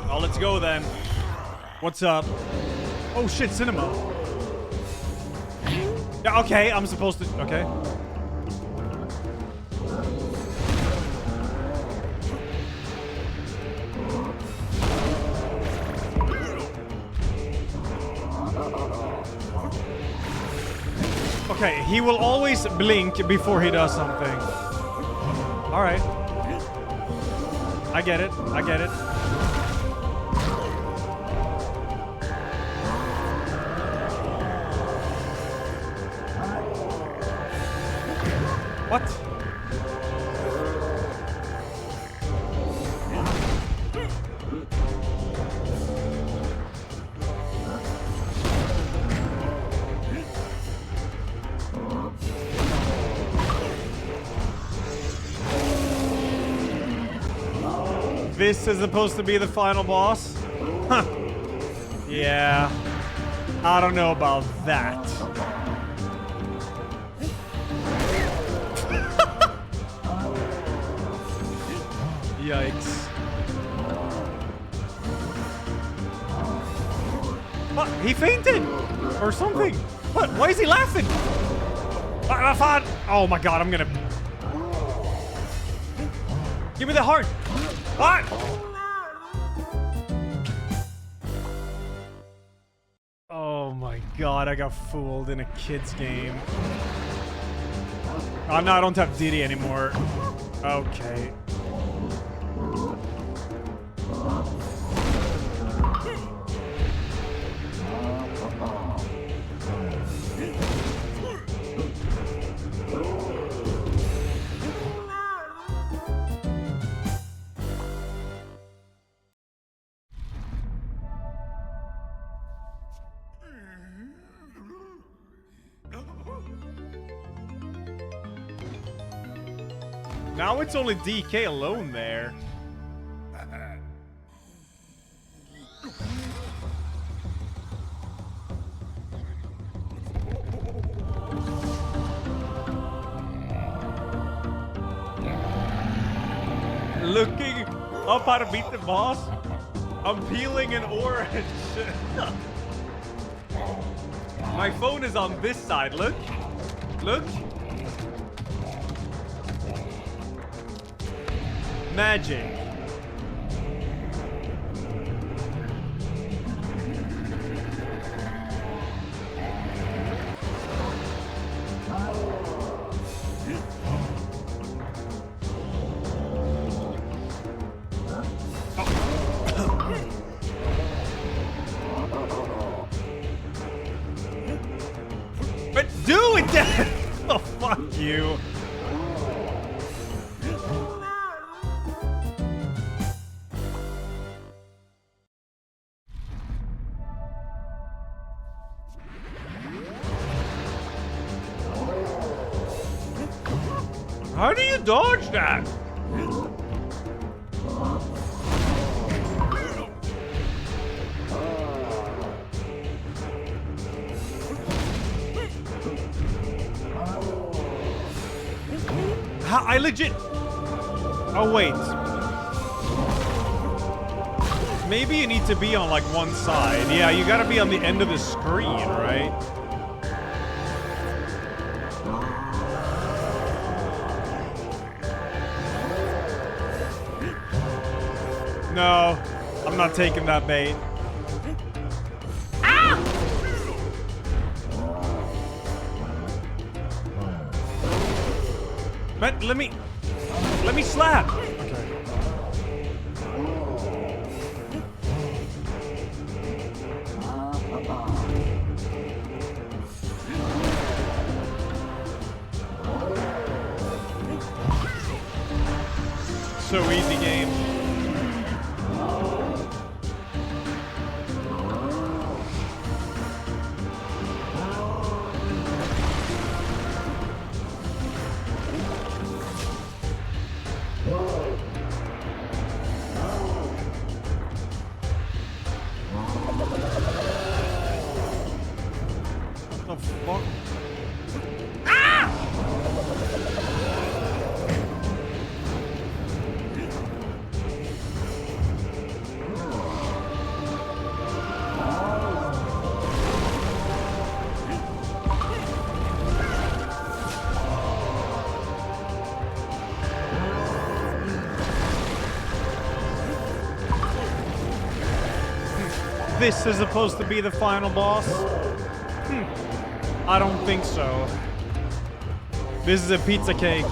Oh, let's go then. What's up? Oh shit, cinema. Yeah, okay, I'm supposed to. Okay. Okay, he will always blink before he does something. Alright. I get it. I get it. What? This is supposed to be the final boss? Huh. Yeah. I don't know about that. Yikes. What? He fainted! Or something. What? Why is he laughing? I thought... Oh my god, I'm gonna... Give me the heart! What? god, I got fooled in a kid's game. Oh no, I don't have Diddy anymore. Okay. Now it's only DK alone there. Looking up how to beat the boss. I'm peeling an orange. My phone is on this side. Look. Look. Magic. But do it then! Oh, fuck you. How do you dodge that? I legit... Oh, wait. Maybe you need to be on, like, one side. Yeah, you gotta be on the end of the screen, right? No, I'm not taking that bait. Ah! But let me slap. Okay. So easy game. What the fuck? Ah! This is supposed to be the final boss? I don't think so. This is a pizza cake.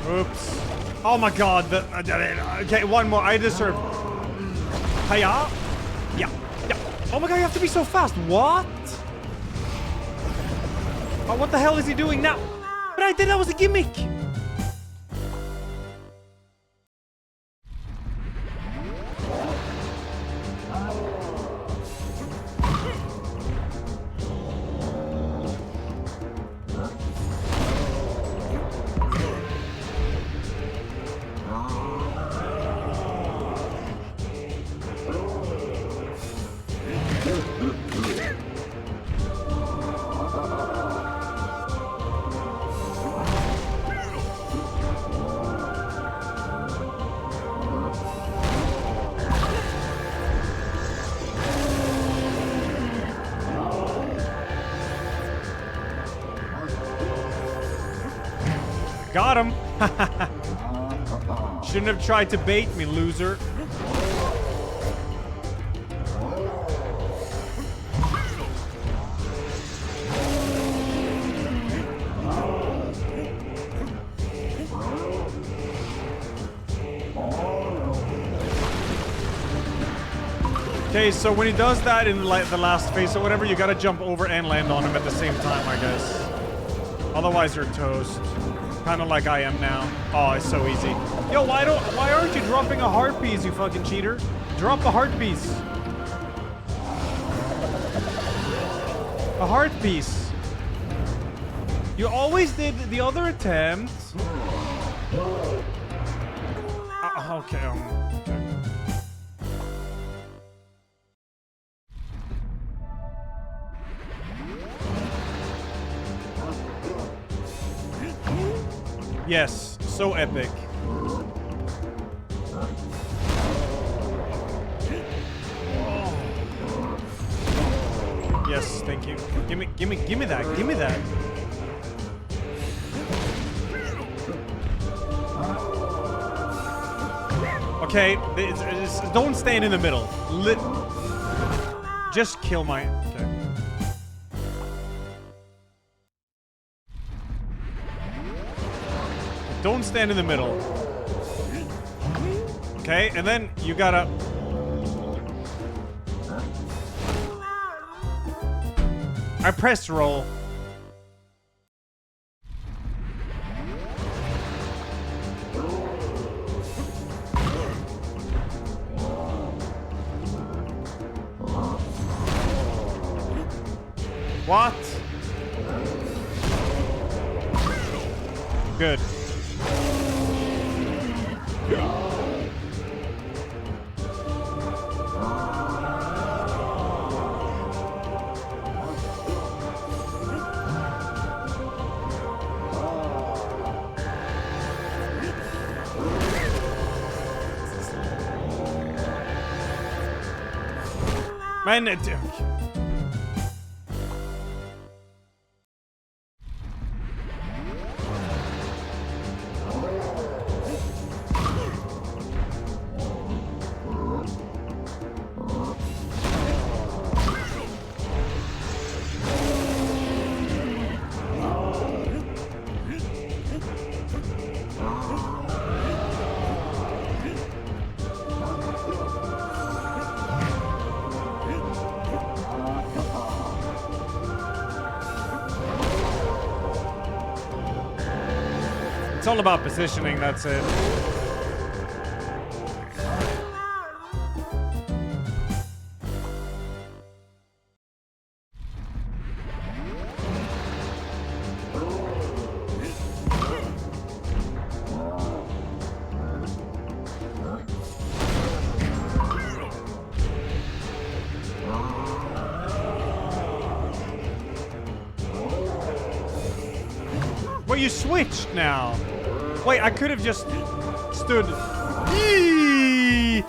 Oops. Oh my god. Okay, one more. I deserve. Hiya? Yeah. Yeah. Oh my god, you have to be so fast. What? Oh, what the hell is he doing now? But I did that was a gimmick. Got him. Shouldn't have tried to bait me, loser. Okay, so when he does that in like the last phase or whatever, you gotta jump over and land on him at the same time, I guess. Otherwise, you're toast. Kind of like I am now. Oh, it's so easy. Yo, why aren't you dropping a heart piece, you fucking cheater? Drop a heart piece. A heart piece. You always did the other attempt. Okay. Okay. Yes, so epic. Yes, thank you. Give me that. Give me that. Okay, don't stand in the middle. Just kill my. Okay. Don't stand in the middle. Okay, and then you gotta. I pressed roll. What? Good. Man, it's all about positioning, that's it. Well, you switched now. Wait, I could have just stood. Yeet!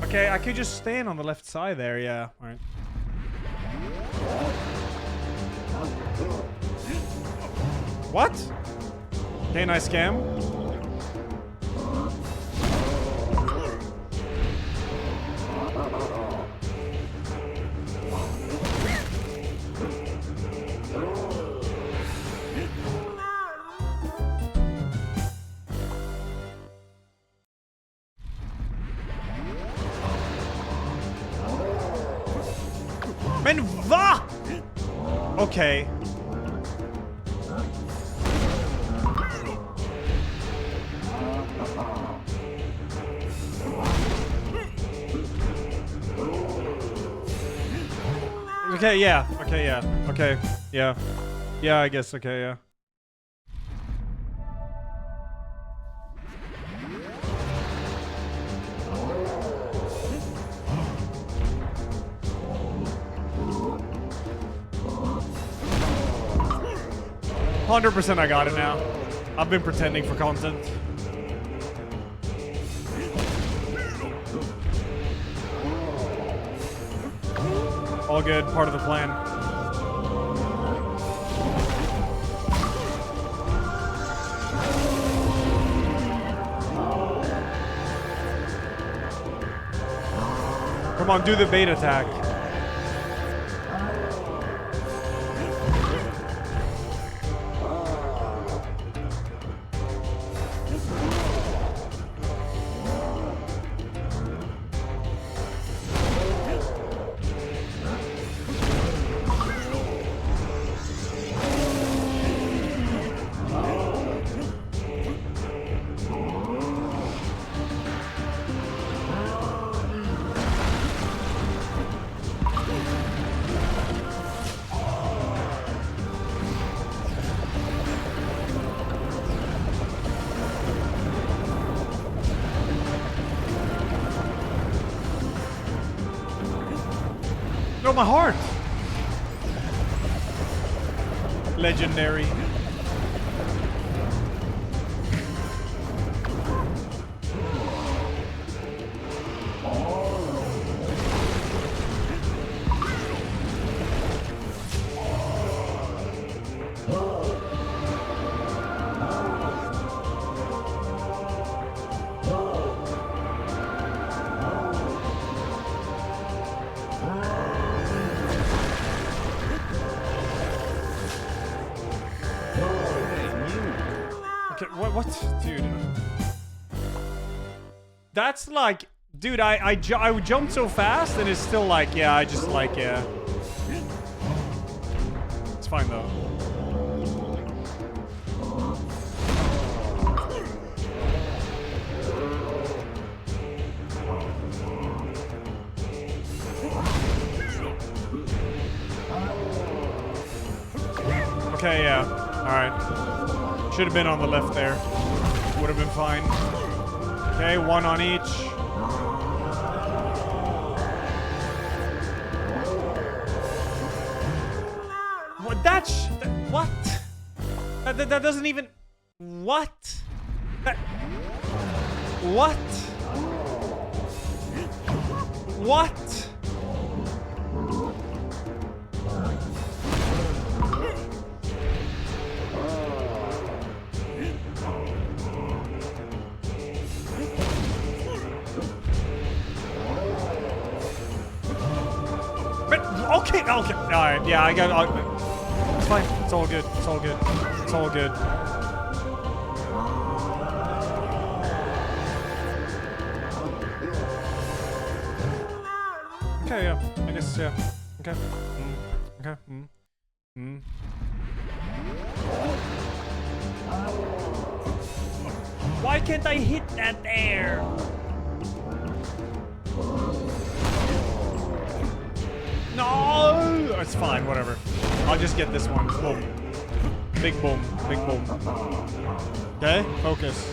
Okay, I could just stand on the left side there, yeah. All right. What? Okay, nice scam. Men va? Okay. Okay, yeah. Okay, yeah. Okay, yeah. Yeah, I guess, okay, yeah. %, I got it now. I've been pretending for content. All good, part of the plan. Come on, do the bait attack. No, my heart. Legendary. Okay, what, dude? That's like, dude, I jumped so fast and it's still like, yeah, I just like, yeah. It's fine though. Okay, yeah. Alright. Should have been on the left there. Would have been fine. Okay, one on each. What? What? That doesn't even... What? What? What? Okay, okay, alright, yeah, I got it. It's fine, it's all good, it's all good, it's all good. Okay, yeah, I guess, yeah, okay, okay, Why can't I hit that there? No! It's fine, whatever. I'll just get this one. Boom. Big boom. Big boom. Okay, focus.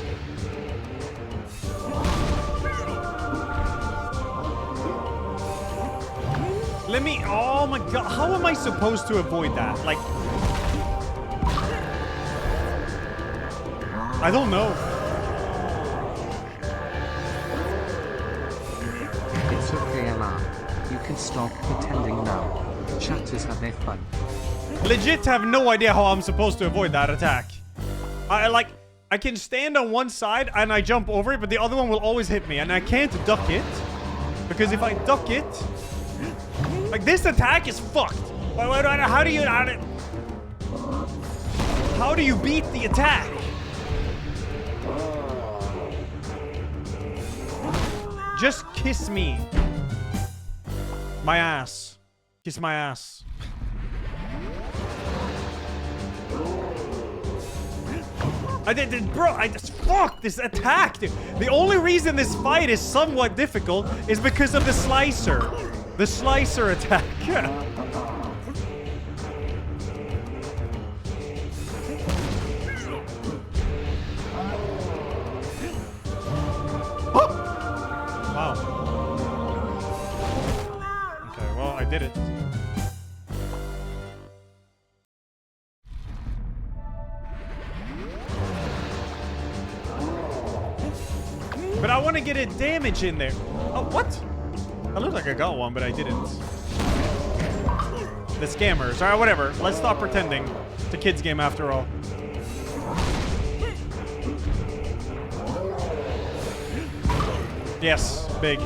Let me... Oh my god. How am I supposed to avoid that? Like... I don't know. It's okay, Emma. You can stop pretending now. Chatters have their fun. Legit have no idea how I'm supposed to avoid that attack. I can stand on one side and I jump over it, but the other one will always hit me, and I can't duck it. Because if I duck it... Like, this attack is fucked. How do you beat the attack? Just kiss me. My ass. Kiss my ass. Bro, fuck this attack, dude. The only reason this fight is somewhat difficult is because of the slicer. The slicer attack. Wow. Okay, well, I did it. But I want to get a damage in there. Oh, what? I looked like I got one, but I didn't. The scammers. Alright, whatever. Let's stop pretending. It's a kid's game after all. Yes, big.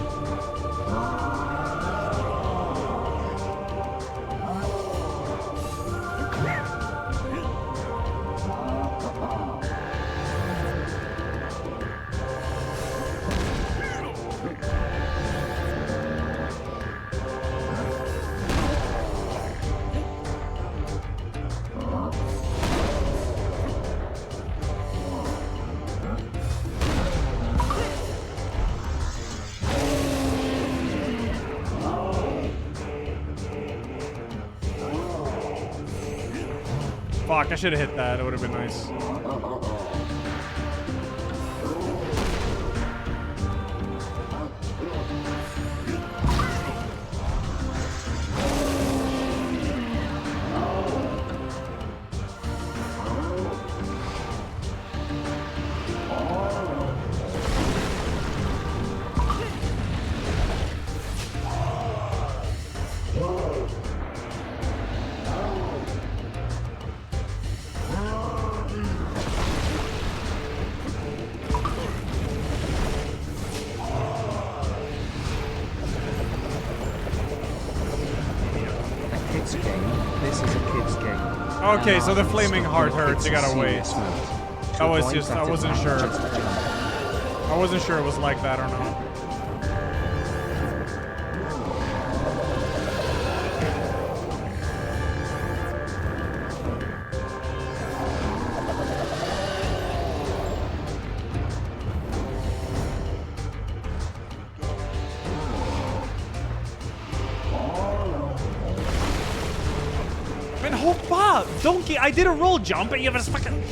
Fuck, I should have hit that. It would have been nice. Okay, so the flaming heart hurts. You gotta wait. I wasn't sure. I wasn't sure it was like that or not. Donkey, I did a roll jump and you have a fucking...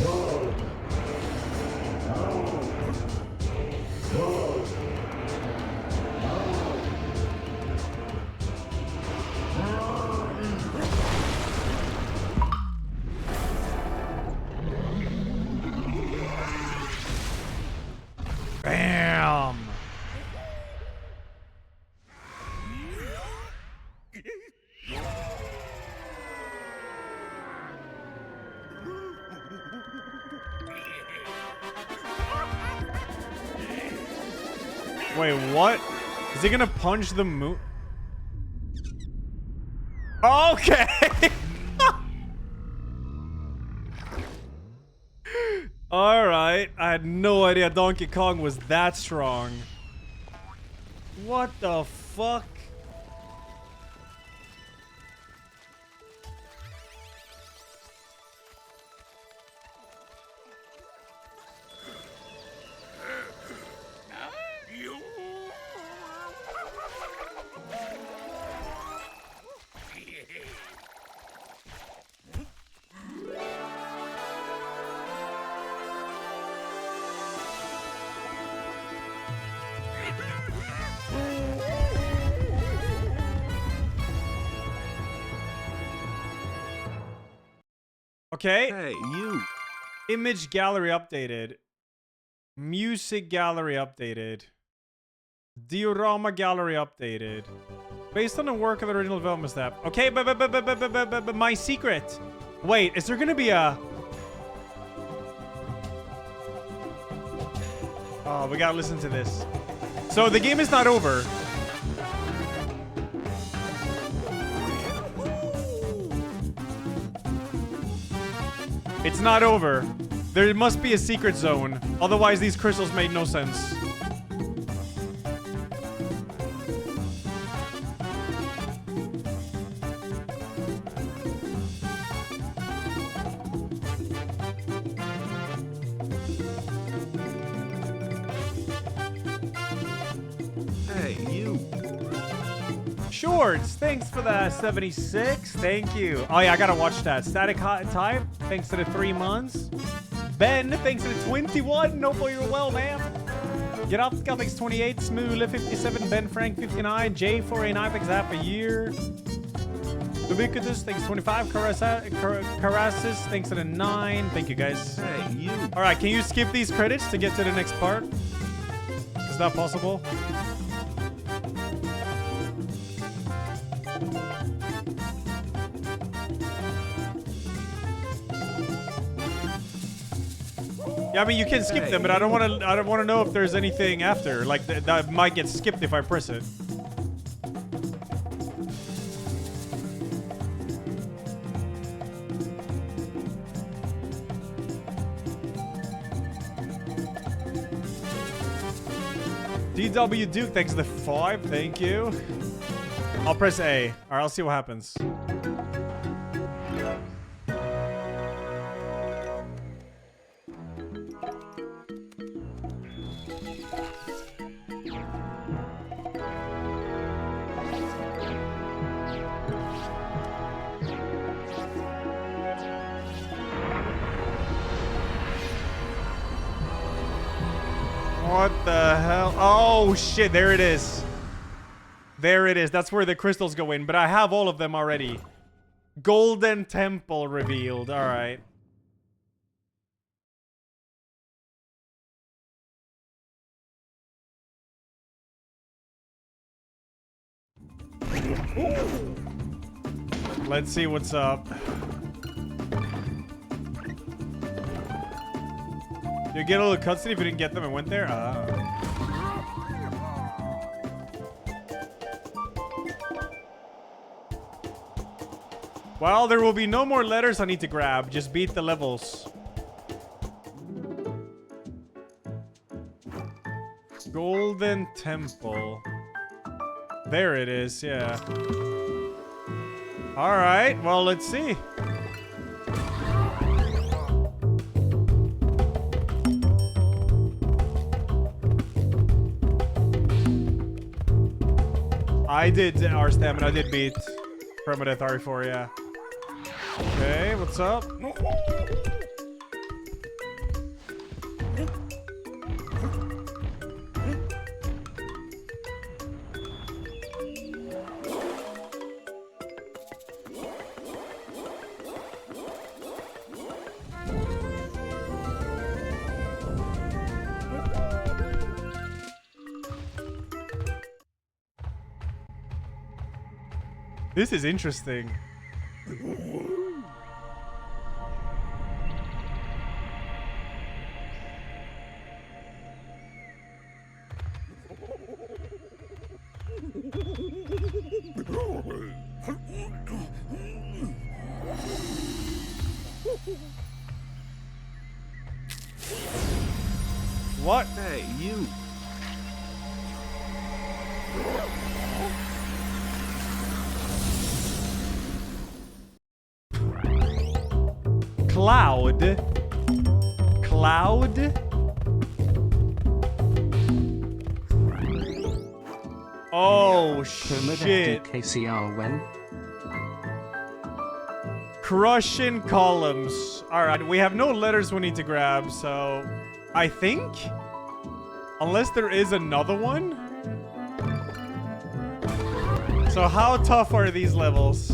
Bam! Wait, what? Is he gonna punch the moon? Okay! Alright, I had no idea Donkey Kong was that strong. What the fuck? Okay. Hey, you. Image gallery updated. Music gallery updated. Diorama gallery updated. Based on the work of the original development staff. Okay, but my secret. Wait, is there gonna be a... Oh, we gotta listen to this. So the game is not over. It's not over. There must be a secret zone. Otherwise, these crystals made no sense. Hey, you. Shorts, thanks for the 76. Thank you. Oh yeah, I gotta watch that. Static Hot Type, thanks to the 3 months. Ben, thanks to the 21. No, for you're well, man. Get Up, thanks 28. Smooth 57. Ben Frank 59. J489, thanks half a year. Ubiquitous, thanks 25. Carasis, thanks to the 9. Thank you guys. Hey, you. All right, can you skip these credits to get to the next part? Is that possible? Yeah, I mean you can skip them, but I don't want to know if there's anything after. Like that might get skipped if I press it. DW Duke, thanks to the 5. Thank you. I'll press A. All right, I'll see what happens. What the hell? Oh, shit. There it is. There it is. That's where the crystals go in. But I have all of them already. Golden Temple revealed. All right. Let's see what's up. You get a little cutscene if you didn't get them and went there? Well, there will be no more letters I need to grab. Just beat the levels. Golden Temple. There it is, yeah. Alright, well, let's see. I did our stamina. I did beat Permadeath RE4, yeah. Okay, what's up? This is interesting. What? Hey, you. Cloud? Cloud? Oh, shit. KCR when? Crushing columns. Alright, we have no letters we need to grab, so... I think? Unless there is another one? So how tough are these levels?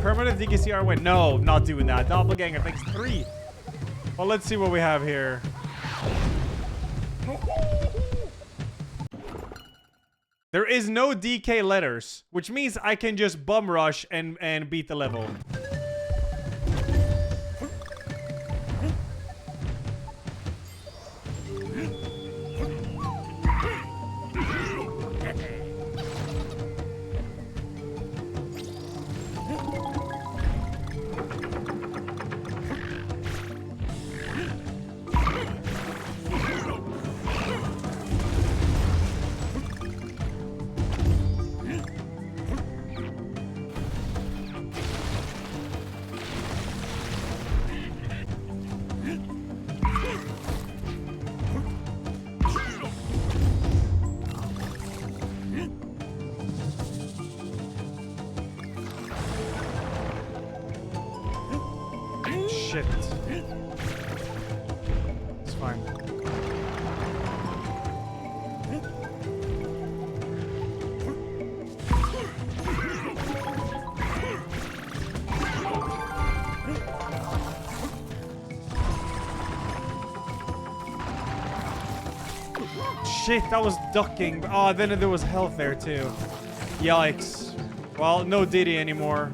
Permanent DKCR win. No, not doing that. Doppelganger, thanks 3. Well, let's see what we have here. There is no DK letters, which means I can just bum rush and beat the level. Shit. It's fine. Shit, that was ducking. Oh, then there was health there too. Yikes. Well, no Diddy anymore.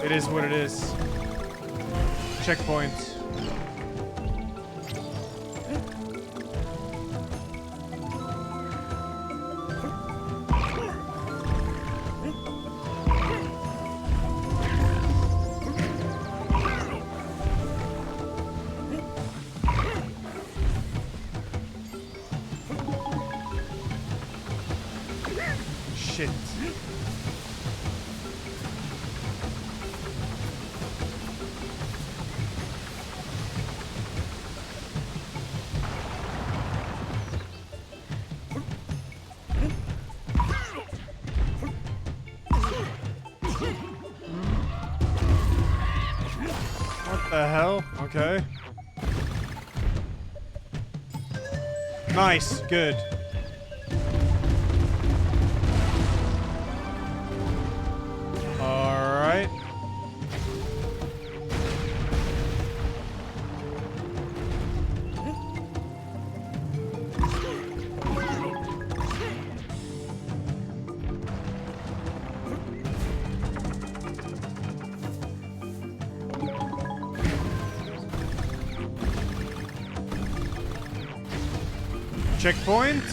It is what it is. Checkpoints. Shit. What the hell? Okay. Nice. Good. All right. Checkpoint.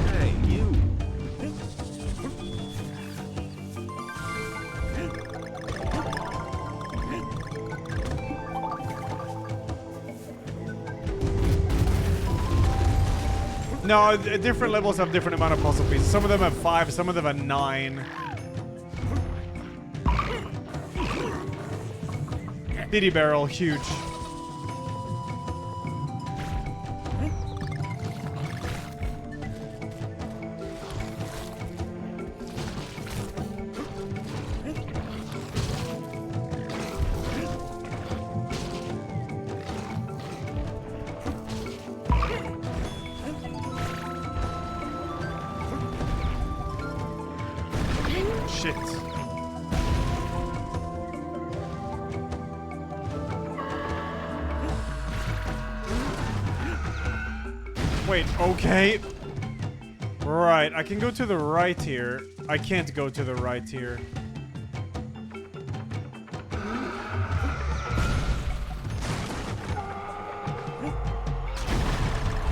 Hey, you. No, different levels have different amount of puzzle pieces. Some of them have 5, some of them have 9. Diddy barrel, huge. Shit. Wait, okay. Right, I can go to the right here. I can't go to the right here.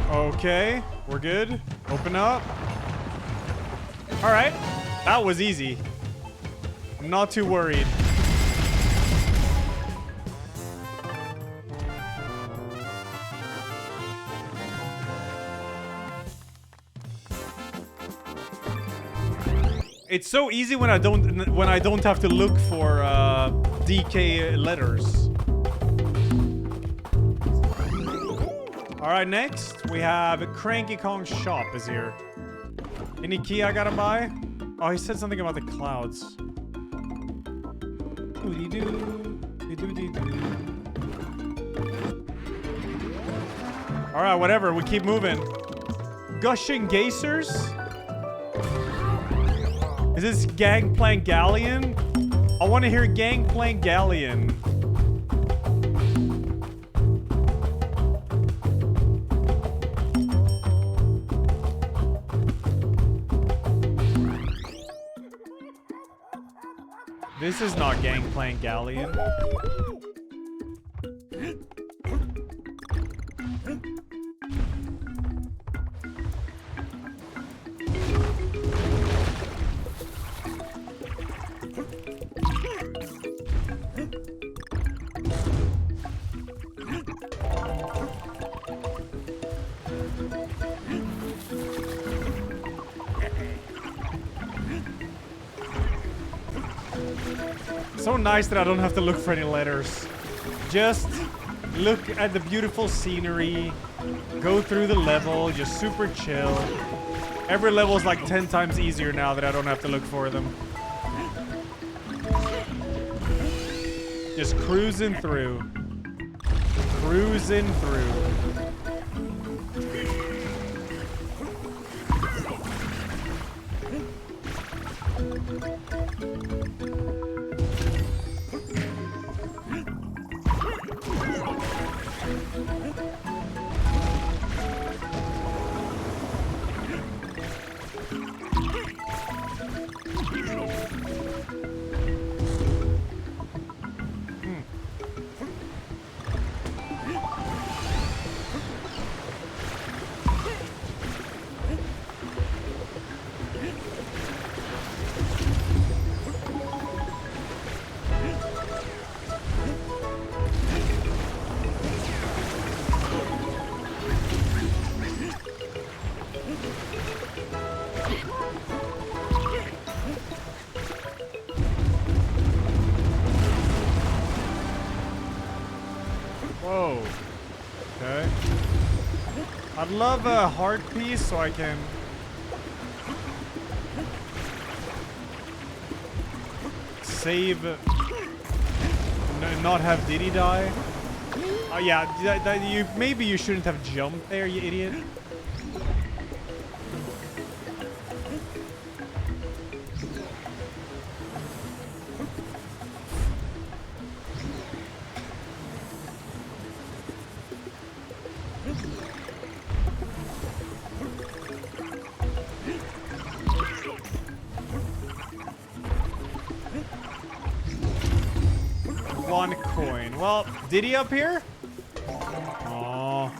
Okay, we're good. Open up. All right, that was easy. I'm not too worried. It's so easy when I don't have to look for DK letters. All right, next we have Cranky Kong's shop is here. Any key I gotta buy? Oh, he said something about the clouds. All right, whatever. We keep moving. Gushing Geysers. Is this Gangplank Galleon? I want to hear Gangplank Galleon. This is not Gangplank Galleon. So nice that I don't have to look for any letters. Just look at the beautiful scenery, go through the level, just super chill. Every level is like 10 times easier now that I don't have to look for them. Just cruising through. Cruising through. Whoa. Okay. I'd love a heart piece so I can save, not have Diddy die. Oh yeah, maybe you shouldn't have jumped there, you idiot. One coin. Well, Diddy up here? Oh.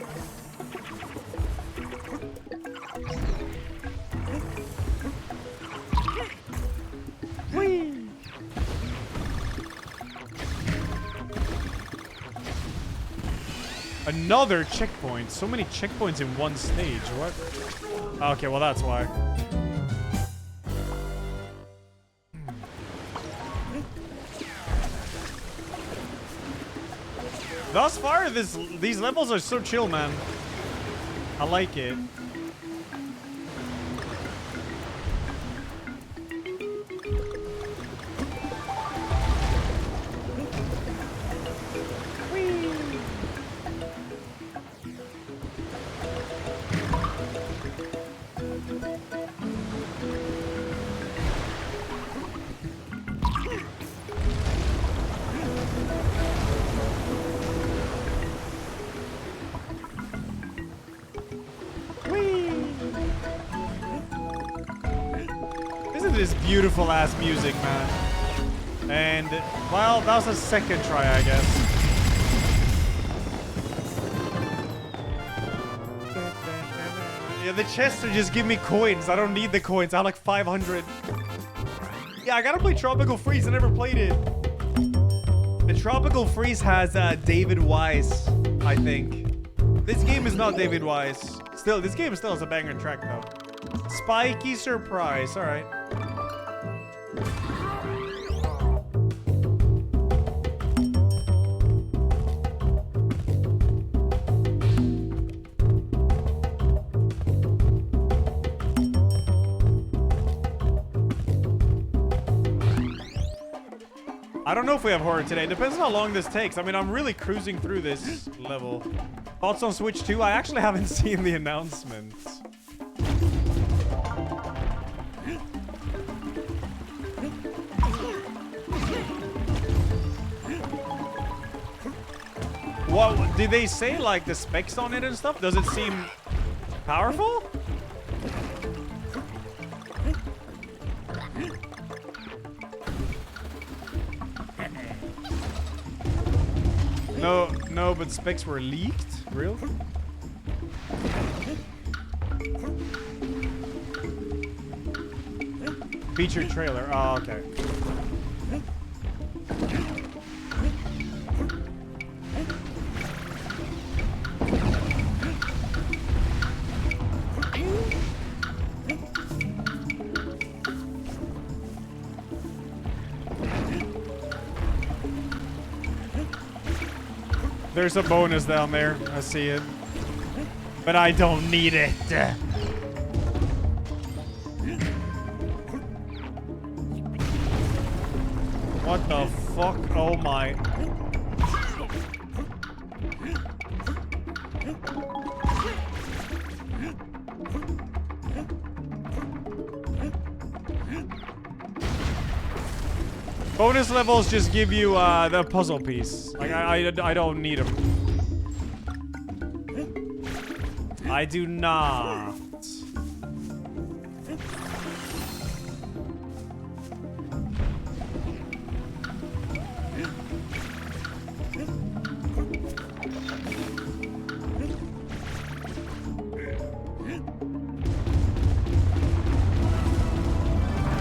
Whee! Another checkpoint. So many checkpoints in one stage. What? Okay, well that's why. Thus far, these levels are so chill, man. I like it. This beautiful ass music, man. And well, that was a second try, I guess. Yeah, the chests are just give me coins. I don't need the coins. I have like 500. Yeah, I gotta play Tropical Freeze. I never played it. The Tropical Freeze has David Wise, I think. This game is not David Wise. Still, this game still has a banger track though. Spiky Surprise. All right. I don't know if we have horror today. Depends on how long this takes. I mean, I'm really cruising through this level. Thoughts on Switch 2? I actually haven't seen the announcements. What did they say, like the specs on it and stuff? Does it seem powerful? No, but specs were leaked? Real? Featured trailer. Oh, okay. There's a bonus down there. I see it. But I don't need it. What the fuck? Oh my. Bonus levels just give you the puzzle piece. Like I don't need them. I do not.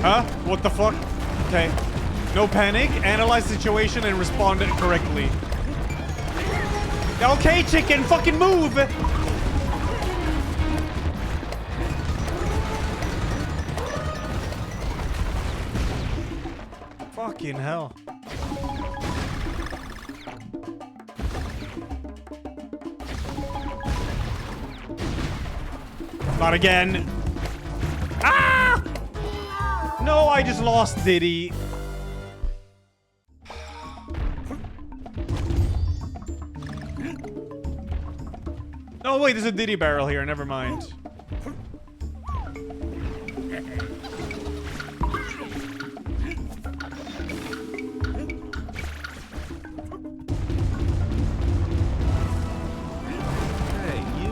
Huh? What the fuck? Okay. No panic, analyze the situation and respond correctly. Okay, chicken, fucking move! Fucking hell. Not again. Ah! No, I just lost Diddy. wait, there's a Diddy barrel here. Never mind. Hey, you.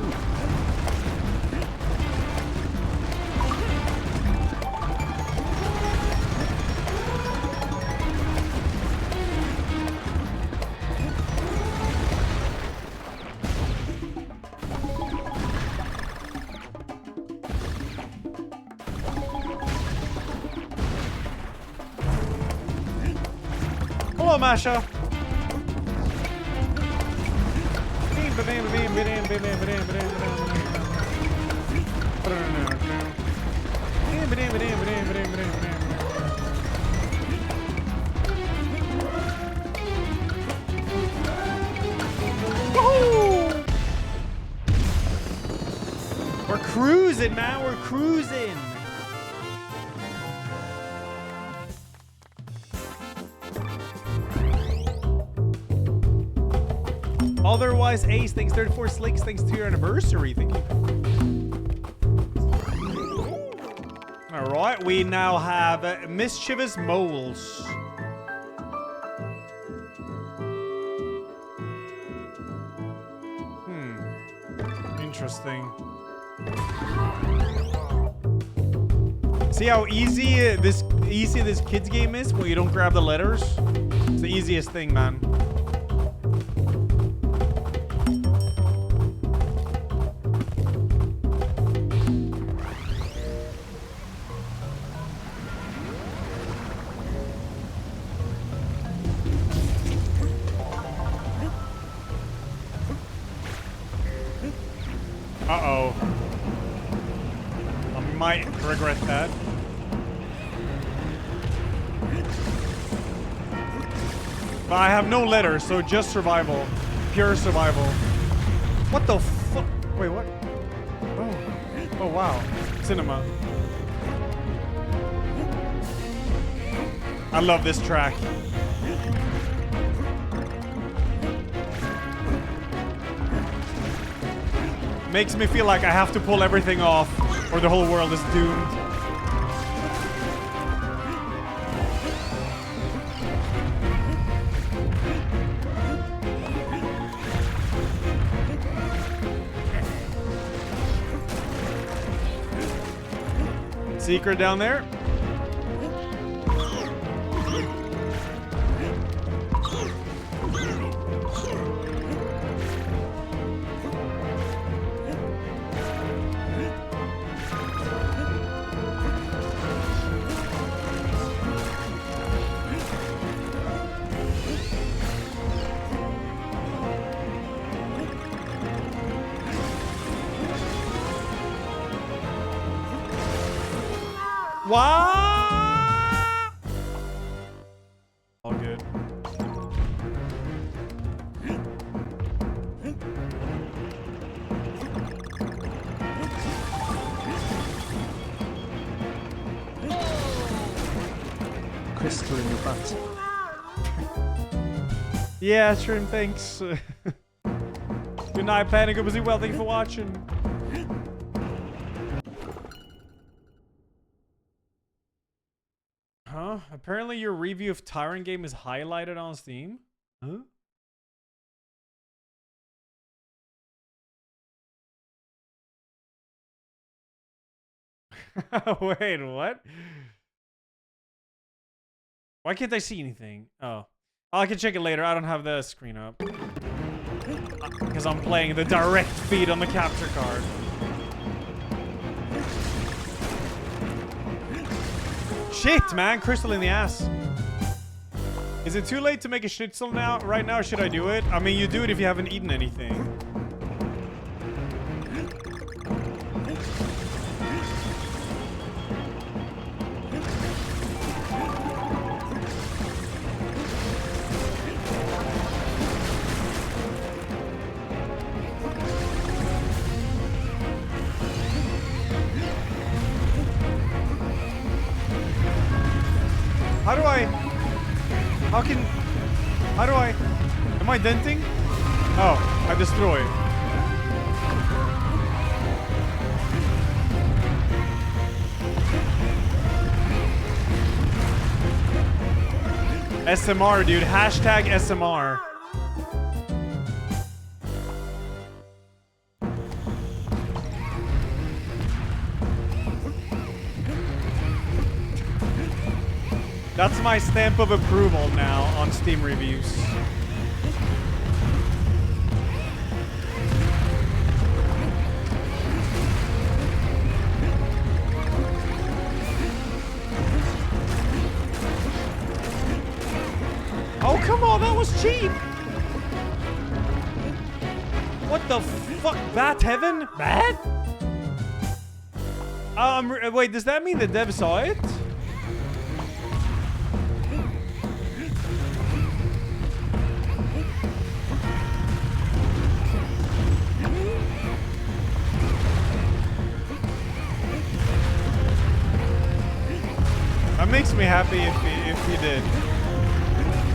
Hello, Masha. Woohoo! We're cruising, man. We're cruising. Otherwise, Ace, thanks 34 Slicks, thanks to your anniversary. Thank you. Alright, we now have Mischievous Moles. Interesting. See how easy this kids game is when you don't grab the letters? It's the easiest thing, man. Uh-oh. I might regret that. But I have no letters, so just survival. Pure survival. What the fuck? Wait, what? Oh. Oh, wow. Cinema. I love this track. Makes me feel like I have to pull everything off or the whole world is doomed. Secret down there. What? All good. Crystal in your butt. Yeah, Shrimp, thanks. Good night, Panic. Good to see well. Thank you for watching. Huh? Apparently your review of Tyrant game is highlighted on Steam? Huh? Wait, what? Why can't I see anything? Oh. I can check it later. I don't have the screen up. Because I'm playing the direct feed on the capture card. Shit, man. Crystal in the ass. Is it too late to make a schnitzel now? Right now, should I do it? I mean, you do it if you haven't eaten anything. How do I... Am I denting? Oh, I destroy. SMR, dude. Hashtag SMR. That's my stamp of approval now on Steam reviews. Oh, come on, that was cheap. What the fuck? Bat Heaven? Bat? Wait, does that mean the dev saw it? That makes me happy if he did.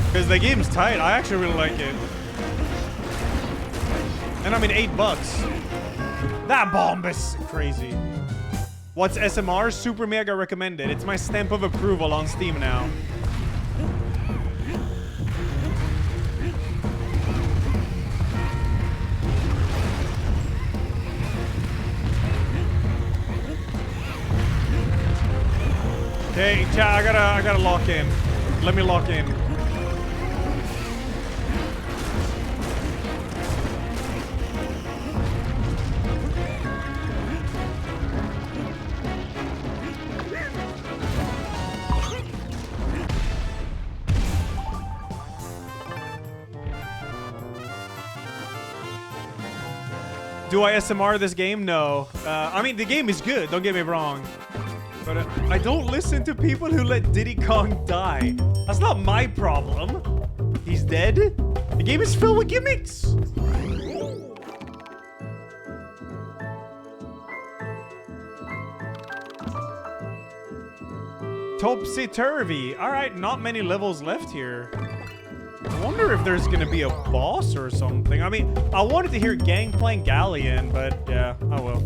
Because the game's tight. I actually really like it. And I mean, $8. That bomb is crazy. What's SMR? Super mega recommended. It's my stamp of approval on Steam now. Okay, chat, I gotta lock in. Let me lock in. Do I SMR this game? No. I mean, the game is good, don't get me wrong. But I don't listen to people who let Diddy Kong die. That's not my problem. He's dead. The game is filled with gimmicks. Topsy-turvy. All right, not many levels left here. I wonder if there's gonna be a boss or something. I mean, I wanted to hear Gangplank Galleon, but yeah, I will.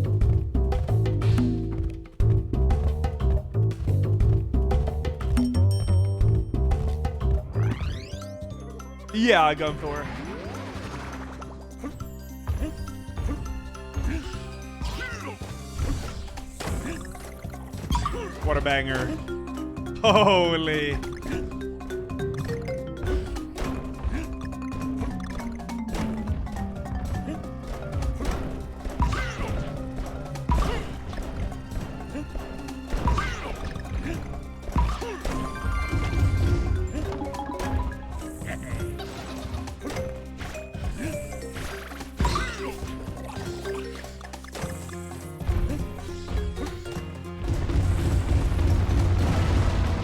Yeah, I go for it. What a banger. Holy.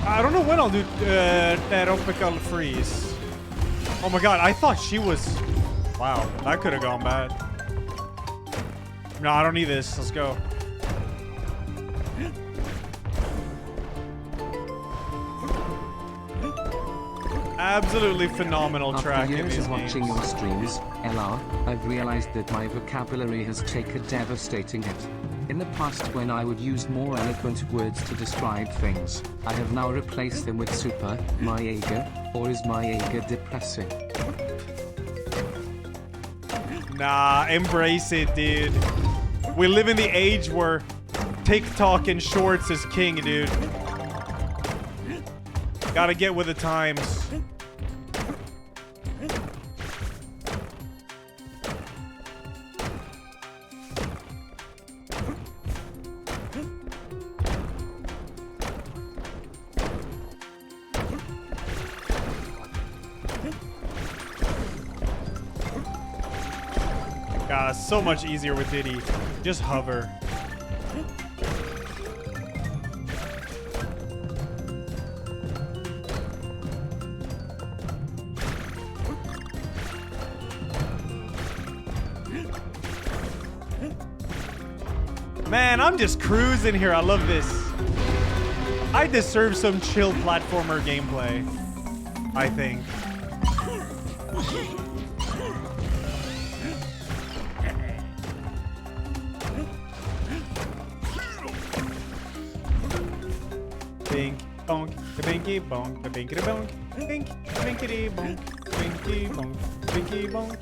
I don't know when I'll do Tropical Freeze. Oh my god, I thought she was... Wow, that could have gone bad. No, I don't need this. Let's go. Absolutely phenomenal track in years these of watching games. your streams, LR, I've realized that my vocabulary has taken a devastating hit. In the past, when I would use more eloquent words to describe things, I have now replaced them with super, maiega, or is maiega depressing? Nah, embrace it, dude. We live in the age where TikTok and shorts is king, dude. Gotta get with the times. God, so much easier with Diddy. Just hover. Man, I'm just cruising here. I love this. I deserve some chill platformer gameplay, I think. Bink, bonk, the binky, bonk, the binky, the bonk. Bink, binkity bonk, binky bonk, binky bonk.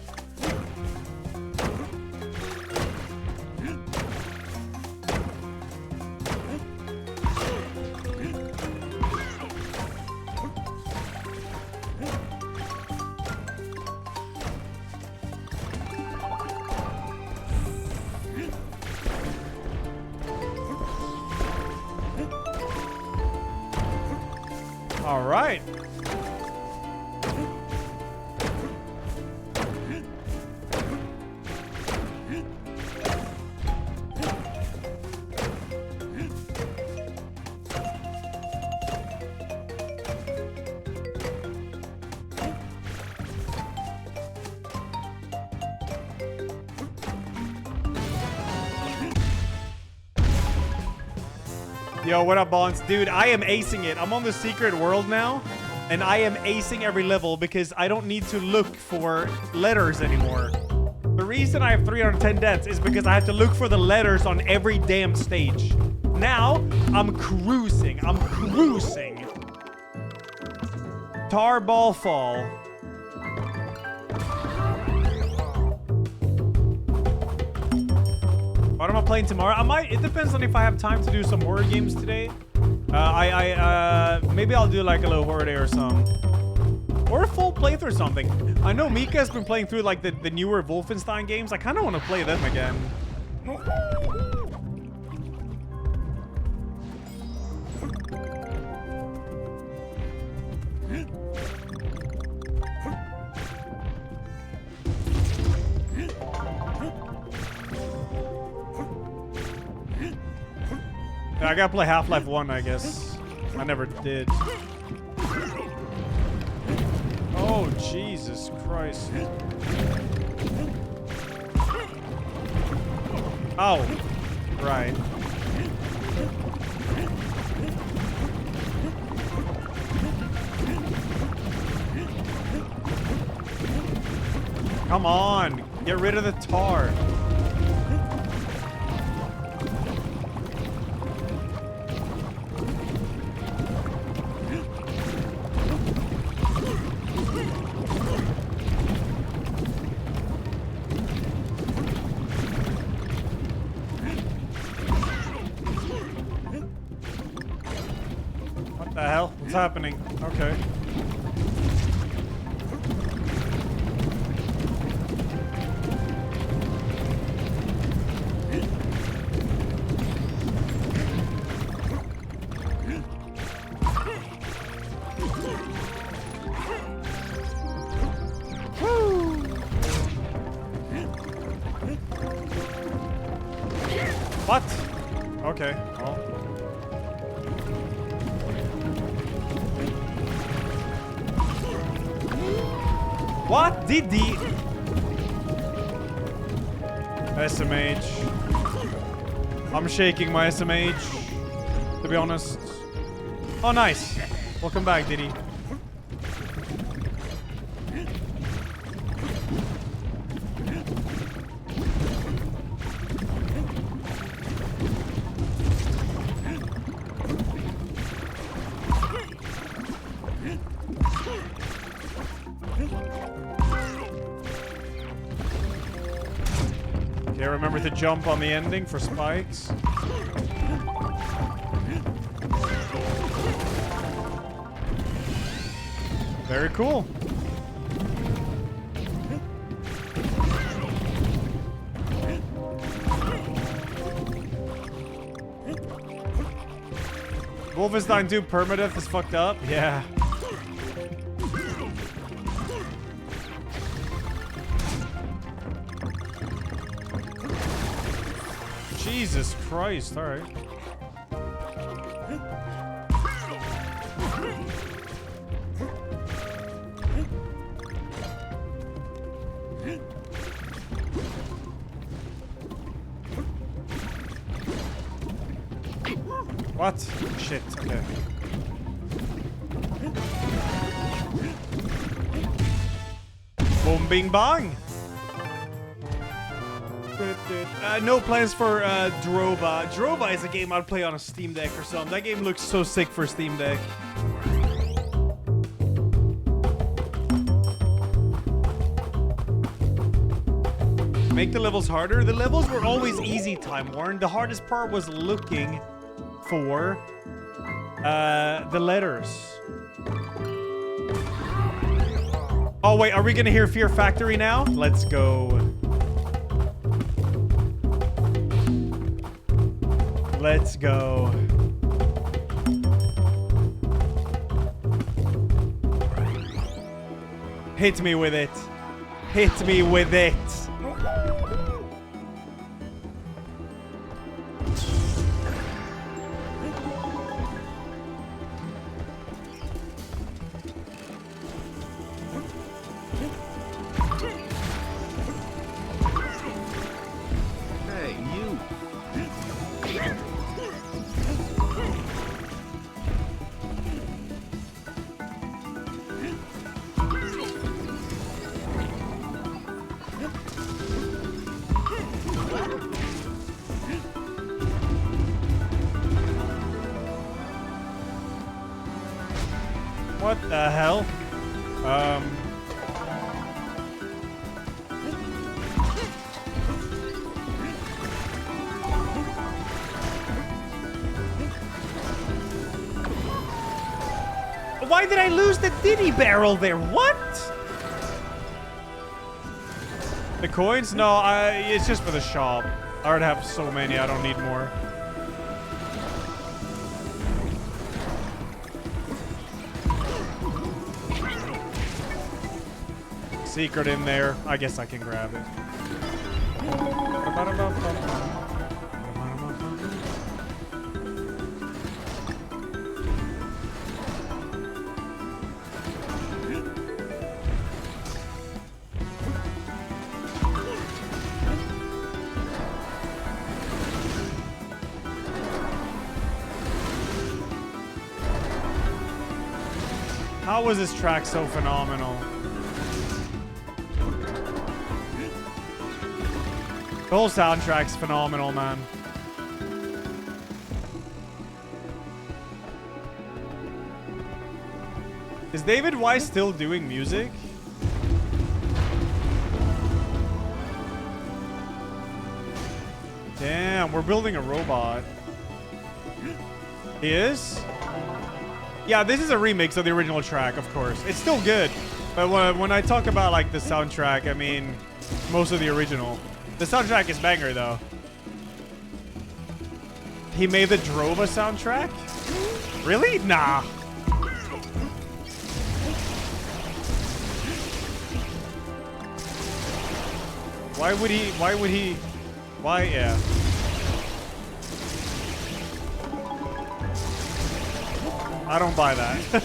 All right. Yo, what up, Bonds? Dude, I am acing it. I'm on the secret world now, and I am acing every level because I don't need to look for letters anymore. The reason I have 310 deaths is because I have to look for the letters on every damn stage. Now, I'm cruising. I'm cruising. Tarball Fall. What am I playing tomorrow? I might. It depends on if I have time to do some horror games today. Maybe I'll do like a little horror day or something, or a full playthrough or something. I know Mika has been playing through like the newer Wolfenstein games. I kind of want to play them again. I gotta play Half-Life 1, I guess. I never did. Oh, Jesus Christ. Oh, right. Come on, get rid of the tar. What the hell? What's happening? Okay. What? Okay. Well. What did the SMH? I'm shaking my SMH, to be honest. Oh, nice. Welcome back, Diddy. Okay, remember to jump on the ending for spikes. Very cool. Wolfenstein 2 permadeath is fucked up. Yeah. Jesus Christ, all right. What? Shit, okay. Boom, bing, bong. No plans for Droba. Droba is a game I'd play on a Steam Deck or something. That game looks so sick for Steam Deck. Make the levels harder. The levels were always easy, Time Warren. The hardest part was looking for the letters. Oh wait, are we gonna hear Fear Factory now? Let's go. Let's go. Hit me with it. Hit me with it. Hey, you. What the hell? Why did I lose the Diddy barrel there? What? The coins? No, it's just for the shop. I already have so many, I don't need more. Secret in there. I guess I can grab it. How was this track so phenomenal? The whole soundtrack's phenomenal, man. Is David Wise still doing music? Damn, we're building a robot. He is? Yeah, this is a remix of the original track, of course. It's still good. But when I talk about, like, the soundtrack, I mean most of the original. The soundtrack is banger, though. He made the Drova soundtrack? Really? Nah. Why would he? Why? Yeah. I don't buy that.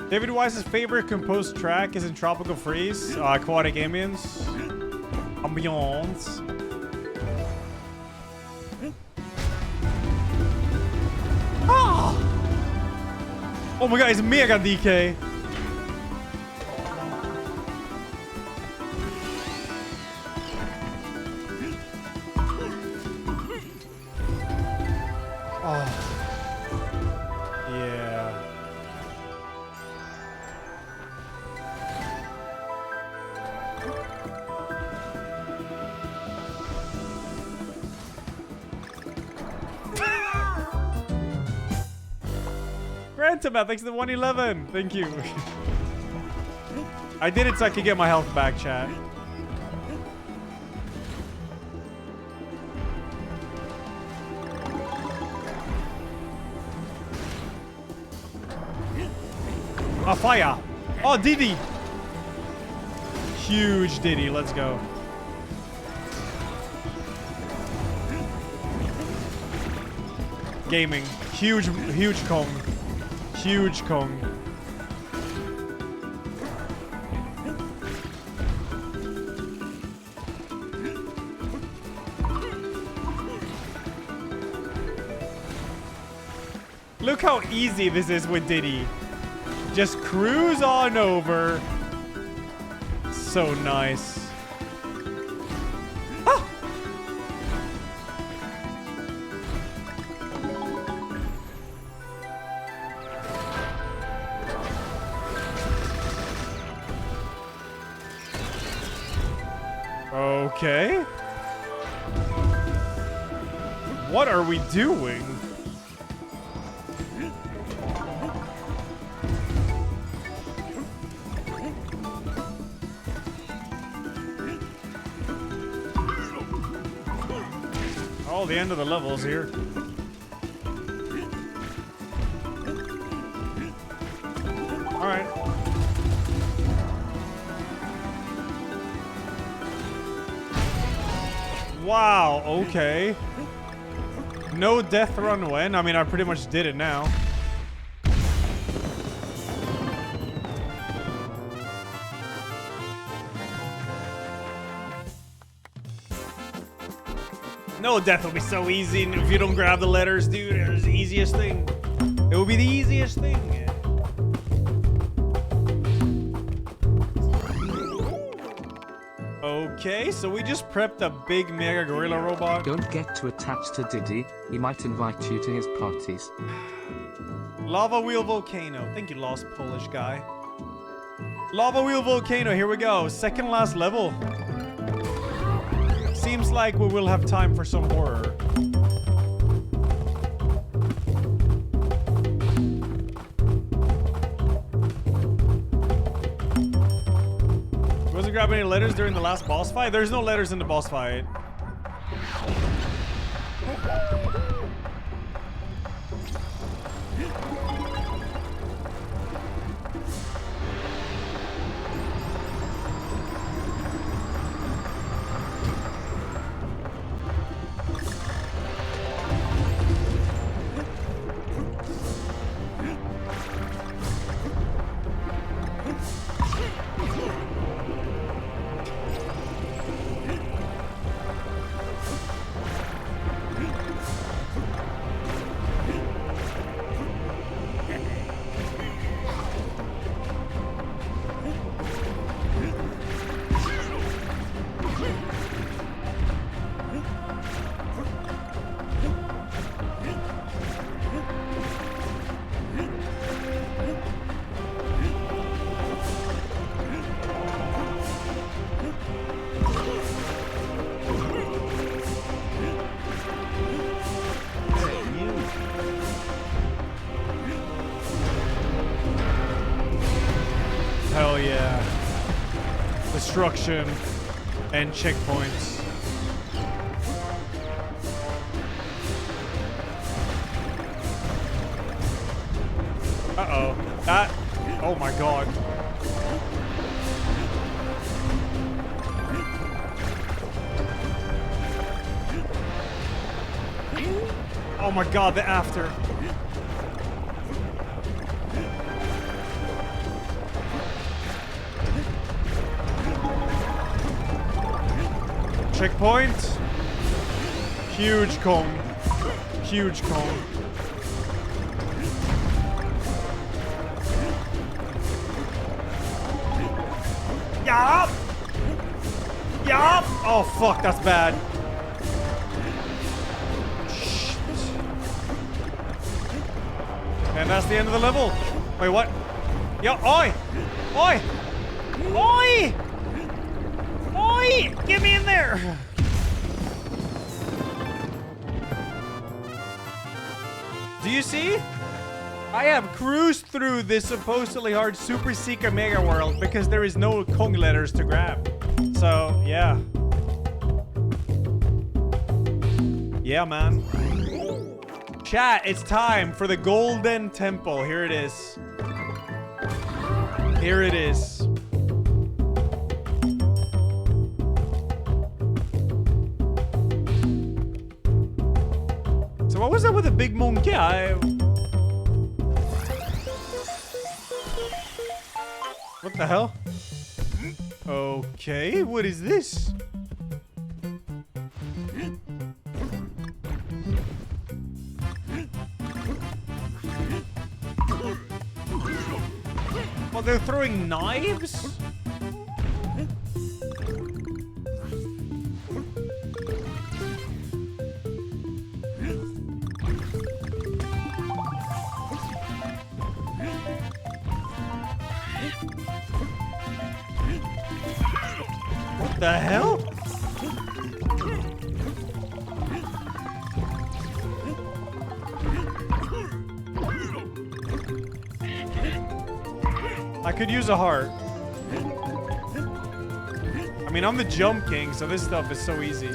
David Wise's favorite composed track is in Tropical Freeze, Aquatic Ambience. Ambiance. Ah! Oh my god, it's mega DK. Oh. Yeah. Grantomat, thanks to the 111. Thank you. I did it so I could get my health back, chat. Oh, fire. Oh, Diddy. Huge Diddy. Let's go. Gaming. Huge Kong. Huge Kong. Look how easy this is with Diddy. Just cruise on over. So nice. Ah! Okay. What are we doing? Oh, the end of the levels here. All right. Wow, okay. No death run when? I mean, I pretty much did it now. No death will be so easy if you don't grab the letters, dude. It's the easiest thing. It will be the easiest thing. Okay, so we just prepped a big mega gorilla robot. Don't get too attached to Diddy. He might invite you to his parties. Lava Wheel Volcano. Thank you, Lost Polish guy. Lava Wheel Volcano, here we go. Second last level. Seems like we will have time for some horror. Wasn't grab any letters during the last boss fight? There's no letters in the boss fight. Hell yeah. Destruction and checkpoints. Uh-oh. That... Oh my god. Oh my god, the after. Checkpoint. Huge cone. Huge cone. Yup! Yup! Oh fuck, that's bad. Shit. And that's the end of the level. Wait, what? Yo, oi! Oi! Oi! Oi! Get me in there! Do you see? I have cruised through this supposedly hard Super Secret Mega World because there is no Kong letters to grab. So, yeah. Yeah, man. Chat, it's time for the Golden Temple. Here it is. Here it is. So what was that with the big monkey? What the hell? Okay, what is this? Well, they're throwing knives? What the hell? I could use a heart. I mean, I'm the jump king, so this stuff is so easy.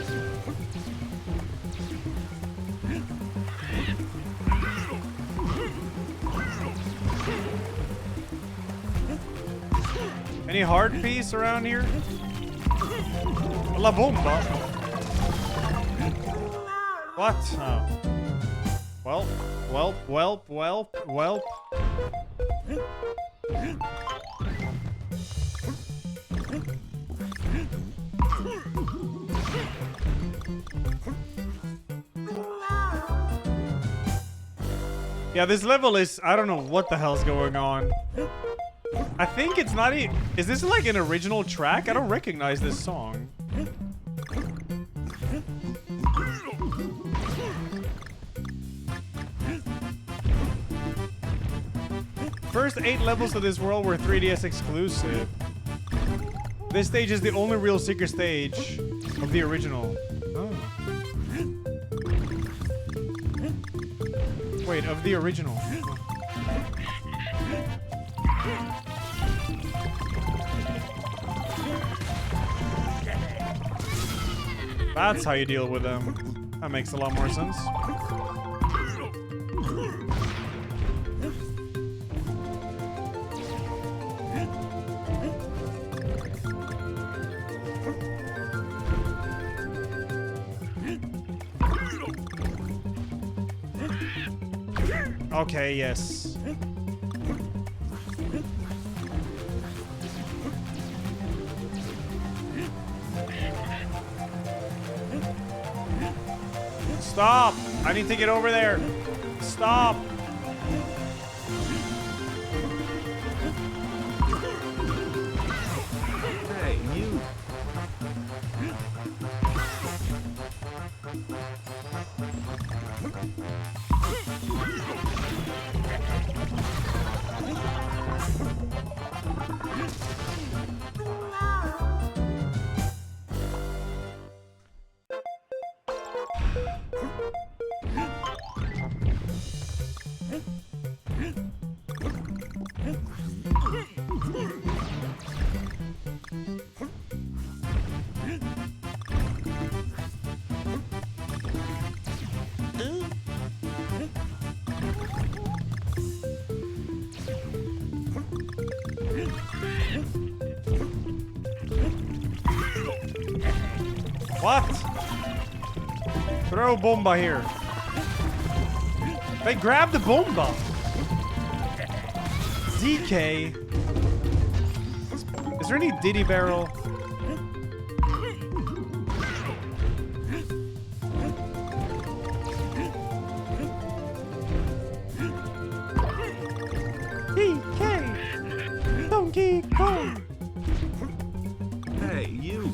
Any hard piece around here? La bomba. What? Oh. Welp. Yeah, this level is, I don't know what the hell's going on. I think it's not even, is this like an original track? I don't recognize this song. First 8 levels of this world were 3DS exclusive. This stage is the only real secret stage of the original. Oh. Wait, of the original. That's how you deal with them. That makes a lot more sense. Okay, yes. Stop! I need to get over there. Stop! Hey, you. What? Throw bomba here. They grabbed the bomba. DK. Is there any Diddy barrel? DK. Donkey Kong. Hey, you.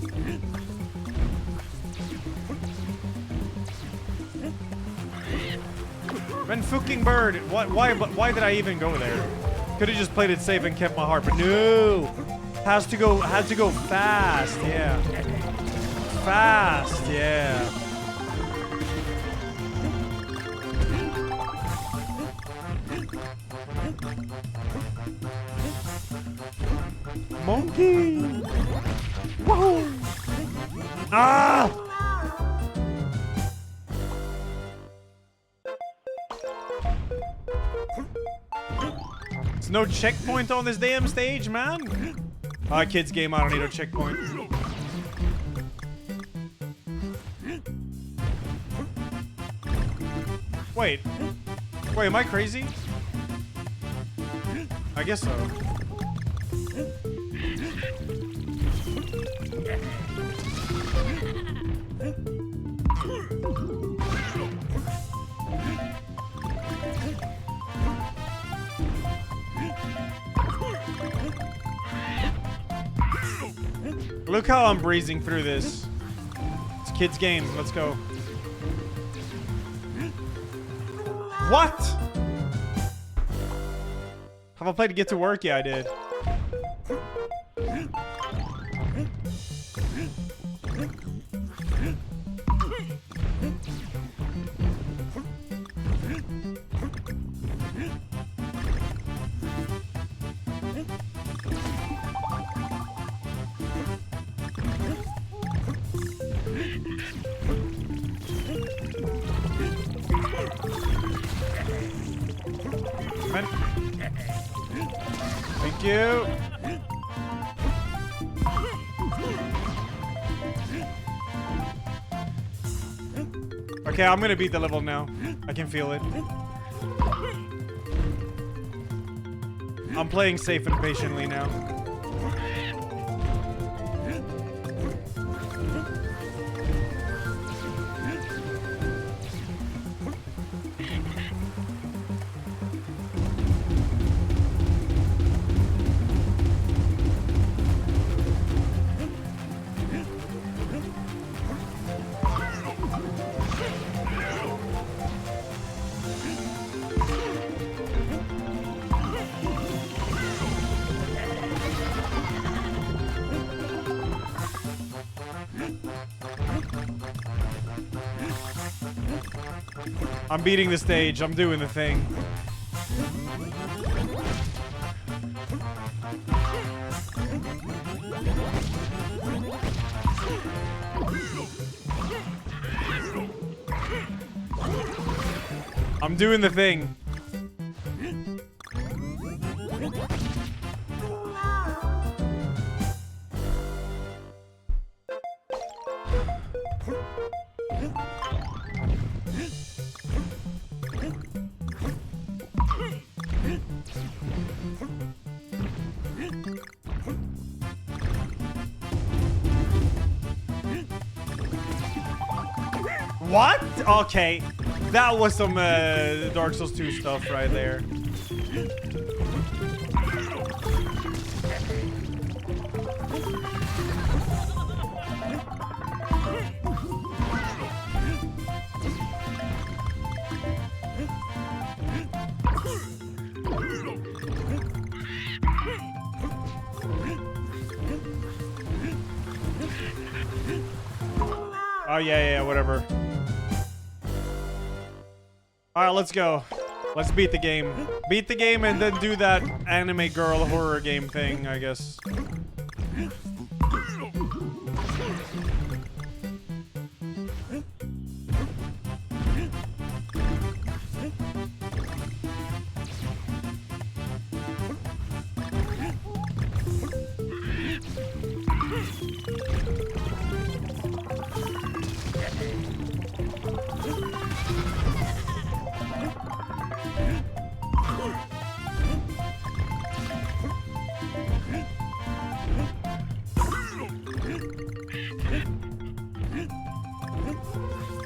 Ben fucking bird. Why did I even go there? Could have just played it safe and kept my heart, but no. Had to go fast, yeah. Fast, yeah. Monkey. Whoa. Ah! There's no checkpoint on this damn stage, man. Kids game, I don't need a checkpoint. Wait, am I crazy? I guess so. Look how I'm breezing through this. It's kids' games. Let's go. What? Have I played to get to work? Yeah, I did. Thank you. Okay, I'm gonna beat the level now. I can feel it. I'm playing safe and patiently now. I'm beating the stage. I'm doing the thing. I'm doing the thing. What? Okay. That was some Dark Souls 2 stuff right there. Oh, yeah, whatever. Alright, let's go. Let's beat the game. Beat the game and then do that anime girl horror game thing, I guess.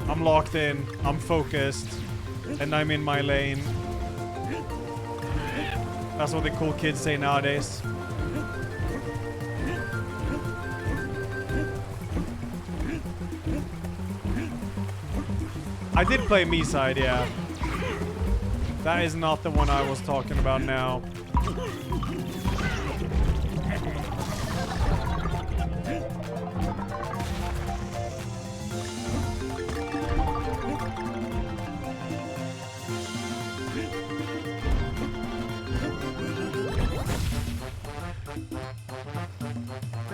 I'm locked in, I'm focused, and I'm in my lane. That's what the cool kids say nowadays. I did play me side, yeah. That is not the one I was talking about now.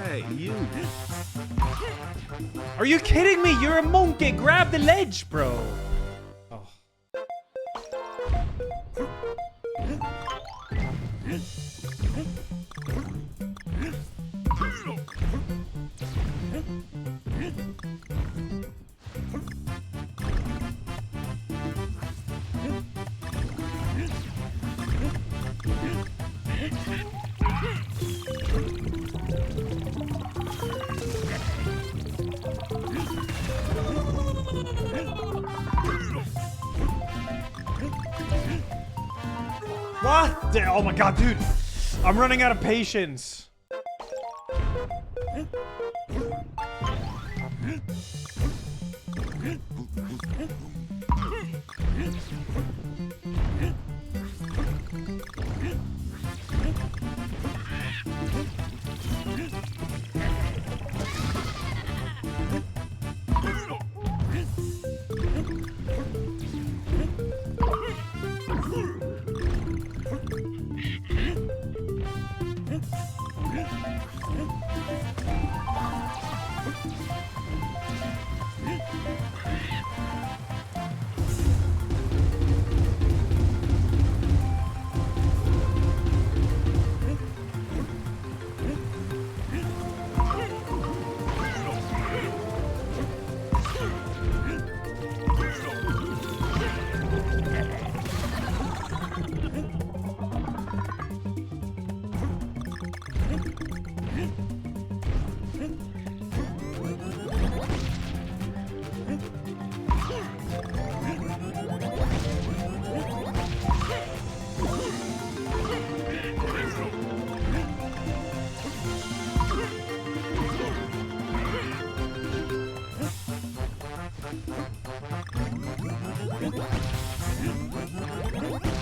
Hey, you. Are you kidding me? You're a monkey. Grab the ledge, bro. Oh. What? Oh my god, dude. I'm running out of patience.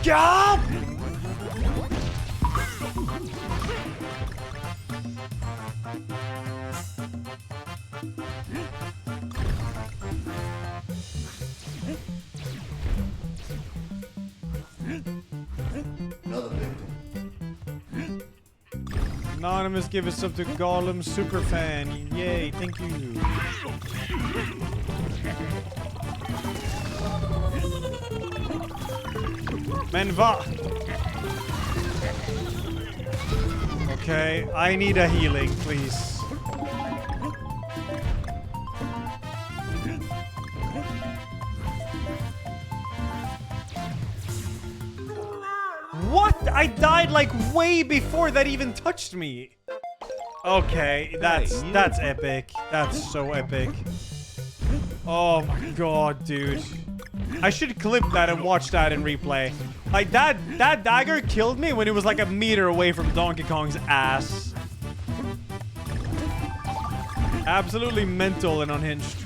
Job! Another victim. Anonymous, give us up to Gollum Superfan. Yay, thank you. Men va! Okay, I need a healing, please. What? I died like way before that even touched me. Okay, that's epic. That's so epic. Oh my god, dude. I should clip that and watch that in replay. Like that dagger killed me when it was like a meter away from Donkey Kong's ass. Absolutely mental and unhinged.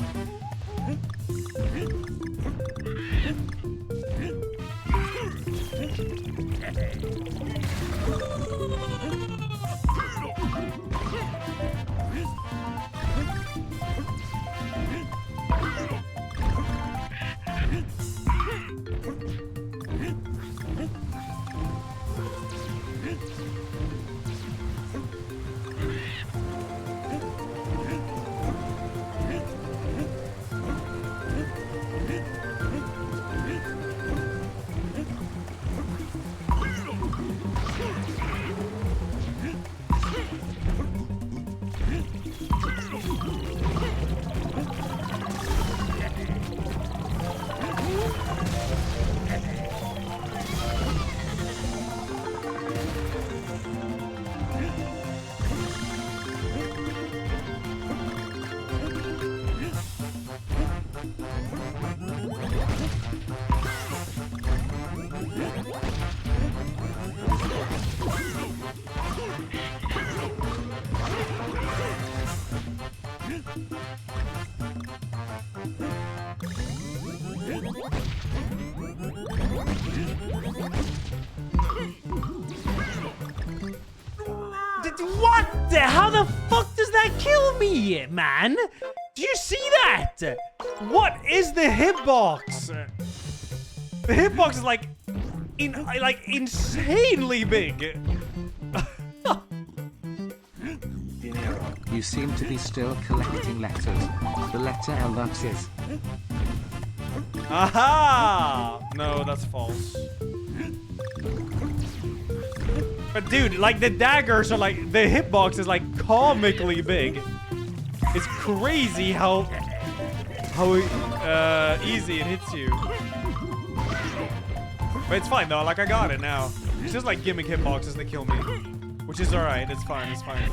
What the? How the fuck does that kill me, man? Do you see that? What is the hitbox? The hitbox is like, insanely big. You seem to be still collecting letters. The letter L, that's it. Aha! No, that's false. But dude, like the daggers are like, the hitbox is like comically big. It's crazy how easy it hits you. But it's fine though, like I got it now. It's just like gimmick hitboxes that kill me. Which is alright, it's fine, it's fine.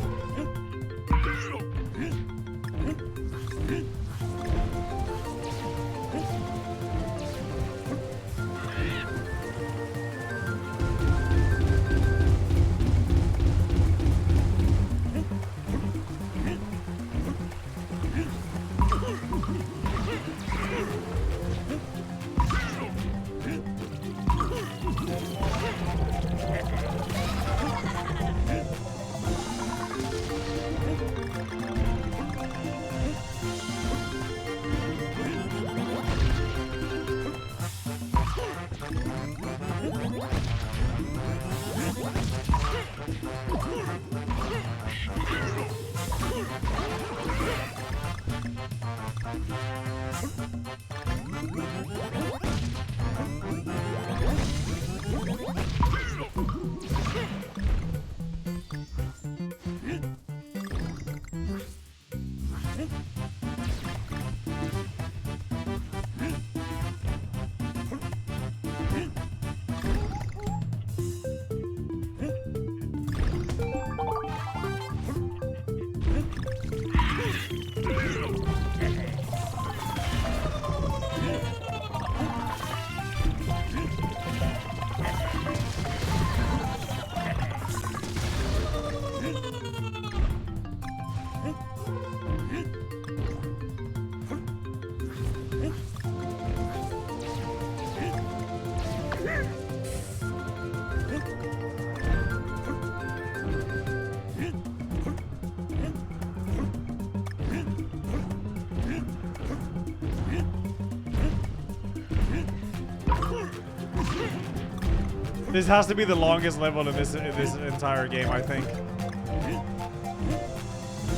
This has to be the longest level in this entire game, I think.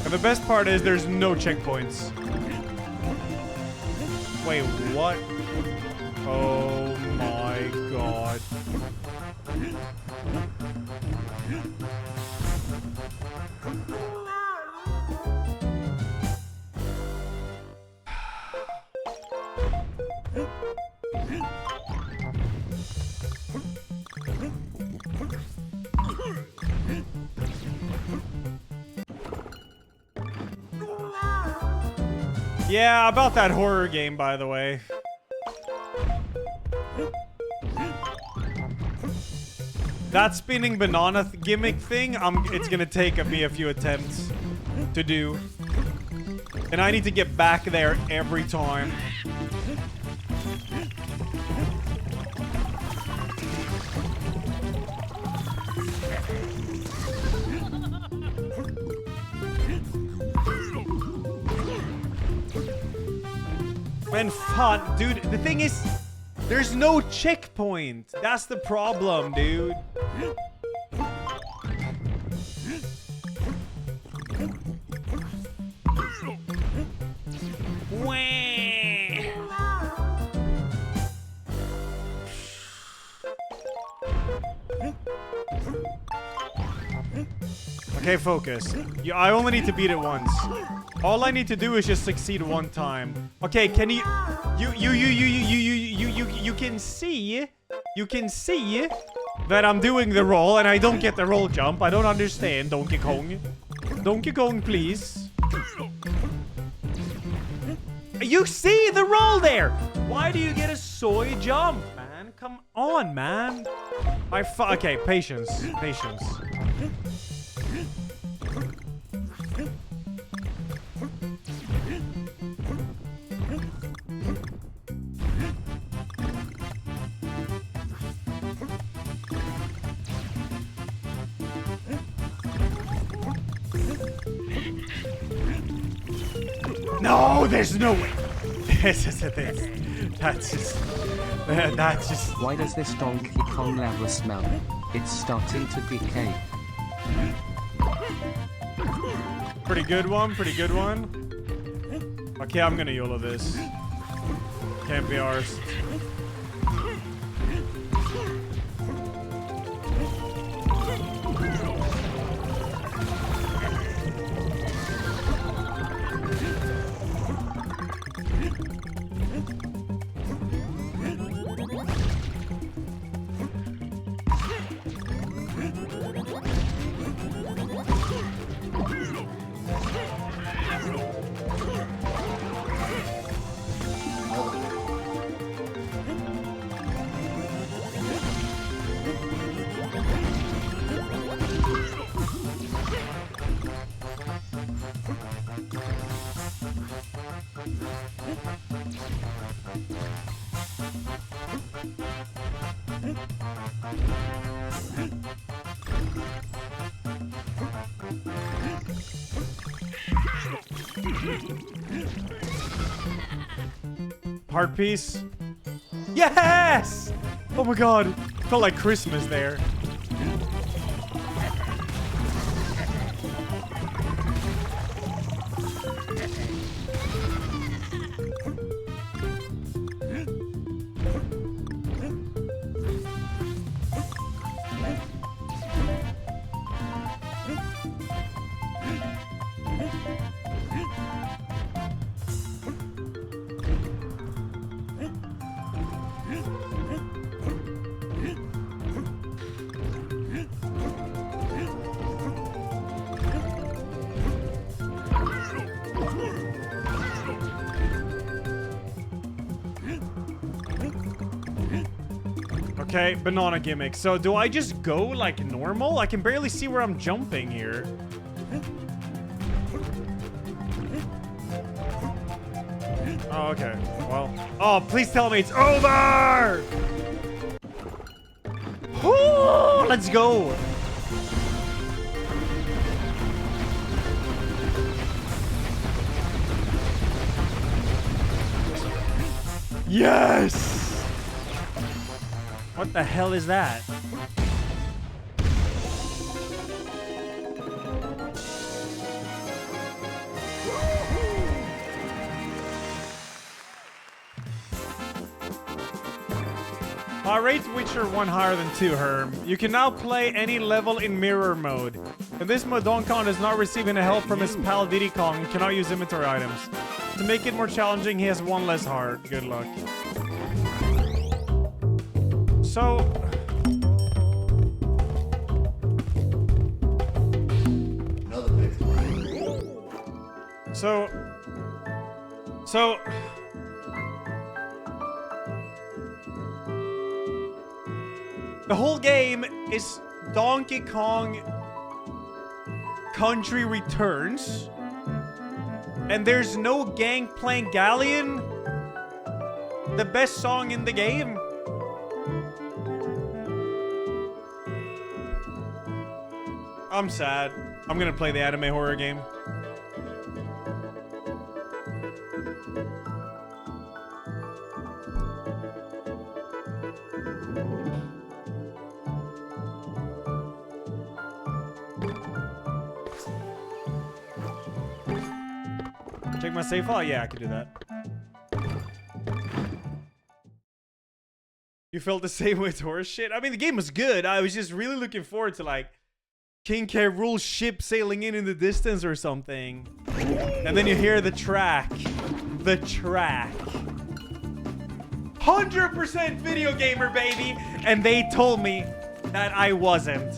And the best part is there's no checkpoints. Wait, what? Oh my god. Yeah, about that horror game, by the way. That spinning banana gimmick thing, it's gonna take me a few attempts to do. And I need to get back there every time. And fun, dude. The thing is, there's no checkpoint. That's the problem, dude. Okay, focus. I only need to beat it once. All I need to do is just succeed one time. Okay, can you can see that I'm doing the roll and I don't get the roll jump. I don't understand, Donkey Kong. Donkey Kong, please. You see the roll there. Why do you get a soy jump, man? Come on, man. Okay, patience. Patience. No, there's no way. That's just. Why does this Donkey Kong level smell? It's starting to decay. Pretty good one, pretty good one. Okay, I'm gonna YOLO this. Can't be arsed. Heart piece. Yes! Oh my god. Felt like Christmas there. Okay, banana gimmick. So do I just go like normal? I can barely see where I'm jumping here. Oh, okay. Well. Oh, please tell me it's over! Woo! Let's go! Yes! What the hell is that? Rate Witcher 1 higher than 2, Herm. You can now play any level in mirror mode. In this mode, Donkey Kong does not receive any help from his pal Diddy Kong and cannot use inventory items. To make it more challenging, he has one less heart. Good luck. So... So... The whole game is Donkey Kong Country Returns. And there's no Gangplank Galleon. The best song in the game. I'm sad. I'm gonna play the anime horror game. Check my save file? Yeah, I can do that. You felt the same with horse shit? I mean, the game was good. I was just really looking forward to, like, King K. Rool's ship sailing in the distance or something. And then you hear the track. The track. 100% video gamer, baby! And they told me that I wasn't.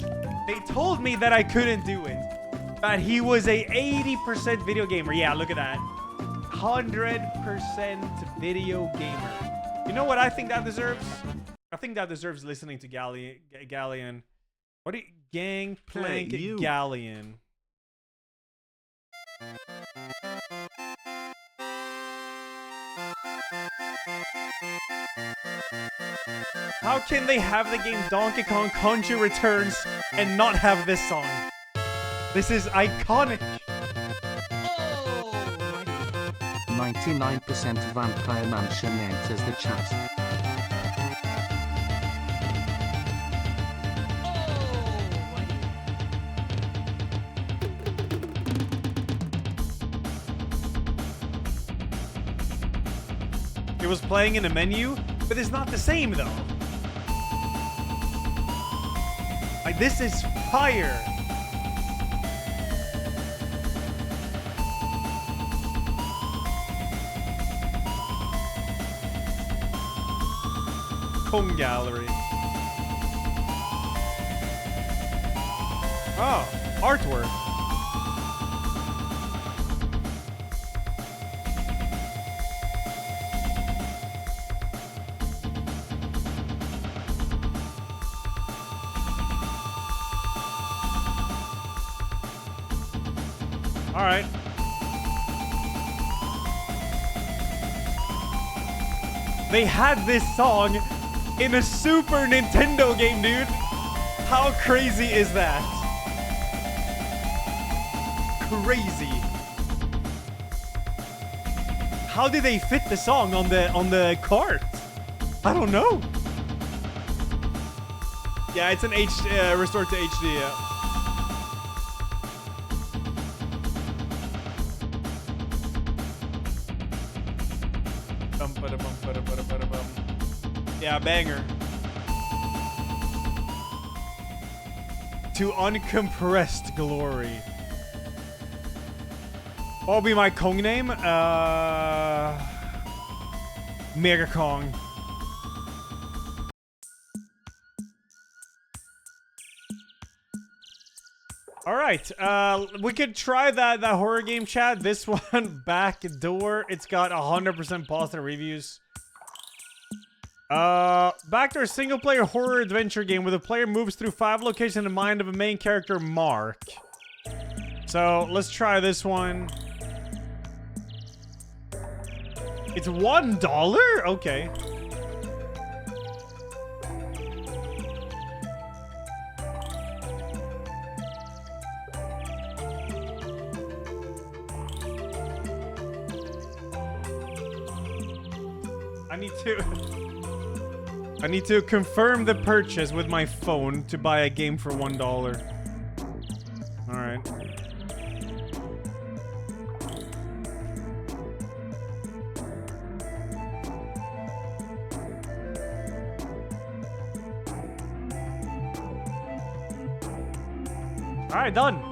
They told me that I couldn't do it. That he was a 80% video gamer. Yeah, look at that. 100% video gamer. You know what I think that deserves? I think that deserves listening to Galleon. What do you... Gangplank Galleon. How can they have the game Donkey Kong Country Returns and not have this song? This is iconic. 99% Vampire Mansion enters the chat. It was playing in a menu, but it's not the same though. Like, this is fire. Kong Gallery. Oh, artwork. All right. They had this song in a Super Nintendo game, dude. How crazy is that? Crazy. How did they fit the song on the cart? I don't know. Yeah, it's an restored to HD. Yeah. Yeah, banger. To uncompressed glory. What'll be my Kong name? Mega Kong. All right, we could try that horror game, chat. This one, Backdoor. It's got 100% positive reviews. Backdoor, single-player horror adventure game where the player moves through 5 locations in the mind of a main character, Mark. So let's try this one. It's $1? Okay. I need to confirm the purchase with my phone to buy a game for $1. All right. All right, done.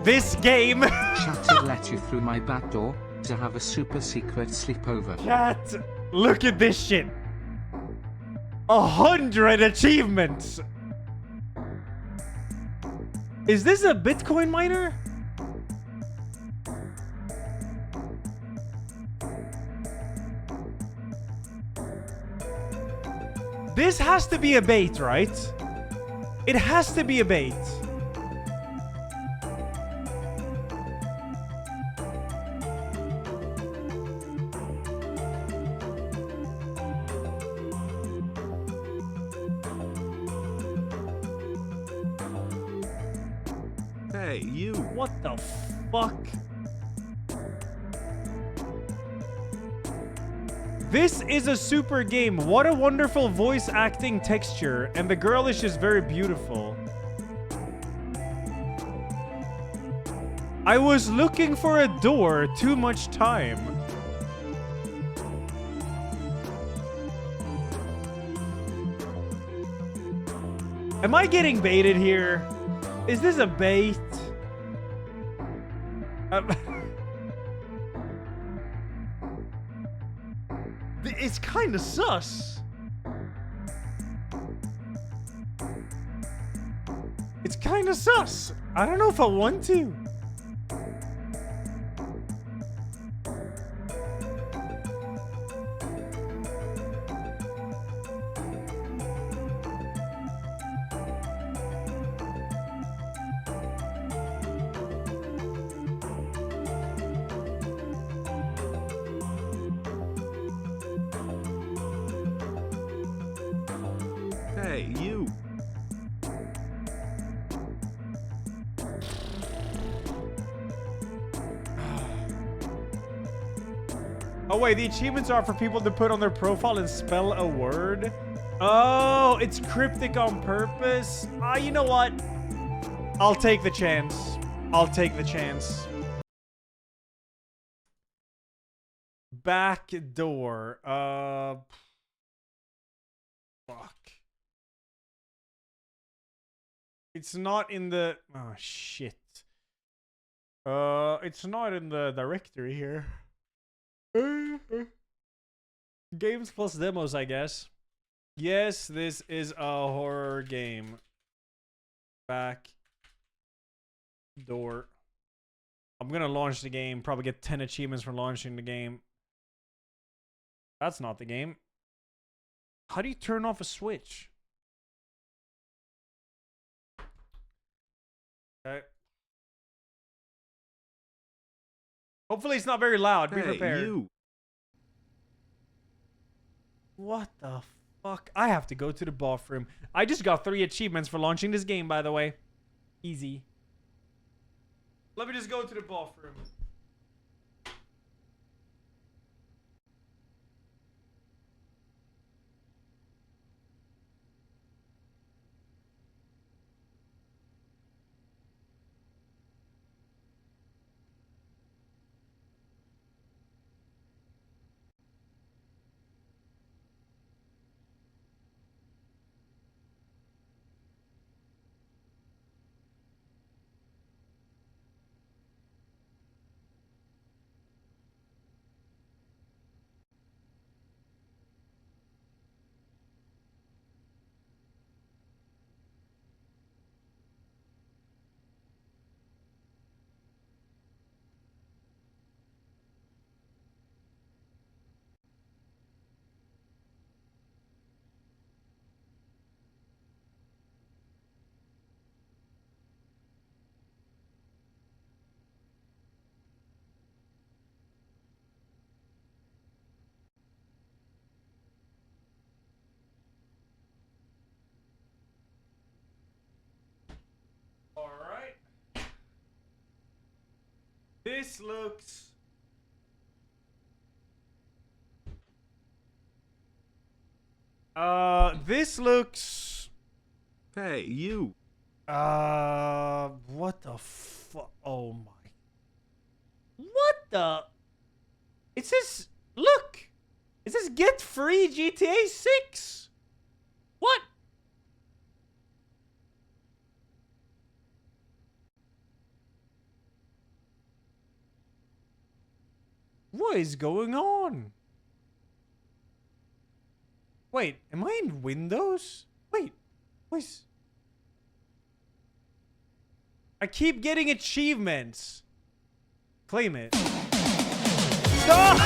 This game. Chat let you through my back door to have a super secret sleepover. Chat, look at this shit. 100 achievements. Is this a Bitcoin miner? This has to be a bait, right? It has to be a bait. Hey, you. What the fuck? This is a super game. What a wonderful voice acting texture. And the girl is just very beautiful. I was looking for a door. Too much time. Am I getting baited here? Is this a bait? It's kind of sus. It's kind of sus. I don't know if I want to. Hey, you. Oh wait, the achievements are for people to put on their profile and spell a word. Oh, it's cryptic on purpose. You know what? I'll take the chance. I'll take the chance. Back door. Fuck. It's not in the... Oh, shit. It's not in the directory here. Games plus demos, I guess. Yes, this is a horror game. Back door. I'm gonna launch the game. Probably get 10 achievements for launching the game. That's not the game. How do you turn off a switch? Okay. Hopefully it's not very loud. Be prepared. You. What the fuck? I have to go to the bathroom. I just got 3 achievements for launching this game, by the way. Easy. Let me just go to the bathroom. All right. This looks. This looks. Hey, you. What the fuck? Oh my. What the? It says, look. It says get free GTA 6. What? What is going on? Wait, am I in Windows? Wait, wait. I keep getting achievements. Claim it. Stop!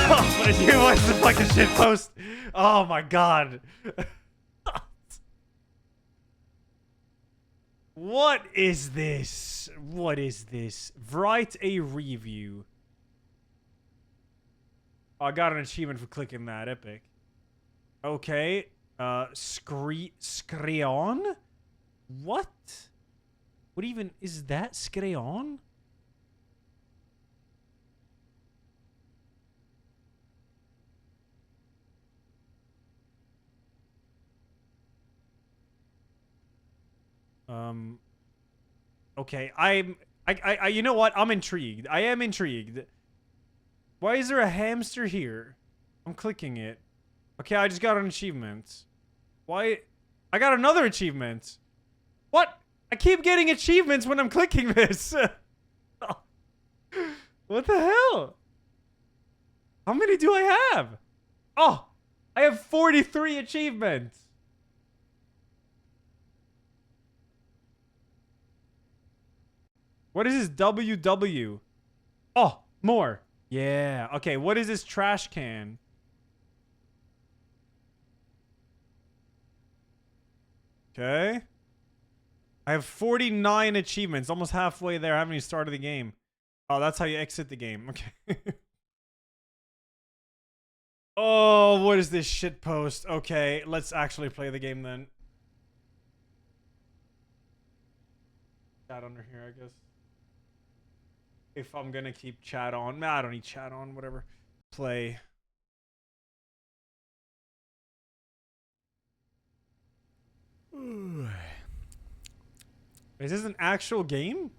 What's the fucking shit post? Oh my god. What is this? What is this? Write a review. Oh, I got an achievement for clicking that. Epic. Okay. Screon? What? What even is that? Screon? Okay, I you know what? I'm intrigued. I am intrigued. Why is there a hamster here? I'm clicking it. Okay, I just got an achievement. Why? I got another achievement. What? I keep getting achievements when I'm clicking this. What the hell? How many do I have? Oh, I have 43 achievements. What is this WW? Oh, more. Yeah. Okay, what is this trash can? Okay. I have 49 achievements, almost halfway there. I haven't even started the game. Oh, that's how you exit the game. Okay. Oh, what is this shit post? Okay, let's actually play the game then. Chat under here, I guess. If I'm gonna keep chat on. Nah, I don't need chat on, whatever. Play. Is this an actual game?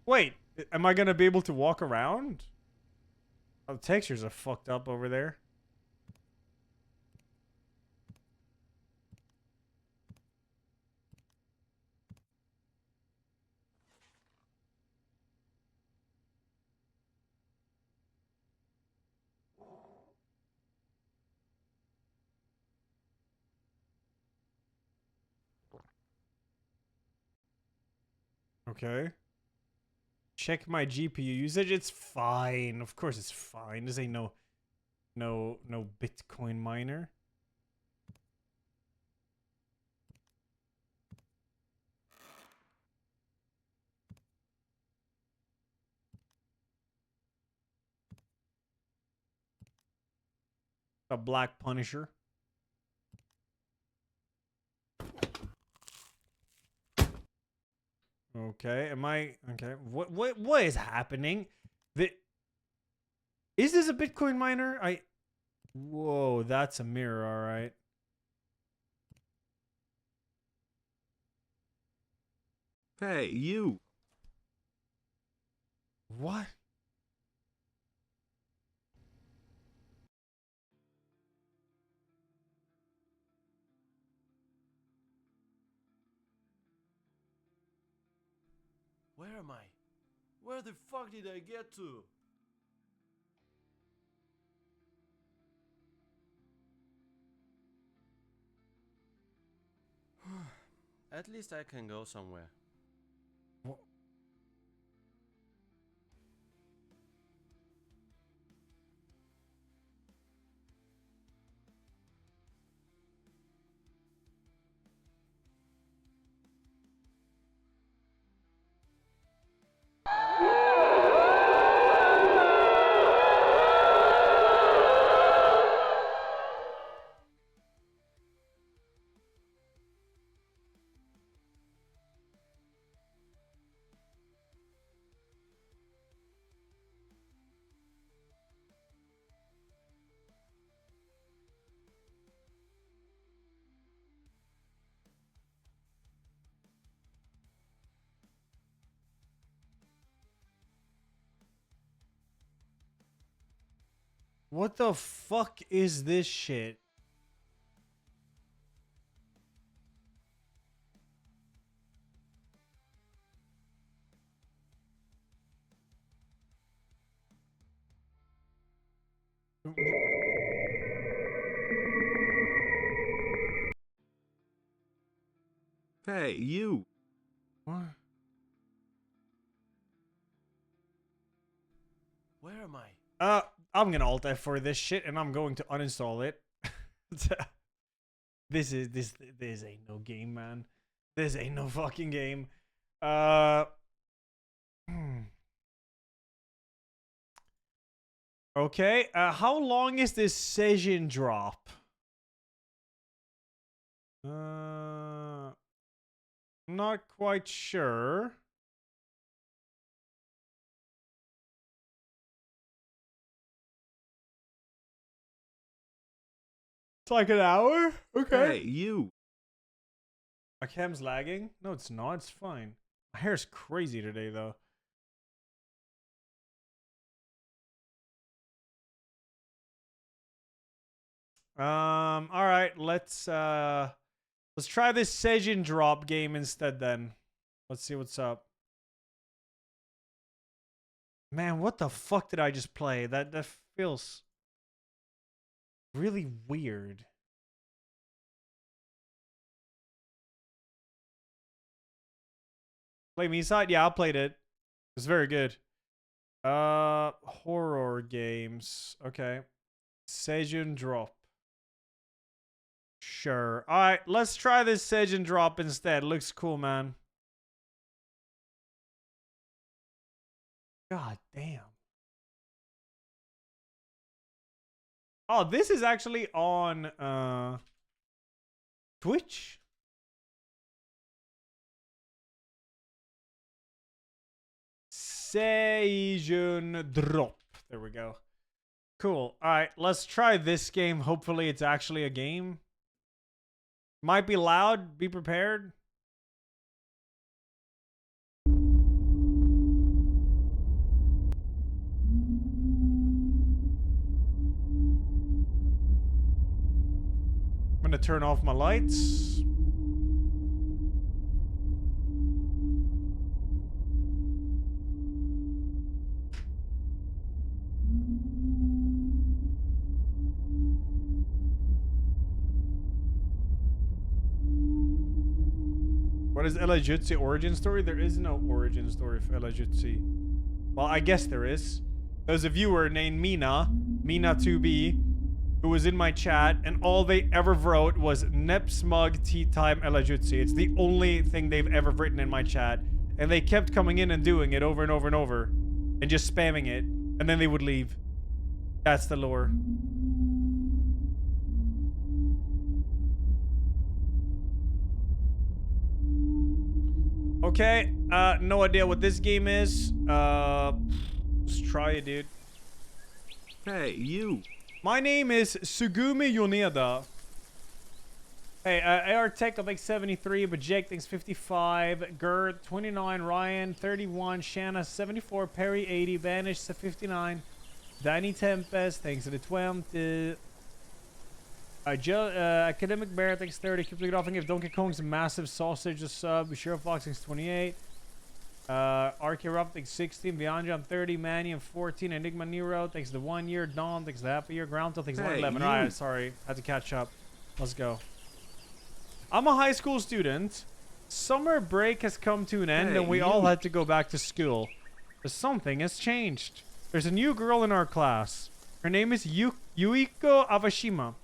Wait, am I gonna be able to walk around? Oh, the textures are fucked up over there. Okay. Check my GPU usage. It's fine. Of course it's fine. This ain't no Bitcoin miner. A Black Punisher. Okay, am I okay? What is happening? Is this a Bitcoin miner? Whoa, that's a mirror, all right. Hey, you. What? Where am I? Where the fuck did I get to? At least I can go somewhere. What? What the fuck is this shit? Hey, you. What? Where am I? I'm gonna alt F for this shit and I'm going to uninstall it. This ain't no game, man. This ain't no fucking game. Okay, how long is this session drop? I'm not quite sure. It's like an hour? Okay. Hey, you. My cam's lagging? No, it's not. It's fine. My hair's crazy today, though. All right. Let's try this Sejin drop game instead then. Let's see what's up. Man, what the fuck did I just play? That feels really weird. Play me side? Yeah, I played it. It's very good. Horror games. Okay. Sejun drop. Sure. Alright, let's try this Sejun drop instead. Looks cool, man. God damn. Oh, this is actually on Twitch. Sejun drop. There we go. Cool. All right, let's try this game. Hopefully it's actually a game. Might be loud. Be prepared. I'm gonna turn off my lights. What is Ella Jutsi origin story? There is no origin story for Ella Jutsi. Well, I guess there is. There's a viewer named Mina2B, who was in my chat, and all they ever wrote was Nep Smug Tea Time Ella Jutsi. It's the only thing they've ever written in my chat. And they kept coming in and doing it over and over and over. And just spamming it. And then they would leave. That's the lore. Okay, no idea what this game is. Let's try it, dude. Hey, you. My name is Sugumi Yoneda. Hey, AR Tech, I think 73, but Jake thinks 55, Gert 29, Ryan 31, Shanna 74, Perry 80, Vanish 59, Danny Tempest thanks to the 20. Academic Bear thanks 30, keep looking off and give Donkey Kong's a massive sausage a sub, Sheriff Fox thanks 28. RK Ruff thanks 16, Beyond Jump 30, Manny 14, Enigma Nero thanks the 1 year, Dawn thanks the half a year, Groundtail thanks 11. Alright, sorry, had to catch up. Let's go. I'm a high school student. Summer break has come to an end and we all had to go back to school. But something has changed. There's a new girl in our class. Her name is Yuiko Awashima.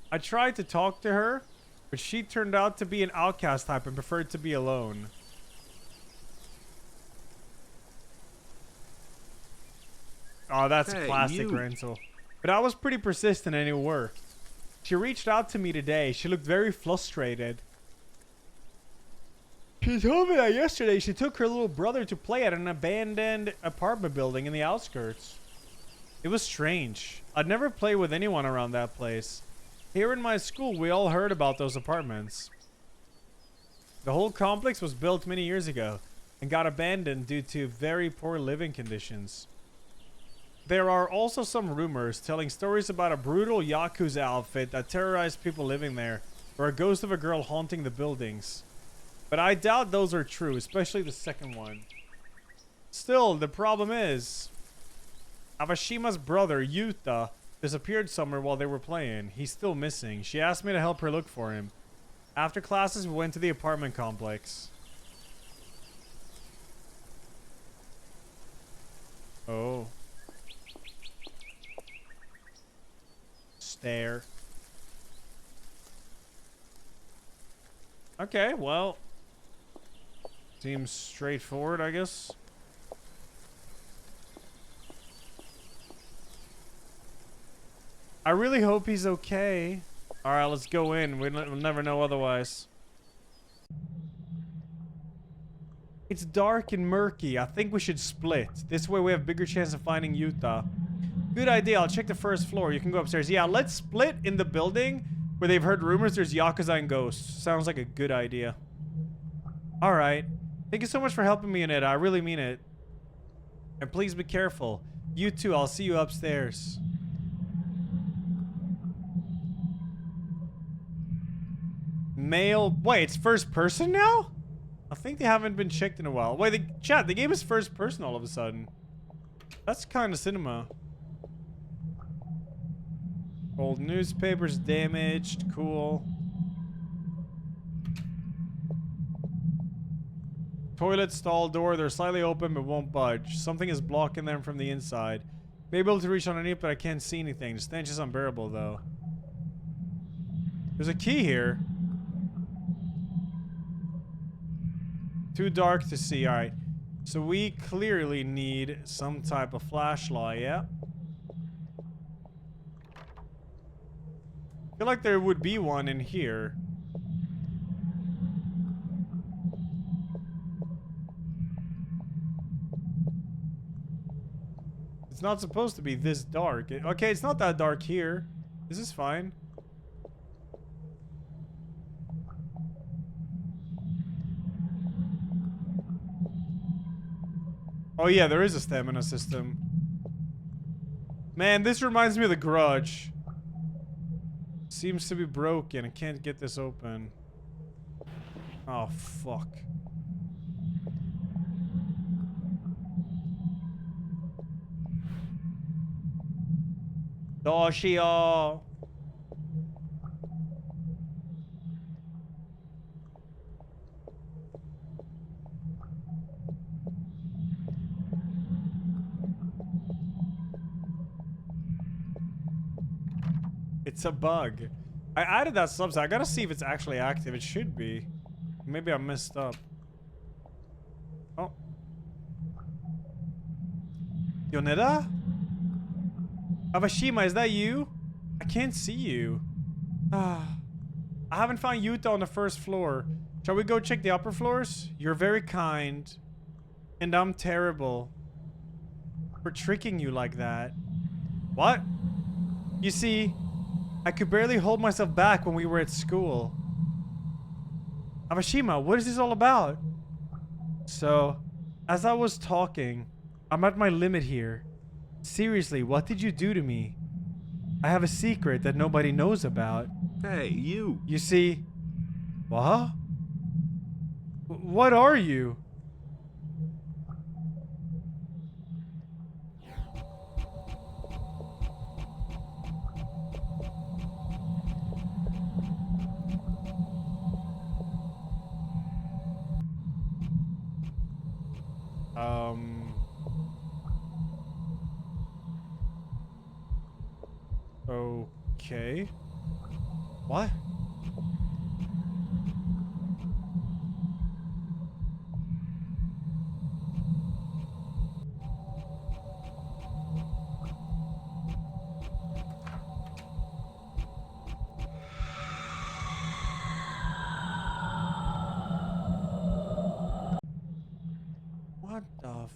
I tried to talk to her, but she turned out to be an outcast type and preferred to be alone. Oh, that's classic Rental. But I was pretty persistent and it worked. She reached out to me today. She looked very frustrated. She told me that yesterday she took her little brother to play at an abandoned apartment building in the outskirts. It was strange. I'd never play with anyone around that place. Here in my school, we all heard about those apartments. The whole complex was built many years ago and got abandoned due to very poor living conditions. There are also some rumors telling stories about a brutal Yakuza outfit that terrorized people living there, or a ghost of a girl haunting the buildings. But I doubt those are true, especially the second one. Still, the problem is, Awashima's brother, Yuta, disappeared somewhere while they were playing. He's still missing. She asked me to help her look for him. After classes, we went to the apartment complex. Oh. Stair. Okay, well. Seems straightforward, I guess. I really hope he's okay. Alright, let's go in. We'll never know otherwise. It's dark and murky. I think we should split. This way we have bigger chance of finding Yuta. Good idea. I'll check the first floor. You can go upstairs. Yeah, let's split in the building where they've heard rumors there's Yakuza and ghosts. Sounds like a good idea. Alright. Thank you so much for helping me in it. I really mean it. And please be careful. You too. I'll see you upstairs. Mail. Wait, it's first person now? I think they haven't been checked in a while. Wait, chat, the game is first person all of a sudden. That's kind of cinema. Old newspapers damaged. Cool. Toilet stall door. They're slightly open but won't budge. Something is blocking them from the inside. May be able to reach underneath, but I can't see anything. The stench is unbearable, though. There's a key here. Too dark to see. Alright. So we clearly need some type of flashlight, yeah? I feel like there would be one in here. It's not supposed to be this dark. Okay, it's not that dark here. This is fine. Oh yeah, there is a stamina system. Man, this reminds me of The Grudge. Seems to be broken. I can't get this open. Oh, fuck. Doshio. It's a bug. I added that subset. I gotta see if it's actually active. It should be. Maybe I messed up. Oh. Yoneda? Awashima, is that you? I can't see you. I haven't found Yuta on the first floor. Shall we go check the upper floors? You're very kind. And I'm terrible for tricking you like that. What? You see, I could barely hold myself back when we were at school. Awashima, what is this all about? So, as I was talking, I'm at my limit here. Seriously, what did you do to me? I have a secret that nobody knows about. Hey, you. You see... What? What are you? Okay. What? What the f...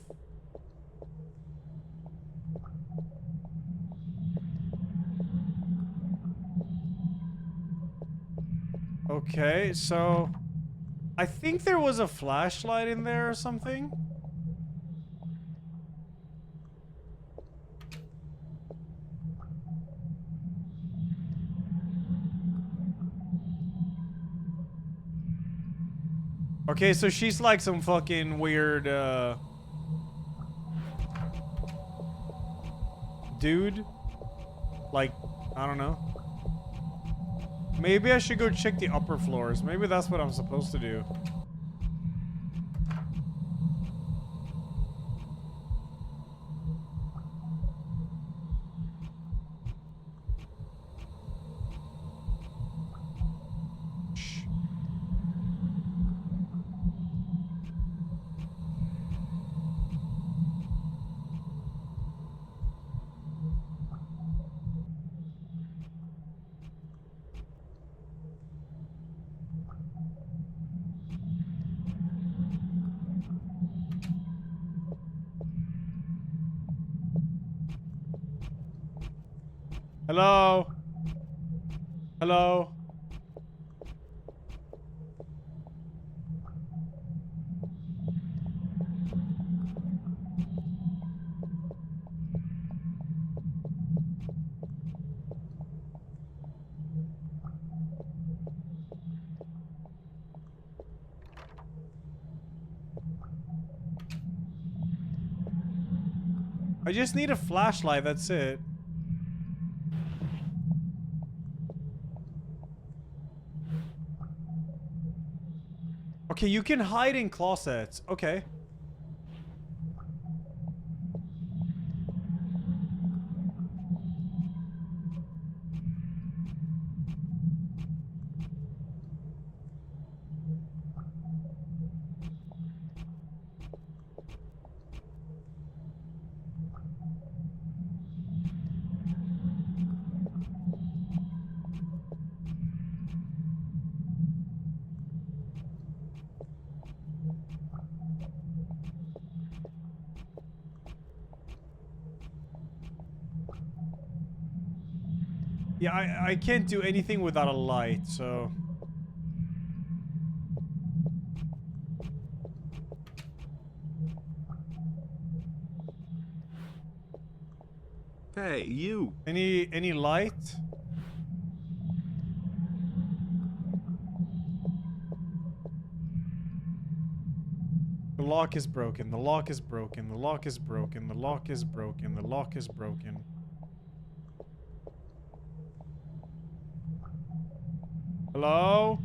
Okay, so I think there was a flashlight in there or something. Okay, so she's like some fucking weird, dude. Like, I don't know. Maybe I should go check the upper floors. Maybe that's what I'm supposed to do. Hello? Hello? I just need a flashlight, that's it. Okay, you can hide in closets. Okay. Yeah, I can't do anything without a light, so... Hey, you. Any light? The lock is broken. The lock is broken. The lock is broken. The lock is broken. The lock is broken. Hello?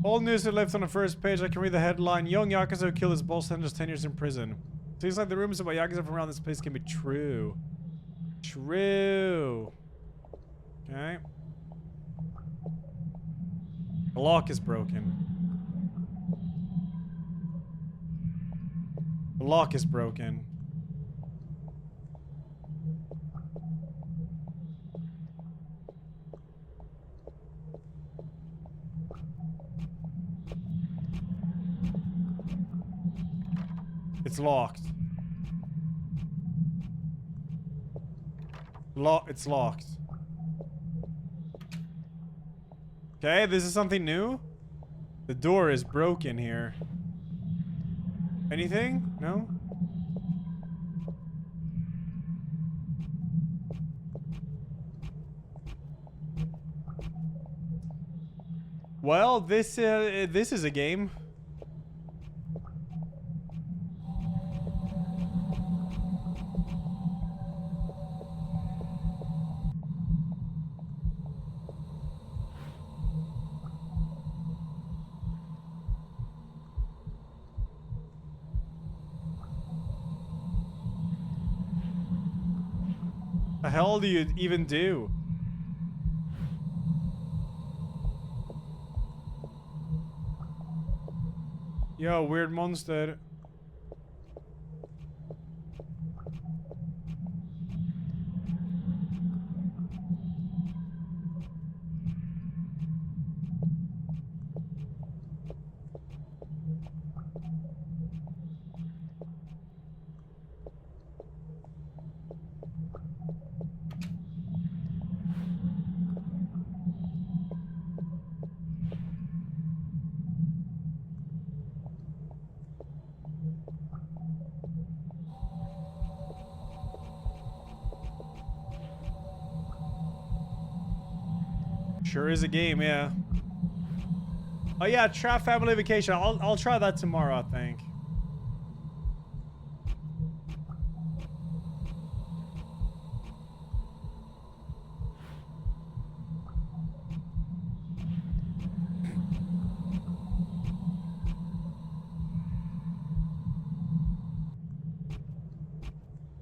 All news that left on the first page, I can read the headline. Young Yakuza who killed his boss sentenced 10 years in prison. Seems like the rumors about Yakuza from around this place can be true. True. Okay. The lock is broken. The lock is broken. It's locked. It's locked. Okay, this is something new. The door is broken here. Anything? No? Well, this is a game. The hell do you even do? Yo, weird monster. Sure is a game, yeah. Oh yeah, Trap Family Vacation. I'll try that tomorrow, I think.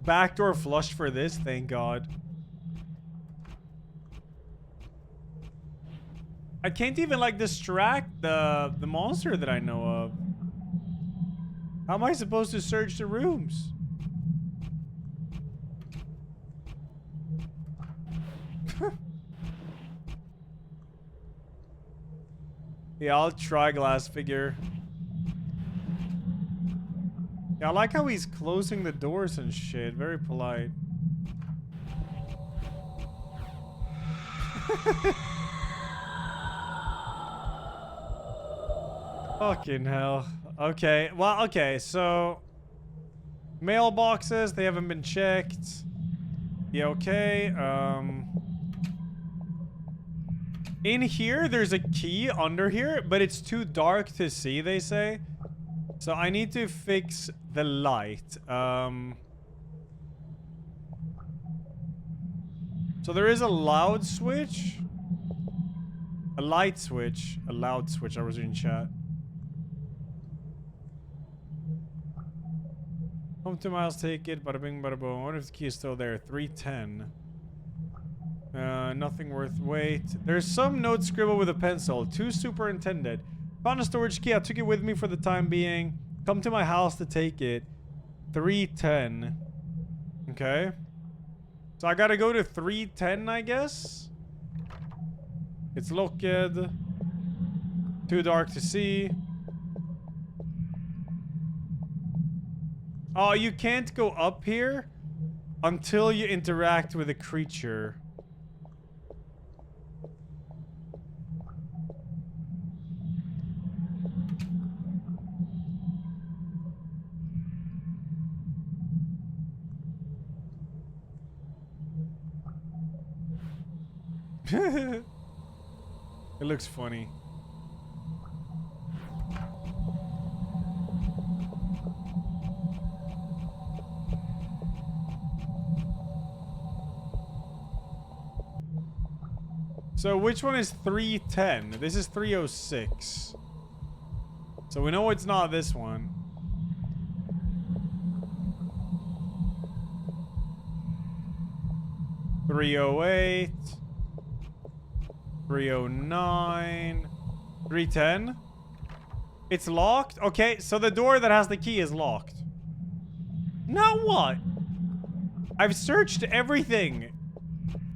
Backdoor flush for this, thank God. I can't even like distract the monster that I know of. How am I supposed to search the rooms? Yeah, I'll try glass figure. Yeah, I like how he's closing the doors and shit. Very polite. Fucking hell. Okay, well, okay, so... mailboxes, they haven't been checked. Yeah, okay, in here, there's a key under here, but it's too dark to see, they say. So I need to fix the light. So there is a loud switch. A light switch. A loud switch, I was in chat. Home 2 miles, take it. Bada bing, bada boom. What if the key is still there? 310. Nothing worth wait. There's some note scribbled with a pencil. To superintendent. Found a storage key. I took it with me for the time being. Come to my house to take it. 310. Okay. So I gotta go to 310, I guess. It's locked. Too dark to see. Oh, you can't go up here until you interact with a creature. It looks funny. So which one is 310? This is 306. So we know it's not this one. $308. 309. 310. It's locked? Okay, so the door that has the key is locked. Now what? I've searched everything.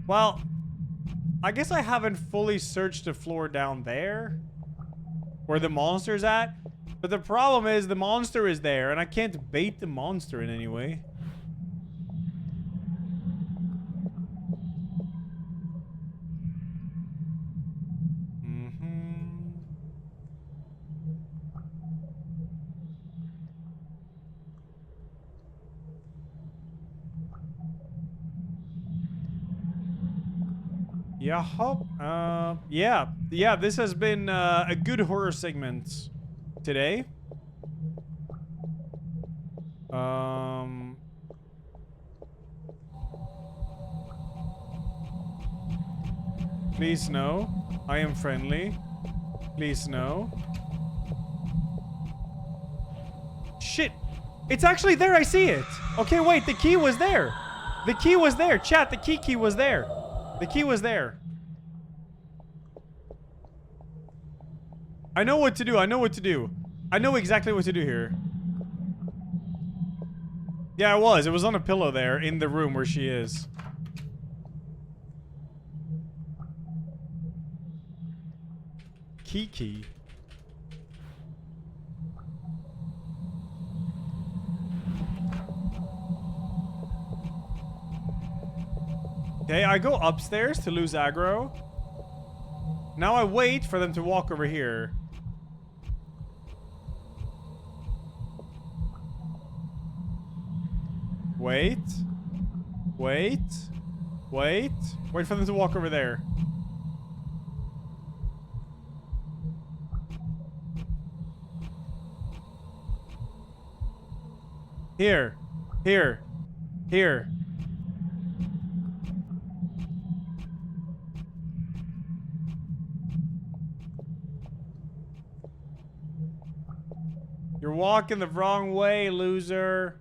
Well, I guess I haven't fully searched the floor down there where the monster's at. But the problem is the monster is there and I can't bait the monster in any way. Yeah, this has been a good horror segment today. Please no. I am friendly. Please no. Shit. It's actually there. I see it. Okay, wait. The key was there. The key was there. Chat, the key was there. The key was there. I know what to do. I know what to do. I know exactly what to do here. Yeah, it was. It was on a pillow there in the room where she is. Key. Okay, I go upstairs to lose aggro. Now I wait for them to walk over here. Wait. Wait for them to walk over there. Here. Here. Here. You're walking the wrong way, loser.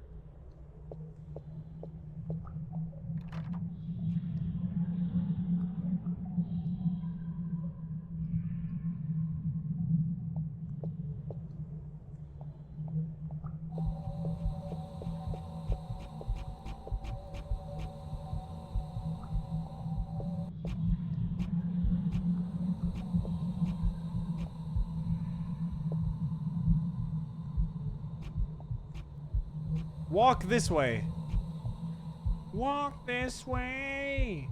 Walk this way. Walk this way.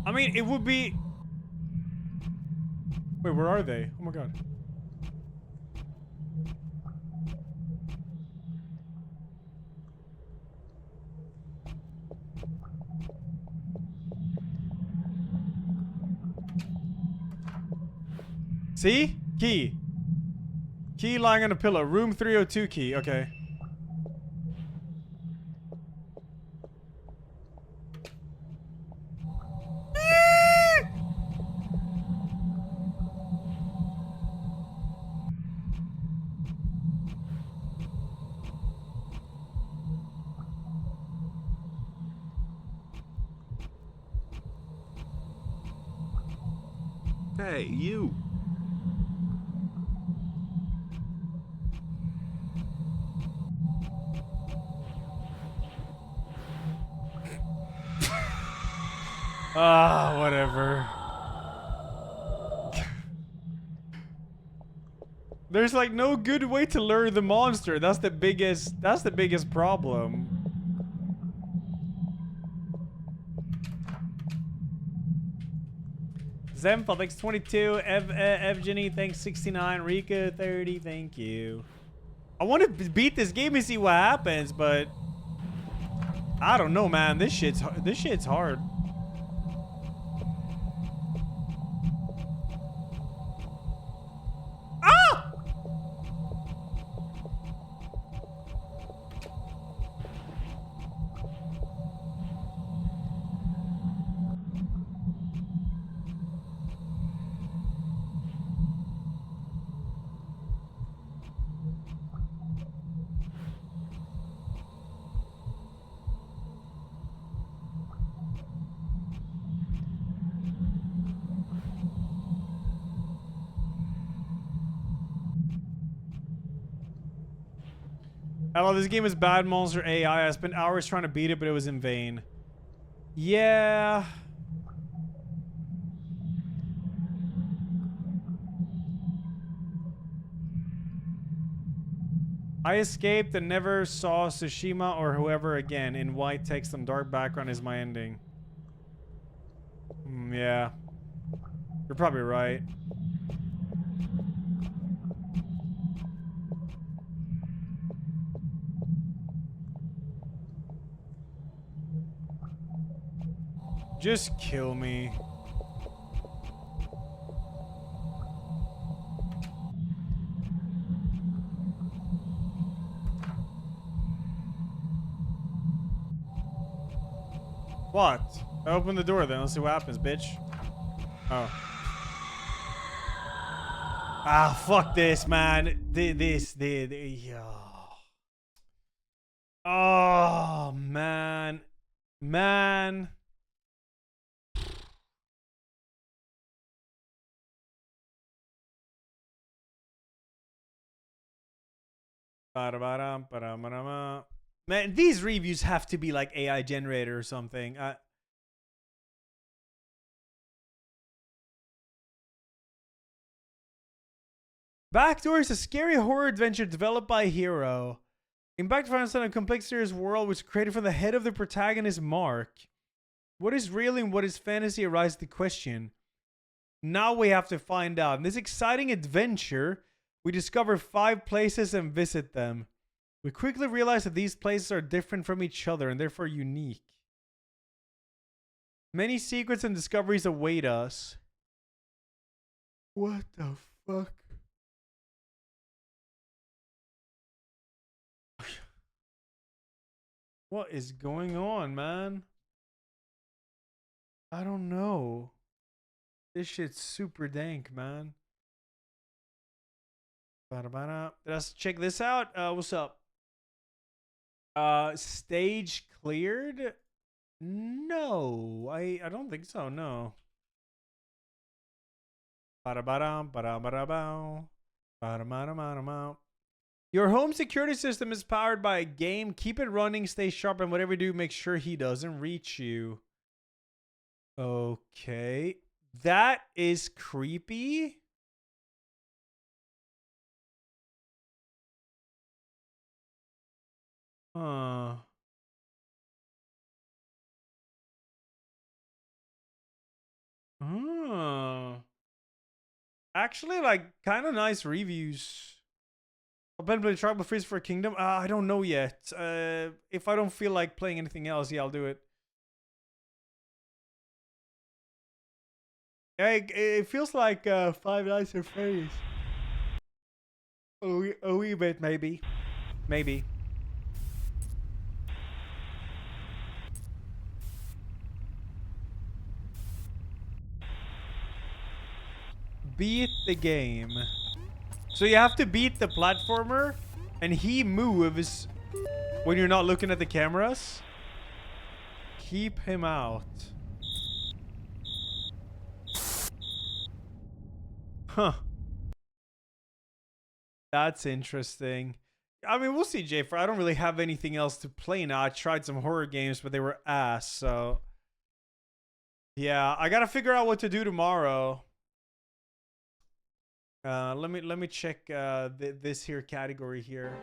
I mean, it would be... Wait, where are they? Oh my god. See? Key. Key lying on a pillow. Room 302 key. Okay. Hey, you. Ah, whatever. There's like no good way to lure the monster. That's the biggest problem. Zenfall, thanks 22. Evgeny, thanks 69. Rika, 30. Thank you. I want to beat this game and see what happens, but I don't know, man. This shit's hard. Ah! Hello, this game is bad monster AI. I spent hours trying to beat it, but it was in vain. Yeah. I escaped and never saw Tsushima or whoever again. In white text on dark background is my ending. Yeah. You're probably right. Just kill me. What? Open the door then. Let's see what happens, bitch. Oh. Ah, fuck this, man. Oh, man. Man. Man, these reviews have to be like AI generated or something. Backdoor is a scary horror adventure developed by Hero. In Backdoor finds a complex serious world which is created from the head of the protagonist, Mark. What is real and what is fantasy arises the question. Now we have to find out. In this exciting adventure, we discover 5 places and visit them. We quickly realize that these places are different from each other and therefore unique. Many secrets and discoveries await us. What the fuck? What is going on, man? I don't know. This shit's super dank, man. Ba-da-ba-da. Let's check this out. What's up? Stage cleared? No, I don't think so. No. Ba-da-ba-da, ba-da-ba-da-bow. Ba-da-ba-da-ba-da-bow. Your home security system is powered by a game. Keep it running, stay sharp, and whatever you do, make sure he doesn't reach you. Okay. That is creepy. Huh. Actually, like, kind of nice reviews. I'll play Tribal Freeze for a Kingdom. I don't know yet. If I don't feel like playing anything else, yeah, I'll do it. It feels like Five Nights at Freddy's. A wee bit, maybe. Maybe. Beat the game. So you have to beat the platformer, and he moves when you're not looking at the cameras. Keep him out. Huh. That's interesting. I mean, we'll see, Jay. I don't really have anything else to play now. I tried some horror games, but they were ass, so... Yeah, I gotta figure out what to do tomorrow. Let me check this here category here.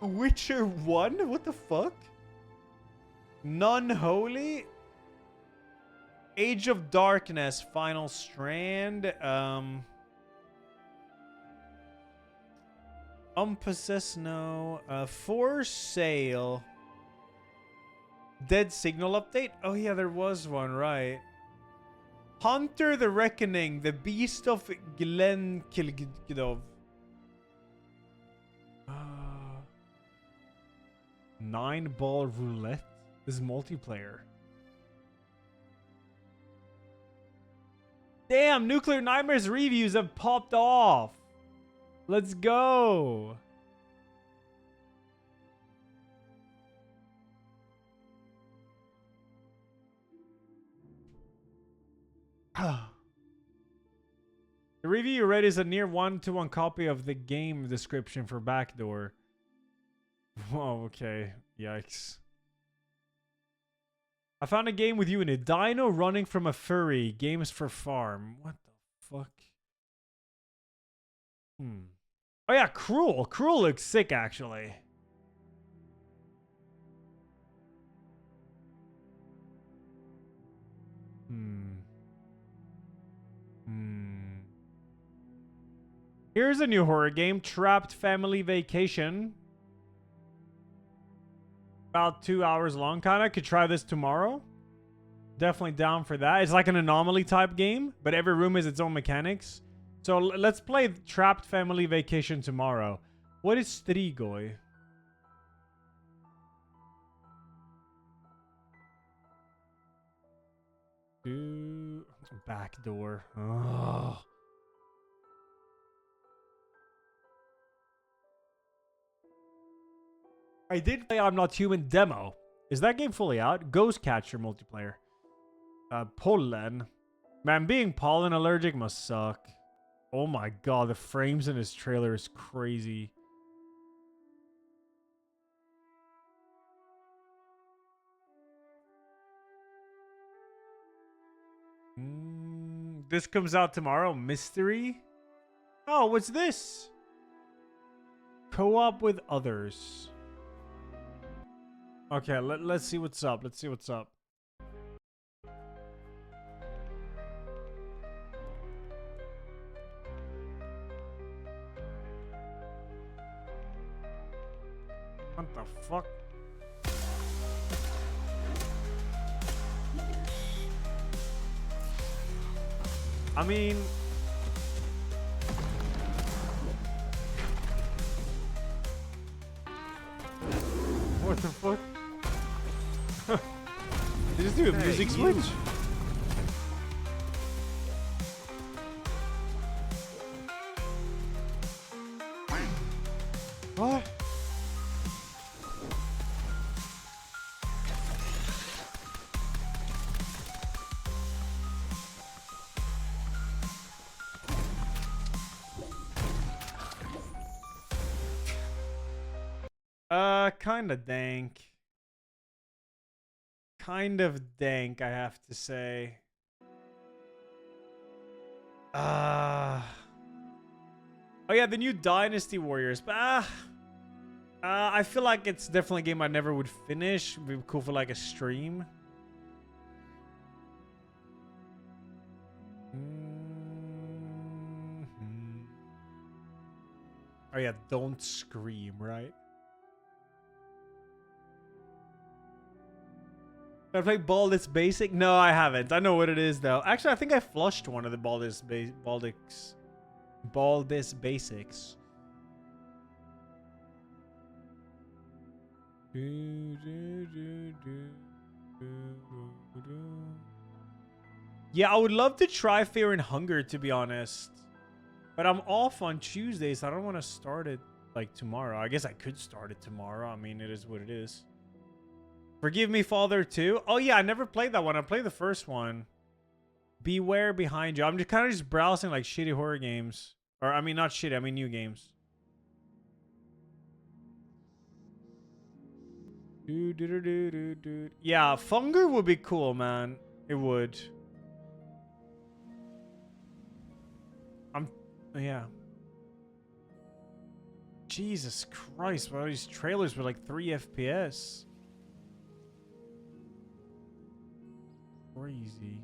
Witcher 1? What the fuck? Unholy? Age of Darkness, Final Strand, Unpossessed, no. For Sale. Dead Signal update? Oh yeah, there was one, right. Hunter the Reckoning, the Beast of Glenkilgidov. 9-ball roulette? This is multiplayer. Damn, Nuclear Nightmares reviews have popped off. Let's go. The review you read is a near 1-to-1 copy of the game description for Backdoor. Whoa, okay. Yikes. I found a game with you in it. Dino running from a furry. Games for farm. What the fuck? Oh yeah, Cruel. Cruel looks sick, actually. Here's a new horror game, Trapped Family Vacation. About 2 hours long, kinda. Could try this tomorrow. Definitely down for that. It's like an anomaly type game, but every room has its own mechanics. So let's play Trapped Family Vacation tomorrow. What is Strigoi? Backdoor. Oh. I did play I'm Not Human demo. Is that game fully out? Ghost Catcher multiplayer. Pollen. Man, being pollen allergic must suck. Oh my god, the frames in this trailer is crazy. This comes out tomorrow. Mystery? Oh, what's this? Co-op with others. Okay, let's see what's up. Let's see what's up. What the fuck? I mean, what the fuck? Did you just do a Hey, music you. switch? What? Kinda dank. Kind of dank, I have to say. Oh yeah, the new Dynasty Warriors. But I feel like it's definitely a game I never would finish. It'd be cool for like a stream. Oh yeah, don't scream, right? Have I played Baldur's Basic? No, I haven't. I know what it is though. Actually, I think I flushed one of the Baldur's Basics. Yeah, I would love to try Fear and Hunger, to be honest. But I'm off on Tuesday, so I don't want to start it like tomorrow. I guess I could start it tomorrow. I mean, it is what it is. Forgive Me, Father 2. Oh, yeah, I never played that one. I played the first one. Beware Behind You. I'm just kind of just browsing like shitty horror games. Or, I mean, not shitty. I mean, new games. Yeah, Funger would be cool, man. It would. Yeah. Jesus Christ, wow, these trailers were like 3 FPS. Crazy.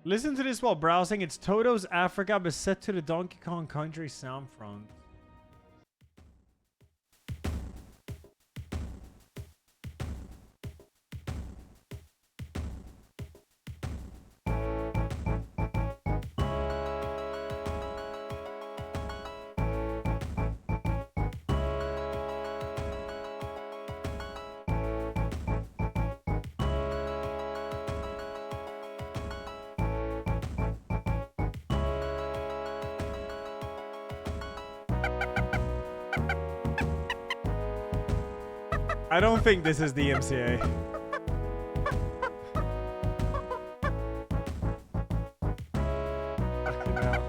Listen to this while browsing. It's Toto's Africa, but set to the Donkey Kong Country soundfront. I don't think this is the MCA. Fucking hell.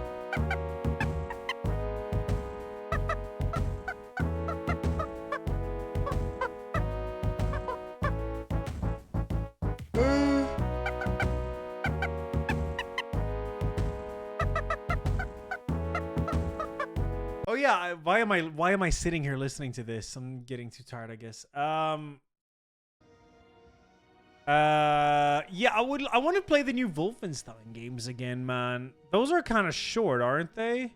Oh yeah, why am I sitting here listening to this? I'm getting too tired, I guess. Yeah, I want to play the new Wolfenstein games again, man. Those are kind of short, aren't they?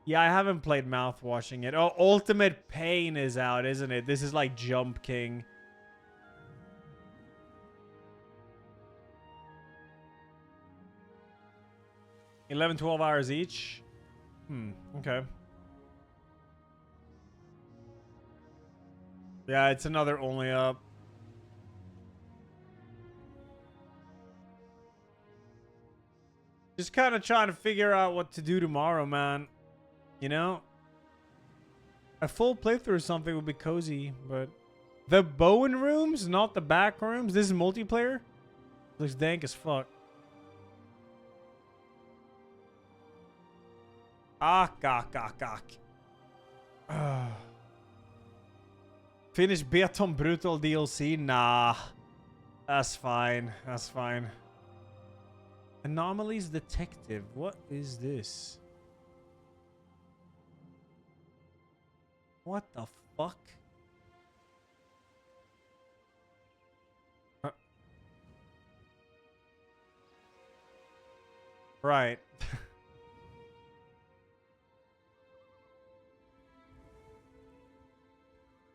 Yeah, I haven't played Mouthwashing yet. Oh, Ultimate Pain is out, isn't it? This is like Jump King. $11-12 hours each. Okay. Yeah, it's another only up. Just kind of trying to figure out what to do tomorrow, man. You know? A full playthrough or something would be cozy, but... The Bowen rooms, not the back rooms. This is multiplayer? Looks dank as fuck. Finish Beaton Brutal DLC? Nah. That's fine. That's fine. Anomalies Detective. What is this? What the fuck? Right.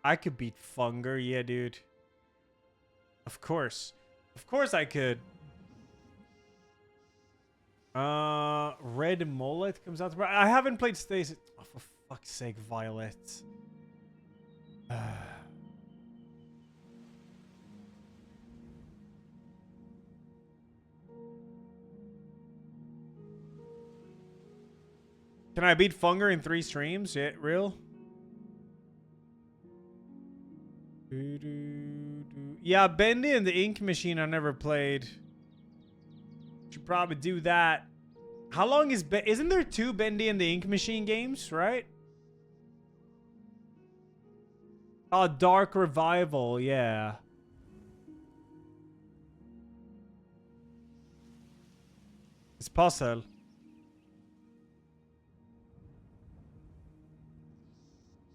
I could beat Funger, yeah, dude. Of course. Of course I could. Red Mullet comes out tomorrow. I haven't played Stacy. Oh, for fuck's sake, Violet. Can I beat Funger in 3 streams? Yeah, real? Yeah, Bendy and the Ink Machine I never played. Should probably do that. How long is isn't there 2 Bendy and the Ink Machine games, right? Oh, Dark Revival, yeah. It's puzzle.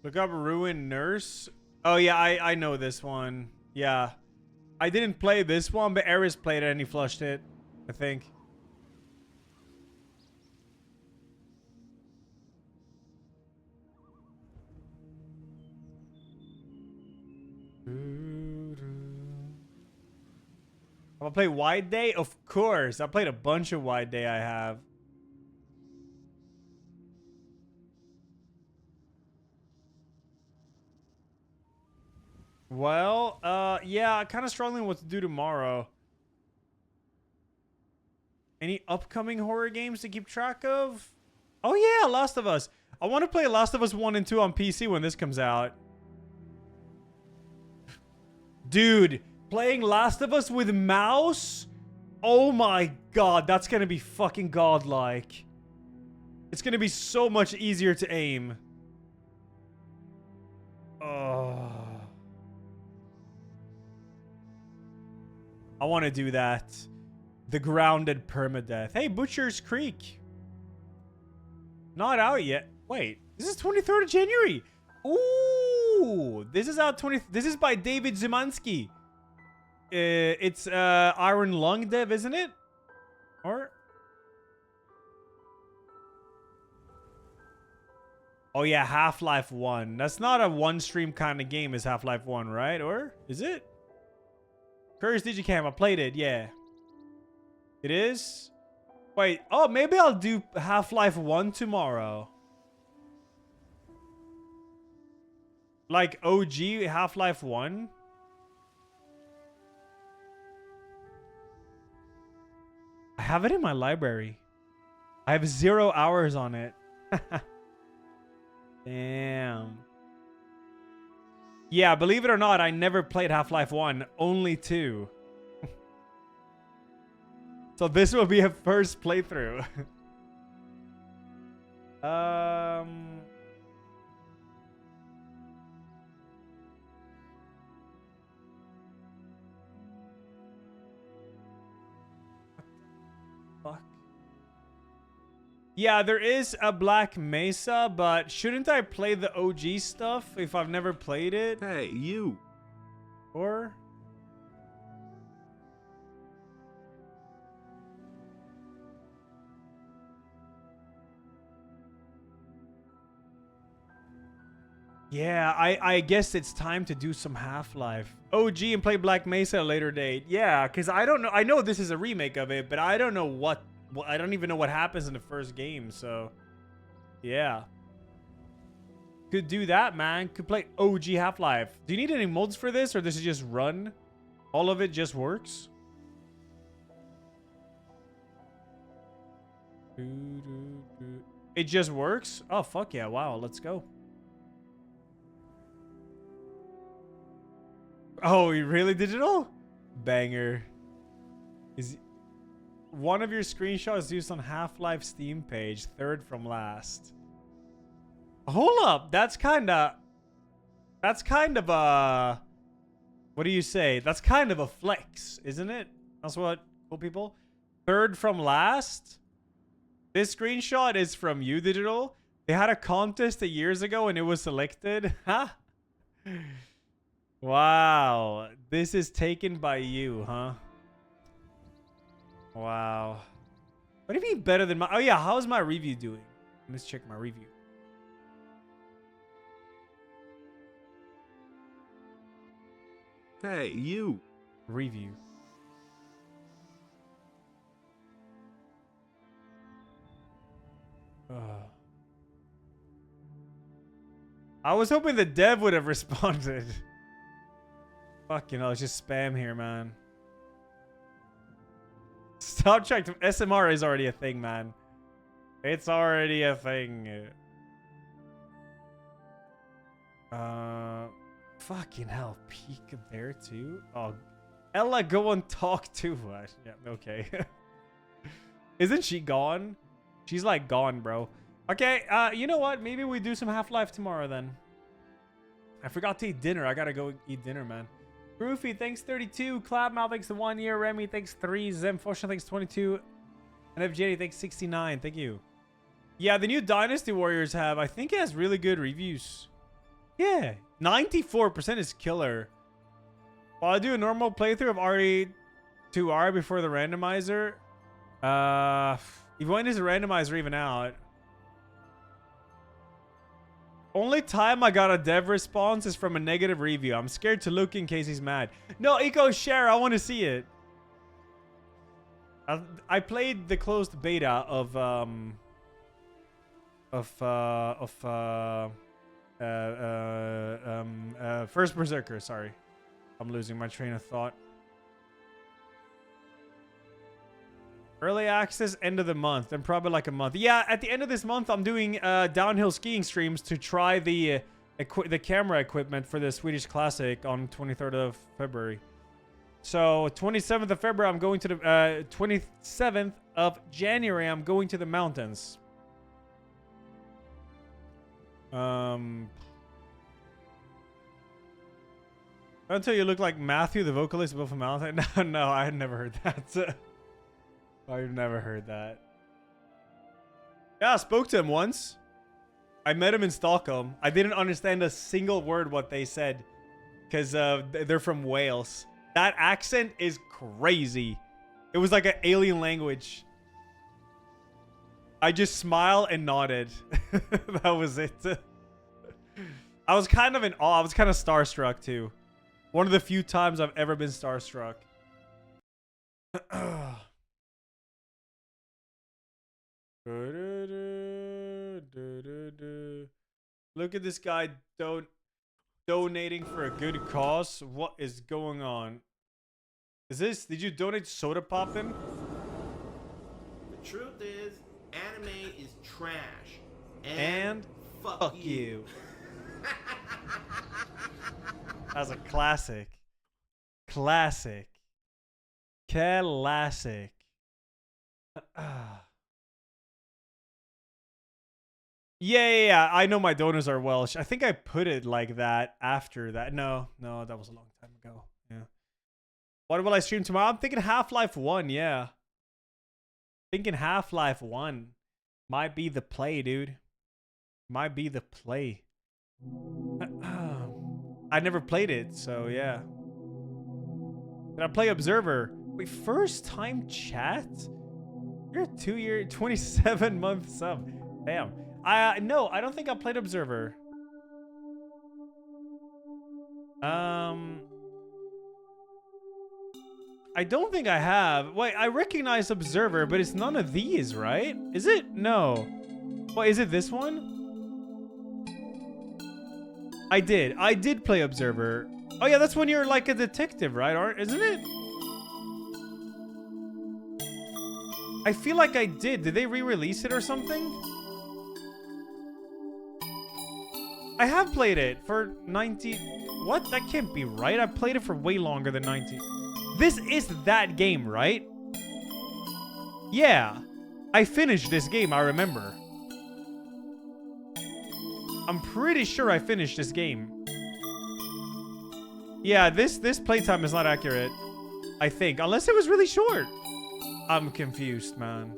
Look up Ruined Nurse. Oh yeah, I know this one. Yeah. I didn't play this one, but Eris played it and he flushed it, I think. I'll play Wide Day? Of course. I played a bunch of Wide Day I have. Well, yeah, kind of struggling what to do tomorrow. Any upcoming horror games to keep track of? Oh yeah, Last of Us. I want to play Last of Us 1 and 2 on PC when this comes out. Dude, playing Last of Us with mouse? Oh my god, that's gonna be fucking godlike. It's gonna be so much easier to aim. Oh. I want to do that. The Grounded Permadeath. Hey, Butcher's Creek. Not out yet. Wait, this is 23rd of January. Ooh, this is out 20. This is by David Zimansky. It's Iron Lung Dev, isn't it? Or oh yeah, Half-Life 1. That's not a one-stream kind of game. Is Half-Life 1, right? Or is it? Courage Digicam, I played it, yeah. It is? Wait, oh, maybe I'll do Half-Life 1 tomorrow. Like OG Half-Life 1? I have it in my library. I have 0 hours on it. Damn. Yeah, believe it or not, I never played Half-Life 1, only 2. So this will be a first playthrough. Fuck. Yeah, there is a Black Mesa, but shouldn't I play the OG stuff if I've never played it? Hey, you. Or? Yeah, I guess it's time to do some Half-Life. OG and play Black Mesa at a later date. Yeah, because I don't know. I know this is a remake of it, but I don't know what I don't even know what happens in the first game, so yeah. Could do that, man. Could play OG Half-Life. Do you need any mods for this, or this is just run? All of it just works? It just works? Oh, fuck yeah. Wow, let's go. Oh, you really digital? Banger. Is one of your screenshots used on Half-Life Steam page, 3rd from last. Hold up, that's kind of a, what do you say? That's kind of a flex, isn't it? That's what cool people. 3rd from last. This screenshot is from you, digital. They had a contest years ago and it was selected. Huh? Wow. This is taken by you, huh? Wow. What do you mean better than my... Oh, yeah. How's my review doing? Let's check my review. Hey, you. Review. I was hoping the dev would have responded. Fuck, you know, it's just spam here, man. Stop checking. SMR is already a thing, man. It's already a thing. Fucking hell. Peek there too? Oh, Ella, go and talk to her. Yeah, okay. Isn't she gone? She's like gone, bro. Okay, you know what? Maybe we do some Half-Life tomorrow then. I forgot to eat dinner. I gotta go eat dinner, man. Groofy, thanks 32. Clapmouth, thanks to 1 year. Remy, thanks 3. Zemfosha, thanks 22. And FJ, thanks 69. Thank you. Yeah, the new Dynasty Warriors have, I think it has really good reviews. Yeah, 94% is killer. While I do a normal playthrough of RE2R before the randomizer, when is the randomizer even out? Only time I got a dev response is from a negative review. I'm scared to look in case he's mad. No, Eco share. I want to see it. I played the closed beta of First Berserker. Sorry, I'm losing my train of thought. Early access, end of the month, and probably like a month. Yeah, at the end of this month, I'm doing downhill skiing streams to try the camera equipment for the Swedish Classic on 23rd of February. So 27th of February, I'm going to the 27th of January, I'm going to the mountains. Until you look like Matthew, the vocalist of Wolf of Mountain. No, I had never heard that. I've never heard that. Yeah, I spoke to him once. I met him in Stockholm. I didn't understand a single word what they said because they're from Wales. That accent is crazy. It was like an alien language. I just smiled and nodded. That was it. I was kind of in awe. I was kind of starstruck too. One of the few times I've ever been starstruck. Look at this guy donating for a good cause. What is going on? Did you donate Soda Poppin'? The truth is, anime is trash. And fuck you. That's a classic. Classic. Classic. Yeah. I know my donors are Welsh. I think I put it like that after that. No, that was a long time ago. Yeah. What will I stream tomorrow? I'm thinking Half-Life 1, yeah. Thinking Half-Life 1 might be the play, dude. Might be the play. I never played it, so yeah. Did I play Observer? Wait, first time chat? You're a 2-year, 27-month sub. Damn. No, I don't think I played Observer. I don't think I have. Wait, I recognize Observer, but it's none of these, right? Is it? No. Wait, is it this one? I did play Observer. Oh yeah, that's when you're like a detective, right? Isn't it? I feel like I did. Did they re-release it or something? I have played it for 90... What? That can't be right. I played it for way longer than 90. This is that game, right? Yeah. I finished this game, I remember. I'm pretty sure I finished this game. Yeah, this playtime is not accurate. I think. Unless it was really short. I'm confused, man.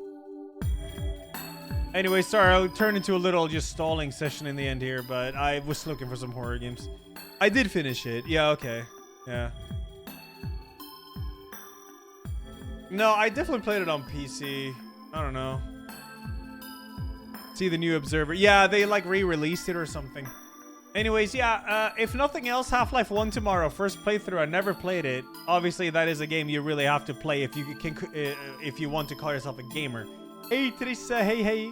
Anyway, sorry, I turned into a little just stalling session in the end here, but I was looking for some horror games. I did finish it. Yeah, okay. Yeah. No, I definitely played it on PC. I don't know. See the new Observer. Yeah, they like re-released it or something. Anyways, yeah, if nothing else, Half-Life 1 tomorrow. First playthrough. I never played it. Obviously, that is a game you really have to play if you want to call yourself a gamer. Hey, Teresa. Hey, hey.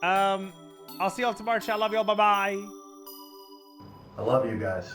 I'll see y'all tomorrow, chat. Love y'all. Bye-bye. I love you guys.